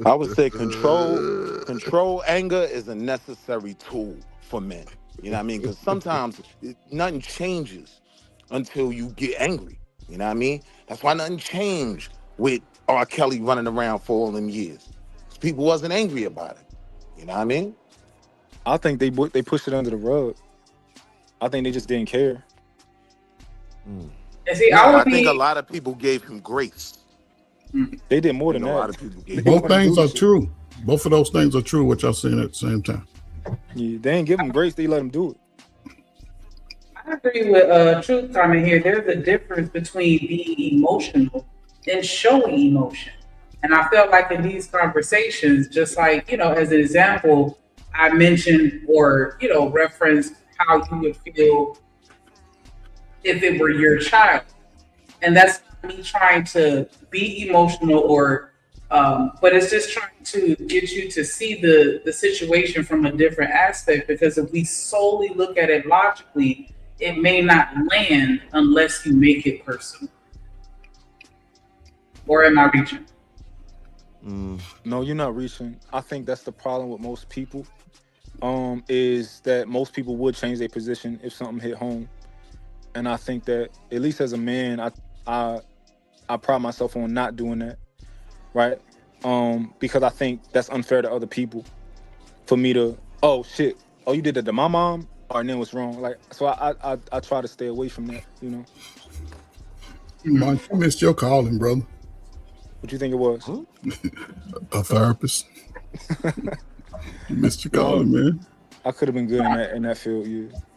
I would say control anger is a necessary tool for men. You know what I mean? Because sometimes nothing changes until you get angry. You know what I mean? That's why nothing changed with R. Kelly running around for all them years. People wasn't angry about it. You know what I mean? I think they pushed it under the rug. I think they just didn't care. See, I think a lot of people gave him grace. They did more than that. A lot of people gave Both things are true. Both of those things are true, what y'all saying at the same time. Yeah, they ain't give him grace. They let him do it. I agree with Truth comment here. There's a difference between being emotional and showing emotion. And I felt like in these conversations, just like, as an example, I mentioned or, referenced how you would feel if it were your child. And that's me trying to be emotional or, but it's just trying to get you to see the situation from a different aspect, because if we solely look at it logically, it may not land unless you make it personal. Or am I reaching? No, you're not reaching. I think that's the problem with most people, is that most people would change their position if something hit home. And I think that, at least as a man, I pride myself on not doing that, right? Because I think that's unfair to other people. For me to, oh shit, oh you did that to my mom, and then what's wrong? Like, so I try to stay away from that, Mike, you missed your calling, brother. What you think it was? A therapist. You missed your calling, man. I could have been good in that field.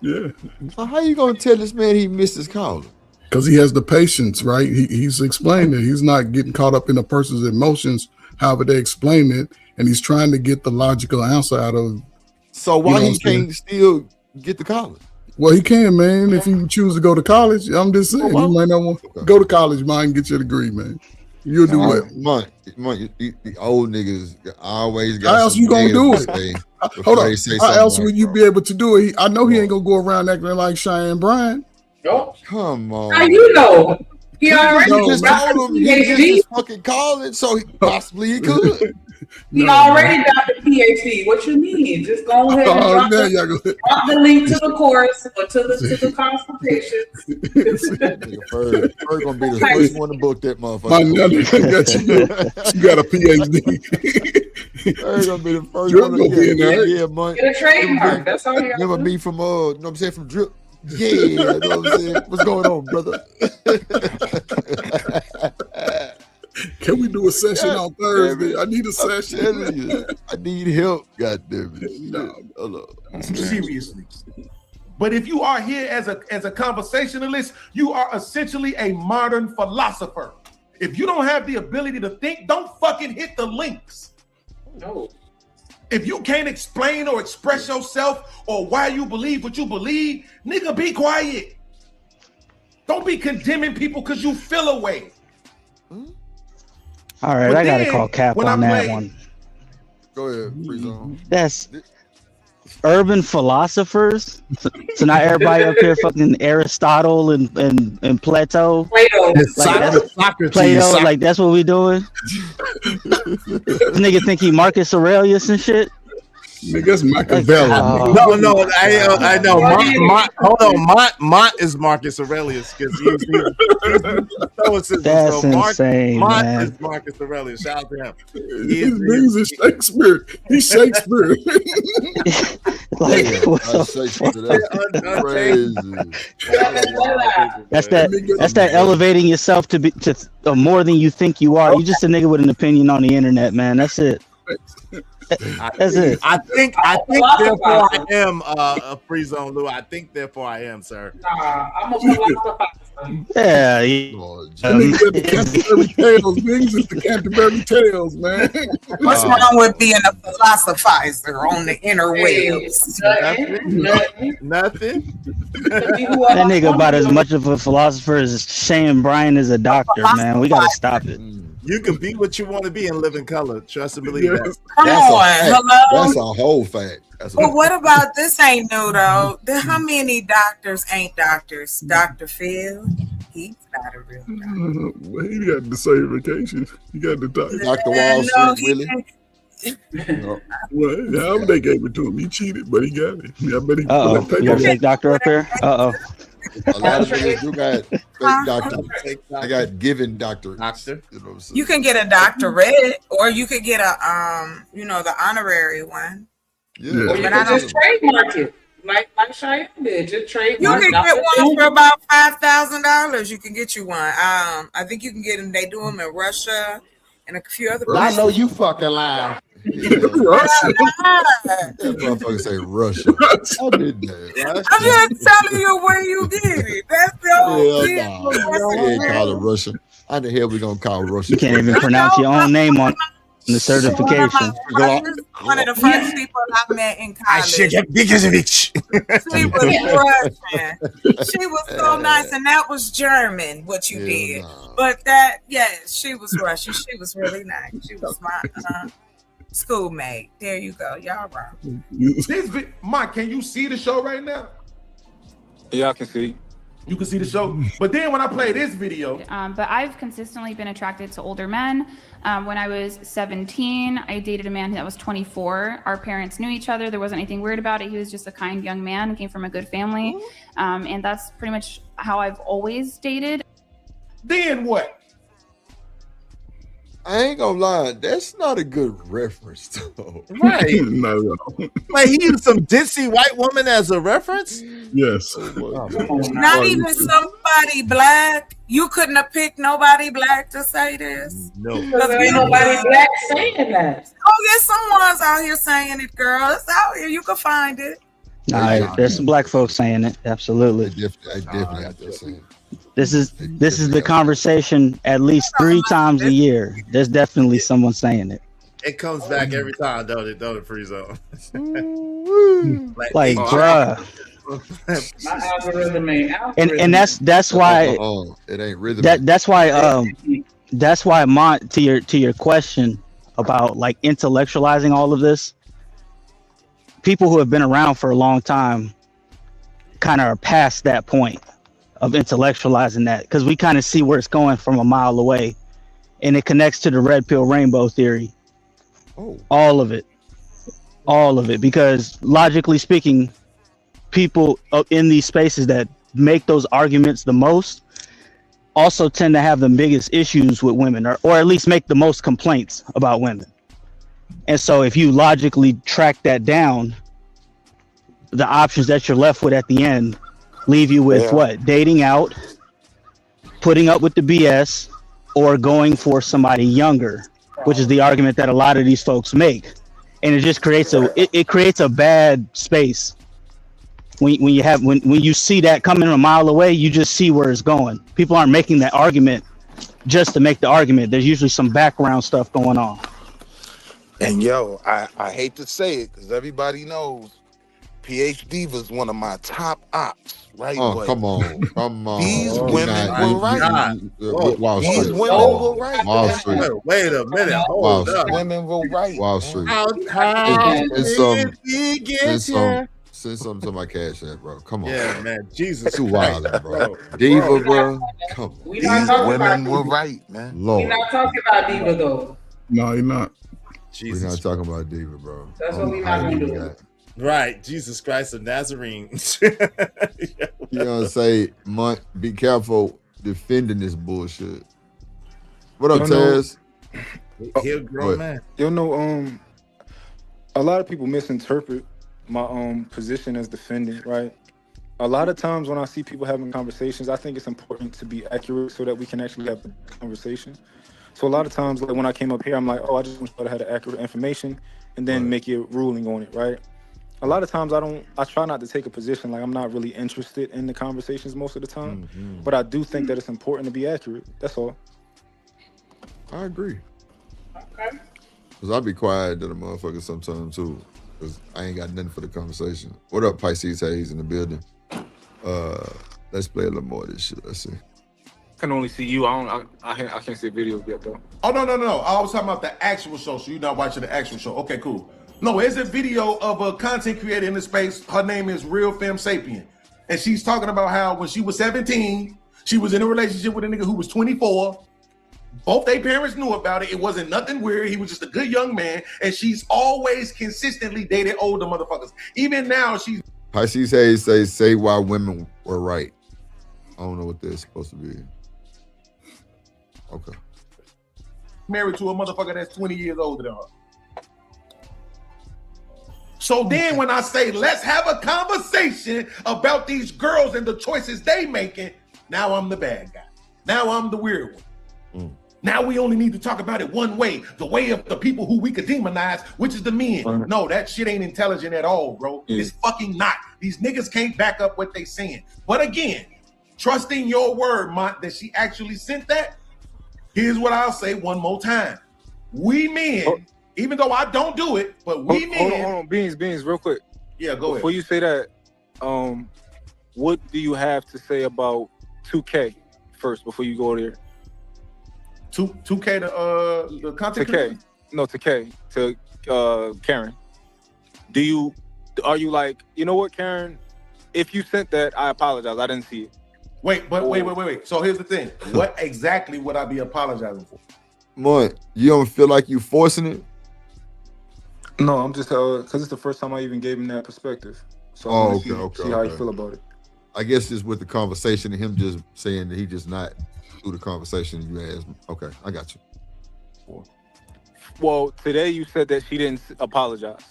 Yeah. So how you gonna tell this man he missed his calling? Because he has the patience, right? He's explaining it. He's not getting caught up in a person's emotions, however they explain it, and he's trying to get the logical answer out of. So why he can't still get the college? Well, he can, man. If you choose to go to college, I'm just saying, you might not want to go to college, man, and get your degree, man. You'll do what? The old niggas always got. How else you gonna do it? Hold on. How else would you be able to do it? I know he ain't gonna go around acting like Cheyenne Bryant. Nope. Come on. How you know? He already just told him he missed his fucking college, so possibly he could. He already got the PhD. What you mean? Just go ahead and drop the link to the course or to the consultation. Ferg gonna be the first one to book that motherfucker. You got a PhD. Ferg gonna be the first one to get there. Get a trademark. That's all you got. Remember me from you know what I'm saying, from Drip. Yeah, you know what I'm saying? What's going on, brother? Can we do a session on Thursday? I need a session. I need help. God damn it. No. Seriously. But if you are here as a conversationalist, you are essentially a modern philosopher. If you don't have the ability to think, don't fucking hit the links. No. If you can't explain or express yourself or why you believe what you believe, nigga, be quiet. Don't be condemning people because you feel a way. All right, But I gotta then, call cap when on I that play- one. Go ahead, free zone. That's urban philosophers. So now everybody up here fucking Aristotle and Plato. Socrates. Plato, like that's what we doing. This nigga think he Marcus Aurelius and shit. Niggas Machiavelli. No, I know. Hold on, Mont is Marcus Aurelius because he's That's insane, Mont man. is Marcus Aurelius. Shout out to him. His name's is Shakespeare. He's Shakespeare. Like, what the fuck? That's that elevating yourself to be to more than you think you are. You just a nigga with an opinion on the internet, man. That's it. That's it. I think therefore I am a free zone, Lou. I think therefore I am, sir. Nah, I'm a philosopher. Yeah. The Canterbury Tales, niggas is the Canterbury Tales, man. What's wrong with being a philosophizer on the interwebs? Nothing. That nigga about as much of a philosopher as Cheyenne Bryant is a doctor, man. We gotta stop it. You can be what you want to be and live in color. Trust and believe that. Come on, hello. That's a whole fact. But what about this? Ain't new though. How many doctors ain't doctors? Dr. Phil, he's not a real doctor. Well, he got the same vacation. He got the doctor. Dr. Wall Street, Willie. No. Well, how they gave it to him? He cheated, but he got it. I bet he You got a fake doctor up here? A lot of niggas do got fake doctors. I got given doctor. You know what I'm saying? You can get a doctorate, or you could get a the honorary one. Yeah. Or you can just trademark it. Like Cheyenne did. Just trademark You can get one for about $5,000. You can get you one. I think you can get them. They do them in Russia and a few other places. I know you fucking lying. Russia. That motherfucker say Russia. I did that. I'm just telling you where you get it. That's the whole thing. We ain't call it Russia. How the hell we gonna call Russia? You can't even pronounce your own name on the certification. One of the first people I met in college. She was Russian. She was so nice, and that was German. What you did, but she was Russian. She was really nice. She was my schoolmate. There you go. Y'all wrong. Mike, can you see the show right now? Yeah, I can see. You can see the show. But then when I play this video. But I've consistently been attracted to older men. When I was 17, I dated a man that was 24. Our parents knew each other. There wasn't anything weird about it. He was just a kind young man, came from a good family. And that's pretty much how I've always dated. Then what? I ain't gonna lie, that's not a good reference, though. Right. No. Like he used some ditzy white woman as a reference. Yes. Not even somebody black. You couldn't have picked nobody black to say this. No, because there ain't nobody black saying that. Oh, yes, someone's out here saying it, girl. It's out here. You can find it. Nah, there's some black folks saying it. Absolutely. I definitely out there saying it. This is the conversation at least 3 times a year. There's definitely someone saying it. It comes back every time, don't it, Free Zone? Like, bruh. My algorithm ain't And that's why it ain't rhythm. that's why to your question about like intellectualizing all of this, people who have been around for a long time kind of are past that point of intellectualizing that, because we kind of see where it's going from a mile away, and it connects to the red pill rainbow theory. All of it, because logically speaking, people in these spaces that make those arguments the most also tend to have the biggest issues with women, or at least make the most complaints about women. And so if you logically track that down, the options that you're left with at the end leave you with what? Dating out, putting up with the BS, or going for somebody younger, which is the argument that a lot of these folks make. And it just creates it creates a bad space. When you see that coming a mile away, you just see where it's going. People aren't making that argument just to make the argument. There's usually some background stuff going on. And yo, I hate to say it because everybody knows PhD was one of my top ops, right? Oh, But come on. these women were right. Wall These Street. women were right. Wall Street. Wait a minute. Wall Hold Street. up. Women were right. Wall Street. Send something to my cash app, bro. Come on. Yeah, man. Jesus. Too wild, Christ, bro. Diva, bro. Come on. We not These talking women about were Diva. right, man. We Lord. not talking about Diva though. No, you're not. We're not talking about Diva, bro. That's what we not gonna do. Right. Jesus Christ of Nazarene. You know what I'm saying? Be careful defending this bullshit. What up, Taz? He a grown man. You know, a lot of people misinterpret my position as defendant, right? A lot of times when I see people having conversations, I think it's important to be accurate so that we can actually have the conversation. So a lot of times, like when I came up here, I'm like, oh, I just want to have the accurate information and then make your ruling on it, right? A lot of times I try not to take a position, like I'm not really interested in the conversations most of the time, but I do think that it's important to be accurate. That's all. I agree. Because I'll be quiet to the motherfucker sometimes too. Because I ain't got nothing for the conversation. What up, Pisces Hayes in the building? Let's play a little more of this shit. Let's see. I can only see you. I can't see videos yet though. Oh, no. I was talking about the actual show. So you're not watching the actual show. Okay, cool. No, it's a video of a content creator in the space. Her name is Real Femme Sapien. And she's talking about how when she was 17, she was in a relationship with a nigga who was 24. Both their parents knew about it. It wasn't nothing weird. He was just a good young man. And she's always consistently dated older motherfuckers. Even now, she's Pisces Hayes say why women were right. I don't know what they're supposed to be. Okay. married to a motherfucker that's 20 years older than her. So then when I say, let's have a conversation about these girls and the choices they making, now I'm the bad guy. Now I'm the weird one. Now we only need to talk about it one way, the way of the people who we could demonize, which is the men. No, that shit ain't intelligent at all, bro. It's fucking not. These niggas can't back up what they saying. But again, trusting your word, Mont, that she actually sent that, here's what I'll say one more time. We men, even though I don't do it, but we men. Hold on, Beans, real quick. Yeah, go Before ahead. you say that, what do you have to say about 2K first before you go there? 2K the content to creator? K. No, to K. To Karen. Are you like, you know what, Karen? If you sent that, I apologize. I didn't see it. Wait. So here's the thing. What exactly would I be apologizing for? Moy, you don't feel like you forcing it? No, I'm just because it's the first time I even gave him that perspective. So see how you feel about it. I guess just with the conversation and him just saying that he just not through the conversation you asked. Okay, I got you. for? Well, today you said that she didn't apologize.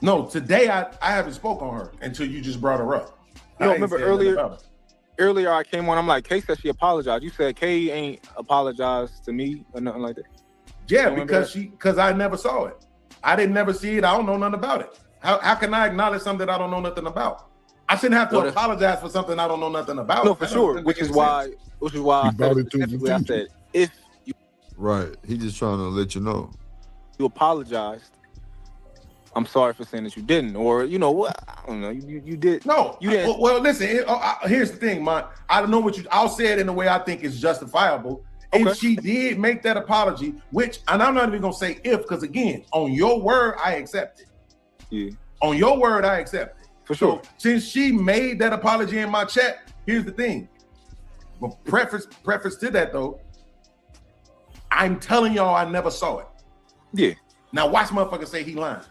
No, today I haven't spoke on her until you just brought her up. No, I ain't remember said nothing earlier? about her. Earlier I came on. I'm like, Kay said she apologized. You said Kay ain't apologized to me or nothing like that. Yeah, You remember because I never saw it. I didn't never see it. I don't know nothing about it. How can I acknowledge something that I don't know nothing about? I shouldn't have to Well, apologize for something I don't know nothing about. No, for That sure. doesn't Which make is any why. sense. Which is why I said specifically. I said if Right. He just trying to let you know. you apologized, I'm sorry for saying that you didn't, or you know what? I don't know. You did. No, you didn't. Well, listen. Here's the thing, man. I don't know what you. I'll say it in a way I think is justifiable. Okay. If she did make that apology, which, and I'm not even gonna say if, because again, on your word, I accept it. Yeah. On your word, I accept it. For sure. So, since she made that apology in my chat, here's the thing. But preface to that though, I'm telling y'all I never saw it. Yeah. Now watch motherfucker say he lying.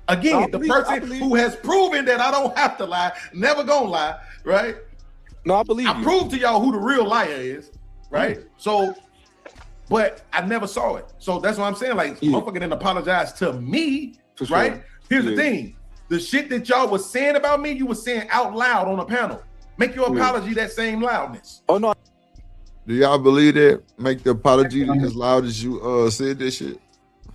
Again, the person who has proven that I don't have to lie, never gonna lie, right? No, I believe I proved to y'all who the real liar is, right? So, but I never saw it. So that's what I'm saying. Like, motherfucker didn't apologize to me, For sure. right? Here's the Yeah. thing. The shit that y'all was saying about me, you was saying out loud on a panel. Make your apology that same loudness. Oh no. Do y'all believe that? Make the apology as loud as you said this shit.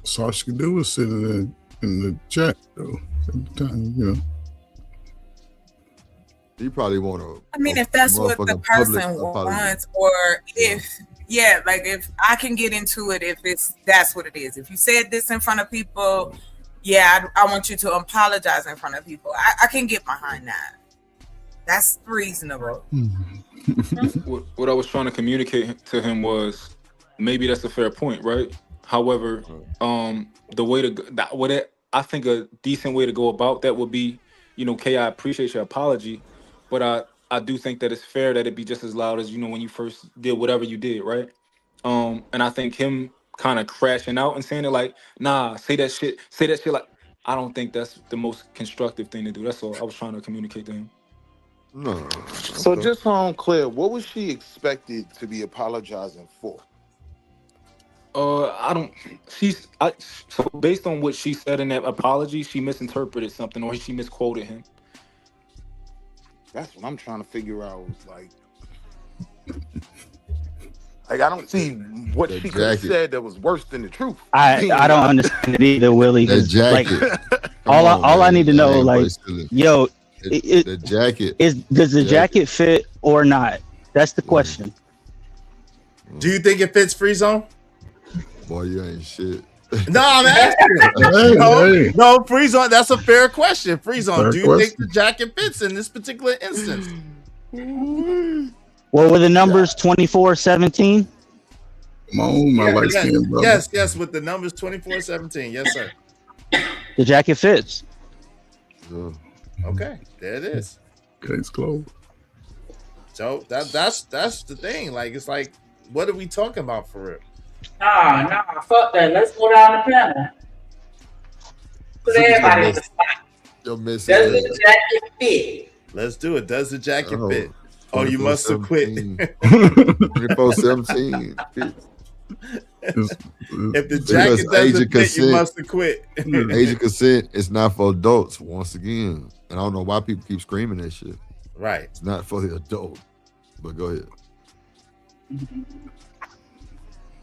So all she could do was sit in the chat though at the time, you know. You probably want to. I mean, if that's what the motherfucking person public apology. wants, or if like if I can get into it, if that's what it is. If you said this in front of people, I want you to apologize in front of people. I can get behind that. That's reasonable. What I was trying to communicate to him was maybe that's a fair point, right? However, the way I think a decent way to go about that would be, Kay, I appreciate your apology, but I do think that it's fair that it be just as loud as, when you first did whatever you did, right? And I think him kind of crashing out and saying it like, nah, say that shit like, I don't think that's the most constructive thing to do. That's all I was trying to communicate to him. No. So just so I'm clear, what was she expected to be apologizing for? So based on what she said in that apology, she misinterpreted something or she misquoted him. That's what I'm trying to figure out. Like I don't see what she could have said that was worse than the truth. I don't understand it either, Willie. That jacket. Like, all I need to know, like, yo, the jacket does the jacket fit or not? That's the question. Do you think it fits Free Zone? Boy, you ain't shit. No, I'm asking. No, Free Zone. That's a fair question. Free Zone. Fair Do you think the jacket fits in this particular instance? What were the numbers? 24-17. Come on, my light skin brother. Yes, with the numbers 24-17. Yes, sir. The jacket fits. Okay, there it is. Case closed. So that's the thing. Like, it's like, what are we talking about for real? Nah, fuck that. Let's go down the panel. Put everybody in the spot. Does the jacket fit? Let's do it. Does the jacket fit? Oh, you must have quit. 24-17. If the jacket doesn't fit, you must have quit. Age of consent is not for adults, once again. And I don't know why people keep screaming that shit. Right. It's not for the adult. But go ahead.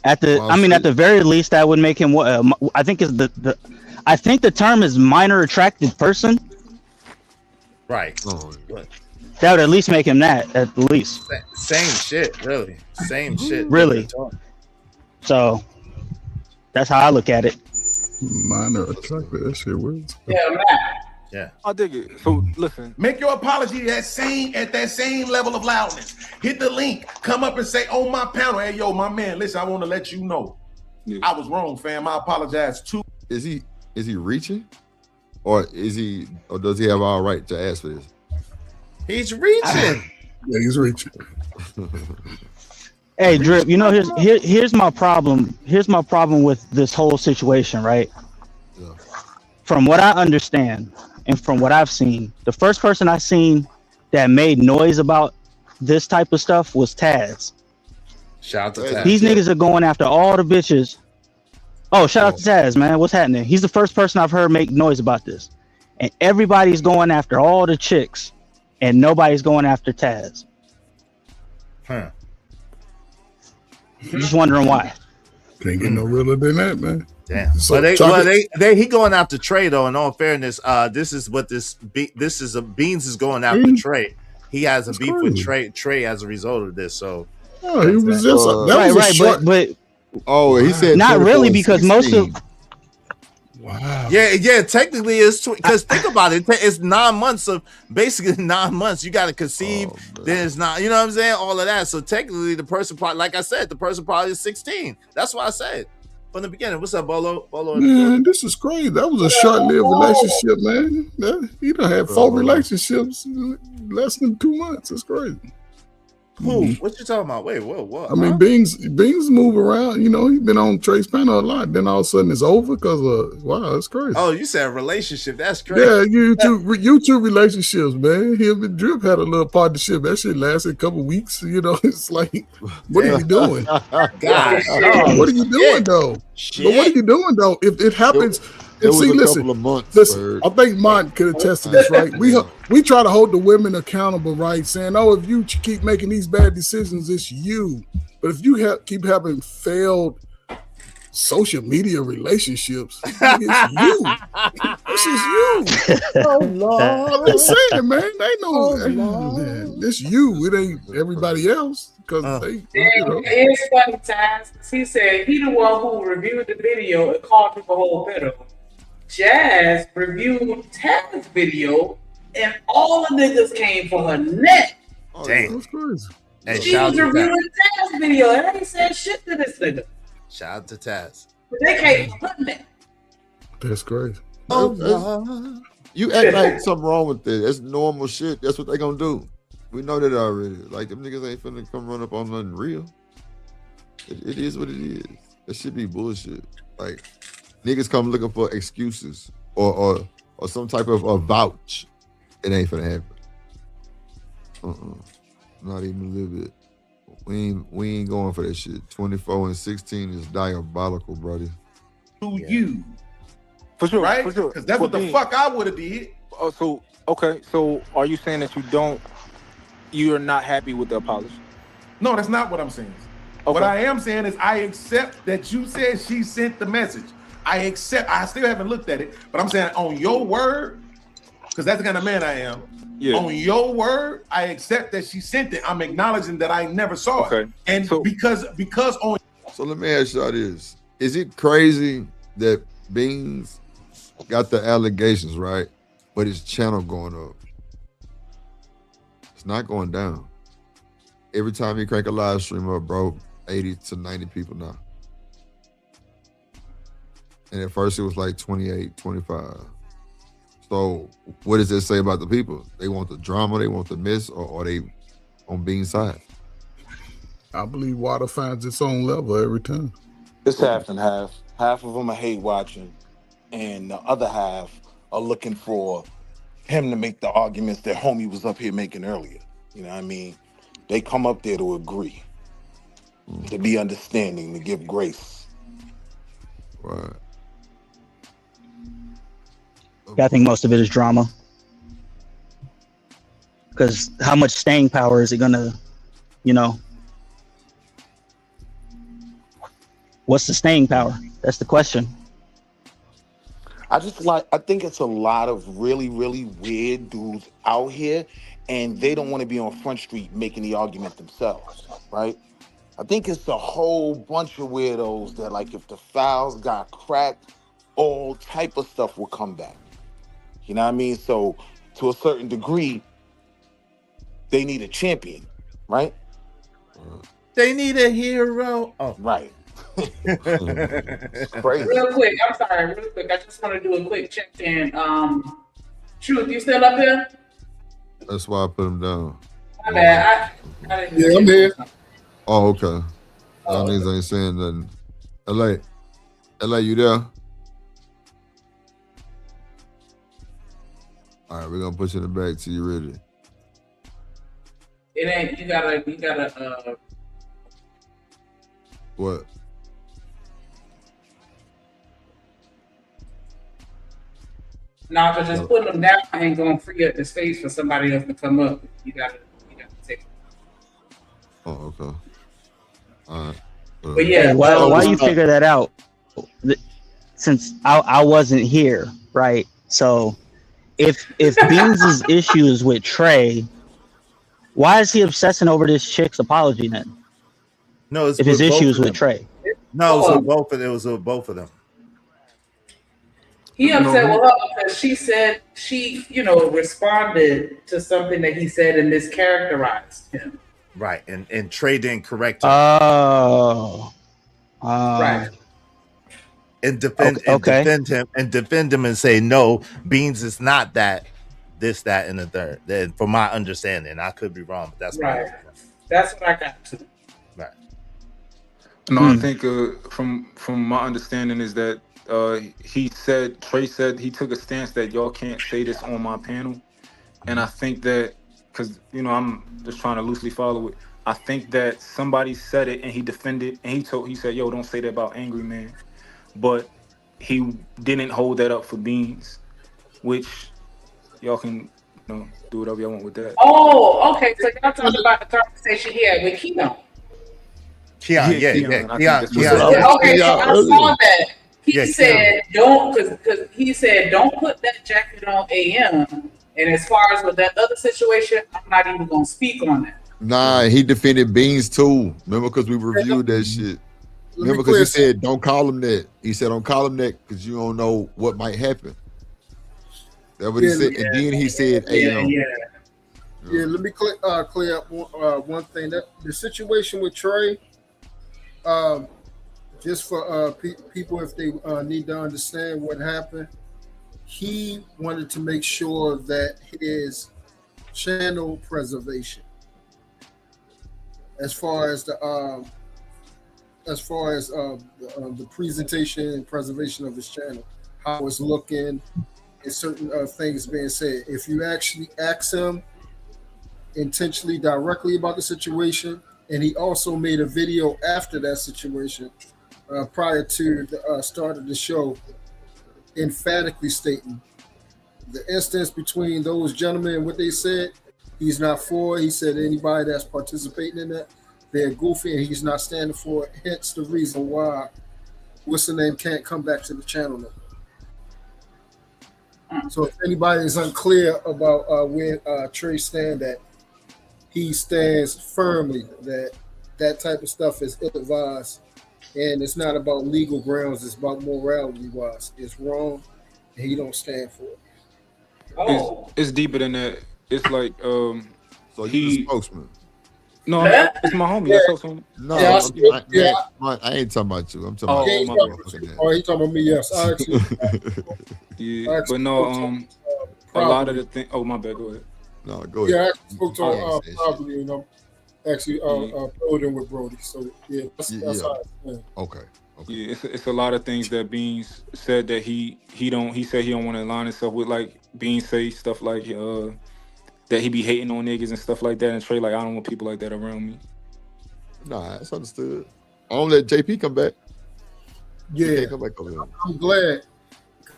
At the very least, that would make him what I think is I think the term is minor attracted person. Right. That would at least make him that, at least. Same shit, really. Same shit. Really. So that's how I look at it. Minor attracted. That shit works. Yeah, man. Yeah. I dig it. So listen. Make your apology at that same level of loudness. Hit the link. Come up and say on my panel, hey yo, my man, listen, I want to let you know. I was wrong, fam. I apologize too. Is he reaching? Or does he have all right to ask for this? He's reaching. Yeah, he's reaching. Hey, Drip, here's my problem. Here's my problem with this whole situation, right? Yeah. From what I understand and from what I've seen, the first person I seen that made noise about this type of stuff was Taz. Shout out to Taz. These niggas are going after all the bitches. Oh, shout out to Taz, man. What's happening? He's the first person I've heard make noise about this. And everybody's going after all the chicks, and nobody's going after Taz. Huh. I'm just wondering why. Can't get no realer than that, man. Damn. So, He going after Trey though. In all fairness, this is Beans is going after Trey. He has a beef with Trey as a result of this. So he was just right, but he said not really because 16. most of yeah. Technically, it's because think about it. It's 9 months of basically 9 months. You got to conceive. Then it's not. You know what I'm saying? All of that. So technically, the person probably, like I said, the person probably is 16. That's why I said from the beginning. What's up, Bolo? Man, this is crazy. That was a short-lived relationship, man. He done had 4 relationships in less than 2 months. It's crazy. Who? What you talking about? Wait, what? I mean, Beans move around. You know, he's been on Trey's panel a lot. Then all of a sudden it's over because wow, it's crazy. Oh, you said relationship. That's crazy. Yeah, YouTube relationships, man. Him and Drip had a little partnership. That shit lasted a couple weeks. You know, it's like, what are you doing? God, what are you doing though? Shit. But what are you doing though? If it happens. It was a listen, couple of months. Listen, I think Mont could attest to this, right? We try to hold the women accountable, right? Saying, oh, if you keep making these bad decisions, it's you. But if you keep having failed social media relationships, it's you. This is you. Oh Lord, I'm saying, man, they know. Man, it's you. It ain't everybody else. Because It's funny times. He said he the one who reviewed the video and called him a whole pedo. Jazz reviewed Taz's video and all the niggas came for her neck. Damn. That's crazy. Hey, She was reviewing Taz's video and I ain't said shit to this nigga. Shout out to Taz. But they came for her neck. That's crazy. You act like something wrong with it. That's normal shit. That's what they gonna do. We know that already. Like, them niggas ain't finna come run up on nothing real. It is what it is. That should be bullshit. Like, niggas come looking for excuses or some type of a vouch. It ain't finna happen. Not even a little bit. We ain't going for that shit. 24 and 16 is diabolical, brother. You. For sure. Right? For sure. Because that's what the fuck I would have did. So are you saying that you're not happy with the apology? No, that's not what I'm saying. Okay. What I am saying is I accept that you said she sent the message. I still haven't looked at it, but I'm saying on your word, because that's the kind of man I am. Yeah. On your word, I accept that she sent it. I'm acknowledging that I never saw it. And because on. So let me ask y'all this. Is it crazy that Beans got the allegations, right? But his channel going up? It's not going down. Every time he crank a live stream up, bro, 80 to 90 people now. And at first it was like 28, 25. So what does that say about the people? They want the drama, they want the mess, or are they on Bean's side? I believe water finds its own level every time. It's half and half. Half of them are hate watching, and the other half are looking for him to make the arguments that homie was up here making earlier. You know what I mean? They come up there to agree, to be understanding, to give grace. Right. I think most of it is drama. Because how much staying power is it gonna, what's the staying power? That's the question. I think it's a lot of really, really weird dudes out here, and they don't want to be on Front Street making the argument themselves, right? I think it's a whole bunch of weirdos that, like, if the files got cracked, all type of stuff will come back. You know what I mean? So, to a certain degree, they need a champion, right? They need a hero. Oh, right. Crazy. Real quick, I'm sorry, real quick. I just want to do a quick check-in. Truth, you still up here? That's why I put him down. My bad. I didn't Yeah, I'm here. Oh, okay. Y'all niggas ain't saying nothing. LA, you there? All right, we're gonna push it back till you ready. It ain't. You gotta. What? Nah, but just putting them down ain't gonna free up the space for somebody else to come up. You gotta take. Oh, okay. All right. But yeah, Hey, while you figure that out, since I wasn't here, right? So if Beans' issue is with Trey, why is he obsessing over this chick's apology then? No, it's if his with both issue is of with them. Trey. No, it was with both of them. It was with both of them. he upset with her because she said she, responded to something that he said and mischaracterized him. Right, and Trey didn't correct her. Oh. Right. And defend him and say no, Beans is not that, this, that, and the third. Then, from my understanding, I could be wrong, but that's right. That's what I got to. Right. No, I think from my understanding is that Trey said he took a stance that y'all can't say this on my panel, and I think that because I'm just trying to loosely follow it. I think that somebody said it and he defended and he said, "Yo, don't say that about Angry Man," but he didn't hold that up for Beans, which y'all can do whatever y'all want with that. Oh, okay. So y'all talking about the conversation he had with Keon. Keon. Okay, so I saw that. He said, don't, because he said, don't put that jacket on AM. And as far as with that other situation, I'm not even going to speak on that. Nah, he defended Beans too. Remember, because we reviewed that shit. Remember, because he said, don't call him that. He said, don't call him that because you don't know what might happen. That's what he said. And then he said, AM. Yeah, let me clear up one thing. That the situation with Trey, just for people if they need to understand what happened, he wanted to make sure that his channel preservation, as far as the presentation and preservation of his channel, how it's looking, and certain things being said. If you actually ask him intentionally directly about the situation, and he also made a video after that situation prior to the start of the show, emphatically stating the instance between those gentlemen and what they said, he's not for. He said anybody that's participating in that, they're goofy, and he's not standing for it. Hence the reason why what's the name can't come back to the channel now. So if anybody is unclear about where Trey stand at, he stands firmly that type of stuff is ill-advised, and it's not about legal grounds, it's about morality-wise. It's wrong, and he don't stand for it. It's deeper than that. It's like so he's the spokesman. No, it's my homie. No, I ain't talking about you. I'm talking about he talking about me. Yes, I actually. Yeah, but no, a lot of the thing. Oh, my bad. Go ahead. No, go ahead. Yeah, I actually spoke to probably, actually building with Brody. So yeah, that's how it's Okay. Yeah, it's a lot of things that Beans said that he said he don't want to align himself with. Like Beans say stuff like that he be hating on niggas and stuff like that, and Trey like, I don't want people like that around me. Nah, that's understood. I don't let JP come back. Yeah, he can't come back over here. I'm glad.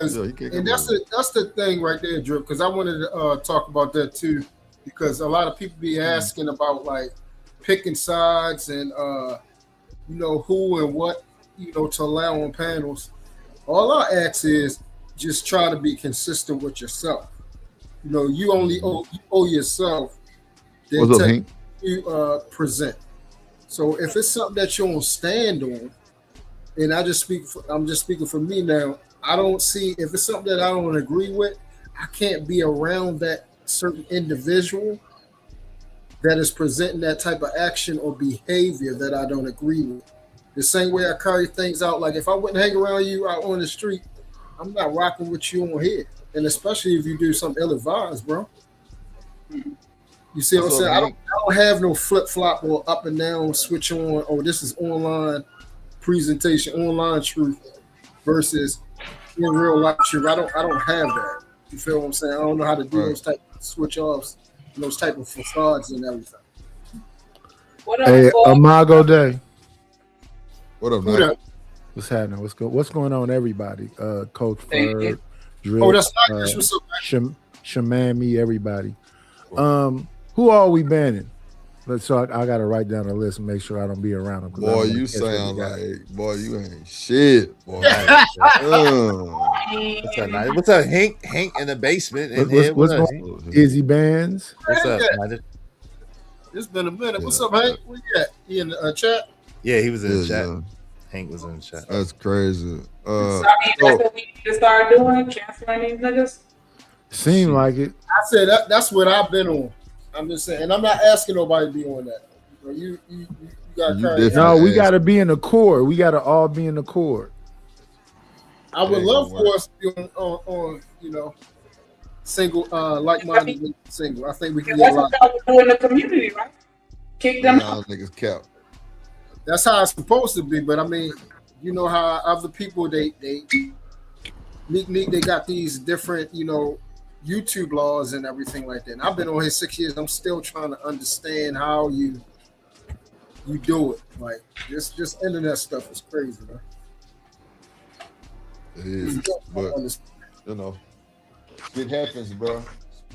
And that's the thing right there, Drip, because I wanted to talk about that too, because a lot of people be asking about like picking sides and who and what to allow on panels. All I ask is just try to be consistent with yourself. You only owe yourself the intent you present. So if it's something that you don't stand on, and I'm just speaking for me now, I don't see, if it's something that I don't agree with, I can't be around that certain individual that is presenting that type of action or behavior that I don't agree with. The same way I carry things out, like if I wouldn't hang around you out on the street, I'm not rocking with you on here. And especially if you do something ill-advised, bro. You see what I'm saying? I don't have no flip-flop or up and down switch on, this is online presentation, online truth versus in real life truth. I don't have that. You feel what I'm saying? I don't know how to do those type of switch offs, those type of facades and everything. Hey, Imago Day. What up, Who man? that? What's happening? What's going on, everybody? Coach Thank you. Ferg, Drip, Oh, that's not what's up, man? Shamami, everybody. Who are we banning? So I got to write down a list and make sure I don't be around them. Boy, you sound like, boy, you ain't shit, boy. What's up, Hank? Hank in the basement. In here. What's What up, going Hank? on? Izzy Bands. What's up, Yeah. Magic? It's been a minute. What's up, Hank? Where you at? You in the chat? Yeah, he was in the Yeah, chat. yeah. Hank was in the chat. That's crazy. So, I mean, that's what we need to start doing, canceling these niggas. Seem like it. I said that's what I've been on. I'm just saying, and I'm not asking nobody to be on that. You got to. No, we got to be in the core. We got to all be in the core. I would love for us to be on single, like-minded single. I think we can get That's a lot. what y'all would do in the community, right? Kick them out. Niggas cap. That's how it's supposed to be. But I mean, you know how other people they got these different YouTube laws and everything like that. And I've been on here 6 years. I'm still trying to understand how you do it. Like just internet stuff is crazy, man. It is, but it happens, bro.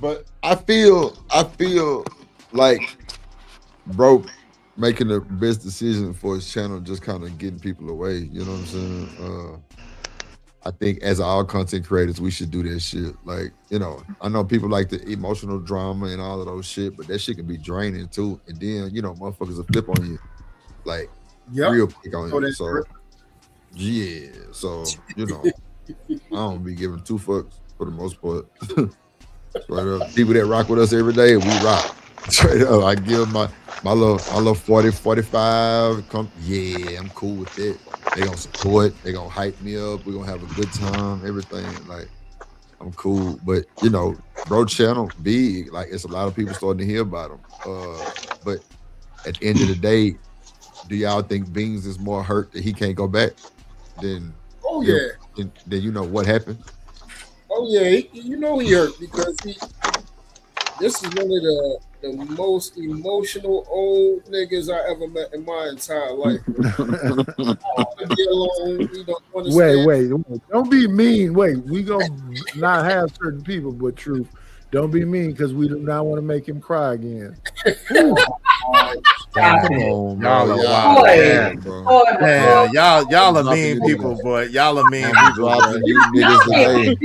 But I feel like bro making the best decision for his channel, just kind of getting people away. You know what I'm saying? I think as all content creators, we should do that shit. Like, I know people like the emotional drama and all of those shit, but that shit can be draining too. And then, motherfuckers will flip on you, like real quick on you. So, yeah. So, I don't be giving two fucks for the most part. Straight up. People that rock with us every day, we rock. Straight up. I give my little 40, 45. Yeah, I'm cool with it. They gonna support, they gonna hype me up, we're gonna have a good time, everything. Like, I'm cool. But bro channel big, like it's a lot of people starting to hear about him. But at the end of the day, do y'all think Beans is more hurt that he can't go back than than what happened? Oh yeah, he hurt because this is one of the most emotional old niggas I ever met in my entire life. I want to get along. We don't understand. Wait. Don't be mean. Wait, we gonna not have certain people, but truth. Don't be mean because we do not want to make him cry again. Y'all are wild, man. Y'all are mean people, boy. Y'all are mean people, boy. You niggas today.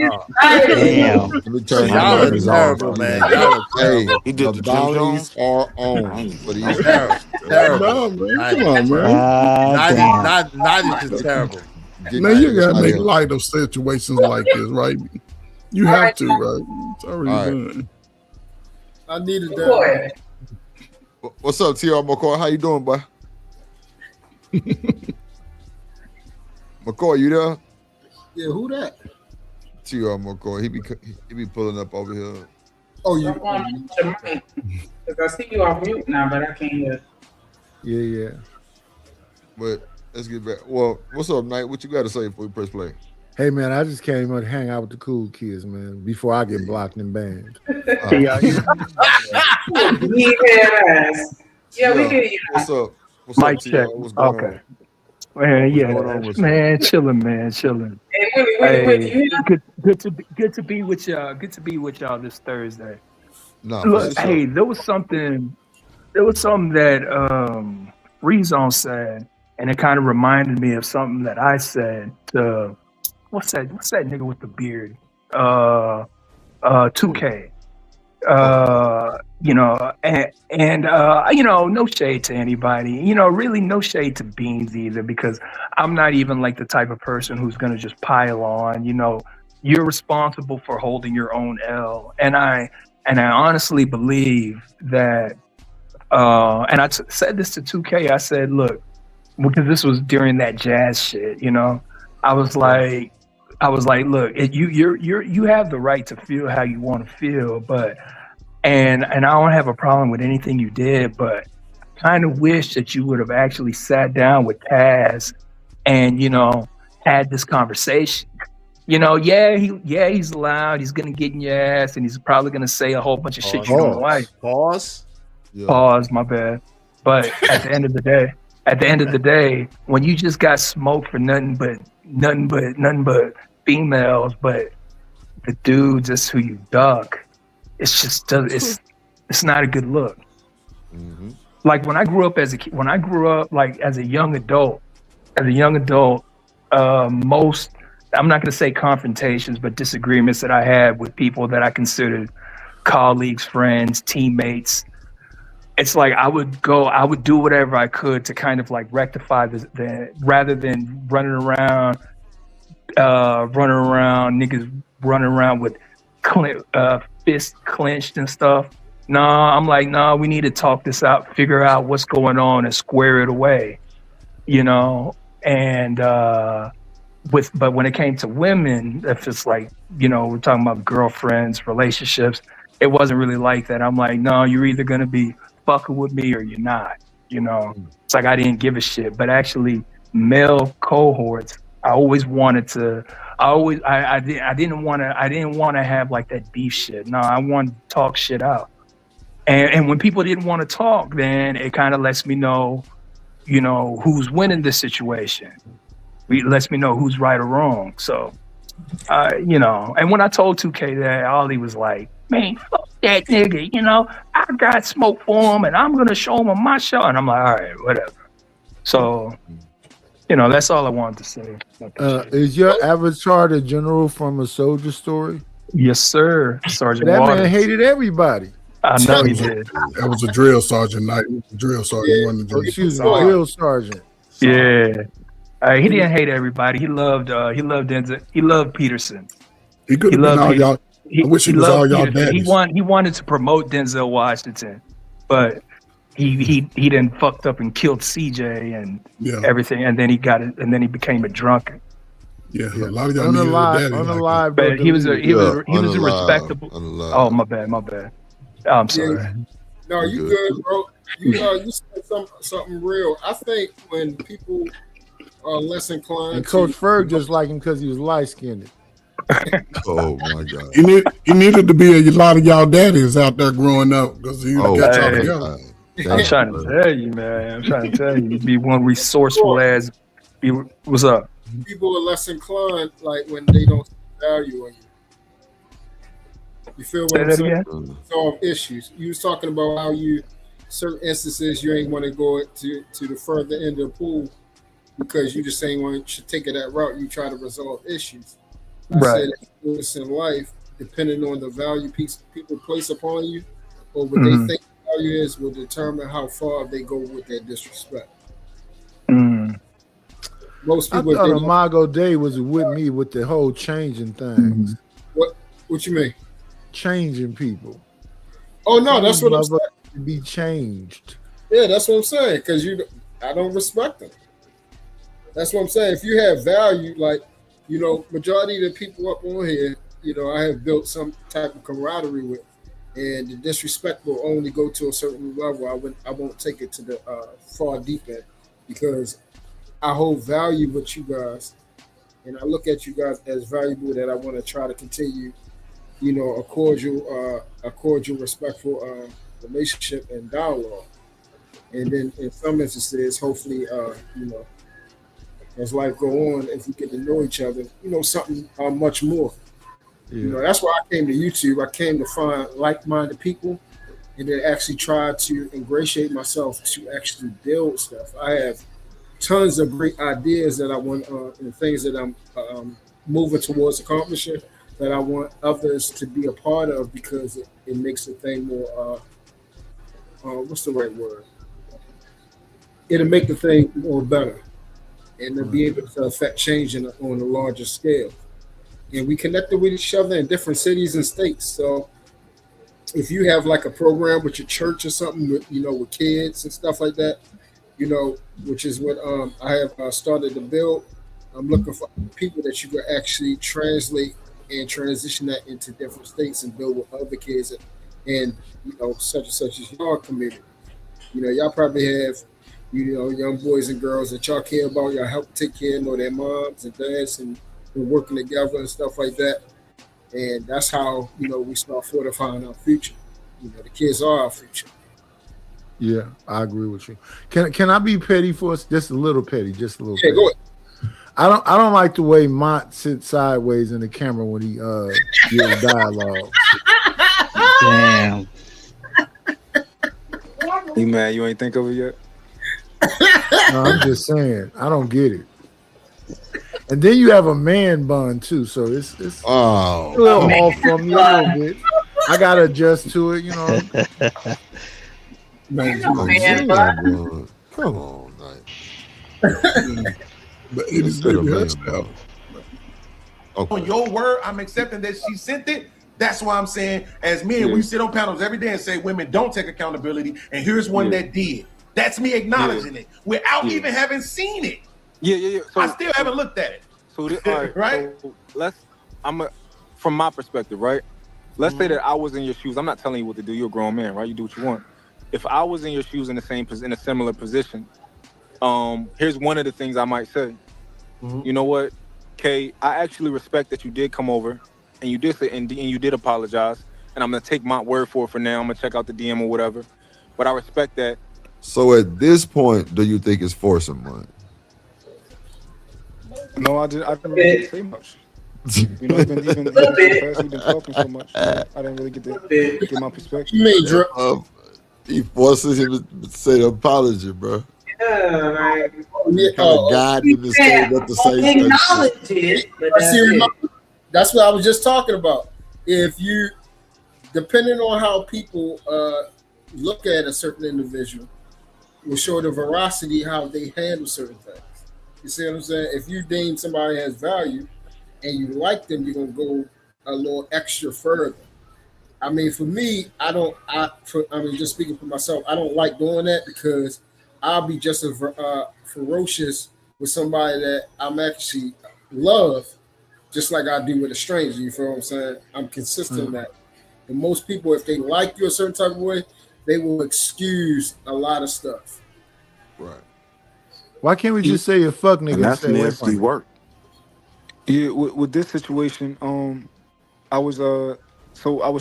Damn. Let me turn y'all are terrible, man. Y'all are terrible. He did the bounties are on for these terrible. Come on, man. Not just terrible. Man, you gotta make light of situations like this, right? You have to, right? It's already done. I needed that. What's up, TR McCoy? How you doing, boy? McCoy, you there? Yeah, who that? TR McCoy. He be pulling up over here. Oh, you. Because I see you off mute now, but I can't hear. Yeah. But let's get back. Well, what's up, Knight? What you got to say before we press play? Hey man, I just came to hang out with the cool kids, man, before I get blocked and banned. Yeah, we can hear. What's up? What's Mic up, TR? check. What's going Okay. on? Man, What's going on with you? man, chilling. Hey, good to be with y'all. Good to be with y'all this Thursday. No, Look, hey, there was something that Rezone said, and it kind of reminded me of something that I said to what's that nigga with the beard? 2K. No shade to anybody, really no shade to Beans either, because I'm not even like the type of person who's going to just pile on. You're responsible for holding your own L. And I honestly believe that, and I said this to 2K, I said, look, because this was during that jazz shit, I was like, look, you have the right to feel how you want to feel, but and I don't have a problem with anything you did, but kind of wish that you would have actually sat down with Taz and had this conversation. He's loud, he's gonna get in your ass, and he's probably gonna say a whole bunch of shit you don't like. Pause. Pause, my bad. But at the end of the day, at the end of the day, when you just got smoked for nothing but females, but the dudes is who you duck, it's just it's not a good look. Mm-hmm. Like when I grew up like as a young adult, most, I'm not going to say confrontations, but disagreements that I had with people that I considered colleagues, friends, teammates. It's like I would do whatever I could to kind of like rectify the rather than running around niggas running around with fists clenched and stuff. I'm like, we need to talk this out, figure out what's going on and square it away, you know? And, but when it came to women, if it's like, you know, we're talking about girlfriends, relationships, it wasn't really like that. I'm like, no, you're either going to be fucking with me or you're not, you know? It's like, I didn't give a shit, but actually male cohorts, I always wanted to, I didn't want to have like that beef shit. No, I wanted to talk shit out. And when people didn't want to talk, then it kind of lets me know, you know, who's winning the situation. It lets me know who's right or wrong. So, you know, and when I told 2K that, Ollie was like, man, fuck that nigga, you know, I got smoke for him and I'm going to show him on my show. And I'm like, all right, whatever. So, you know, that's all I wanted to say. Is your avatar the general from A Soldier Story? Yes, sir. Sergeant That Waters. man hated everybody. I know he did. That was a drill sergeant night. Drill sergeant. Excuse me, drill sergeant. Yeah. He didn't hate everybody. He loved Denzel. He loved Peterson. He could have been all y'all. I wish he was all y'all daddies. He wanted to promote Denzel Washington, but he done fucked up and killed CJ and everything, and then he got it, and then he became a drunken. Yeah, a lot of y'all needed a daddy. But he was a respectable. Oh, my bad. I'm sorry. Yeah. No, you good, bro. You said something real. I think when people are less inclined, and Coach Ferg just like him because he was light skinned. Oh my God! He needed to be a lot of y'all daddies out there growing up because he got y'all together. I'm trying to tell you, man. I'm trying to tell you, be one resourceful as. What's up? People are less inclined, like when they don't value on you. You feel what I'm saying? Solve issues. You was talking about how you, certain instances, you ain't want to go to the further end of the pool because you just ain't want to take it that route. You try to resolve issues. I said this in life, depending on the value people place upon you or what they think value is, will determine how far they go with their disrespect. Most people. I thought Imago Day was with me with the whole changing things. What you mean? Changing people. Oh no, that's what I'm saying. To be changed. Yeah, that's what I'm saying. Because I don't respect them. That's what I'm saying. If you have value, like, you know, majority of the people up on here, you know, I have built some type of camaraderie with, and the disrespect will only go to a certain level. I won't take it to the far deep end because I hold value with you guys, and I look at you guys as valuable that I want to try to continue, you know, a cordial, respectful relationship and dialogue. And then in some instances, hopefully, you know, as life go on, if we get to know each other, you know, something much more. Yeah. You know, that's why I came to YouTube. I came to find like-minded people and then actually try to ingratiate myself to actually build stuff. I have tons of great ideas that I want and things that I'm moving towards accomplishing that I want others to be a part of because it makes the thing more, what's the right word? It'll make the thing more better and to be able to affect change on a larger scale. And we connected with each other in different cities and states. So if you have like a program with your church or something, with, you know, with kids and stuff like that, you know, which is what I have started to build. I'm looking for people that you can actually translate and transition that into different states and build with other kids and you know, such and such as your community. You know, y'all probably have, you know, young boys and girls that y'all care about, y'all help take care of their moms and dads and working together and stuff like that. And that's how, you know, we start fortifying our future. You know, the kids are our future. Yeah, I agree with you. Can I be petty for us? Just a little petty, just a little. Yeah, petty. go ahead. I don't like the way Mont sits sideways in the camera when he gives dialogue. Damn. You mad you ain't think of it yet? No, I'm just saying, I don't get it. And then you have a man bun too, so it's a little off from you a little bit. I gotta adjust to it, you know. Come on, but it is baby hairstyle. On your word, I'm accepting that she sent it. That's why I'm saying, as men, we sit on panels every day and say women don't take accountability, and here's one that did. That's me acknowledging it without even having seen it. Yeah. So, I still haven't looked at it. So, all right, right? So from my perspective, right? Let's say that I was in your shoes. I'm not telling you what to do. You're a grown man, right? You do what you want. If I was in your shoes in a similar position, here's one of the things I might say. You know what, Kay? I actually respect that you did come over and you did say and you did apologize. And I'm gonna take my word for it for now. I'm gonna check out the DM or whatever. But I respect that. So at this point, do you think it's forcing money? No, I didn't really say much. You know, you've been talking so much. I didn't really get my perspective. He forces him to say the apology, bro. Yeah, right. Kind of guide him to say what to say. Acknowledge it, but that's what I was just talking about. If you, depending on how people look at a certain individual, will show the veracity how they handle certain things. You see what I'm saying? If you deem somebody has value and you like them, you're gonna go a little extra further. I mean, for me, just speaking for myself, I don't like doing that because I'll be just as ferocious with somebody that I'm actually love, just like I do with a stranger. You feel what I'm saying? I'm consistent in that. And most people, if they like you a certain type of way, they will excuse a lot of stuff. Right. Why can't we just say a fuck nigga? And that's nasty work. Yeah, with this situation, I was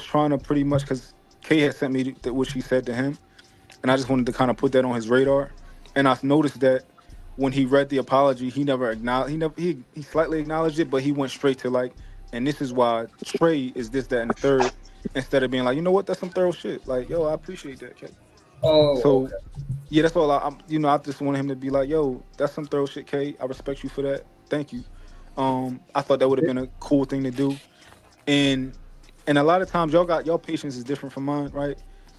trying to pretty much, because Kay had sent me what she said to him, and I just wanted to kind of put that on his radar. And I noticed that when he read the apology, he never acknowledged. He slightly acknowledged it, but he went straight to like, and this is why Trey is this, that, and the third, instead of being like, you know what, that's some thorough shit. Like, yo, I appreciate that, Kay. Oh, so yeah, that's all. I just wanted him to be like, yo, that's some thorough shit, Kay. I respect you for that. Thank you. I thought that would have been a cool thing to do, and a lot of times y'all patience is different from mine, right?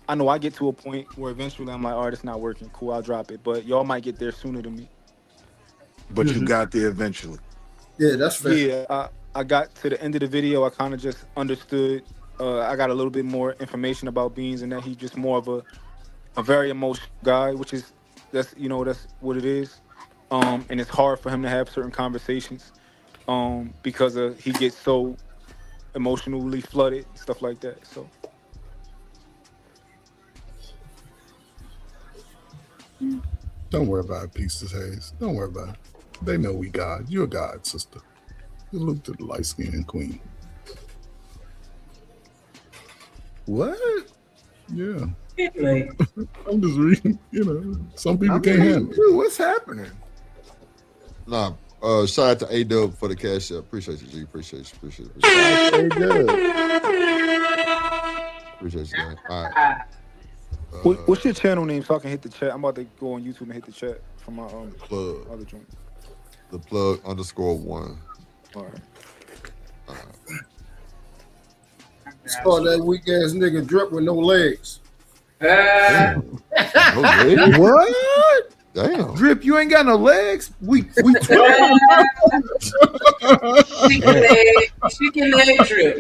I know I get to a point where eventually I'm like, all right, it's not working. Cool, I'll drop it. But y'all might get there sooner than me. But you got there eventually. Yeah, that's fair. Yeah, I got to the end of the video. I kind of just understood. I got a little bit more information about Beans and that he's just more of a very emotional guy, which is that's what it is. And it's hard for him to have certain conversations because he gets so emotionally flooded and stuff like that. So. Don't worry about it, Pieces Hayes. Don't worry about it. They know we God. You're God, sister. You look to the light skinned queen. What? Yeah. I'm just reading. Some people can't handle it. Dude, what's happening? Nah. Shout out to A-Dub for the cash up. Appreciate you, G. Appreciate you. Appreciate you, man. All right. What's your channel name so I can hit the chat? I'm about to go on YouTube and hit the chat from my plug. Other joint. The plug _1. All right. Saw that weak ass nigga Drip with no legs. No legs? What? Damn. Drip, you ain't got no legs? We 12. Chicken leg Drip.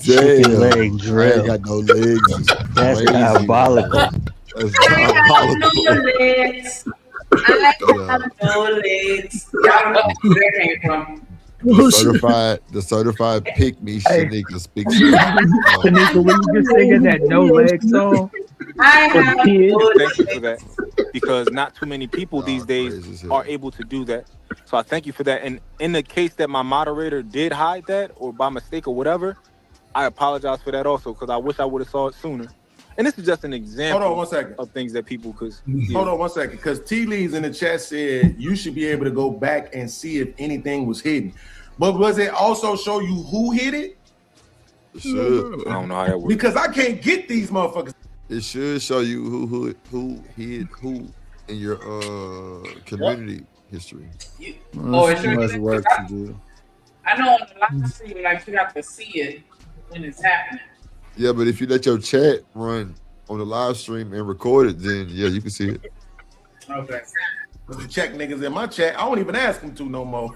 Damn. Leg Drip. I ain't got no legs. That's diabolical. That's diabolical. I have no legs. Y'all know where that came from. The certified pick me Shanika speaks. Shanika, when you just singing that no leg song, I have no Thank you legs. for that, because not too many people these days are able to do that. So I thank you for that. And in the case that my moderator did hide that, or by mistake or whatever, I apologize for that also, because I wish I would have saw it sooner. And this is just an example. Hold on 1 second. Of things that people could. Hold on 1 second, because T. Lee's in the chat said you should be able to go back and see if anything was hidden. But was it also show you who hid it? It should. I don't know how that works. Because I can't get these motherfuckers. It should show you who hid who in your community history. That's too much work to do. I know on the live stream, like you have to see it when it's happening. Yeah, but if you let your chat run on the live stream and record it, then yeah, you can see it. Okay. The check niggas in my chat, I don't even ask them to no more.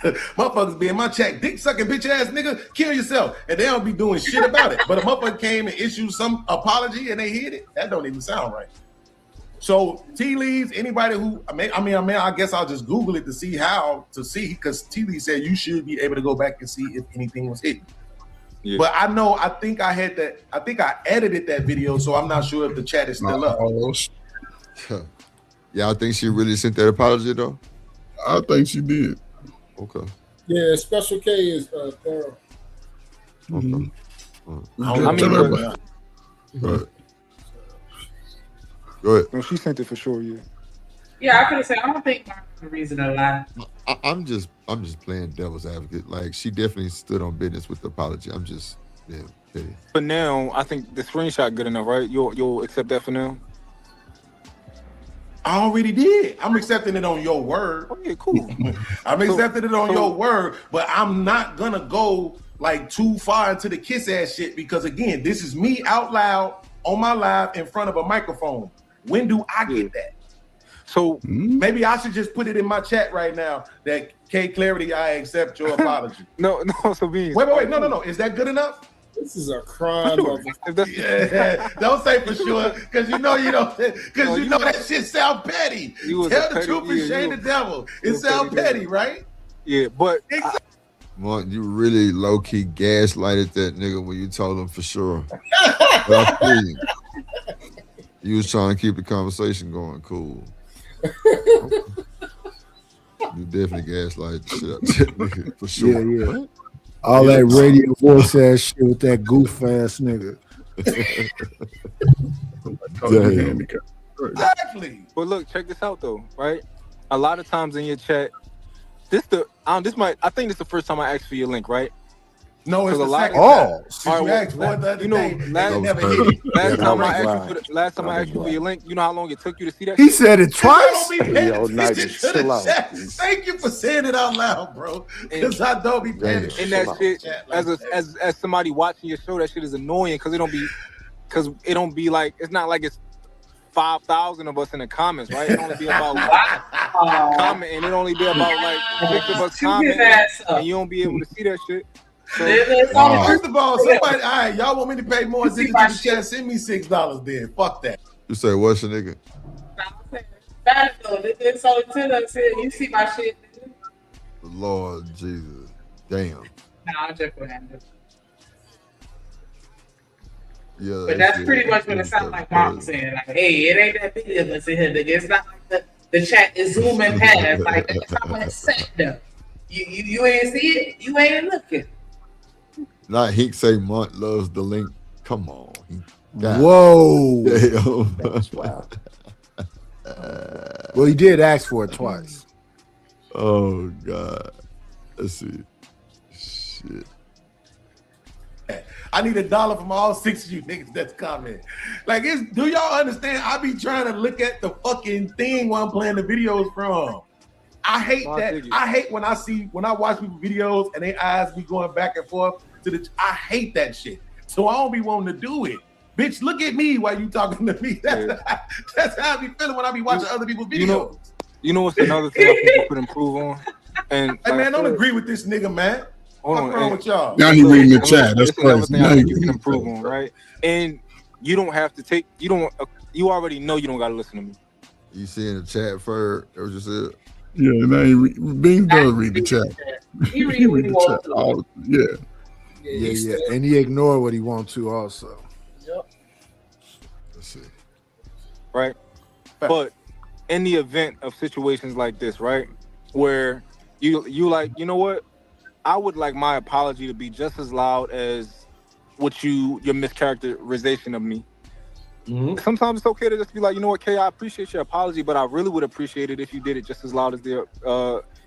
Motherfuckers be in my chat, dick sucking bitch ass nigga, kill yourself, and they don't be doing shit about it. But a motherfucker came and issued some apology and they hid it. That don't even sound right. So T. Lee's, anybody who I guess I'll just Google it to see because T. Lee said you should be able to go back and see if anything was hidden. Yeah. But I think I edited that video, so I'm not sure if the chat is still up. Yeah, I think she really sent that apology though. I think she did. Okay. Yeah, Special K is thorough. Okay. Go ahead. No, she sent it for sure. Yeah. Yeah, I could have said I don't think my reason to lie. I'm just playing devil's advocate. Like she definitely stood on business with the apology. I'm just petty. But now I think the screenshot good enough, right? You'll accept that for now. I already did. I'm accepting it on your word. Oh yeah, cool. I'm accepting it on your word, but I'm not gonna go like too far into the kiss ass shit because again, this is me out loud on my live in front of a microphone. When do I get that? So maybe I should just put it in my chat right now that K Clarity, I accept your apology. No, so Beans. Wait, no. Is that good enough? This is a crime. Yeah, don't say for sure, because you know that shit sound petty. Tell the truth and shame the devil. It sound petty, right? Yeah, but Mark, you really low key gaslighted that nigga when you told him for sure. But I feel you. You was trying to keep the conversation going. Cool. You definitely gaslighted the shit out that nigga for sure. Yeah. All that radio voice ass shit with that goof ass nigga. Exactly. But look, check this out though, right? A lot of times in your chat, I think this is the first time I asked for your link, right? No, it's the second time. Last time I asked you for your link, you know how long it took you to see that? He said it twice. Thank you for saying it out loud, bro. Because I don't be paying attention. And that shit, as somebody watching your show, that shit is annoying because it don't be like it's not like it's 5,000 of us in the comments, right? It only be about commenting. It only be about like 6 of us commenting, and you don't be able to see that shit. So, first of all, somebody, all right, y'all want me to pay more attention to the chat? Send me $6 then. Fuck that. You say what's your nigga? It's only 10 of us here. You see my shit. Lord Jesus. Damn. Nah, I'm just playing. Yeah, but that's pretty much what it sounds like Mom saying. Like, hey, it ain't that big of us in here, nigga. It's not like the chat is zooming past. Like, that's how it's set up. You ain't see it? You ain't looking. Not Hink say Mont loves the link. Come on. Whoa. That's wild. Well, he did ask for it twice. Oh, God. Let's see. Shit. I need $1 from all 6 of you niggas that's commenting. Like, do y'all understand? I be trying to look at the fucking thing while I'm playing the videos from. I hate that. I hate when I watch people's videos and their eyes be going back and forth I hate that shit. So I don't be wanting to do it. Bitch, look at me while you talking to me. That's how I be feeling when I be watching other people's videos. You know what's another thing that people could improve on? And hey man, don't agree with this nigga, man. What's wrong with y'all? Now he reading the chat. That's crazy. Now you can improve on, right? And you don't have to take. You already know you don't gotta listen to me. You see in the chat first? That was just it. Yeah, now Bing does read the chat. He read the chat. Oh, yeah. Yeah. And he ignored what he wants to also. Yep. Let's see. Right? But in the event of situations like this, right? Where you like, you know what? I would like my apology to be just as loud as your mischaracterization of me. Sometimes it's okay to just be like, you know what, Kay, I appreciate your apology, but I really would appreciate it if you did it just as loud as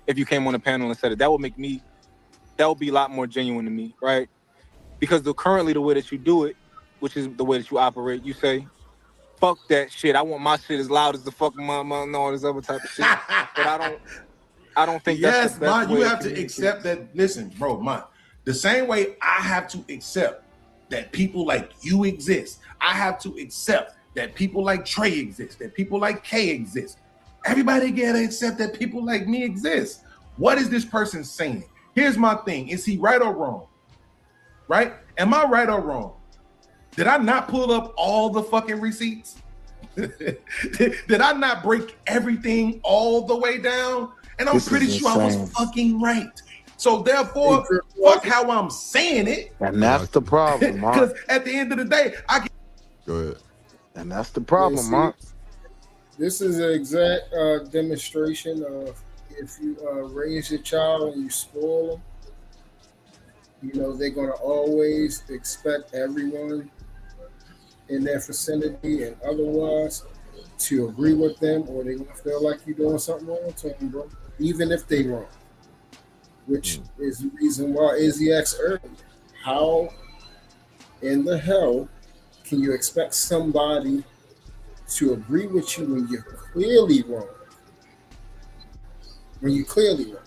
if you came on the panel and said it. That would be a lot more genuine to me, right? Because currently the way that you do it, which is the way that you operate, you say, fuck that shit. I want my shit as loud as the fucking mama and all this other type of shit. But I don't think that's the best way you have to accept that. Listen, bro, the same way I have to accept that people like you exist, I have to accept that people like Trey exist, that people like Kay exist. Everybody gotta accept that people like me exist. What is this person saying? Here's my thing. Is he right or wrong? Right? Am I right or wrong? Did I not pull up all the fucking receipts? Did I not break everything all the way down? And I'm pretty sure I was fucking right. So therefore, fuck how I'm saying it. And that's the problem, Mark. Because at the end of the day, I can go ahead. And that's the problem, Mark. This is an exact demonstration of if you raise your child and you spoil them, you know, they're going to always expect everyone in their vicinity and otherwise to agree with them, or they're going to feel like you're doing something wrong to them, bro, even if they wrong. Which is the reason why Izzy asked earlier, how in the hell can you expect somebody to agree with you when you're clearly wrong? When you're clearly wrong.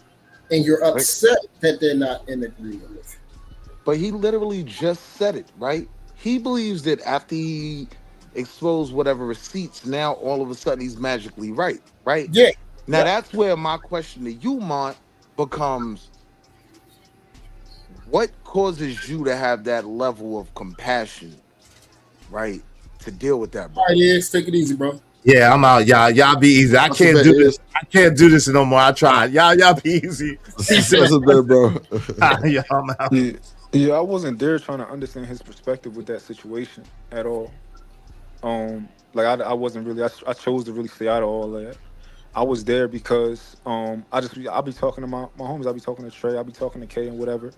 And you're upset that they're not in agreement with you. But he literally just said it, right? He believes that after he exposed whatever receipts, now all of a sudden he's magically right? Yeah. Now that's where my question to you, Mont, becomes, what causes you to have that level of compassion, right, to deal with that, bro? All right, take it easy, bro. Yeah, I'm out. Y'all be easy. I can't do this. I can't do this no more. I tried. Y'all be easy. That's a bit, bro. Yeah, I'm out. Yeah, I wasn't there trying to understand his perspective with that situation at all. Like I wasn't really. I chose to really stay out of all that. I was there because I'll be talking to my homies. I'll be talking to Trey. I'll be talking to Kay and whatever.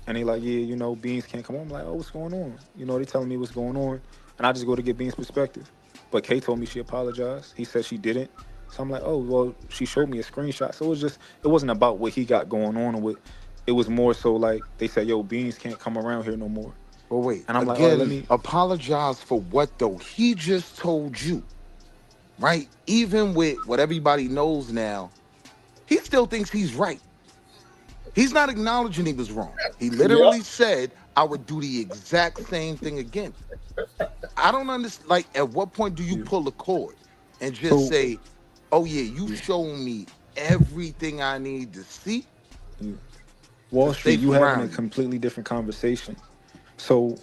And they like, yeah, you know, Beans can't come on. I'm like, oh, what's going on? You know, they telling me what's going on, and I just go to get Beans' perspective. But Kay told me she apologized. He said she didn't. So I'm like, oh, well, she showed me a screenshot. So it wasn't about what he got going on with. It was more so like they said, yo, Beans can't come around here no more. But wait, and I'm again, like, oh, let me apologize for what though? He just told you, right? Even with what everybody knows now, he still thinks he's right. He's not acknowledging he was wrong. He literally said, I would do the exact same thing again. I don't understand. Like, at what point do you pull the cord and just say, oh, yeah, you shown me everything I need to see? Wall Street, you having a completely different conversation. So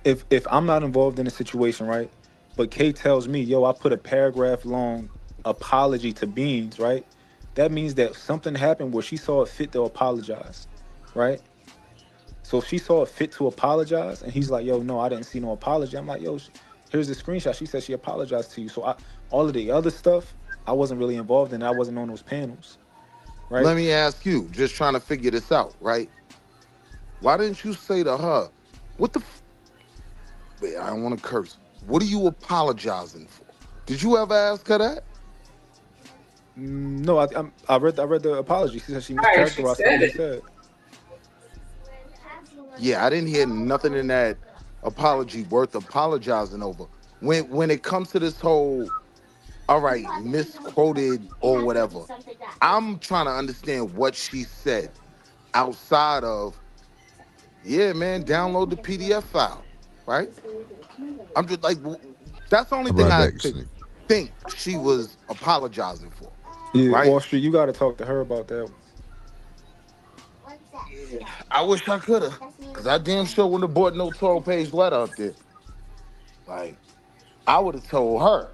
if I'm not involved in a situation, right, but Kay tells me, yo, I put a paragraph long apology to Beans, right? That means that something happened where she saw it fit to apologize, right? So if she saw it fit to apologize, and he's like, yo, no, I didn't see no apology. I'm like, yo, here's the screenshot. She said she apologized to you. So all of the other stuff, I wasn't really involved in. I wasn't on those panels, right? Let me ask you, just trying to figure this out, right? Why didn't you say to her, what the wait, I don't want to curse. What are you apologizing for? Did you ever ask her that? No, I read the apology. She said she mischaracterized what she said. Yeah, I didn't hear nothing in that apology worth apologizing over. When it comes to this whole, all right, misquoted or whatever, I'm trying to understand what she said outside of, yeah, man, download the PDF file, right? I'm just like, that's the only thing I think she was apologizing for. Yeah, right? Wall Street, you got to talk to her about that. Yeah, I wish I could have, because I damn sure wouldn't have bought no 12-page letter up there. Like, I would have told her,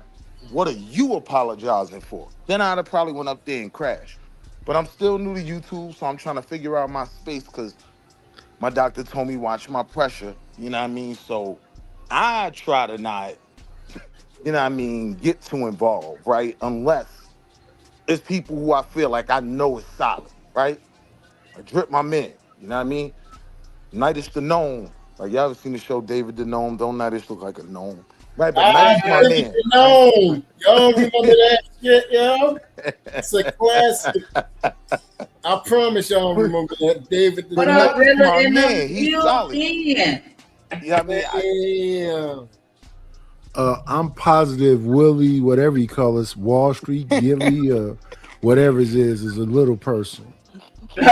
what are you apologizing for? Then I'd have probably went up there and crashed. But I'm still new to YouTube, so I'm trying to figure out my space, because my doctor told me watch my pressure, you know what I mean? So I try to not, you know what I mean, get too involved, right? Unless it's people who I feel like I know is solid, right? I Drip my man, you know what I mean? Nightish the Gnome. Like, y'all ever seen the show David the Gnome? Don't Nightish look like a gnome? Right, but Nice my man. Y'all remember that shit, yo? It's a classic. I promise y'all remember that. David the But Duck. Nice my man. He's solid. Yeah, I mean, I'm positive Willie, whatever you call us, Wall Street, Gilly, whatever it is a little person. What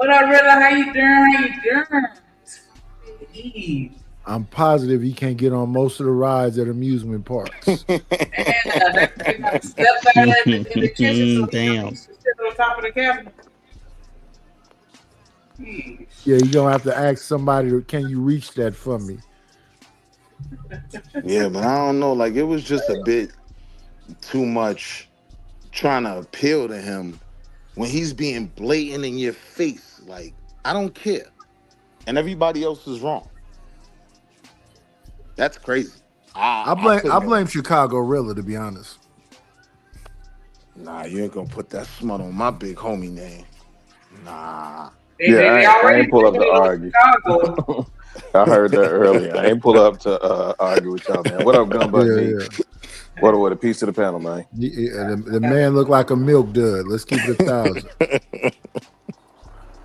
up, Rilla? How you doing? I'm positive he can't get on most of the rides at amusement parks. Damn. On top of the cabinet. Yeah, you're gonna have to ask somebody, can you reach that for me? yeah, but I don't know. Like, it was just a bit too much trying to appeal to him when he's being blatant in your face. Like, I don't care. And everybody else is wrong. That's crazy. I blame Chicago Rilla, to be honest. Nah, you ain't gonna put that smut on my big homie name. Nah. I ain't pull up to argue. I heard that earlier. I ain't pull up to argue with y'all, man. What up, Gunbutt? Yeah. What a piece of the panel, man. The man looked like a milk dud. Let's keep it 1,000.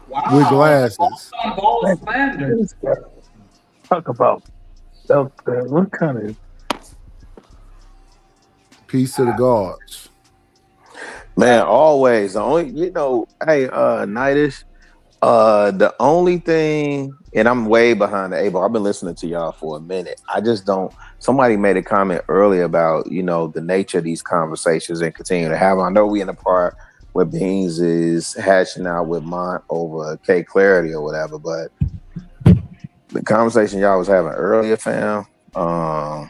Wow. With glasses. Talk about what kind of piece of the guards? Man, always. The only, hey, Nightish, the only thing, and I'm way behind the able. I've been listening to y'all for a minute. I just don't. Somebody made a comment earlier about, the nature of these conversations and continue to have them. I know we in the part where Beans is hashing out with Mont over K Clarity or whatever, but the conversation y'all was having earlier, fam, I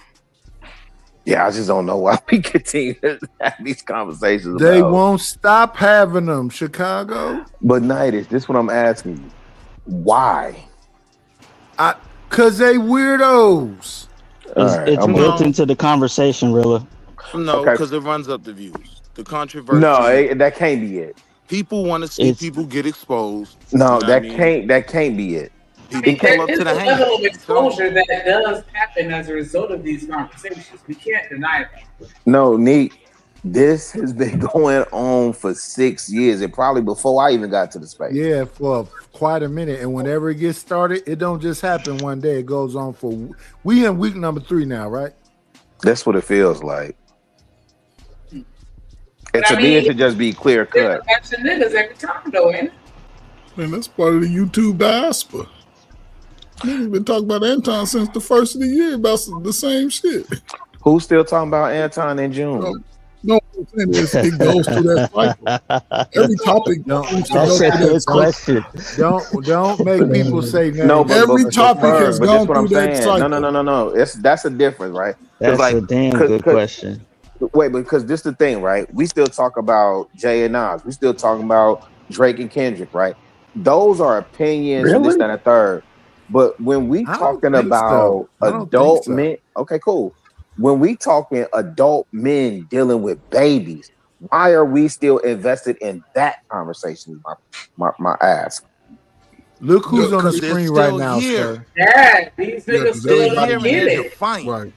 just don't know why we continue to have these conversations. They won't stop having them, Chicago. But Nightish, this is what I'm asking you. Why? Cause they weirdos. It's built into the conversation, Rilla. No, because it runs up the views. The controversy. No, that can't be it. People want to see people get exposed. No, that can't be it. There is a level of exposure that does happen as a result of these conversations. We can't deny that. No, Neat, this has been going on for 6 years, and probably before I even got to the space. Yeah, for quite a minute. And whenever it gets started, it don't just happen one day. It goes on for. We in week number 3 now, right? That's what it feels like. And to me, it should just be clear cut. That's the niggas every time, though, ain't it? Man, that's part of the YouTube diaspora. Niggas been talking about Anton since the first of the year about the same shit. Who's still talking about Anton in June? No, it goes through that cycle. Every topic Don't make people say no. No, but every topic has gone through that cycle. No. That's a difference, right? That's a damn good question. Wait, because this is the thing, right? We still talk about Jay and Nas. We still talking about Drake and Kendrick, right? Those are opinions and this, that, and the third. But when we talking about adult men, okay, cool. When we talking adult men dealing with babies, why are we still invested in that conversation? My ask. Look who's on the screen right now, sir. Yeah, these niggas still don't get it. Right.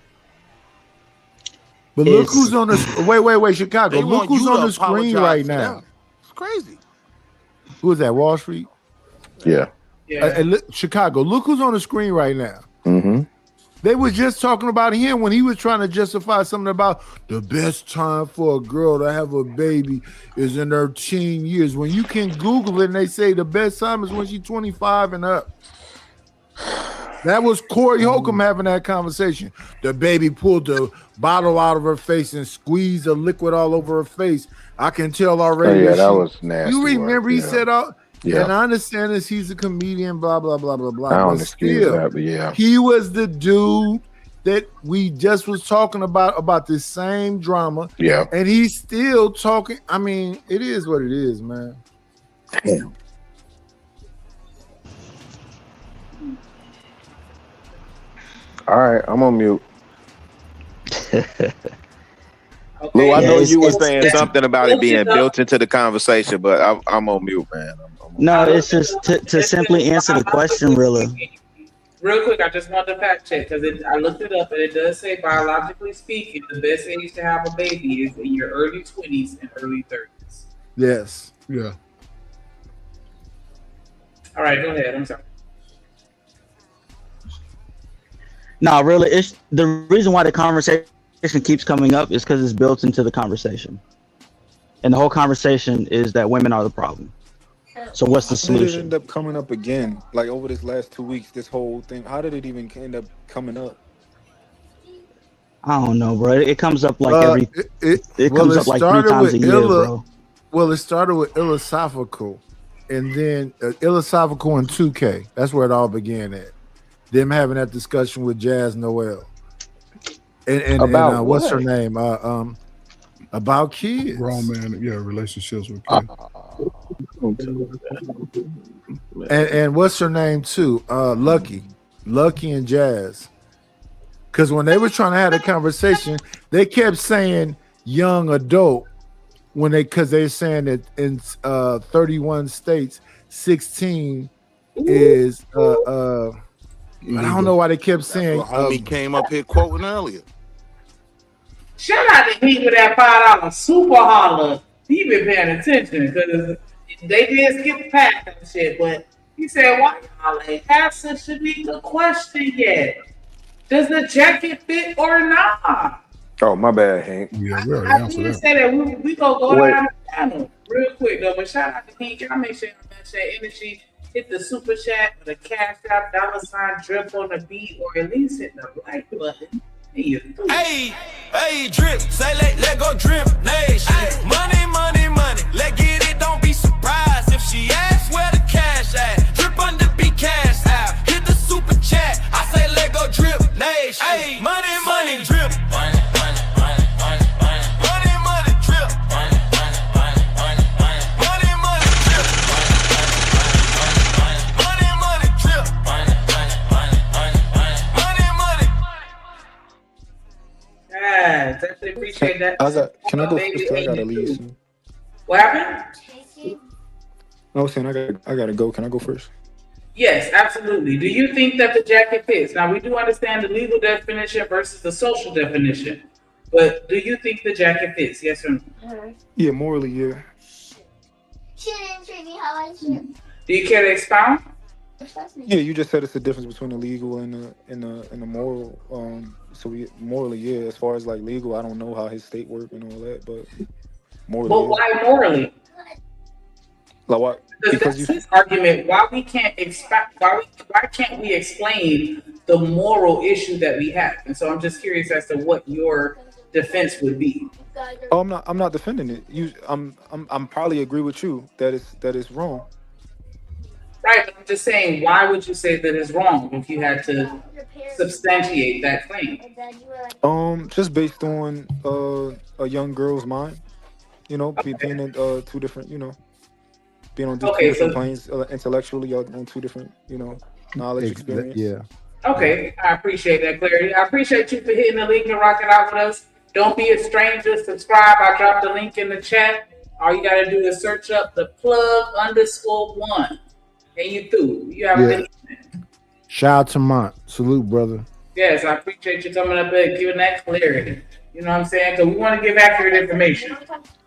But look who's on the wait, Chicago. Look who's on the screen right now. It's crazy. Who is that? Wall Street? Yeah. Chicago. Look who's on the screen right now. Mm-hmm. They was just talking about him when he was trying to justify something about the best time for a girl to have a baby is in her teen years. When you can Google it and they say the best time is when she's 25 and up. That was Corey Holcomb having that conversation. The baby pulled the bottle out of her face and squeezed the liquid all over her face. I can tell already. Yeah, that was nasty. You remember he said, yeah. And I understand this, he's a comedian, blah, blah, blah, blah, blah. I don't excuse that, but yeah. He was the dude that we just was talking about the same drama. Yeah. And he's still talking. I mean, it is what it is, man. Damn. All right, I'm on mute. Lou, I know you were saying something about it being built into the conversation, but I'm on mute, man. No, it's just to simply answer the question, Rilla. real quick, I just wanted to fact check because I looked it up and it does say biologically speaking, the best age to have a baby is in your early 20s and early 30s. Yes. Yeah. All right, go ahead. I'm sorry. No, really, it's the reason why the conversation keeps coming up is because it's built into the conversation, and the whole conversation is that women are the problem. So what's the How did it solution? end up coming up again? Like over this last 2 weeks, this whole thing. How did it even end up coming up? I don't know, bro. It comes up like It comes up like 3 times a year, bro. Well, it started with philosophical, and then philosophical and 2K. That's where it all began at. Them having that discussion with Jazz Noel, and About what's her what? name? About kids. Grown man, yeah, relationships with kids. And what's her name too? Lucky and Jazz. Because when they were trying to have a conversation, they kept saying young adult because they're saying that in 31 states, 16 is I don't know why they kept saying. What homie came up here quoting earlier. Shout out to Heat with that $5 super holler. He been paying attention because they did skip past that shit. But he said, "Why y'all ain't answer Shanika question yet? Does the jacket fit or not?" Oh, my bad, Hank. Yeah, we already I answered did that. say that we gonna go Wait. down the panel real quick though. But shout out to Heat. Y'all make sure y'all match that energy. Hit the super chat or the cash app $ drip on the beat, or at least hit the like button. Hey, hey, drip, say let go drip nation. Money, money, money, let get it, don't be surprised if she asks where the cash at. Drip under be cash out, hit the super chat, I say let go drip nation. Hey, money, money, drip. Money, money, money, money, money. Money, money, drip. Money, money, money, money, money. Money, money, drip. Money, money, drip. Money, money, money, money, money. Money, money. Yeah, definitely appreciate that. Can I go Baby, first? 'Cause I gotta ain't leave you? soon. What happened? No, I was saying I gotta go. Can I go first? Yes, absolutely. Do you think that the jacket fits? Now, we do understand the legal definition versus the social definition, but do you think the jacket fits? Yes or no? Yeah, morally, yeah. She didn't treat me how I should. Do you care to expound? Yeah, you just said it's the difference between the legal and the moral. So morally, yeah. As far as like legal, I don't know how his state work and all that, but morally. But yeah. why morally? Like what? Because that's his argument. Why we can't expect? Why can't we explain the moral issue that we have? And so I'm just curious as to what your defense would be. Oh, I'm not defending it. I'm probably agree with you that it's wrong. Right, but I'm just saying, why would you say that it's wrong if you had to substantiate that claim? Just based on a young girl's mind, being in two different, being on two different planes intellectually, on two different, knowledge experience. Yeah. Okay, I appreciate that clarity. I appreciate you for hitting the link and rocking out with us. Don't be a stranger. Subscribe. I dropped the link in the chat. All you gotta do is search up the plug_1. And you through. You have a good evening. Shout out to Mont. Salute, brother. Yes, I appreciate you coming up and giving that clarity. You know what I'm saying? Because we want to give accurate information.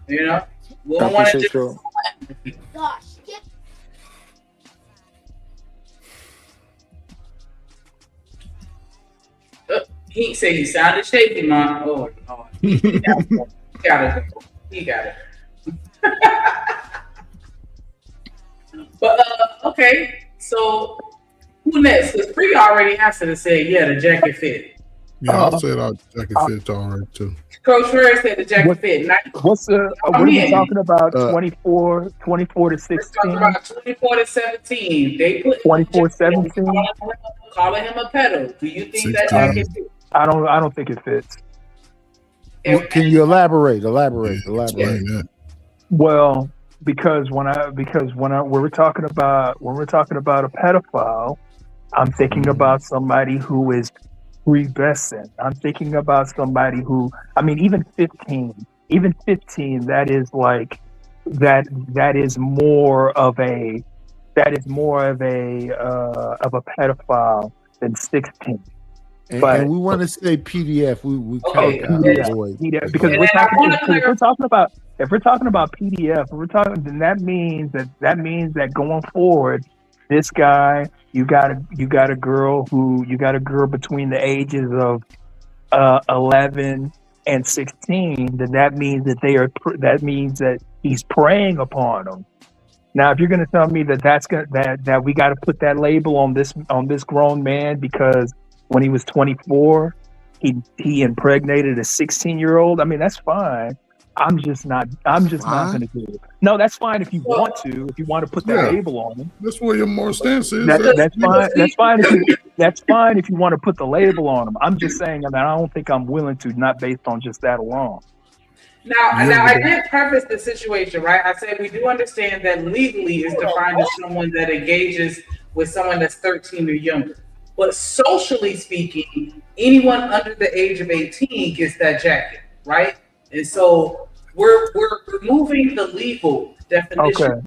You know? We don't want to just... Gosh. He said he sounded shaky, man. Oh, Lord. He got it. He got it. But, okay. So, who next? Because Free already answered and said, yeah, the jacket fit. Yeah, I said our jacket fits all right, too. Coach Ferrer said the jacket fit. What's what are we talking about? 24 to 16? We're talking about 24 to 17. They put 24-17. Calling him a pedo. Do you think that jacket fits? I don't think it fits. Can you elaborate? Yeah. Well, because when we're talking about a pedophile, I'm thinking about somebody who is pubescent. I'm thinking about somebody who, I mean, even 15, that is like that is more of a pedophile than 16. And we want to say PDF. We Okay, count PDF, out boys. because we're talking. If we're talking about PDF, then that means that going forward, this guy, you got a girl between the ages of 11 and 16. Then that means that he's preying upon them. Now, if you're going to tell me that we got to put that label on this grown man because when he was 24, he impregnated a 16-year-old. I mean, that's fine. I'm just not going to do it. No, that's fine if you want to. If you want to put that label on him, that's where your moral stance is. That's fine. That's fine if you want to put the label on him. I'm just saying that I don't think I'm willing to, not based on just that alone. Now I did preface the situation, right? I said we do understand that legally is defined as someone that engages with someone that's 13 or younger. But socially speaking, anyone under the age of 18 gets that jacket, right? And so we're removing the legal definition, Okay.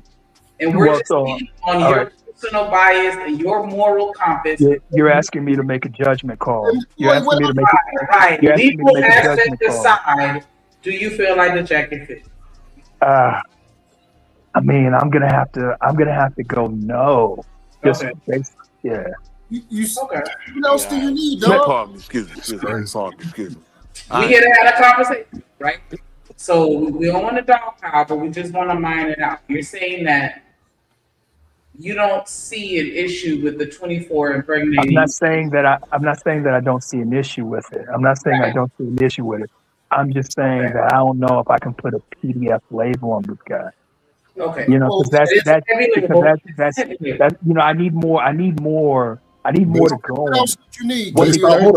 and we're just speaking on your personal bias and your moral compass. You're asking me to make a judgment call. You're asking me to make right. you're asking me to Legal make a aspect judgment call. aside, do you feel like the jacket fits? I mean, I'm gonna have to go no. Just yeah. What else do you need, dog? Excuse me. We here to have a conversation, right? So we don't want to dog pile, but we just want to mine it out. You're saying that you don't see an issue with the 24 impregnating. I'm not saying that I don't see an issue with it. I'm not saying I don't see an issue with it. I'm just saying that I don't know if I can put a PDF label on this guy. Okay. You know, because that's you know, I need more to go on. What else did you need? Was he all right?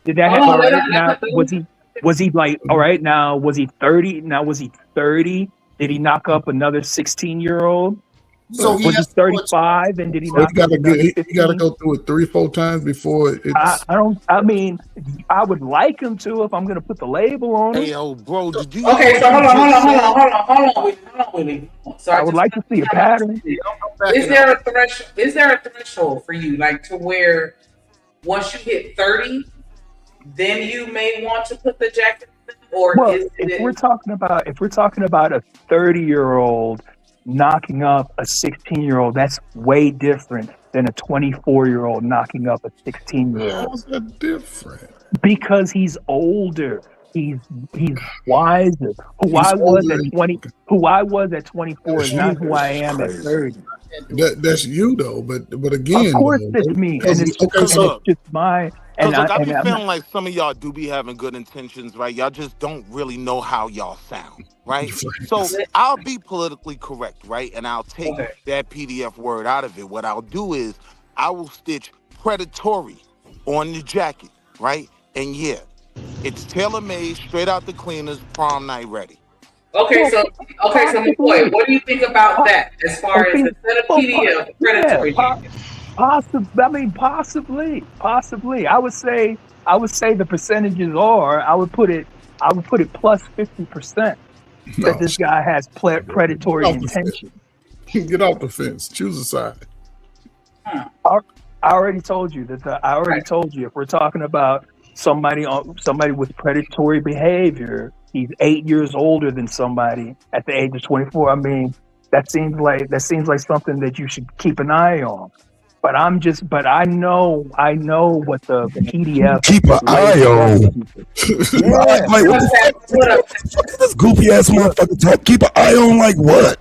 Did that happen? All right, now was he like all right? Now was he 30? Now was he 30? Did he knock up another 16-year-old? So was he 35 and did he knock up another 15? You got to go through it 3-4 times before it's. I mean, I would like him to if I'm going to put the label on him. Hey, yo, bro, did you? Okay, so hold on, Willie. So I would like to see a pattern. Is there a threshold for you, like to where once you hit 30, then you may want to put the jacket on? Or if we're talking about a 30-year-old knocking up a 16-year-old, that's way different than a 24-year-old knocking up a 16-year-old. How's that different? Because he's older. He's wiser. Who I was at 24 is not who I am at 30. That's you though, but again, of course it's me, and it's just my. And I be feeling like some of y'all do be having good intentions, right? Y'all just don't really know how y'all sound, right? So I'll be politically correct, right? And I'll take that PDF word out of it. What I'll do is I will stitch predatory on the jacket, right? And yeah, it's tailor-made, straight out the cleaners, prom night ready. Okay, so boy, what do you think about that? As far as instead of PDF, predatory. Possibly. I would say the percentages are. I would put it plus 50% that this guy has predatory intention. Get off the fence. Choose a side. I already told you if we're talking about somebody with predatory behavior, he's 8 years older than somebody at the age of 24. I mean, that seems like something that you should keep an eye on. But I know what the PDF. Keep an eye on. Like what this goofy ass motherfucker talk? Keep an eye on like what?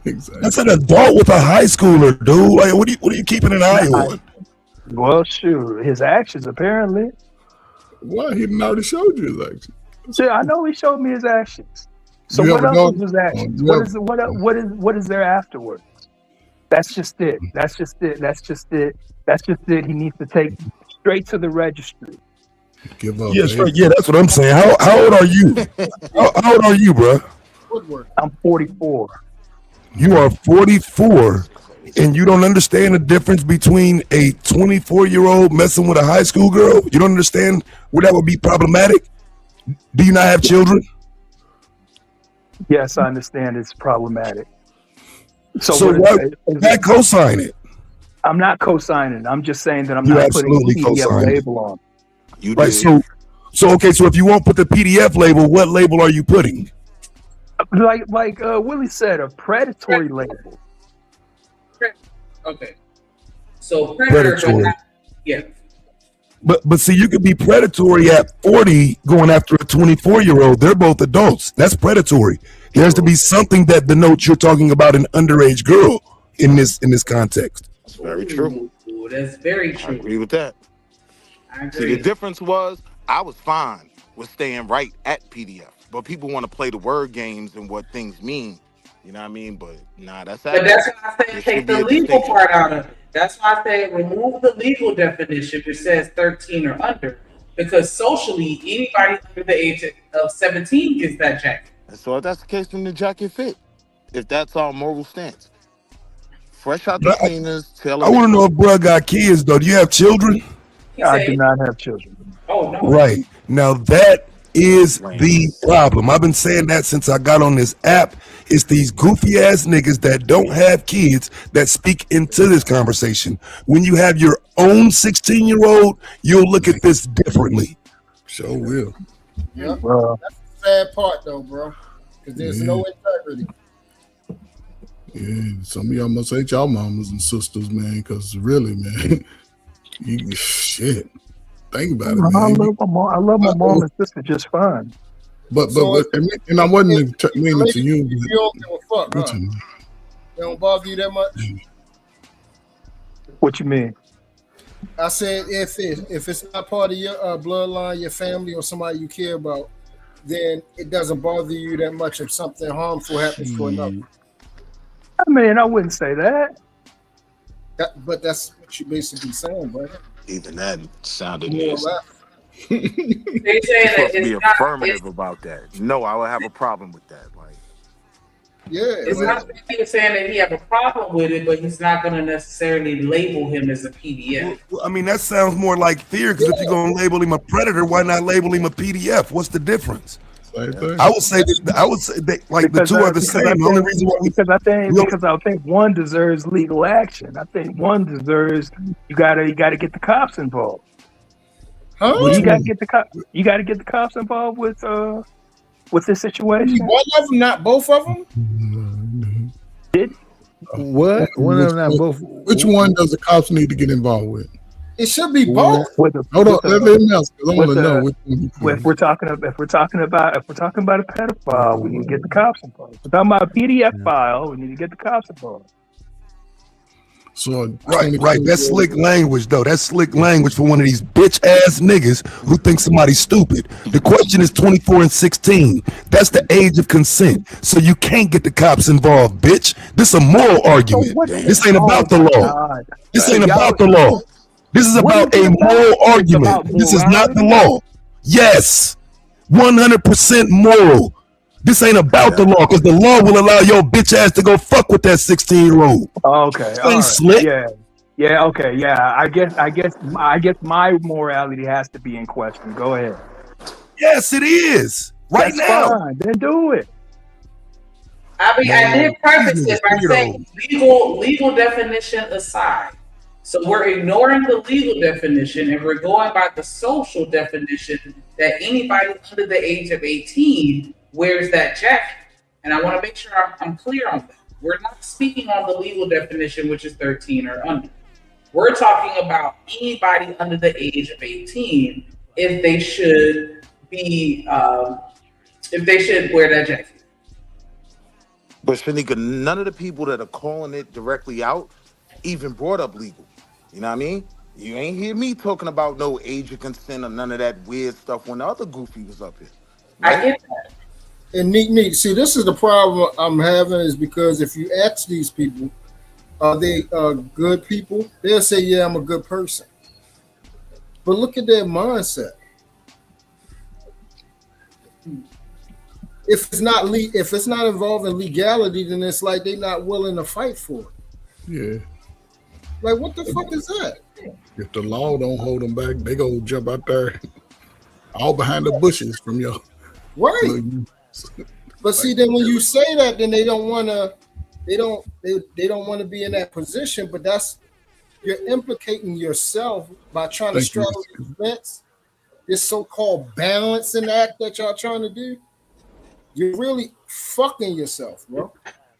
Exactly. That's an adult with a high schooler, dude. Like what are you keeping an eye on? Well, shoot, his actions apparently. What? He already showed you his actions. See, I know he showed me his actions. So what else is his actions? What is there afterwards? That's just it. He needs to take straight to the registry. Give up. Yeah, that's what I'm saying. How old are you? How old are you, bro? I'm 44. You are 44, and you don't understand the difference between a 24-year-old messing with a high school girl? You don't understand where that would be problematic? Do you not have children? Yes, I understand it's problematic. So why co-sign it? I'm not co-signing. I'm just saying that I'm You not putting a absolutely PDF co-signed it. label on. You Right. did. So okay. So if you won't put the PDF label, what label are you putting? Like Willie said, a predatory label. Okay. So predator, Predatory. yeah. But see, you could be predatory at 40 going after a 24-year-old. They're both adults. That's predatory. There has to be something that denotes you're talking about an underage girl in this context. That's very true. Ooh, that's very true. I agree with that. I agree. See, the difference was I was fine with staying right at PDF, but people want to play the word games and what things mean. You know what I mean? But nah, that's But that's why I say take the legal part out of it. That's why I say remove the legal definition which says 13 or under, because socially anybody under the age of 17 gets that jacket. And so if that's the case, then the jacket fit. If that's our moral stance. Fresh out the cleaners, tell I want to know if bruh got kids though. Do you have children? I do not have children. Oh no. Right. Now that is the problem. I've been saying that since I got on this app. It's these goofy ass niggas that don't have kids that speak into this conversation. When you have your own 16-year-old, you'll look at this differently. Sure will. Yeah. That's the sad part though, bro. Because there's no integrity. Yeah, some of y'all must hate y'all mamas and sisters, man, because really, man, shit. Think about it, man. I love my mom and sister just fine. But and I wasn't meaning to you. You don't give a fuck, huh? They don't bother you that much? What you mean? I said if it's not part of your bloodline, your family, or somebody you care about, then it doesn't bother you that much if something harmful happens to another. I mean, I wouldn't say that. But that's what you basically saying, bro. Even that sounded Yeah, nasty. They saying You're that supposed to it's be not, affirmative about that. No, I would have a problem with that. Like, yeah, it's not that he's saying that he have a problem with it, but he's not going to necessarily label him as a PDF. Well, I mean, that sounds more like fear, because if you're going to label him a predator, why not label him a PDF? What's the difference? I would say that like the two are the same. The only reason why because I think one deserves legal action. I think one deserves you gotta get the cops involved. Huh? Well, you gotta get the cops involved with this situation. One of them, not both of them. What? One of them, not both. Which one does the cops need to get involved with? It should be both. Hold on, let me ask. I want to know. If we're talking about a pedophile, we need to get the cops involved. If we're talking about a PDF file, we need to get the cops involved. So right. That's slick language, though. That's slick language for one of these bitch ass niggas who think somebody's stupid. The question is 24 and 16. That's the age of consent. So you can't get the cops involved, bitch. This is a moral argument. This ain't about the law. This ain't about the law. This is about a moral argument. This is not the law. Yes, 100% moral. This ain't about the law, because the law will allow your bitch ass to go fuck with that 16-year-old. Okay, all right. Slick. Yeah, okay, yeah. I guess my morality has to be in question. Go ahead. Yes, it is. Right That's now. Fine. Then do it. I mean, I did preface it by saying legal definition aside. So we're ignoring the legal definition and we're going by the social definition that anybody under the age of 18 wears that jacket. And I want to make sure I'm clear on that. We're not speaking on the legal definition, which is 13 or under. We're talking about anybody under the age of 18 if they should be, if they should wear that jacket. but Shanika, none of the people that are calling it directly out even brought up legal. You know what I mean? You ain't hear me talking about no age of consent or none of that weird stuff when the other goofy was up here. Right? I get that. And neat. See, this is the problem I'm having, is because if you ask these people, are they good people? They'll say, yeah, I'm a good person. But look at their mindset. If it's not involving legality, then it's like they're not willing to fight for it. Yeah. Like, what the fuck is that? If the law don't hold them back, they go jump out there, all behind the bushes from your right. But see, then when you say that, then they don't want to. They don't want to be in that position. But that's you're implicating yourself by trying to Thank you. straddle the fence. This so-called balancing act that y'all trying to do, you're really fucking yourself, bro,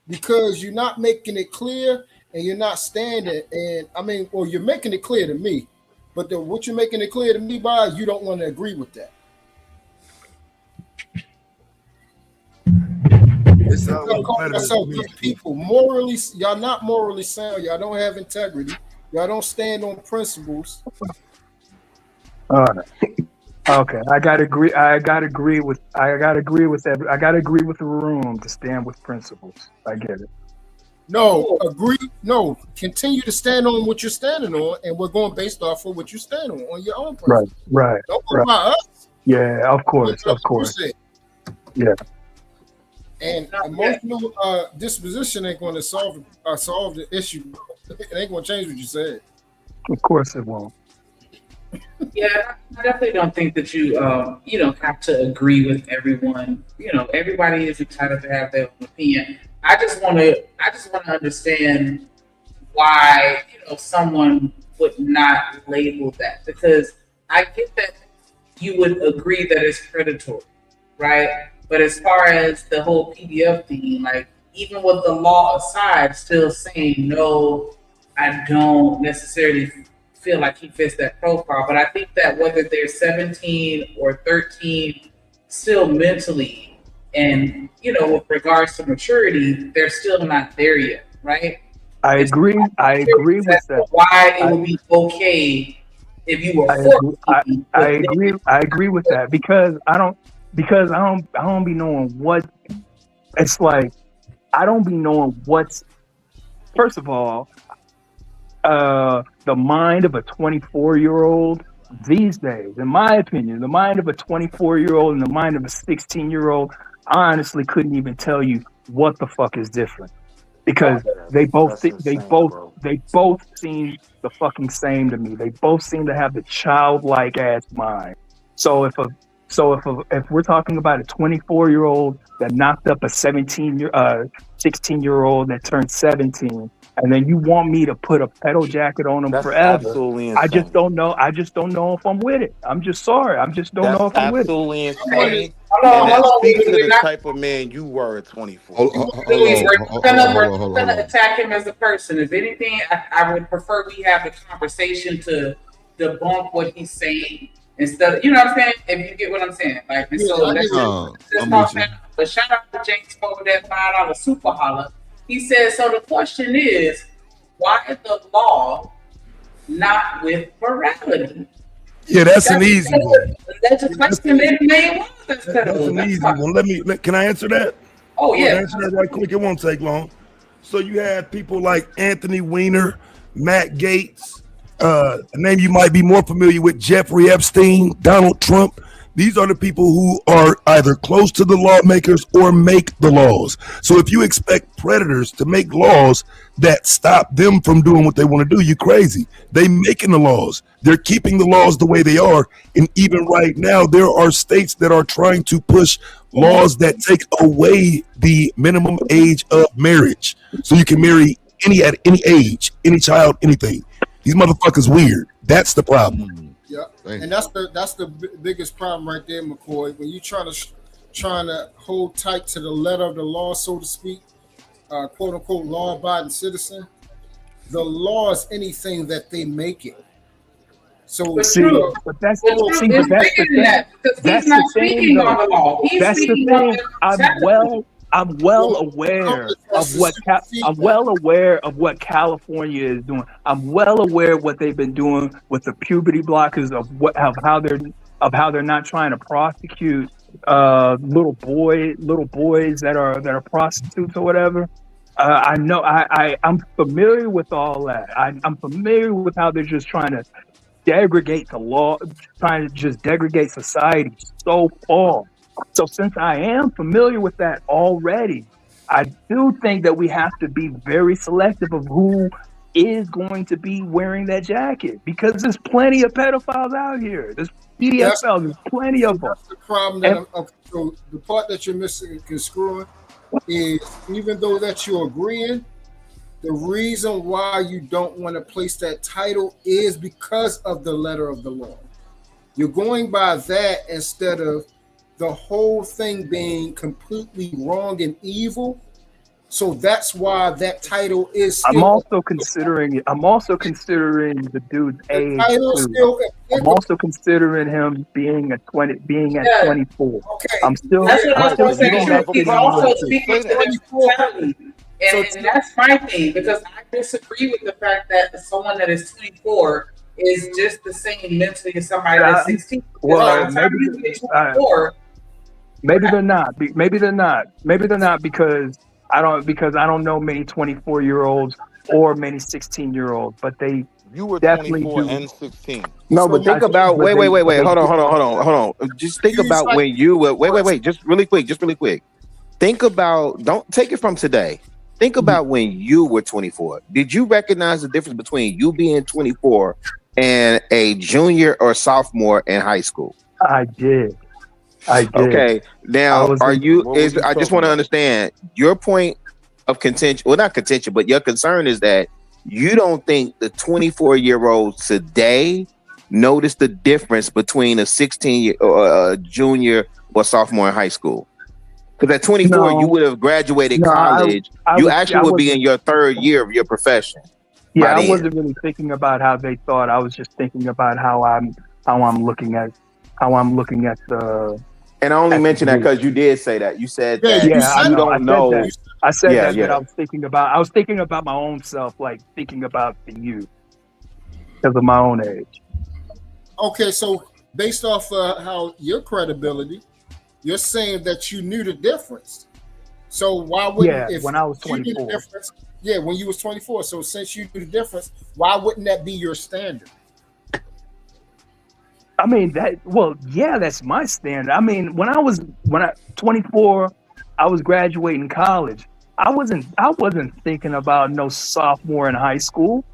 because you're not making it clear and you're not standing. And I mean, well, you're making it clear to me, but what you're making it clear to me by, you don't want to agree with that. Y'all call yourself good people. Morally, y'all not morally sound. Y'all don't have integrity. Y'all don't stand on principles. All right. Okay, I gotta agree with the room to stand with principles. I get it. No, agree. No, continue to stand on what you're standing on, and we're going based off of what you're standing on your own principles. Right. Don't worry about us. Yeah, of course. Yeah. And emotional disposition ain't going to solve the issue. It ain't going to change what you said. Of course it won't. Yeah, I definitely don't think that you don't have to agree with everyone. Everybody is entitled to have their own opinion. I just want to understand why someone would not label that, because I get that you would agree that it's predatory, right? But as far as the whole PDF thing, like even with the law aside, still saying no, I don't necessarily feel like he fits that profile. But I think that whether they're 17 or 13, still mentally and with regards to maturity, they're still not there yet, right? I agree with that. Why it would be okay if you were 14. I agree with that because I don't be knowing what it's like. I don't be knowing what's, first of all, the mind of a 24-year-old these days, in my opinion, the mind of a 24-year-old and the mind of a 16-year-old, I honestly couldn't even tell you what the fuck is different, because they both seem the fucking same to me. They both seem to have the childlike ass mind. So if we're talking about a 24-year-old that knocked up a 16-year-old that turned 17, and then you want me to put a pedal jacket on them forever, absolutely I just don't know. I just don't know if I'm with it. I'm just sorry. I just don't know if I'm with it. Absolutely insane. And that speaks to the type of man you were at 24. We're gonna attack him as a person. If anything, I would prefer we have the conversation to debunk what he's saying instead of, what I'm saying? If you get what I'm saying. Like, and so that's but shout out to James over that $5 super holler. He says, so the question is, why is the law not with morality? Yeah, that's an easy one. That's a question they made. That's an easy one. Can I answer that? Oh, yeah. Answer that right quick. It won't take long. So you have people like Anthony Weiner, Matt Gaetz, a name you might be more familiar with, Jeffrey Epstein, Donald Trump. These are the people who are either close to the lawmakers or make the laws. So if you expect predators to make laws that stop them from doing what they want to do, you're crazy. They making the laws. They're keeping the laws the way they are. And even right now, there are states that are trying to push laws that take away the minimum age of marriage. So you can marry at any age, any child, anything. These motherfuckers weird. That's the problem. Yeah, and that's the biggest problem right there, McCoy. When you trying to hold tight to the letter of the law, so to speak, quote unquote law-abiding citizen, the law is anything that they make it. So that's the thing. I'm well aware of what California is doing. I'm well aware of what they've been doing with the puberty blockers, of how they're not trying to prosecute little boys that are prostitutes or whatever. I know I'm familiar with all that. I'm familiar with how they're just trying to degrade the law, trying to just degrade society so far. So since I am familiar with that already, I do think that we have to be very selective of who is going to be wearing that jacket, because there's plenty of pedophiles out here. There's pedophiles, there's plenty of them. That's the problem. So the part that you're misconstruing is, even though that you're agreeing, The reason why you don't want to place that title is because of the letter of the law. You're going by that instead of the whole thing being completely wrong and evil. So that's why that title is still. I'm also considering the dude's age too. I'm also considering him being at 24. Okay. I'm still. That's what I was going to say. you don't have He's to also say speaking to the mentality. And that's my thing, because I disagree with the fact that someone that is 24 is just the same mentally as somebody that's 16. Well, maybe they're not. Maybe they're not because I don't know many 24-year-olds or many 16-year-olds, but they You were definitely 24 do. and 16. No, but think about wait. Hold on. Just think about when you were wait. Just really quick. Think about, don't take it from today. Think about when you were 24. Did you recognize the difference between you being 24 and a junior or sophomore in high school? I did. Okay. Now, I just want to understand your point of contention. Well, not contention, but your concern is that you don't think the 24-year-olds today notice the difference between a 16-year or a junior or sophomore in high school. Because at 24, you would have graduated college. You would be in your third year of your profession. Yeah, I wasn't really thinking about how they thought. I was just thinking about how I'm looking at the. And I only mentioned that because you did say that. You said that you don't know. I said that, but I was thinking about my own self, like thinking about the youth because of my own age. Okay, so based off how your credibility, you're saying that you knew the difference. So why wouldn't when I was 24? When you was 24. So since you knew the difference, why wouldn't that be your standard? I mean that's my standard. I mean, when I was 24, I was graduating college. I wasn't thinking about no sophomore in high school.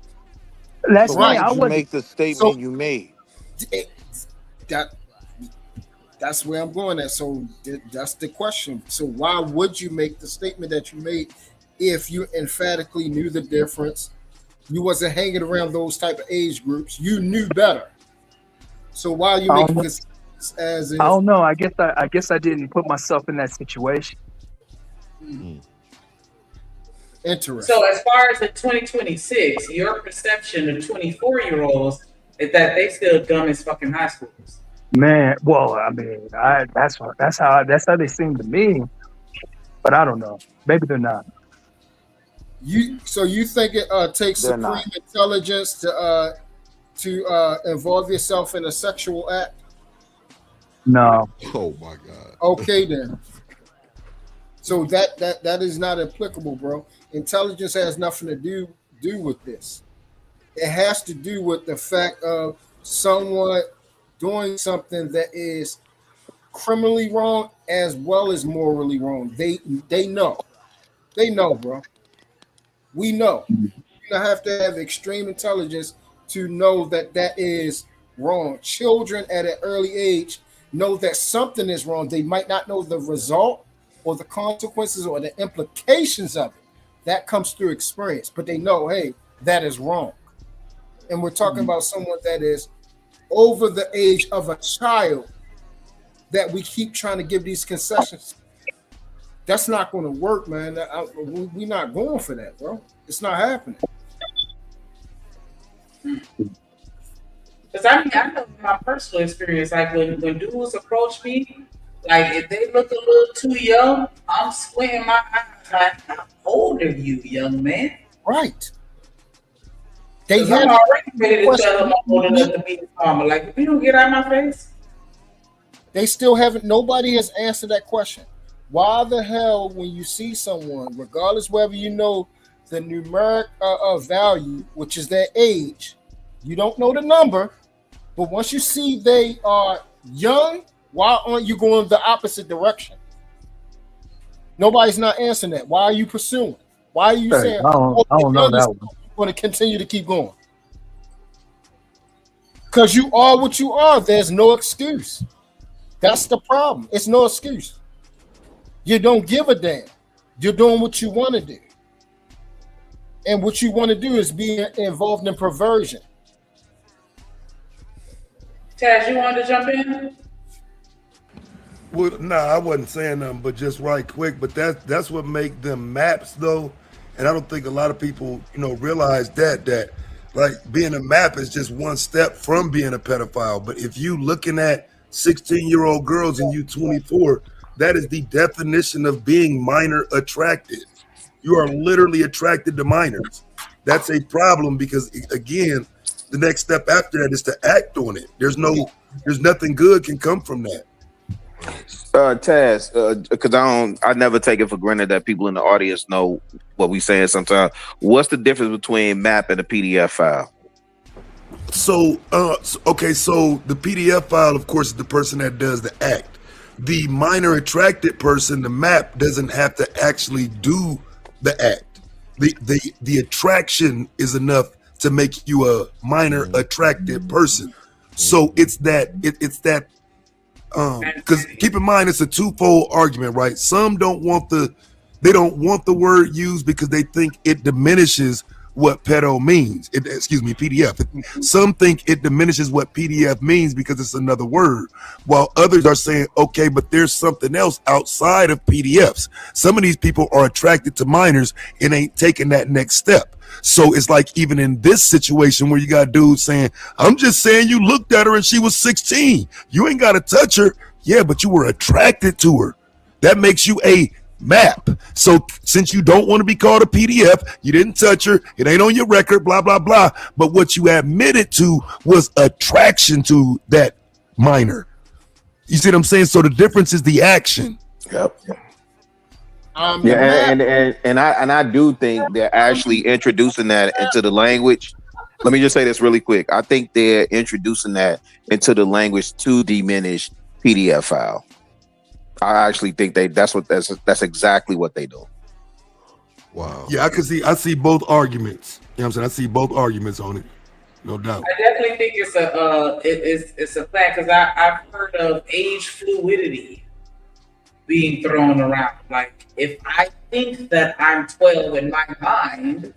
That's so why did you make the statement you made? That's where I'm going at. So that's the question. So why would you make the statement that you made if you emphatically knew the difference? You wasn't hanging around those type of age groups. You knew better. So why you making this as if, I don't know. I guess I didn't put myself in that situation. Interesting. So as far as the 2026, your perception of 24-year-olds is that they still dumb as fucking high schoolers. Man, well, I mean, that's how they seem to me, but I don't know. Maybe they're not. You think it takes supreme intelligence to involve yourself in a sexual act? No. Oh my God. Okay then. So that is not applicable, bro. Intelligence has nothing to do with this. It has to do with the fact of someone doing something that is criminally wrong as well as morally wrong. They know, bro. We know. You don't have to have extreme intelligence to know that is wrong. Children at an early age know that something is wrong. They might not know the result or the consequences or the implications of it. That comes through experience, but they know, hey, that is wrong. And we're talking about someone that is over the age of a child that we keep trying to give these concessions. That's not going to work, man. We're not going for that, bro. It's not happening. Because I know in my personal experience, like when dudes approach me, like if they look a little too young, I'm squinting my eyes like, how old are you, young man? Right. I'm already ready to tell them I'm old enough to be the farmer. Like, if you don't get out of my face. They still haven't, nobody has answered that question. Why the hell, when you see someone, regardless whether you know the numeric value, which is their age, you don't know the number, but once you see they are young, why aren't you going the opposite direction? Nobody's not answering that. Why are you pursuing? Why are you saying, I don't know that one. You're going to continue to keep going? Because you are what you are. There's no excuse. That's the problem. It's no excuse. You don't give a damn. You're doing what you want to do. and what you want to do is be involved in perversion. Taz, you wanted to jump in? Well, nah, I wasn't saying nothing, but just right quick. But that's what make them maps, though. And I don't think a lot of people, realize that like being a map is just one step from being a pedophile. But if you looking at 16-year-old girls and you 24, that is the definition of being minor attracted. You are literally attracted to minors. That's a problem because, again, the next step after that is to act on it. There's nothing good can come from that. Taz, because I never take it for granted that people in the audience know what we saying sometimes. What's the difference between map and a PDF file? So the PDF file, of course, is the person that does the act. The minor attracted person, the map, doesn't have to actually do the act. The attraction is enough to make you a minor attracted person. So it's that because keep in mind it's a twofold argument, right? Some don't want the word used because they think it diminishes what pedo means. PDF. Some think it diminishes what PDF means because it's another word, while others are saying, okay, but there's something else outside of PDFs. Some of these people are attracted to minors and ain't taking that next step. So it's like even in this situation where you got dudes saying, I'm just saying you looked at her and she was 16. You ain't got to touch her. Yeah, but you were attracted to her. That makes you a map. So since you don't want to be called a PDF, you didn't touch her, it ain't on your record, blah, blah, blah. But what you admitted to was attraction to that minor. You see what I'm saying? So the difference is the action. Yep. And I do think they're actually introducing that into the language. Let me just say this really quick. I think they're introducing that into the language to diminish PDF file. I actually think that's exactly what they do. Wow. Yeah, I see both arguments. You know what I'm saying? I see both arguments on it. No doubt. I definitely think it's a fact because I've heard of age fluidity being thrown around. Like if I think that I'm 12 in my mind,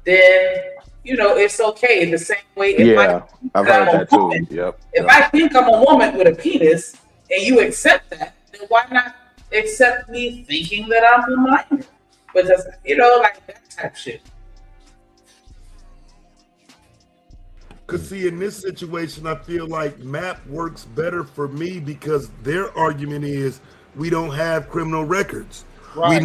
then it's okay. The same way I've heard that too. Yep. If I think I'm a woman with a penis and you accept that, then why not accept me thinking that I'm a minor? But just like that type shit. Because see, in this situation, I feel like MAP works better for me because their argument is we don't have criminal records. Right.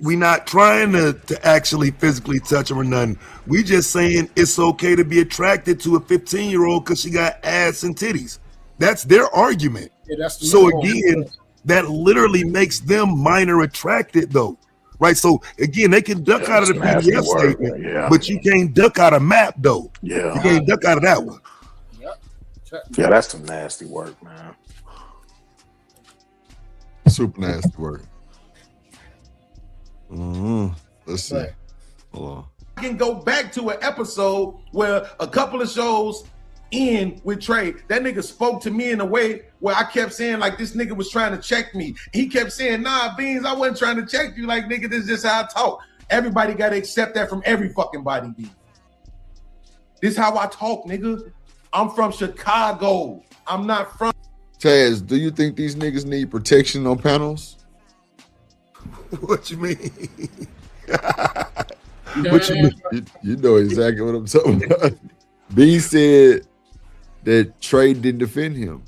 We not trying to actually physically touch them or nothing. We just saying it's okay to be attracted to a 15-year-old because she got ass and titties. That's their argument. Yeah, that's so again, that literally makes them minor attracted though. Right. So again, they can duck out of the PDF statement, but you can't duck out of MAP though. Yeah. You can't duck out of that one. Yeah, that's some nasty work, man. Super nasty work. Let's see. Hold on. I can go back to an episode where a couple of shows in with Trey, that nigga spoke to me in a way where I kept saying like this nigga was trying to check me. He kept saying, nah, Beans, I wasn't trying to check you. Like, nigga, this is just how I talk. Everybody got to accept that from every fucking body, Beans. This is how I talk, nigga. I'm from Chicago. I'm not from... Taz, do you think these niggas need protection on panels? What you mean? What you mean? You know exactly what I'm talking about. B said that Trey didn't defend him.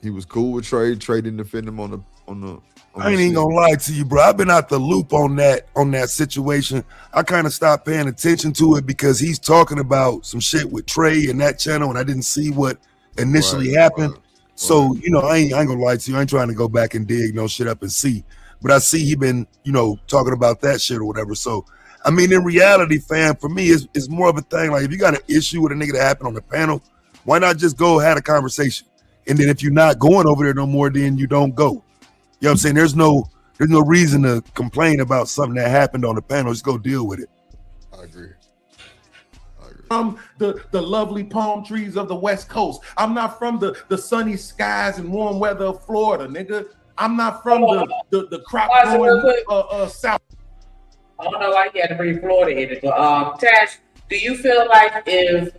He was cool with Trey. Trey didn't defend him on the. I ain't even gonna lie to you, bro. I've been out the loop on that situation. I kind of stopped paying attention to it because he's talking about some shit with Trey and that channel, and I didn't see what initially happened. So I ain't gonna lie to you. I ain't trying to go back and dig no shit up and see. But I see he been, talking about that shit or whatever. So, I mean, in reality, fam, for me, it's more of a thing. Like, if you got an issue with a nigga that happened on the panel, why not just go have a conversation? And then if you're not going over there no more, then you don't go. You know what I'm saying? There's no reason to complain about something that happened on the panel. Just go deal with it. I agree. From the lovely palm trees of the West Coast. I'm not from the sunny skies and warm weather of Florida, nigga. I'm not from the crop growing South. I don't know why you had to bring Florida in it, but Tash, do you feel like if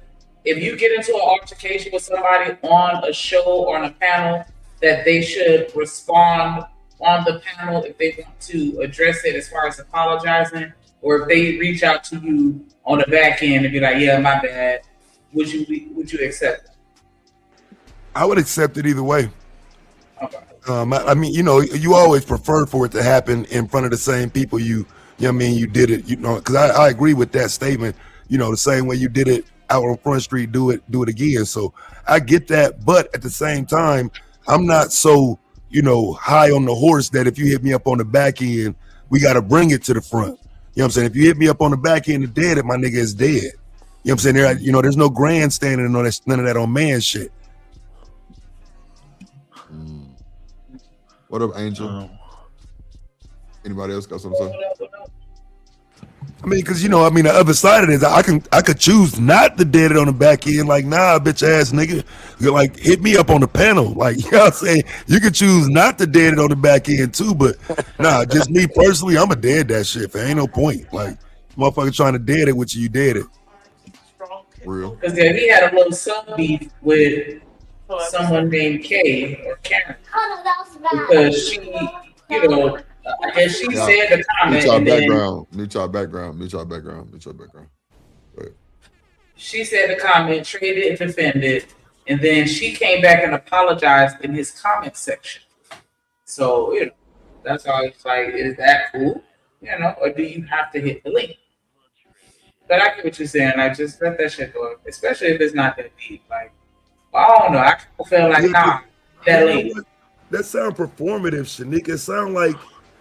you get into an altercation with somebody on a show or on a panel, that they should respond on the panel if they want to address it as far as apologizing, or if they reach out to you on the back end and be like, "Yeah, my bad," would you accept it? I would accept it either way. Okay. I mean, you always prefer for it to happen in front of the same people you know what I mean, you did it, because I agree with that statement. The same way you did it out on Front Street, do it again. So I get that, but at the same time, I'm not so high on the horse that if you hit me up on the back end, we got to bring it to the front. You know what I'm saying? If you hit me up on the back end and dead, my nigga is dead. You know what I'm saying? There's no grandstanding and none of that on man shit. What up, Angel? Anybody else got something to say? I mean, because the other side of it is I could choose not to dead it on the back end. Like, nah, bitch ass nigga, like hit me up on the panel. Like, you know what I'm saying? You could choose not to dead it on the back end too, but nah, just me personally, I'ma dead that shit. There ain't no point. Like, motherfucker trying to dead it with you dead it. Real. Because he had a little sub beef with someone named Kay or Karen because she, I guess she said the comment. Mute y'all background. She said the comment, traded and defended, and then she came back and apologized in his comment section. So, that's all it's like, is that cool? Or do you have to hit the link? But I get what you're saying. Like, just let that shit go. Especially if it's not that deep. Like, I don't know. I feel like, nah, that link. That sound performative, Shanika. It sound like,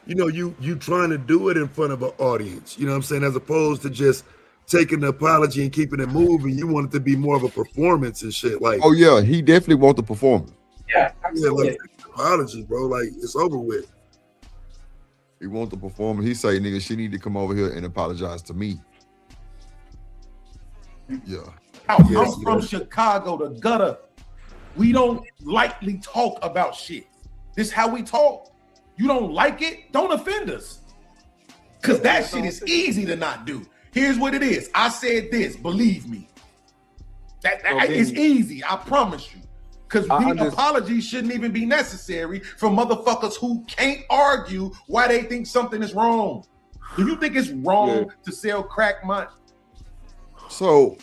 you trying to do it in front of an audience. You know what I'm saying? As opposed to just taking the apology and keeping it moving. You want it to be more of a performance and shit. Like, oh yeah, he definitely want the performance. Yeah, absolutely. Like, apology, bro. Like, it's over with. He want the performance. He say, nigga, she need to come over here and apologize to me. Yeah. I'm from Chicago, the gutter. We don't lightly talk about shit. This how we talk. You don't like it, don't offend us. Because that shit is easy to not do. Here's what it is. I said this, believe me. That is easy, I promise you. Because the apologies shouldn't even be necessary for motherfuckers who can't argue why they think something is wrong. Do you think it's wrong to sell crack money? So,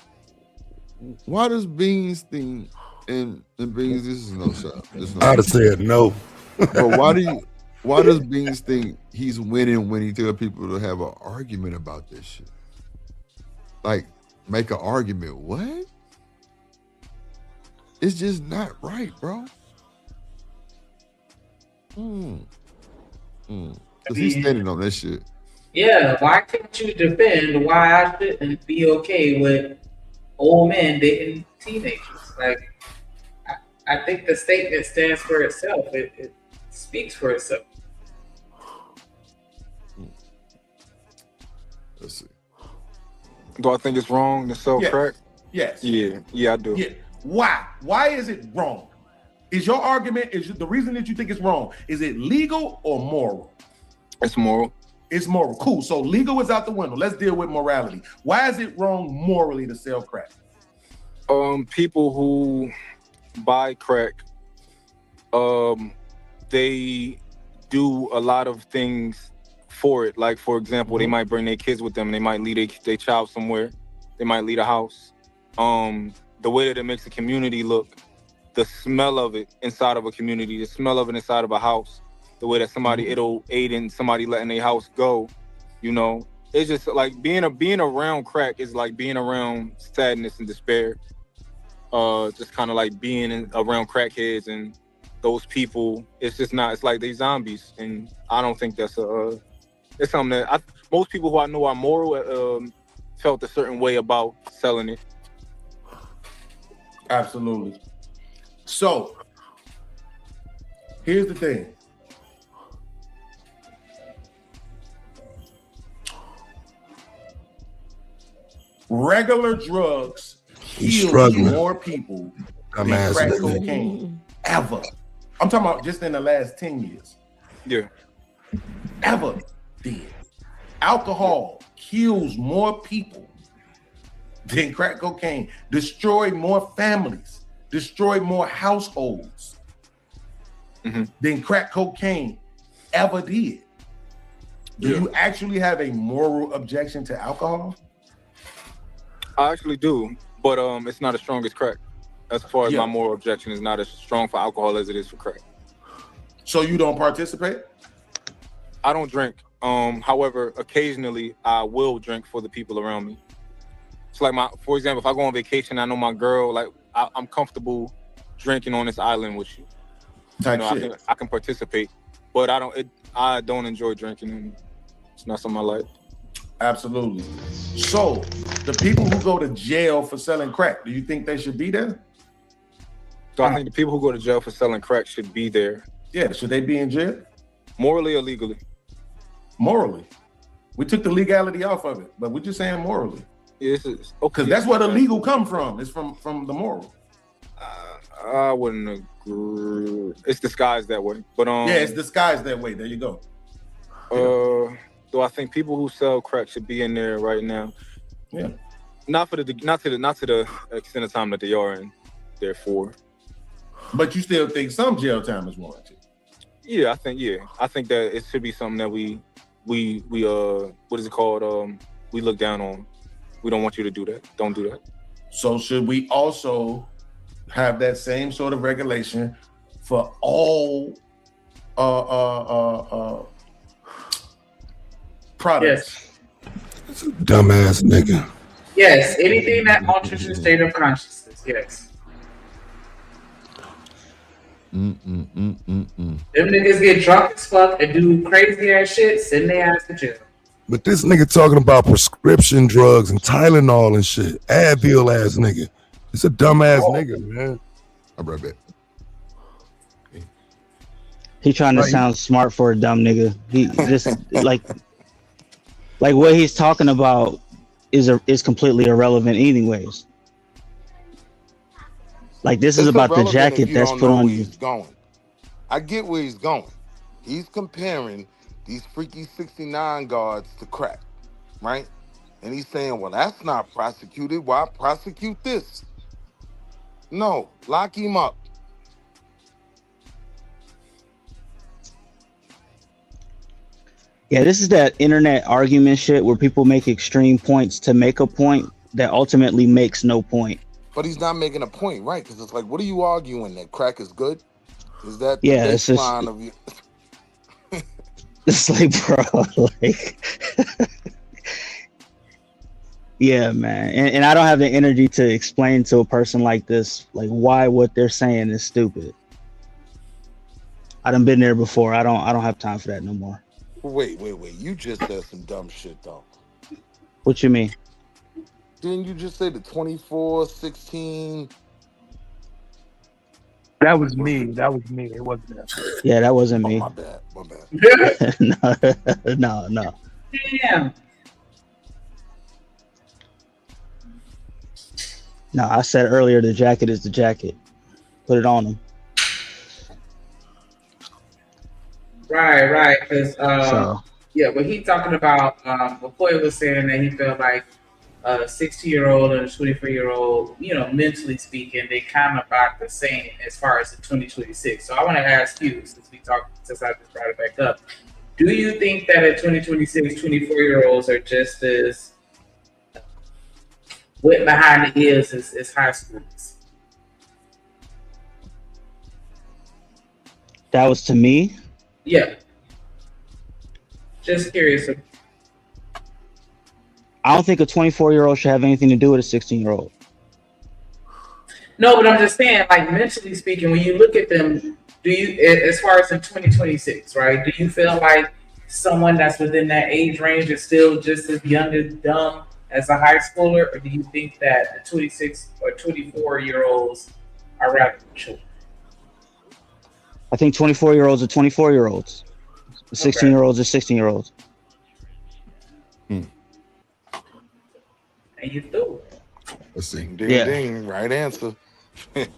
why does Beans think, and Beans, this is no shot. I'd have said no. But why does Beans think he's winning when he tell people to have an argument about this shit? Like, make an argument. What? It's just not right, bro. Because he's standing on that shit. Yeah, why can't you defend why I shouldn't be okay with old men dating teenagers? Like, I think the statement stands for itself. It speaks for itself. Let's see. Do I think it's wrong to sell crack? Yes. Yeah, I do. Yeah. Why? Why is it wrong? Is your argument, the reason that you think it's wrong, is it legal or moral? It's moral. It's moral. Cool. So legal is out the window. Let's deal with morality. Why is it wrong morally to sell crack? People who buy crack, they do a lot of things for it. Like, for example, they might bring their kids with them. They might leave their child somewhere. They might leave a house. The way that it makes the community look, the smell of it inside of a community, the smell of it inside of a house, the way that it'll aid in somebody letting their house go, it's just like being around crack is like being around sadness and despair. Just kind of like being around crackheads and those people. It's just not. It's like they zombies, and I don't think that's it's something that most people who I know are moral felt a certain way about selling it. Absolutely. So here's the thing. Regular drugs kill more people than crack cocaine ever. I'm talking about just in the last 10 years. Yeah. Ever did. Alcohol kills more people than crack cocaine, destroy more families, destroy more households than crack cocaine ever did. Do you actually have a moral objection to alcohol? I actually do, but it's not as strong as crack. As far as my moral objection is not as strong for alcohol as it is for crack. So you don't participate? I don't drink. However, occasionally I will drink for the people around me. It's like for example, if I go on vacation, I know my girl, like I'm comfortable drinking on this island with you. I can participate, but I don't enjoy drinking, and it's not something I like. Absolutely. So the people who go to jail for selling crack, do you think they should be there? So I think the people who go to jail for selling crack should be there. Yeah, should they be in jail? Morally or legally? Morally. We took the legality off of it, but we're just saying morally. Yes, it's okay. Because that's where the legal come from. It's from the moral. I wouldn't agree. It's disguised that way, but yeah, it's disguised that way. There you go. So I think people who sell crack should be in there right now. Yeah. Not to the extent of time that they are in there for. But you still think some jail time is warranted? Yeah, I think that it should be something that we what is it called? We look down on. We don't want you to do that. Don't do that. So should we also have that same sort of regulation for all products? That's a dumbass nigga. Yes, anything that alters your state of consciousness. Yes. Them niggas get drunk as fuck and do crazy ass shit, send their ass to jail. But this nigga talking about prescription drugs and Tylenol and shit. Advil ass nigga. It's a dumbass nigga, man. I'm right back. He trying to sound smart for a dumb nigga. He just like what he's talking about is completely irrelevant anyways. Like this is about the jacket that's put on you. I get where he's going. He's comparing these freaky 69 guards to crack, right? And he's saying, well, that's not prosecuted. Why prosecute this? No, lock him up. Yeah, this is that internet argument shit where people make extreme points to make a point that ultimately makes no point. But he's not making a point, right? Because it's like, what are you arguing? That crack is good? Is that the it's just, baseline of you? It's like, bro, like, yeah, man. And I don't have the energy to explain to a person like this, like, why what they're saying is stupid. I done been there before. I don't have time for that no more. Wait. You just said some dumb shit, though. What you mean? Didn't you just say the 24, 16? That was me. It wasn't that. Yeah, that wasn't me. My bad. No. Damn. No, I said earlier the jacket is the jacket. Put it on him. Right. Because what he talking about before he was saying that he felt like a 60-year-old and a 24-year-old, mentally speaking, they kind of about the same as far as the 2026. So I want to ask you, since I just brought it back up, do you think that at 2026, 24-year-olds are just as wet behind the ears as high schoolers? That was to me? Yeah. Just curious. I don't think a 24-year-old should have anything to do with a 16-year-old. No, but I'm just saying, like, mentally speaking, when you look at them, do you, as far as in 2026, right, do you feel like someone that's within that age range is still just as young and dumb as a high schooler, or do you think that the 26 or 24-year-olds are rather mature? I think 24-year-olds are 24-year-olds. 16-year-olds are 16-year-olds. And you do. Let's see. Ding, right answer.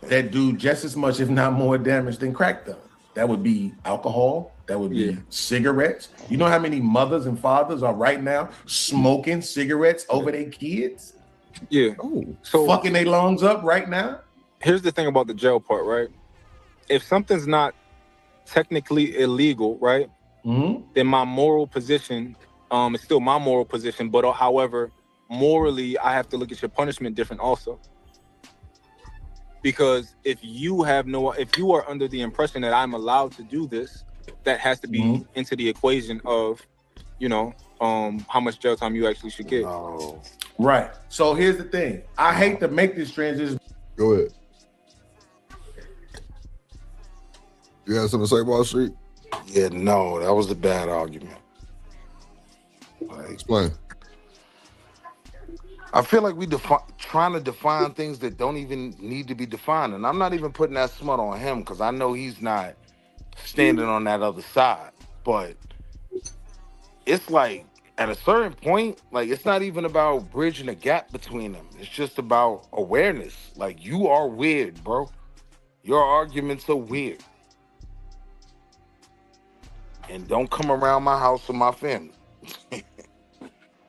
That do just as much, if not more damage than crack does. That would be alcohol. That would be cigarettes. You know how many mothers and fathers are right now smoking cigarettes over their kids? Yeah. So fucking their lungs up right now. Here's the thing about the jail part, right? If something's not technically illegal, right? Then my moral position is still my moral position, but however, morally, I have to look at your punishment different also. Because if you are under the impression that I'm allowed to do this, that has to be into the equation of, how much jail time you actually should get. Right. So here's the thing. I hate to make this transition. Go ahead. You have something to say, Wall Street? Yeah, no, that was a bad argument. Explain. I feel like we trying to define things that don't even need to be defined. And I'm not even putting that smut on him because I know he's not standing on that other side. But it's like at a certain point, like it's not even about bridging a gap between them. It's just about awareness. Like you are weird, bro. Your arguments are weird. And don't come around my house or my family.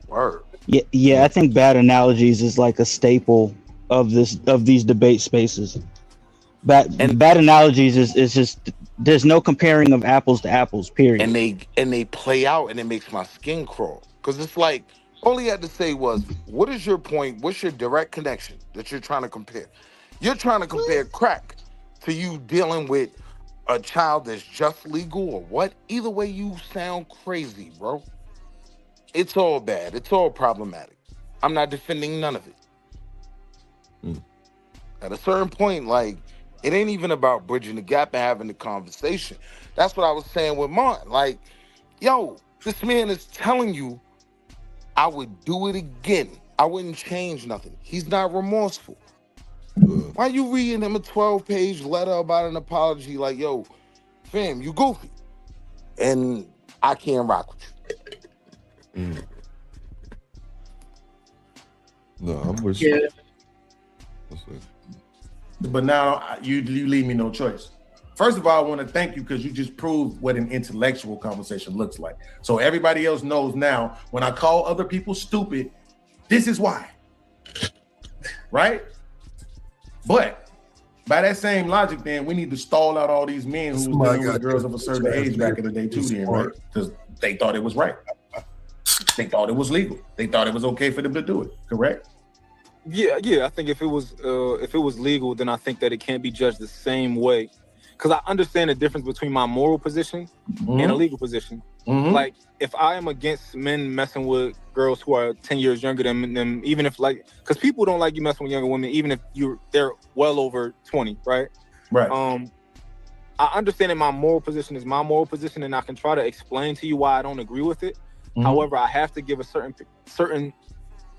Word. Yeah, I think bad analogies is like a staple of these debate spaces. Bad analogies is just there's no comparing of apples to apples, period. And they play out and it makes my skin crawl. Cause it's like all he had to say was, what is your point? What's your direct connection that you're trying to compare? You're trying to compare crack to you dealing with a child that's just legal or what? Either way, you sound crazy, bro. It's all bad. It's all problematic. I'm not defending none of it. At a certain point, like, it ain't even about bridging the gap and having the conversation. That's what I was saying with Martin. Like, yo, this man is telling you I would do it again. I wouldn't change nothing. He's not remorseful. Why you reading him a 12-page letter about an apology like, yo, fam, you goofy. And I can't rock with you. No, I'm with you. But now you leave me no choice. First of all, I want to thank you because you just proved what an intellectual conversation looks like. So everybody else knows now when I call other people stupid, this is why. Right? But by that same logic, then we need to stall out all these men who was dealing with girls of a certain age back in the day too, then, right? Because they thought it was right. They thought it was legal. They thought it was okay for them to do it. Correct? Yeah. I think if it was legal, then I think that it can't be judged the same way. Because I understand the difference between my moral position and a legal position. Like, if I am against men messing with girls who are 10 years younger than them, even if because people don't like you messing with younger women, even if they're well over 20, right? Right. I understand that my moral position is my moral position, and I can try to explain to you why I don't agree with it. However, I have to give a certain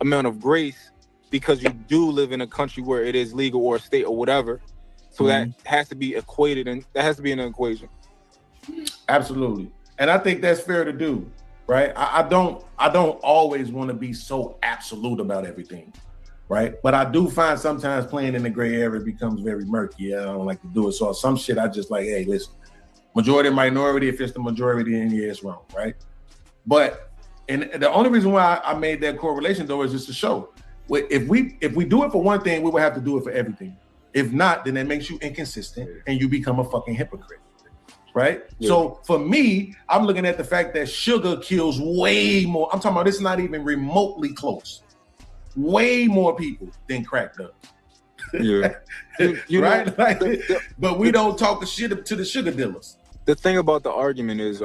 amount of grace because you do live in a country where it is legal or a state or whatever. So that has to be equated, and that has to be in an equation. Absolutely. And I think that's fair to do, right? I don't always want to be so absolute about everything, right? But I do find sometimes playing in the gray area becomes very murky. I don't like to do it. So some shit I just like, hey, listen, majority minority, if it's the majority, then yeah, it's wrong, right? But and the only reason why I made that correlation though is just to show if we do it for one thing, we will have to do it for everything. If not, then it makes you inconsistent and you become a fucking hypocrite. Right? Yeah. So for me, I'm looking at the fact that sugar kills way more. I'm talking about this is not even remotely close. Way more people than crack does. Yeah. Right? But we don't talk the shit to the sugar dealers. The thing about the argument is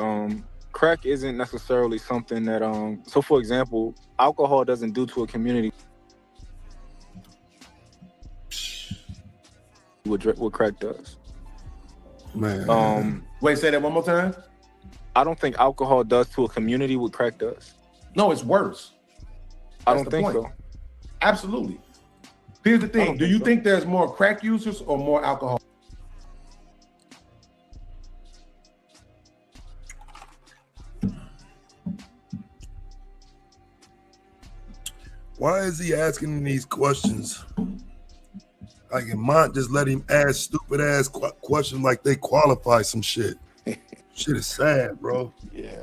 crack isn't necessarily something that so for example, alcohol doesn't do to a community what crack does. Man. Wait, say that one more time. I don't think alcohol does to a community what crack does. No, it's worse. I don't think so. Absolutely. Here's the thing. Do you think there's more crack users or more alcohol? Why is he asking these questions? Like, and Mont just let him ask stupid ass questions like they qualify some shit. Shit is sad, bro. Yeah.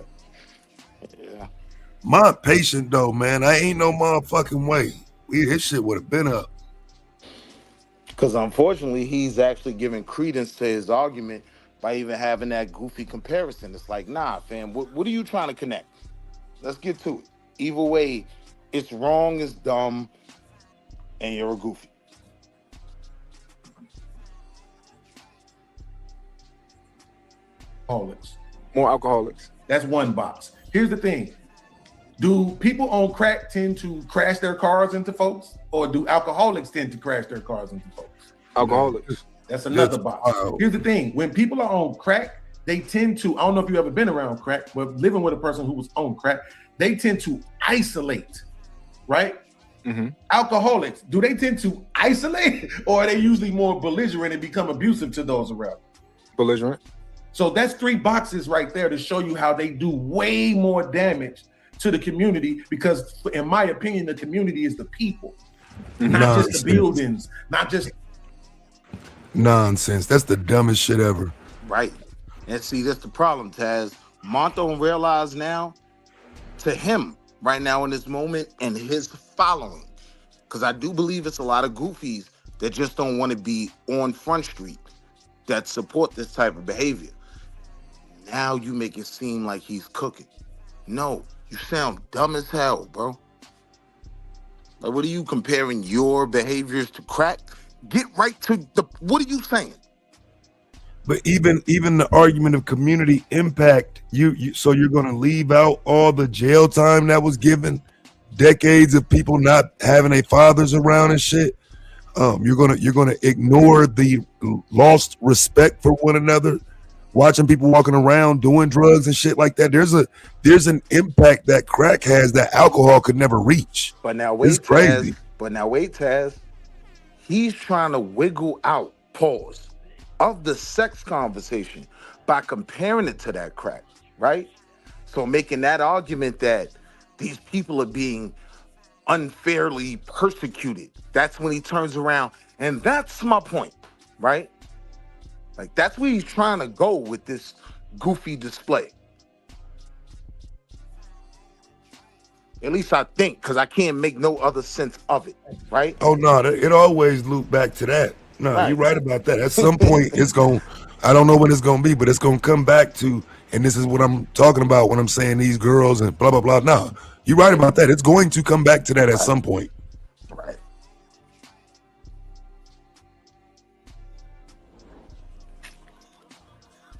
Mont patient though, man. I ain't no motherfucking way. His shit would have been up. Because unfortunately, he's actually giving credence to his argument by even having that goofy comparison. It's like, nah, fam, what are you trying to connect? Let's get to it. Either way, it's wrong, it's dumb, and you're a goofy. Alcoholics. More alcoholics. That's one box. Here's the thing. Do people on crack tend to crash their cars into folks? Or do alcoholics tend to crash their cars into folks? Alcoholics. That's another box. Here's the thing. When people are on crack, they tend to, I don't know if you've ever been around crack, but living with a person who was on crack, they tend to isolate, right? Mm-hmm. Alcoholics, do they tend to isolate or are they usually more belligerent and become abusive to those around? Belligerent. So that's 3 boxes right there to show you how they do way more damage to the community, because in my opinion, the community is the people, not just the buildings, not just nonsense. That's the dumbest shit ever. Right. And see, that's the problem, Taz. Mont don't realize now, to him, right now in this moment, and his following, because I do believe it's a lot of goofies that just don't want to be on Front Street that support this type of behavior. Now you make it seem like he's cooking. No, you sound dumb as hell, bro. Like, what are you comparing your behaviors to crack? Get right to the, what are you saying? But even the argument of community impact, so you're gonna leave out all the jail time that was given, decades of people not having their fathers around and shit. You're gonna ignore the lost respect for one another, watching people walking around doing drugs and shit like that. There's an impact that crack has that alcohol could never reach. But now wait, it's crazy. Taz. He's trying to wiggle out, pause, of the sex conversation by comparing it to that crack, right? So making that argument that these people are being unfairly persecuted. That's when he turns around, and that's my point, right? Like, that's where he's trying to go with this goofy display. At least I think, because I can't make no other sense of it, right? Oh no, it always loop back to that. No, right. You're right about that. At some point, it's going, I don't know when it's going to be, but it's going to come back to, and this is what I'm talking about when I'm saying these girls and blah, blah, blah. No, you're right about that. It's going to come back to that at some point. Right.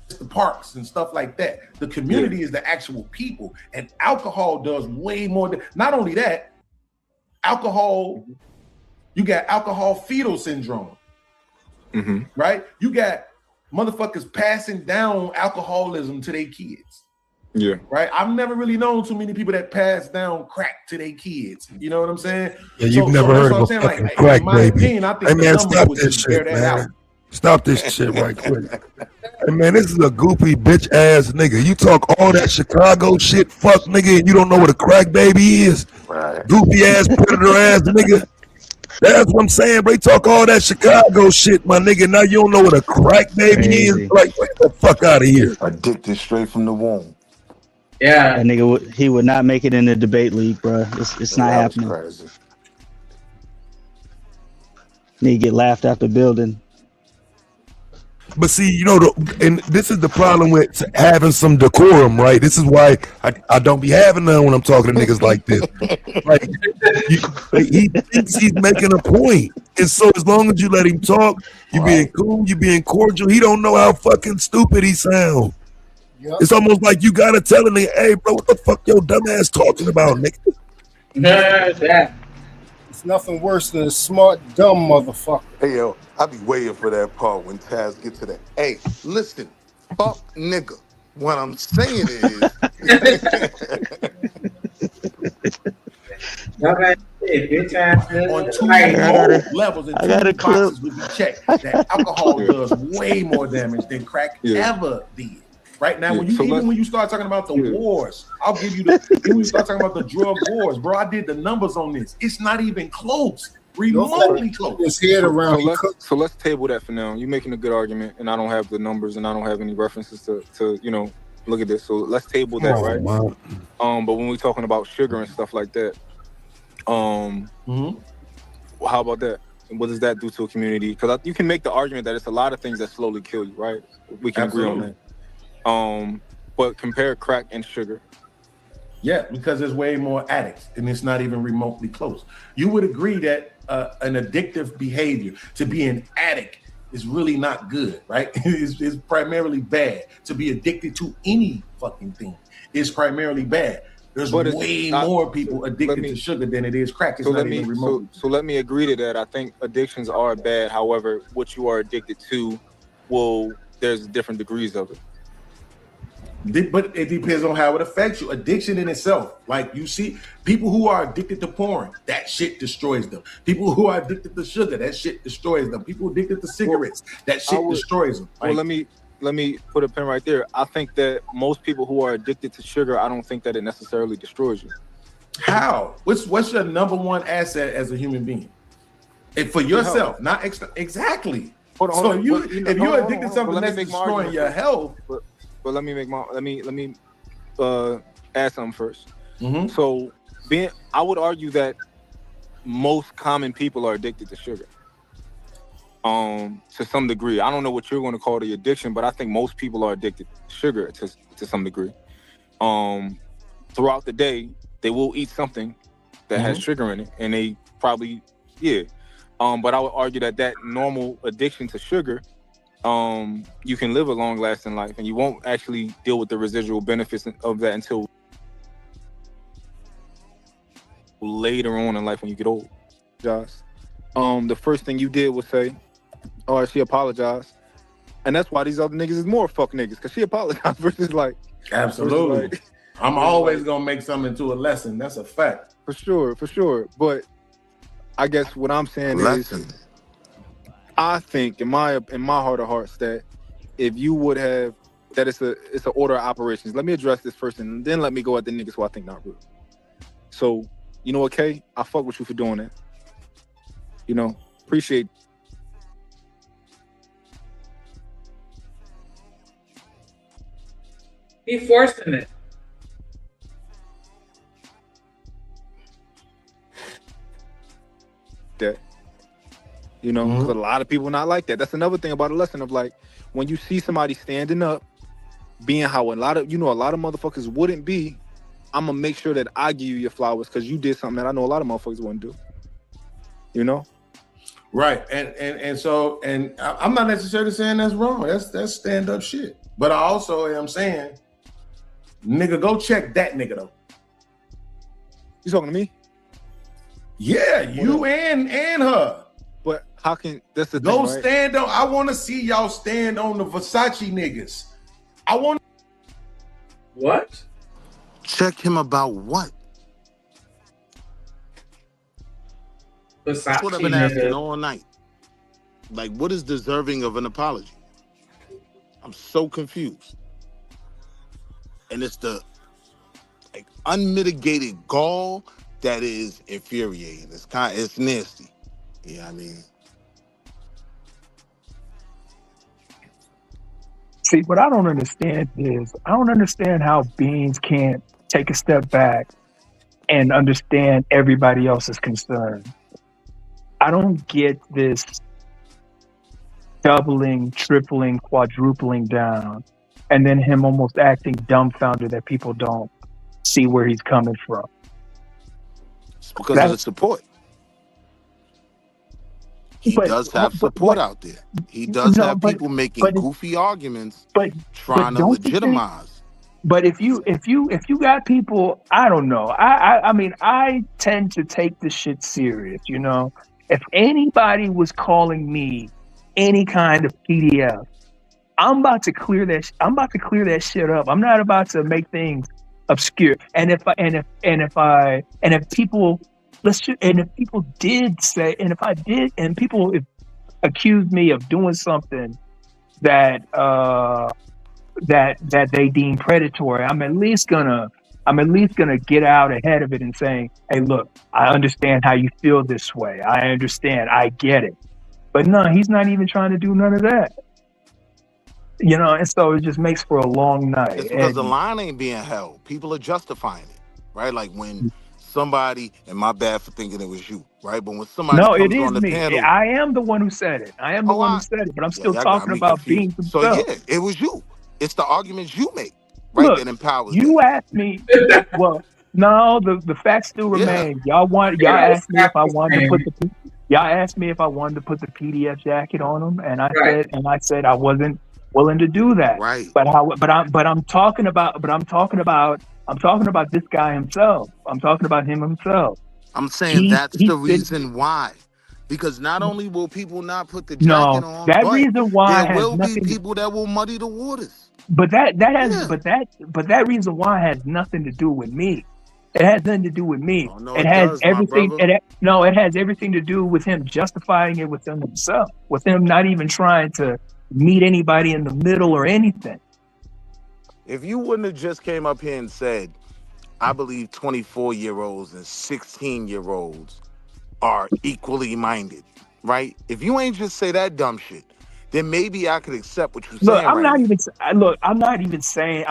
The parks and stuff like that. The community is the actual people, and alcohol does way more than, not only that, alcohol, you got alcohol fetal syndrome. Mm-hmm. Right? You got motherfuckers passing down alcoholism to their kids. Yeah. Right? I've never really known too many people that pass down crack to their kids. You know what I'm saying? Yeah, you've never heard of a fucking crack baby. Opinion, I think hey man, stop this shit, man. Stop this shit right quick. Hey man, this is a goofy bitch ass nigga. You talk all that Chicago shit, fuck nigga, and you don't know what a crack baby is. Right. Goofy ass predator ass nigga. That's what I'm saying, bro. You talk all that Chicago shit, my nigga. Now you don't know what a crack baby is. Like, get the fuck out of here. Addicted straight from the womb. Yeah. That nigga, he would not make it in the debate league, bro. It's not happening. Crazy. Need to get laughed out the building. But see, you know, and this is the problem with having some decorum, right? This is why I don't be having none when I'm talking to niggas like this. Like, he thinks he's making a point. And so as long as you let him talk, you being cool, you being cordial, he don't know how fucking stupid he sounds. Yep. It's almost like you gotta tell him, hey, bro, what the fuck your dumb ass talking about, nigga? Yeah. It's nothing worse than a smart, dumb motherfucker. Hey, yo, I be waiting for that part when Taz get to that. Hey, listen, fuck nigga. What I'm saying is... on two levels and two boxes would be checked that alcohol does way more damage than crack ever did. Right now, when you start talking about the wars, I'll give you when you start talking about the drug wars, bro. I did the numbers on this. It's not even close. remotely close. His head around. So let's table that for now. You're making a good argument, and I don't have the numbers, and I don't have any references to look at this. So let's table that, right? Wow. But when we're talking about sugar and stuff like that, how about that? And what does that do to a community? Because you can make the argument that it's a lot of things that slowly kill you, right? We can agree on that. But compare crack and sugar. Yeah, because there's way more addicts, and it's not even remotely close. You would agree that an addictive behavior, to be an addict, is really not good, right? It's primarily bad. To be addicted to any fucking thing is primarily bad. There's way more people addicted to sugar than it is crack. It's not even remotely. So let me agree to that. I think addictions are bad. However, what you are addicted to, there's different degrees of it. But it depends on how it affects you. Addiction in itself, like you see, people who are addicted to porn, that shit destroys them. People who are addicted to sugar, that shit destroys them. People addicted to cigarettes, that shit destroys them. Well, let me put a pin right there. I think that most people who are addicted to sugar, I don't think that it necessarily destroys you. How? What's your number one asset as a human being? And for yourself, not extra. Exactly. So if you're addicted to something that's destroying your health. But let me add something first. So I would argue that most common people are addicted to sugar. To some degree. I don't know what you're going to call the addiction, but I think most people are addicted to sugar to some degree. Throughout the day, they will eat something that has sugar in it, and they probably, but I would argue that normal addiction to sugar, you can live a long-lasting life, and you won't actually deal with the residual benefits of that until later on in life when you get old. The first thing you did was say, "Oh, she apologized," and that's why these other niggas is more fuck niggas, because she apologized versus like. Absolutely. Versus I'm always gonna make something into a lesson. That's a fact. For sure. But I guess what I'm saying is, I think in my heart of hearts that if you would have, that it's an order of operations. Let me address this first, and then let me go at the niggas who I think not real. So, you know what, Kay? I fuck with you for doing that. Appreciate. He forcing it. That, because a lot of people not like that. That's another thing about a lesson of like, when you see somebody standing up, being how a lot of motherfuckers wouldn't be, I'm gonna make sure that I give you your flowers because you did something that I know a lot of motherfuckers wouldn't do. Right, and so I'm not necessarily saying that's wrong. That's stand up shit. But I also am saying, nigga, go check that nigga though. You talking to me? Yeah, you and her. But how can that's the go thing, right? stand on? I want to see y'all stand on the Versace niggas. I want. What? Check him about what? That's what I've been asking all night. Like, what is deserving of an apology? I'm so confused. And it's the unmitigated gall that is infuriating. It's nasty. You know what I mean? See, what I don't understand is how beings can't take a step back and understand everybody else's concern. I don't get this doubling, tripling, quadrupling down, and then him almost acting dumbfounded that people don't see where he's coming from. It's because of the support. He does have support out there. He does have people making goofy arguments, trying to legitimize. But if you got people, I don't know. I mean, I tend to take this shit serious, If anybody was calling me any kind of PDF, I'm about to clear that shit up. I'm not about to make things obscure. And if people accuse me of doing something that they deem predatory, I'm at least gonna I'm at least going to get out ahead of it and saying, hey, look, I understand how you feel this way. I understand. I get it. But no, he's not even trying to do none of that. You know, and so it just makes for a long night. It's because the line ain't being held. People are justifying it, right? Like when somebody, and my bad for thinking it was you, right? But when somebody No, it comes is on the me. panel, I am the one who said it. I am the one who said it, but I'm still y'all got talking me about confused. being So himself. yeah, it was you. It's the arguments you make, right? Look, that empowers you that. asked me. Well, no, the facts still remain. Y'all asked me if I wanted to put the PDF jacket on them, and I said I wasn't willing to do that. Right. But I'm talking about this guy himself. I'm talking about him himself. I'm saying that's the reason why. Because not only will people not put the jacket on, that but reason why there has will be nothing. people that will muddy the waters. But that reason why has nothing to do with me. It has nothing to do with me. No, it it has does, my everything. brother. It has everything to do with him justifying it within himself, with him not even trying to meet anybody in the middle or anything. If you wouldn't have just came up here and said, I believe 24-year-olds and 16-year-olds are equally minded, right? If you ain't just say that dumb shit, then maybe I could accept what you're saying. I'm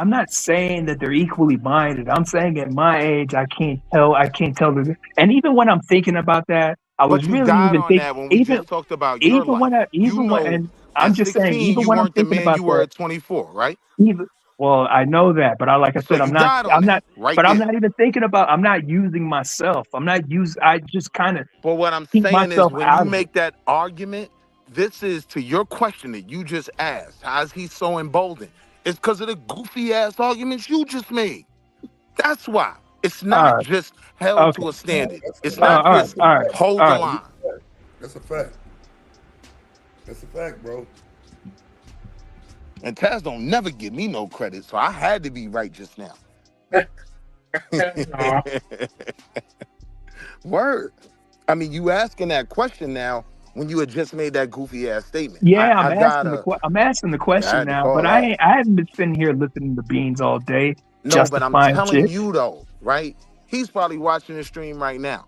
not saying that they're equally minded. I'm saying at my age, I can't tell the, and even when I'm thinking about that, I was But you really died even on thinking, that when we just talked about your even life. when and I'm At just saying, 16, even you when I'm weren't the thinking man about you were that, at 24, right? well, I know that, but like I said, you died on that right but I'm there. not even thinking about, I'm not using myself. I just kind of But what I'm keep saying is myself when you out of it. make that argument, this is to your question that you just asked. How is he so emboldened? It's because of the goofy ass arguments you just made. That's why. It's not just held to a standard. It's not just hold the line. That's a fact. That's a fact, bro. And Taz don't never give me no credit, so I had to be right just now. Word. I mean, you asking that question now when you had just made that goofy ass statement. Yeah, I'm asking the question now, but I haven't been sitting here listening to Beans all day. No, but I'm justifying telling shit. you though, right? He's probably watching the stream right now.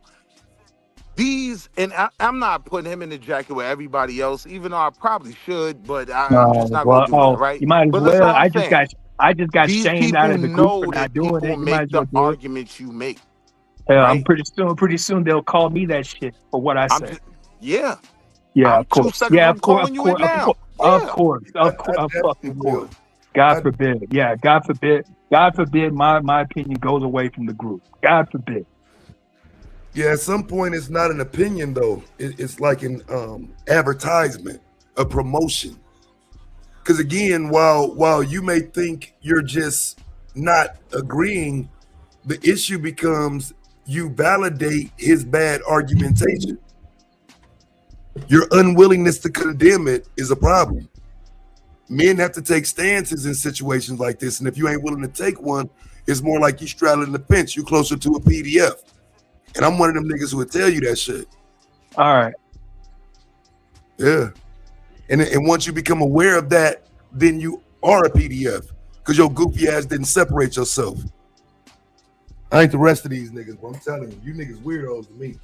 I'm not putting him in the jacket with everybody else, even though I probably should, but I'm just not gonna do that, right? You might as But listen, well. what I'm saying. I just got These shamed out people of the group for know not that doing people it. You might make as well the do it. arguments you make. Hell, right? pretty soon they'll call me that shit for what I say. Yeah. Yeah, I'm of course. 2 seconds Yeah, from calling you it now. of course. Of course. God forbid. Yeah, God forbid. God forbid my opinion goes away from the group. God forbid. Yeah, at some point it's not an opinion though. It's like an advertisement, a promotion. Because again, while you may think you're just not agreeing, the issue becomes you validate his bad argumentation. Your unwillingness to condemn it is a problem. Men have to take stances in situations like this, and if you ain't willing to take one, it's more like you straddling the fence. You closer to a PDF. And I'm one of them niggas who would tell you that shit. All right. Yeah. And once you become aware of that, then you are a PDF because your goofy ass didn't separate yourself. I ain't the rest of these niggas, but I'm telling you, you niggas weirdos to me.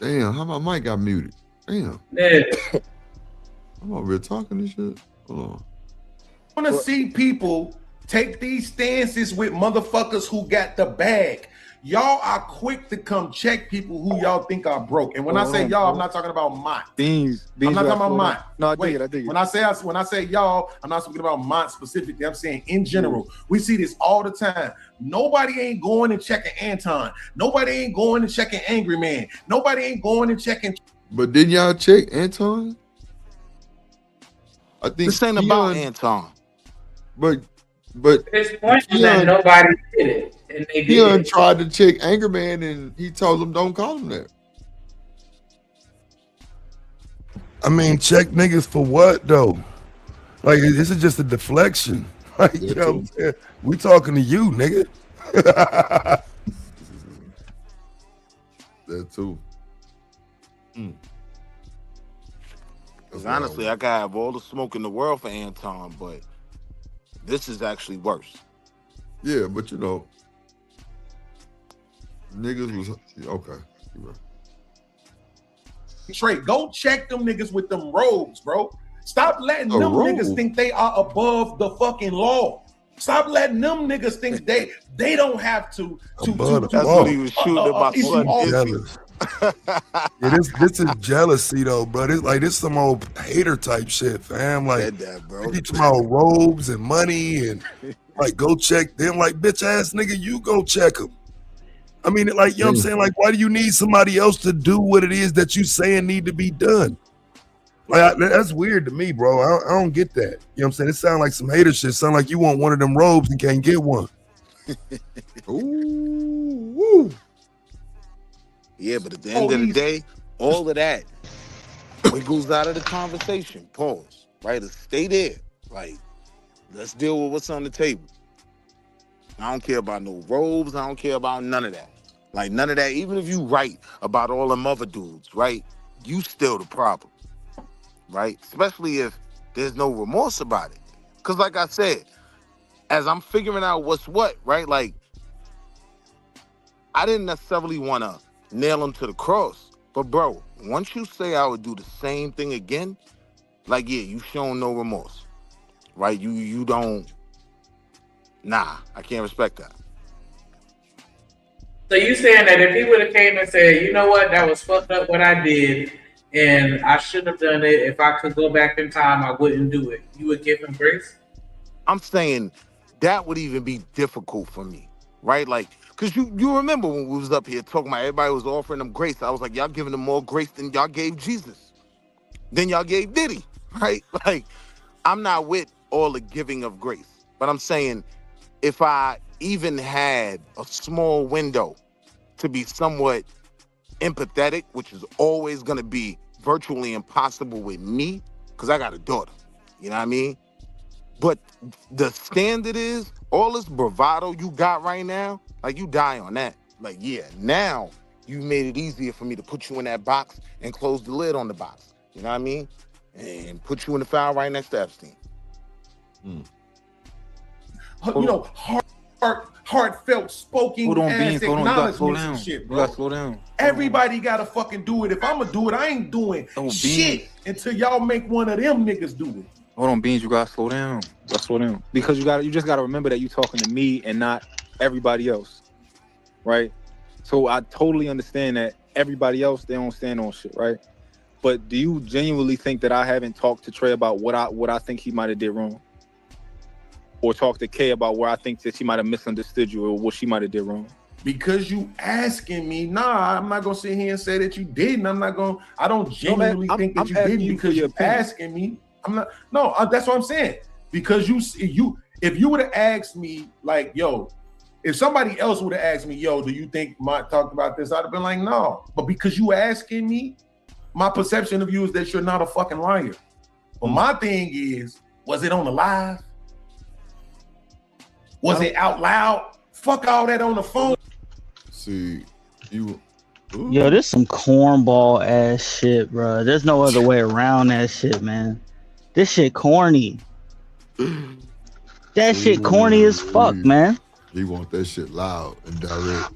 Damn, how my mic got muted? Damn. Yeah. I'm over here talking this shit. Hold on. I want to see people take these stances with motherfuckers who got the bag. Y'all are quick to come check people who y'all think are broke. And when I say y'all, I'm not talking about Mont. I'm not talking about Mont. No, I Wait, dig it. when I say y'all, I'm not speaking about Mont specifically. I'm saying in general. We see this all the time. Nobody ain't going and checking Anton. Nobody ain't going and checking Angry Man. Nobody ain't going and checking. But didn't y'all check Anton? I think this ain't about Anton. But his point is that nobody did it, and they did. Tried to check Angry Man, and he told them don't call him that. I mean, check niggas for what though? Like this is just a deflection. Like, you know what I'm saying? We talking to you, nigga. That too. Because honestly, I could have all the smoke in the world for Anton, but this is actually worse. Yeah, but you know, niggas was okay. You're right. Trey, go check them niggas with them robes, bro. Stop letting A them robe? niggas think they are above the fucking law. Stop letting them niggas think they don't have to. That's what he was shooting at my son. Jealous. Yeah, this is jealousy though, bro. This some old hater type shit, fam. Like bro. they talking about robes and money and like go check them. Like bitch ass nigga, you go check them. I mean, like, you know what I'm saying? Like, why do you need somebody else to do what it is that you saying need to be done? Like, that's weird to me, bro. I don't get that. You know what I'm saying? It sounds like some hater shit. It sound like you want one of them robes and can't get one. Ooh. Yeah, but at the end of the day, all of that wiggles out of the conversation. Pause. Right? Stay there. Like, let's deal with what's on the table. I don't care about no robes. I don't care about none of that. Like, none of that. Even if you right about all them other dudes, right? You still the problem. Right? Especially if there's no remorse about it. Because like I said, as I'm figuring out what's what, right? Like, I didn't necessarily want to nail him to the cross. But, bro, once you say I would do the same thing again, like, yeah, you shown no remorse. Right? You don't... Nah, I can't respect that. So you saying that if he would have came and said, you know what, that was fucked up what I did, and I shouldn't have done it. If I could go back in time, I wouldn't do it. You would give him grace? I'm saying that would even be difficult for me, right? Like, because you remember when we was up here talking about everybody was offering them grace. I was like, y'all giving them more grace than y'all gave Jesus. Then y'all gave Diddy, right? Like, I'm not with all the giving of grace. But I'm saying if I even had a small window to be somewhat empathetic, which is always going to be virtually impossible with me, because I got a daughter, you know what I mean? But the standard is, all this bravado you got right now, like, you die on that. Like, yeah, now you made it easier for me to put you in that box and close the lid on the box, you know what I mean? And put you in the file right next to Epstein. You know, heartfelt spoken ass acknowledgments and shit, bro. You gotta slow down. Everybody gotta fucking do it. If I'ma do it, I ain't doing shit until y'all make one of them niggas do it. Hold on, Beans, you gotta slow down. You gotta slow down. Because you just gotta remember that you're talking to me and not everybody else. Right? So I totally understand that everybody else, they don't stand on shit, right? But do you genuinely think that I haven't talked to Trey about what I think he might have did wrong? Or talk to Kay about where I think that she might have misunderstood you or what she might have did wrong? Because you asking me, nah, I'm not gonna sit here and say that you didn't. I don't genuinely think that you didn't because you're asking me. That's what I'm saying. Because if you would have asked me, like, yo, if somebody else would have asked me, yo, do you think Mont talked about this? I'd have been like, no. But because you asking me, my perception of you is that you're not a fucking liar. But my thing is, was it on the live? Was it out loud? Fuck all that on the phone. See, you. Yo, this some cornball ass shit, bro. There's no other way around that shit, man. This shit corny. That shit corny as fuck, man. You want that shit loud and direct.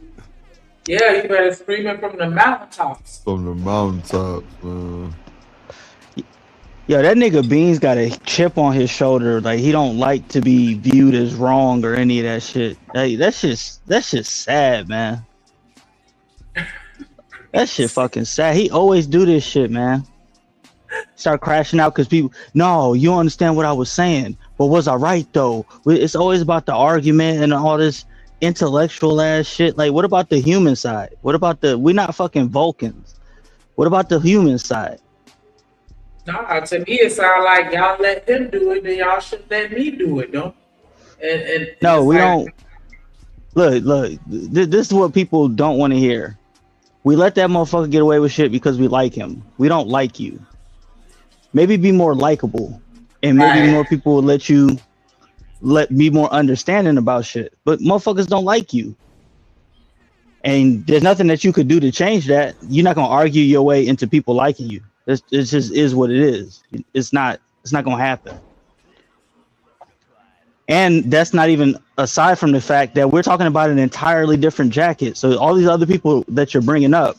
Yeah, you better scream it from the mountaintops. From the mountaintops, man. Yo, that nigga Beans got a chip on his shoulder. Like, he don't like to be viewed as wrong or any of that shit. Like, that's just sad, man. That shit fucking sad. He always do this shit, man. Start crashing out because people, no, you don't understand what I was saying. But was I right, though? It's always about the argument and all this intellectual ass shit. Like, what about the human side? What about we're not fucking Vulcans. What about the human side? Nah, to me it sounds like y'all let him do it, then y'all should let me do it, don't? And no, we don't. Look. This is what people don't want to hear. We let that motherfucker get away with shit because we like him. We don't like you. Maybe be more likable, and maybe more people will be more understanding about shit. But motherfuckers don't like you, and there's nothing that you could do to change that. You're not gonna argue your way into people liking you. It just is what it is. It's not gonna happen. And that's not even aside from the fact that we're talking about an entirely different jacket. So all these other people that you're bringing up,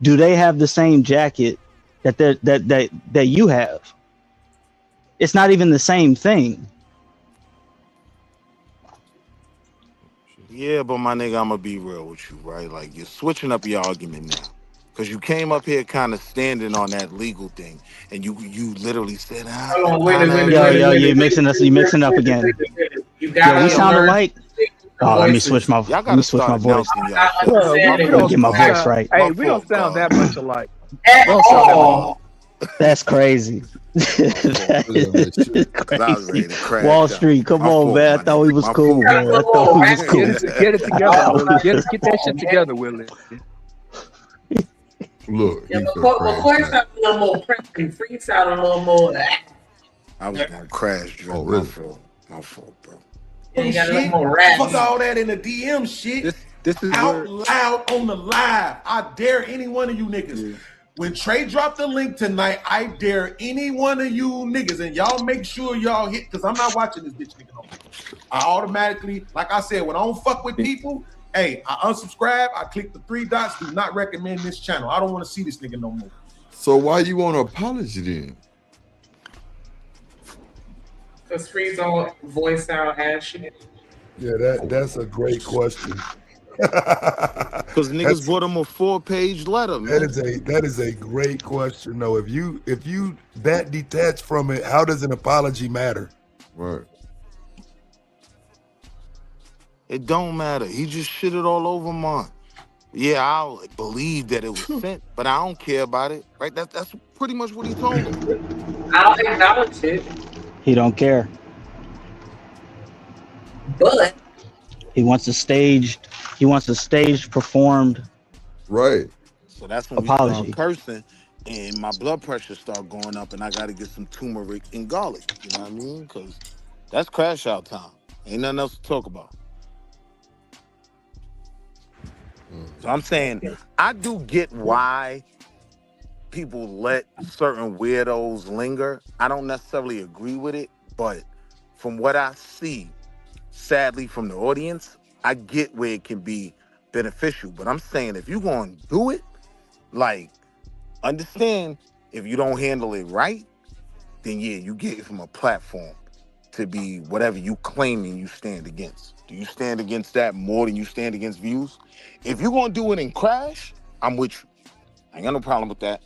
do they have the same jacket that you have? It's not even the same thing. Yeah, but my nigga, I'm gonna be real with you, right? Like, you're switching up your argument now. Because you came up here kind of standing on that legal thing, and you literally said, Hold on, wait a minute. Yo, you're mixing up again. You got we sound alike. Oh, let me switch my Y'all gotta voice. Get my voice right. Hey, we don't sound that much alike. That's crazy. Crazy. Wall Street, come on, man. I thought we was cool, man. I thought we was cool. Get it together, Willie. Get that shit together, Willie. Look, Yeah, McCoy sound a little more pressing. Free sound a little more. I was gonna crash, Joe. My fault, bro. Yeah, you got a little more rap. Fuck all that in the DM shit. This is out loud on the live. I dare any one of you niggas. Yeah. When Trey dropped the link tonight, I dare any one of you niggas, and y'all make sure y'all hit, because I'm not watching this bitch nigga no more. I automatically, like I said, when I don't fuck with people, hey, I unsubscribe, I click the 3 dots, do not recommend this channel. I don't want to see this nigga no more. So why you want an apology then? Because Freeze all voice out ass shit. Yeah, that's a great question. Because niggas brought him a 4-page letter, man. That is a great question, though. If you that detached from it, how does an apology matter? Right. It don't matter. He just shitted all over mine. Yeah, I'll believe that it was sent, but I don't care about it. Right? That's pretty much what he told him. I'll acknowledge it. He don't care. But he wants a staged performed right. So that's when apology. we start cursing and my blood pressure start going up and I gotta get some turmeric and garlic. You know what I mean? Because that's crash out time. Ain't nothing else to talk about. So I'm saying I do get why people let certain weirdos linger. I don't necessarily agree with it, but from what I see, sadly, from the audience, I get where it can be beneficial. But I'm saying if you're going to do it, like, understand if you don't handle it right, then yeah, you get it from a platform to be whatever you claiming you stand against. Do you stand against that more than you stand against views? If you're going to do it and crash, I'm with you. I ain't got no problem with that.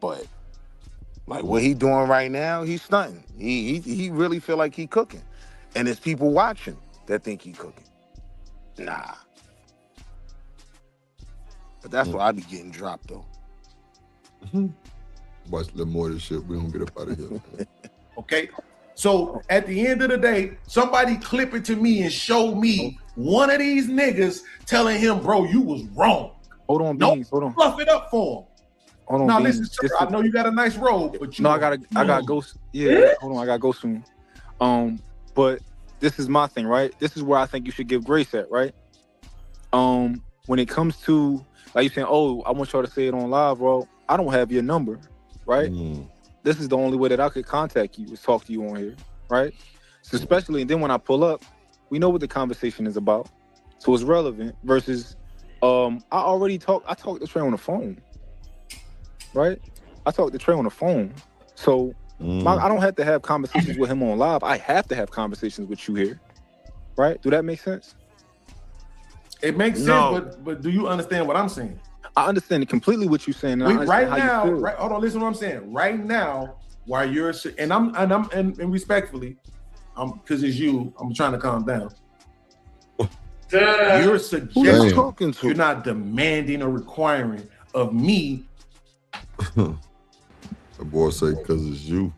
But like what he doing right now, he's stunting. He really feel like he cooking. And there's people watching that think he cooking. Nah. But that's why I be getting dropped though. Watch a little more of this shit. We don't get up out of here. Okay. So at the end of the day, somebody clip it to me and show me one of these niggas telling him, bro, you was wrong. Hold on, Beans. Hold on. Fluff it up for him. Hold on, now Beans. listen, sir, I know you got a nice robe, but you I gotta go. Yeah, hold on, I gotta go soon. But this is my thing, right? This is where I think you should give grace at, right? When it comes to like you saying, oh, I want y'all to say it on live, bro. I don't have your number, right? This is the only way that I could contact you is talk to you on here, right? So especially, and then when I pull up, we know what the conversation is about, so it's relevant. Versus, I talked to Trey on the phone, right? I talked to Trey on the phone, so I don't have to have conversations with him on live. I have to have conversations with you here, right? Do that make sense? It makes sense, but do you understand what I'm saying? I understand completely what you're saying. And right now, hold on, listen to what I'm saying. Right now, while you're and respectfully, because it's you, I'm trying to calm down. You're suggesting you're not demanding or requiring of me. The boy say because it's you.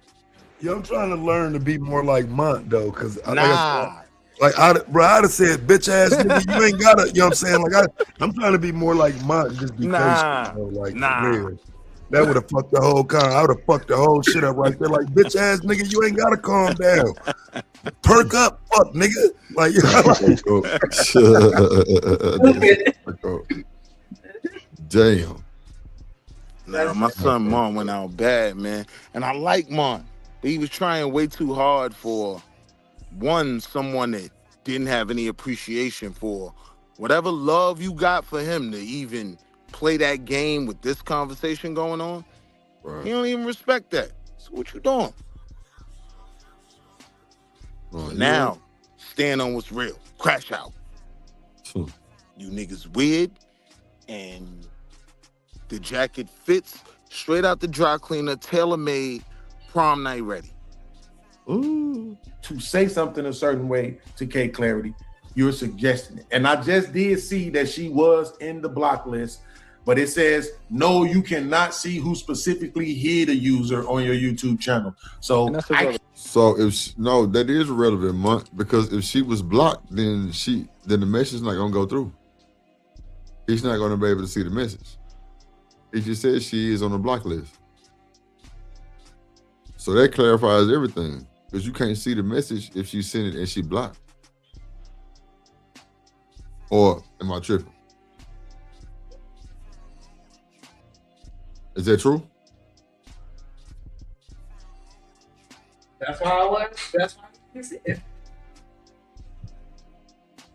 Yeah, I'm trying to learn to be more like Mont though, because I'd have said, bitch ass nigga, you ain't gotta, you know what I'm saying? Like I'm trying to be more like Mont just because for real. That would have fucked the whole I would have fucked the whole shit up right there. Like, bitch ass nigga, you ain't gotta calm down. Perk up, fuck nigga. Like, you know, Damn. man. My son Mon went out bad, man. And I like Mon, but he was trying way too hard for someone that didn't have any appreciation for whatever love you got for him to even play that game with this conversation going on. He don't even respect that. So what you doing? Now, stand on what's real. Crash out. You niggas weird, and the jacket fits straight out the dry cleaner, tailor-made, prom night ready. To say something a certain way to K Clarity, you're suggesting it. And I just did see that she was in the block list, but it says, no, you cannot see who specifically hid a user on your YouTube channel. So that is relevant, Monk, because if she was blocked, then the message is not gonna go through. He's not gonna be able to see the message. He just said she is on the block list. So that clarifies everything. Because you can't see the message if she sent it and she blocked. Or am I tripping? Is that true? That's why I was. That's why I see it.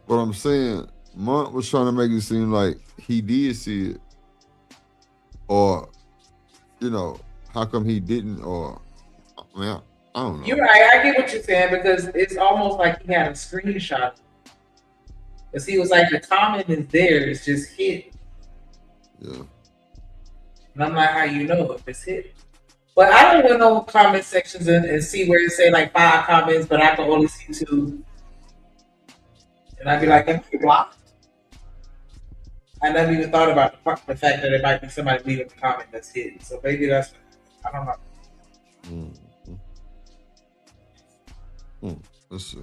What I'm saying, Monk was trying to make it seem like he did see it. Or, how come he didn't? Or, I don't know. You're right. I get what you're saying because it's almost like he had a screenshot. Because he was like, the comment is there. It's just hit. Yeah. And I'm like, how you know if it's hit? But I don't went on comment sections and see where it say like 5 comments, but I can only see 2. And I'd be like, am I blocked? I never even thought about the fact that it might be somebody leaving a comment that's hidden. So maybe that's, I don't know. Let's see.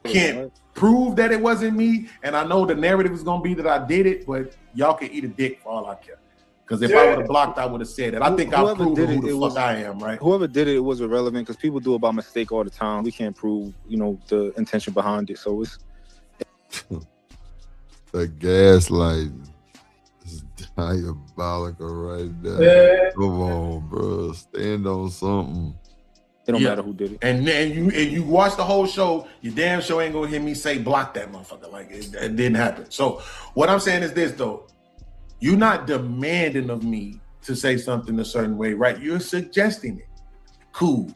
Can't prove that it wasn't me, and I know the narrative is gonna be that I did it, but y'all can eat a dick for all I care. Because if I would have blocked, I would have said it. I think I'll prove who the fuck I am, right? Whoever did it, it was irrelevant because people do it by mistake all the time. We can't prove, the intention behind it. So it's the gaslighting is diabolical right now. Come on, bro. Stand on something. It don't matter who did it. And you watch the whole show, you damn sure ain't gonna hear me say block that motherfucker. Like it didn't happen. So what I'm saying is this though. You're not demanding of me to say something a certain way, right? You're suggesting it. Cool.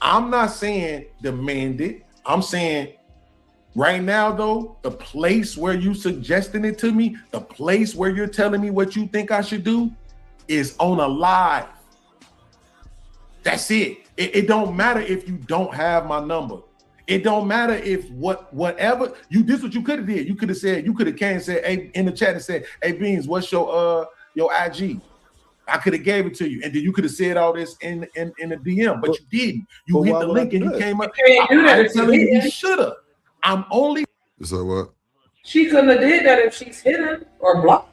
I'm not saying demand it. I'm saying right now, though, the place where you suggesting it to me, the place where you're telling me what you think I should do is on a live. That's it. It don't matter if you don't have my number. It don't matter if whatever this what you could have did. You could have came and said, hey, in the chat and said, hey Beans, what's your IG? I could have gave it to you. And then you could have said all this in the DM, but you didn't. You hit the link and you came up. I'm telling you, you should have. I'm only. You say what? She couldn't have did that if she's hidden or blocked.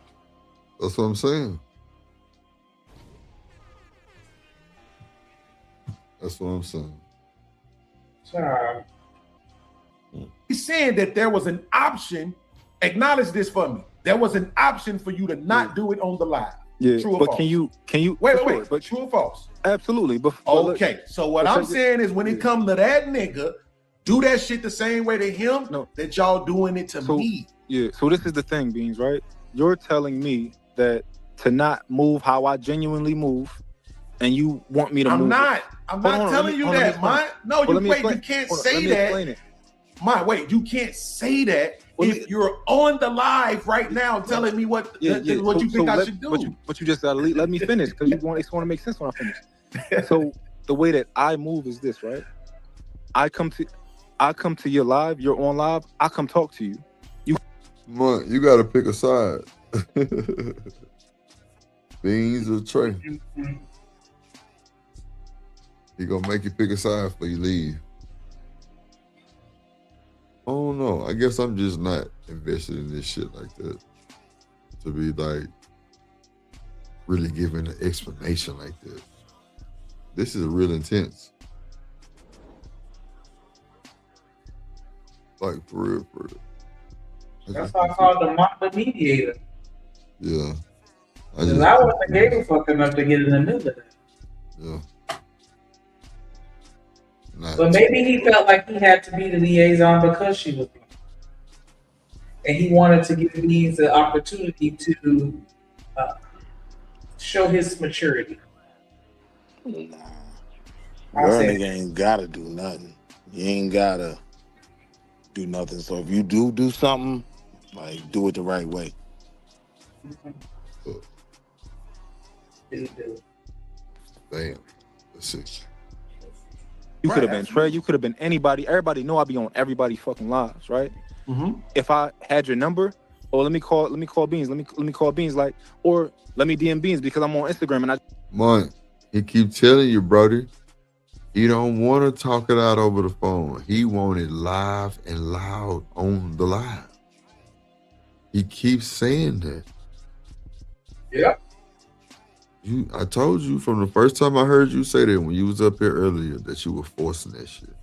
That's what I'm saying. That's what I'm saying. Sorry. He's saying that there was an option. Acknowledge this for me. There was an option for you to not do it on the live. Yeah, true or but false? can you wait, but true or false? Absolutely. But okay, so what I'm saying is when it comes to that nigga, do that shit the same way to him that y'all doing it to me. Yeah, so this is the thing, Beans, right? You're telling me that to not move how I genuinely move, and you want me to move. I'm not telling you that, man. No, you can't say that. You can't say that if you're on the live right now telling me what you think I should do. But you just gotta let me finish because you want to make sense when I finish. So the way that I move is this, right? I come to your live, you're on live, I come talk to you. You gotta pick a side. Beans or Trey. He gonna make you pick a side before you leave. Oh no, I guess I'm just not invested in this shit like that. To be like really giving an explanation like that. This is real intense. Like for real. That's why I call the mediator. Yeah. I Because I wasn't gave a fuck enough to get in the middle of that. Yeah. But maybe he felt like he had to be the liaison because she was black. And he wanted to give Beans the opportunity to show his maturity. Nah. I'll Real say nigga ain't gotta do nothing. You ain't gotta do nothing. So if you do something, like do it the right way. Damn. Let's see. You could have been Trey. You could have been anybody. Everybody know I be on everybody fucking lives, right? Mm-hmm. If I had your number, or let me call Beans. Let me call Beans, like, or let me DM Beans because I'm on Instagram and I. Mon, he keep telling you, brother, he don't want to talk it out over the phone. He want it live and loud on the live. He keeps saying that. Yeah. I told you from the first time I heard you say that when you was up here earlier that you were forcing that shit.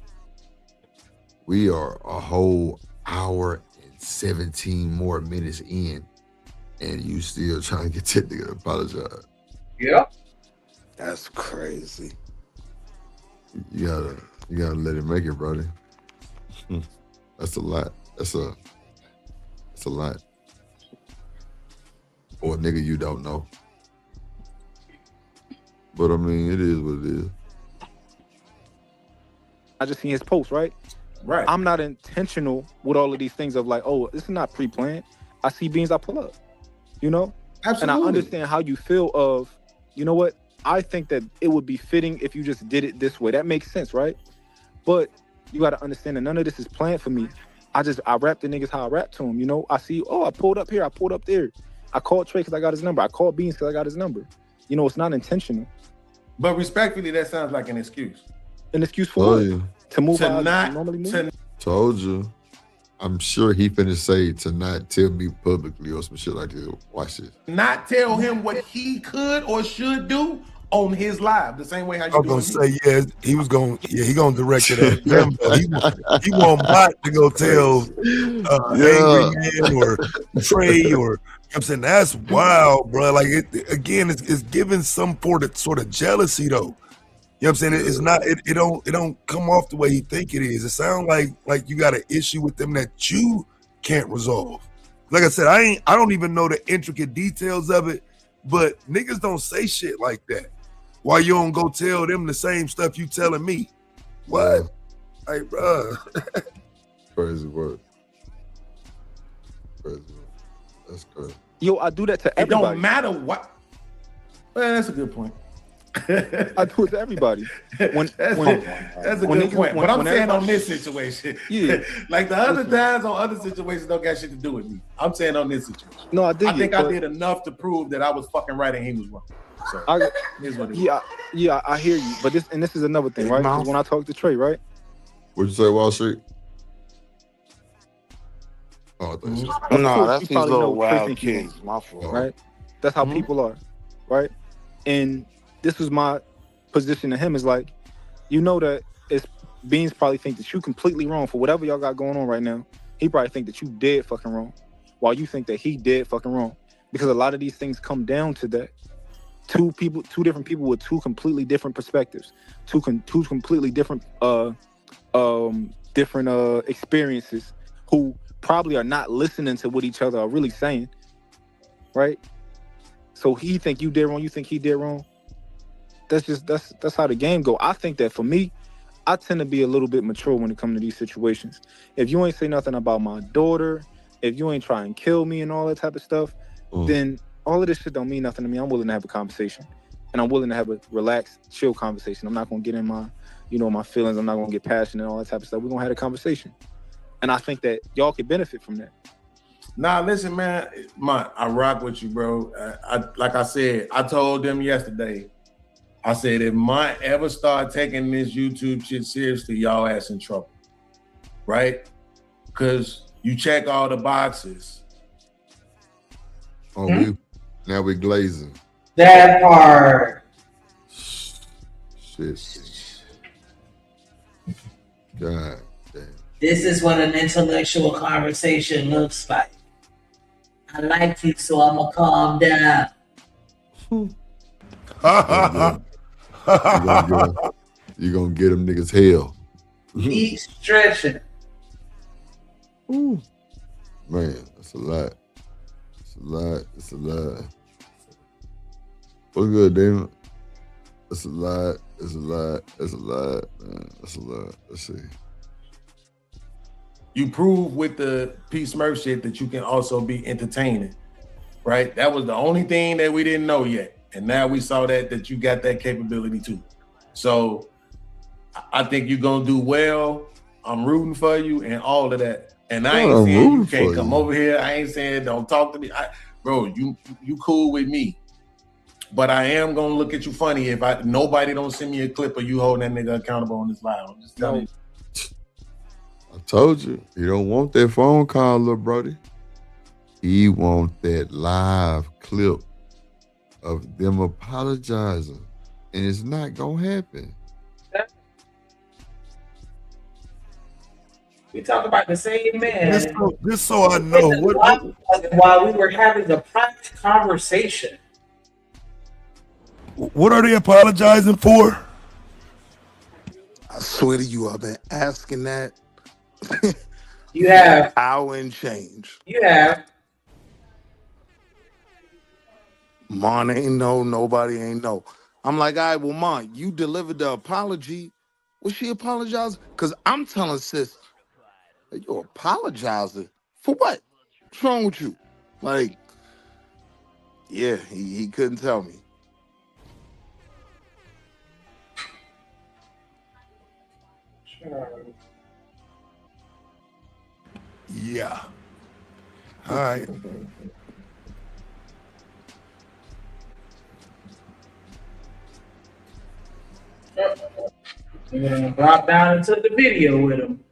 We are a whole hour and 17 more minutes in, and you still trying to get that nigga to apologize. Yeah. That's crazy. You gotta let it make it, brother. That's a lot. That's a lot. Or a nigga you don't know. But I mean, it is what it is. I just seen his post, right? Right. I'm not intentional with all of these things of like, oh, this is not pre-planned. I see Beans, I pull up. You know? Absolutely. And I understand how you feel of, you know what? I think that it would be fitting if you just did it this way. That makes sense, right? But you got to understand that none of this is planned for me. I rap the niggas how I rap to them, you know? I see, oh, I pulled up here, I pulled up there. I called Trey because I got his number. I called Beans because I got his number. You know, it's not intentional. But respectfully, that sounds like an excuse. An excuse for what? You. To move To how I not- normally move? to- Told you. I'm sure he finna say to not tell me publicly or some shit like this. Watch this. Not tell him what he could or should do on his live, the same way how you I was doing gonna say, yeah, he gonna direct it at them. But he want Mott to go tell Angry Man or Trey or, you know what I'm saying, that's wild, bro. Like it's giving some sort of jealousy though. You know what I'm saying? It's not, it don't come off the way he think it is. It sounds like you got an issue with them that you can't resolve. Like I said, I don't even know the intricate details of it, but niggas don't say shit like that. Why you don't go tell them the same stuff you telling me? What? Like, bro. Crazy word. Crazy word. That's crazy. Yo, I do that to It everybody. don't matter what. Well, that's a good point. I do it to everybody. That's a good point. But I'm saying on this situation, like the other times on other situations don't got shit to do with me. I'm saying on this situation. No, I think I did enough to prove that I was fucking right and he was wrong. So here's what it is. Yeah, I hear you. But this is another thing, right? 'Cause when I talk to Trey, right? What'd you say, Wall Street? Oh, I thought you said- No, that's You these probably little know Trey wild think you kids. My fault. right? That's how people are, right? And this was my position to him is like, you know that it's Beans probably think that you completely wrong for whatever y'all got going on right now. He probably think that you dead fucking wrong, while you think that he dead fucking wrong. Because a lot of these things come down to that. Two different people with two completely different perspectives, two completely different experiences, who probably are not listening to what each other are really saying, right? So he think you did wrong, you think he did wrong. That's how the game go. I think that for me, I tend to be a little bit mature when it comes to these situations. If you ain't say nothing about my daughter, if you ain't try and kill me and all that type of stuff, then all of this shit don't mean nothing to me. I'm willing to have a conversation, and I'm willing to have a relaxed, chill conversation. I'm not gonna get in my feelings. I'm not gonna get passionate and all that type of stuff. We're gonna have a conversation, and I think that y'all could benefit from that. Nah, listen, man. I rock with you, bro. Like I said, I told them yesterday. I said, if Mont ever start taking this YouTube shit seriously, y'all ass in trouble, right? Because you check all the boxes. Oh, now we glazing. That part. Shit. God damn. This is what an intellectual conversation looks like. I like you, so I'm gonna calm down. You gonna get them niggas hell. Keep stretching. Man, that's a lot. It's a lot. It's a lot. What's good, Damon? It's a lot. It's a lot. It's a lot, man. It's a lot. Let's see. You prove with the P Smurf shit that you can also be entertaining, right? That was the only thing that we didn't know yet. And now we saw that you got that capability too. So I think you're going to do well. I'm rooting for you and all of that. And I ain't saying you can't come over here. I ain't saying don't talk to me. Bro, you cool with me. But I am going to look at you funny if nobody don't send me a clip of you holding that nigga accountable on this live. I'm just telling you. I told you, he don't want that phone call, little brody. He want that live clip of them apologizing, and it's not gonna happen. We talk about the same man. Just so I know, while we were having a private conversation. What are they apologizing for? I swear to you, I've been asking that. You have. Hour and change. You have. Mon ain't know, nobody ain't know. I'm like, all right, well, Mon, you delivered the apology. Was she apologizing? Because I'm telling sis, you're apologizing for what? What's wrong with you? Like, yeah, he couldn't tell me. Yeah. All right. We're gonna drop down into the video with him.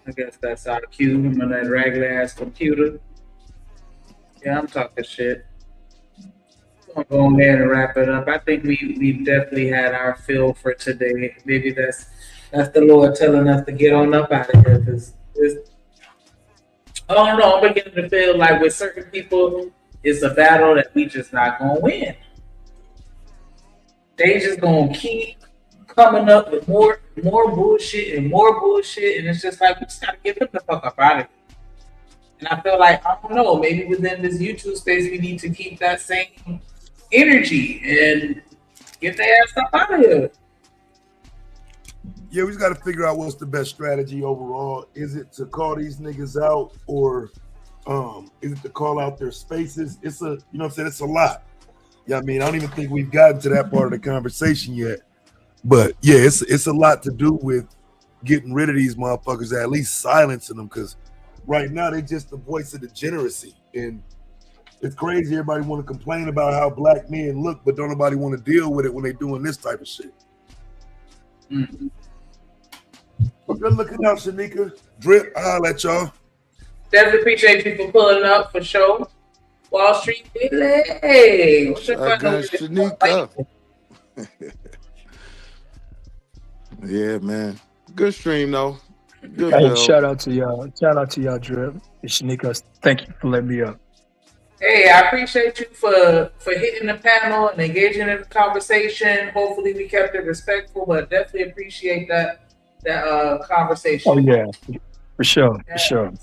I guess that's our cue. Him on that regular ass computer. Yeah, I'm talking shit. I'm gonna go ahead and wrap it up. I think we definitely had our fill for today. Maybe that's the Lord telling us to get on up out of here. Cause I don't know. I'm beginning to feel like with certain people, it's a battle that we just not gonna win. They just gonna keep coming up with more bullshit, and it's just like we just gotta get them the fuck up out of here. And I feel like, I don't know, maybe within this YouTube space we need to keep that same energy and get their ass up out of here. Yeah, we just got to figure out what's the best strategy overall. Is it to call these niggas out, or is it to call out their spaces? It's a, you know what I'm saying? It's a lot. Yeah, I mean, I don't even think we've gotten to that part of the conversation yet. But yeah, it's a lot to do with getting rid of these motherfuckers, at least silencing them, because right now they just the voice of degeneracy. And it's crazy. Everybody want to complain about how black men look, but don't nobody want to deal with it when they doing this type of shit. Mm-hmm. But good looking out, Shanika. Drip, I'll let y'all. Definitely appreciate people pulling up for sure. Wall Street Billy. Shanika. Yeah, man. Good stream though. Good Hey, build. shout out to y'all. Shout out to y'all, Drip. And Shanika, thank you for letting me up. Hey, I appreciate you for hitting the panel and engaging in the conversation. Hopefully we kept it respectful, but definitely appreciate that conversation. Oh yeah, for sure, for sure.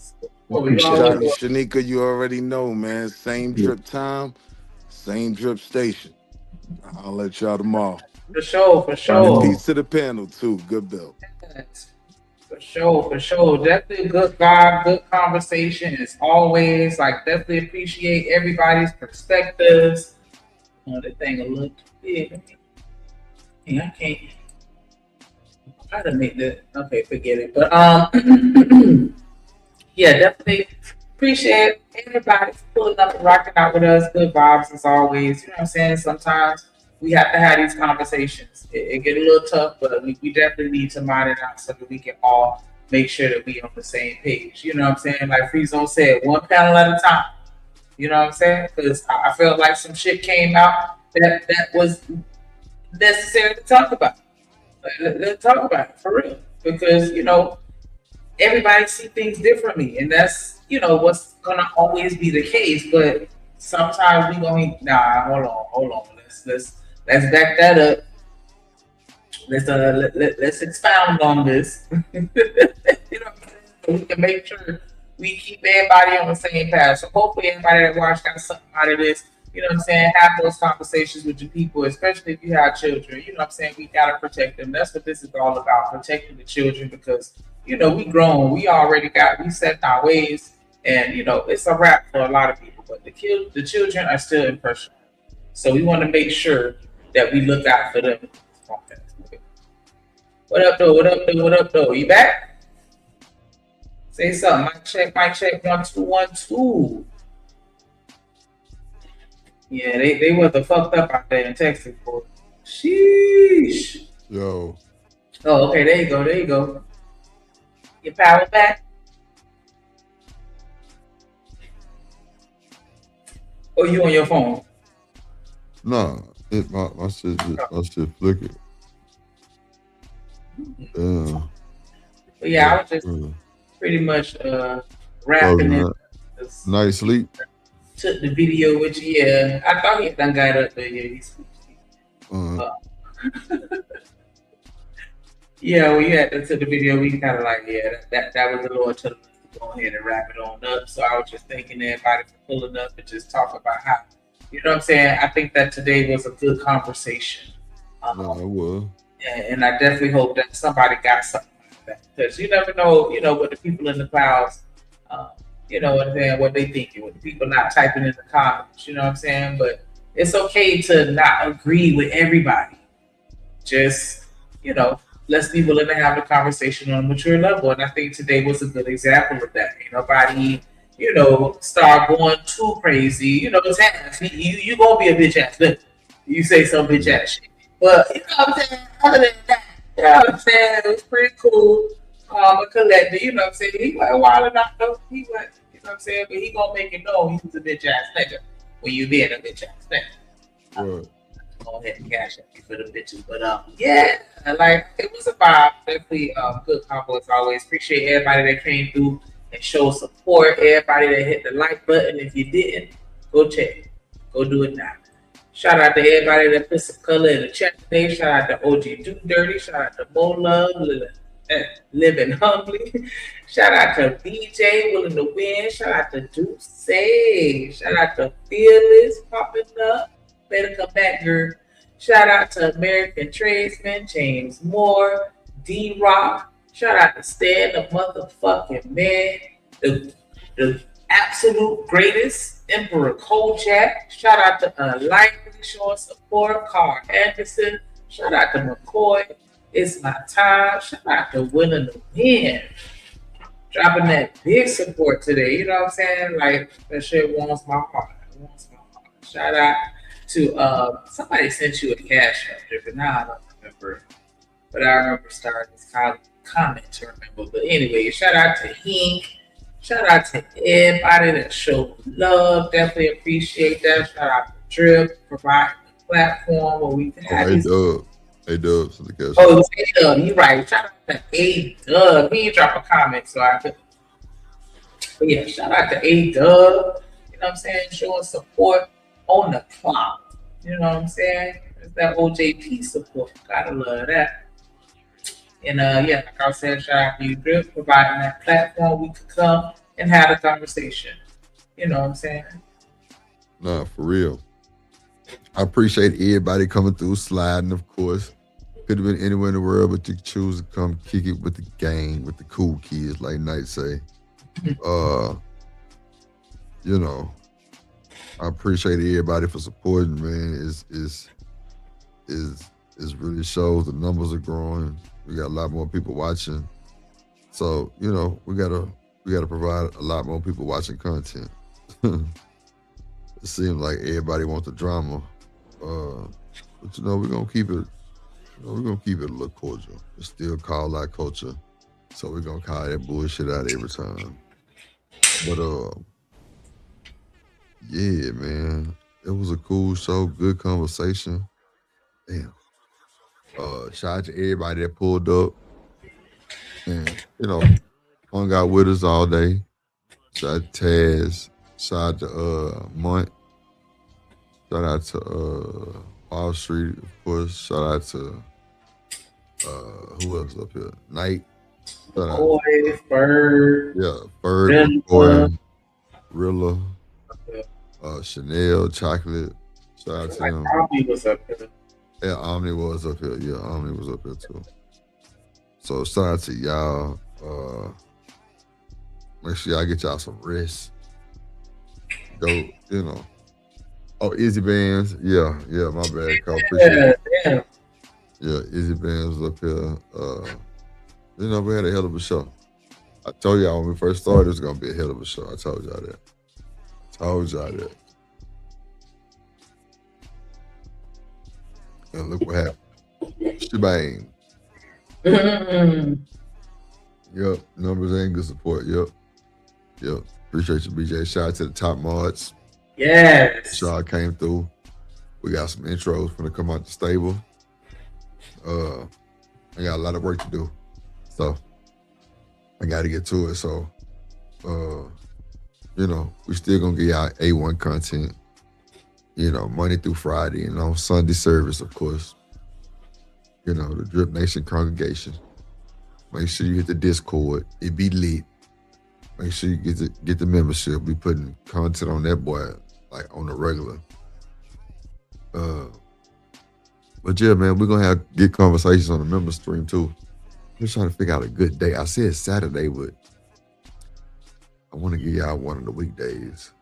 Johnny, Shanika, you already know, man. Same drip time, same drip station. I'll let y'all tomorrow. For sure. And peace to the panel too. Good bill. For sure. Definitely a good vibe, good conversation as always. Like, definitely appreciate everybody's perspectives. Oh, that thing a little too big. Yeah, I can't try to make that. Okay, forget it. But yeah, definitely appreciate everybody for pulling up and rocking out with us. Good vibes as always. You know what I'm saying? Sometimes we have to have these conversations. It get a little tough, but we definitely need to mind it out so that we can all make sure that we on the same page. You know what I'm saying? Like Free Zone said, one panel at a time. You know what I'm saying? Because I felt like some shit came out that was necessary to talk about. Let's talk about it for real. Because, you know, everybody see things differently. And that's, you know, what's going to always be the case. But sometimes we gonna hold on. Let's back that up. Let's expound on this. You know, so we can make sure we keep everybody on the same path. So hopefully everybody that watched got something out of this. You know what I'm saying? Have those conversations with your people, especially if you have children. You know what I'm saying? We gotta protect them. That's what this is all about, protecting the children, because you know we grown. We set our ways, and you know it's a wrap for a lot of people. But the children are still impressionable. So we want to make sure that we look out for them. What up, though? What up, though? What up, though? You back? Say something. Mic check. 1 2 1 2. Yeah, they were the fucked up out there in Texas, boy. Sheesh. Yo. Oh, okay. There you go. Your power back. Or you on your phone? Nah, my shit flickered. Yeah. But yeah, I was just pretty much wrapping it. Night sleep. Took the video with you. Yeah, I thought he done got up there. Yeah, yeah, when you had to the video, we kind of like, yeah, that was the Lord told us to go ahead and wrap it on up. So I was just thanking everybody for pulling up and just talk about how, you know what I'm saying? I think that today was a good conversation. No, it was. And I definitely hope that somebody got something out of that, because you never know, you know, what the people in the clouds, you know what I'm saying, what they thinking, what the people not typing in the comments, you know what I'm saying? But it's okay to not agree with everybody. Just, you know, let's be willing to have a conversation on a mature level. And I think today was a good example of that. Ain't nobody, you know, start going too crazy. You know, it's ass. You gonna be a bitch ass. You say some bitch ass shit. But you know what I'm saying? Other than that, you know what I'm saying? It was pretty cool. A collector, you know what I'm saying? He went wild enough though. He went, you know what I'm saying? But he gonna make it known he was a bitch ass nigga when you being a bitch ass nigga. Go ahead and cash at me for the bitches. But yeah, like it was a vibe. Definitely good combo as always. Appreciate everybody that came through and showed support. Everybody that hit the like button. If you didn't, go check. Go do it now. Shout out to everybody that put some color in the chat today. Shout out to OG Do Dirty. Shout out to Mo Love, Living Humbly. Shout out to BJ, Willing to Win. Shout out to Deuce. Shout out to Fearless, popping up. Better come back, girl. Shout out to American Tradesman, James Moore, D-Rock. Shout out to Stan, the motherfucking man. The absolute greatest, Emperor Kojak. Shout out to Lightly showing support, Carl Anderson. Shout out to McCoy. It's my time. Shout out to Willing to Win. Dropping that big support today. You know what I'm saying? Like, that shit warms my heart. Shout out to somebody sent you a cash app, but now I don't remember. But I remember starting this comment to remember. But anyway, shout out to Hink. Shout out to everybody that showed love. Definitely appreciate that. Shout out to Drip, providing the platform where we can have these. A-Dub, so the cash. Oh, it was A-Dub. You're right. Shout out to A-Dub. He didn't drop a comment, so I could. But yeah, shout out to A-Dub. You know what I'm saying? Showing support on the clock. You know what I'm saying? It's that OJP support. Gotta love that. And yeah, like I said, shout out to you, Drip, providing that platform we could come and have a conversation. You know what I'm saying? Nah, for real. I appreciate everybody coming through, sliding, of course. Could have been anywhere in the world, but you choose to come kick it with the gang, with the cool kids, like Knight say. You know, I appreciate everybody for supporting, man. It really shows the numbers are growing. We got a lot more people watching. So, you know, we gotta provide a lot more people watching content. It seems like everybody wants the drama. But you know, we're gonna keep it, we're gonna keep it a little cordial. It's still called our culture. So we're gonna call that bullshit out every time. But yeah, man. It was a cool show, good conversation. Damn. Shout out to everybody that pulled up and, you know, hung out with us all day. Shout out to Taz. Shout out to Mont. Shout out to Wall Street, of course. Shout out to who else up here? Knight. Shout out, Boy, Bird. yeah, Bird, Rilla. McCoy, Rilla, Chanel, Chocolate. Shout out to Like him. Omni was up there. Yeah, Omni was up here. Yeah, Omni was up here too. So shout out to y'all. Make sure y'all get y'all some rest. Go, you know. Oh, Izzy Bands. Yeah, my bad, Carl. Appreciate it. Yeah, Izzy Bands was up here. You know, we had a hell of a show. I told y'all when we first started, it was gonna be a hell of a show. I told y'all that. And look what happened. Shebang. Yep, numbers and good support. Yep. Appreciate you, BJ. Shout out to the top mods. Yes. Shaw came through. We got some intros gonna come out the stable. I got a lot of work to do, so I got to get to it. So, you know, we still gonna get y'all A1 content. You know, Monday through Friday, and on Sunday service, of course. You know, the Drip Nation congregation. Make sure you hit the Discord. It be lit. Make sure you get the membership. We putting content on that boy like on the regular. But yeah, man, we're gonna have good conversations on the member stream too. Just trying to figure out a good day. I said Saturday, but I want to give y'all one of the weekdays.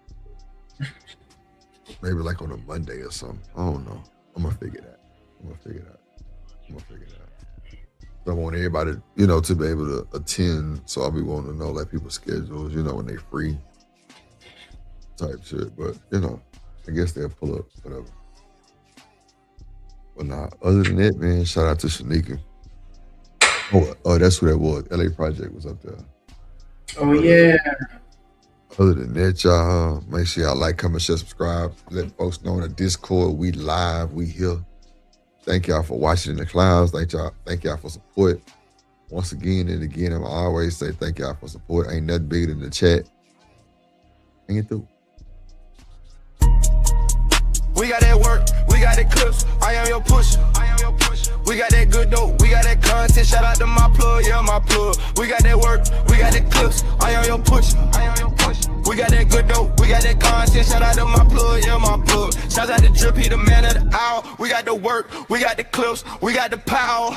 Maybe like on a Monday or something. I don't know. I'm gonna figure that. I want everybody, you know, to be able to attend. So I'll be wanting to know like people's schedules, you know, when they free type shit. But you know, I guess they'll pull up, whatever. But nah, other than that, man, shout out to Shanika. Oh, that's who that was. LA Project was up there. Oh yeah. Other than that, y'all, make sure y'all like, comment, share, subscribe. Let folks know in the Discord, we live, we here. Thank y'all for watching in the clouds. Thank y'all for support. Once again and again, I'm always say thank y'all for support. Ain't nothing bigger than the chat. Hang it through. We got that work, we got that clips. I am your pusher. We got that good dope, we got that content. Shout out to my plug, yeah, my plug. We got that work, we got that clips. I am your pusher. We got that good dope, we got that content. Shout out to my plug, yeah, my plug. Shout out to Drip, he the man of the hour. We got the work, we got the clips, we got the power.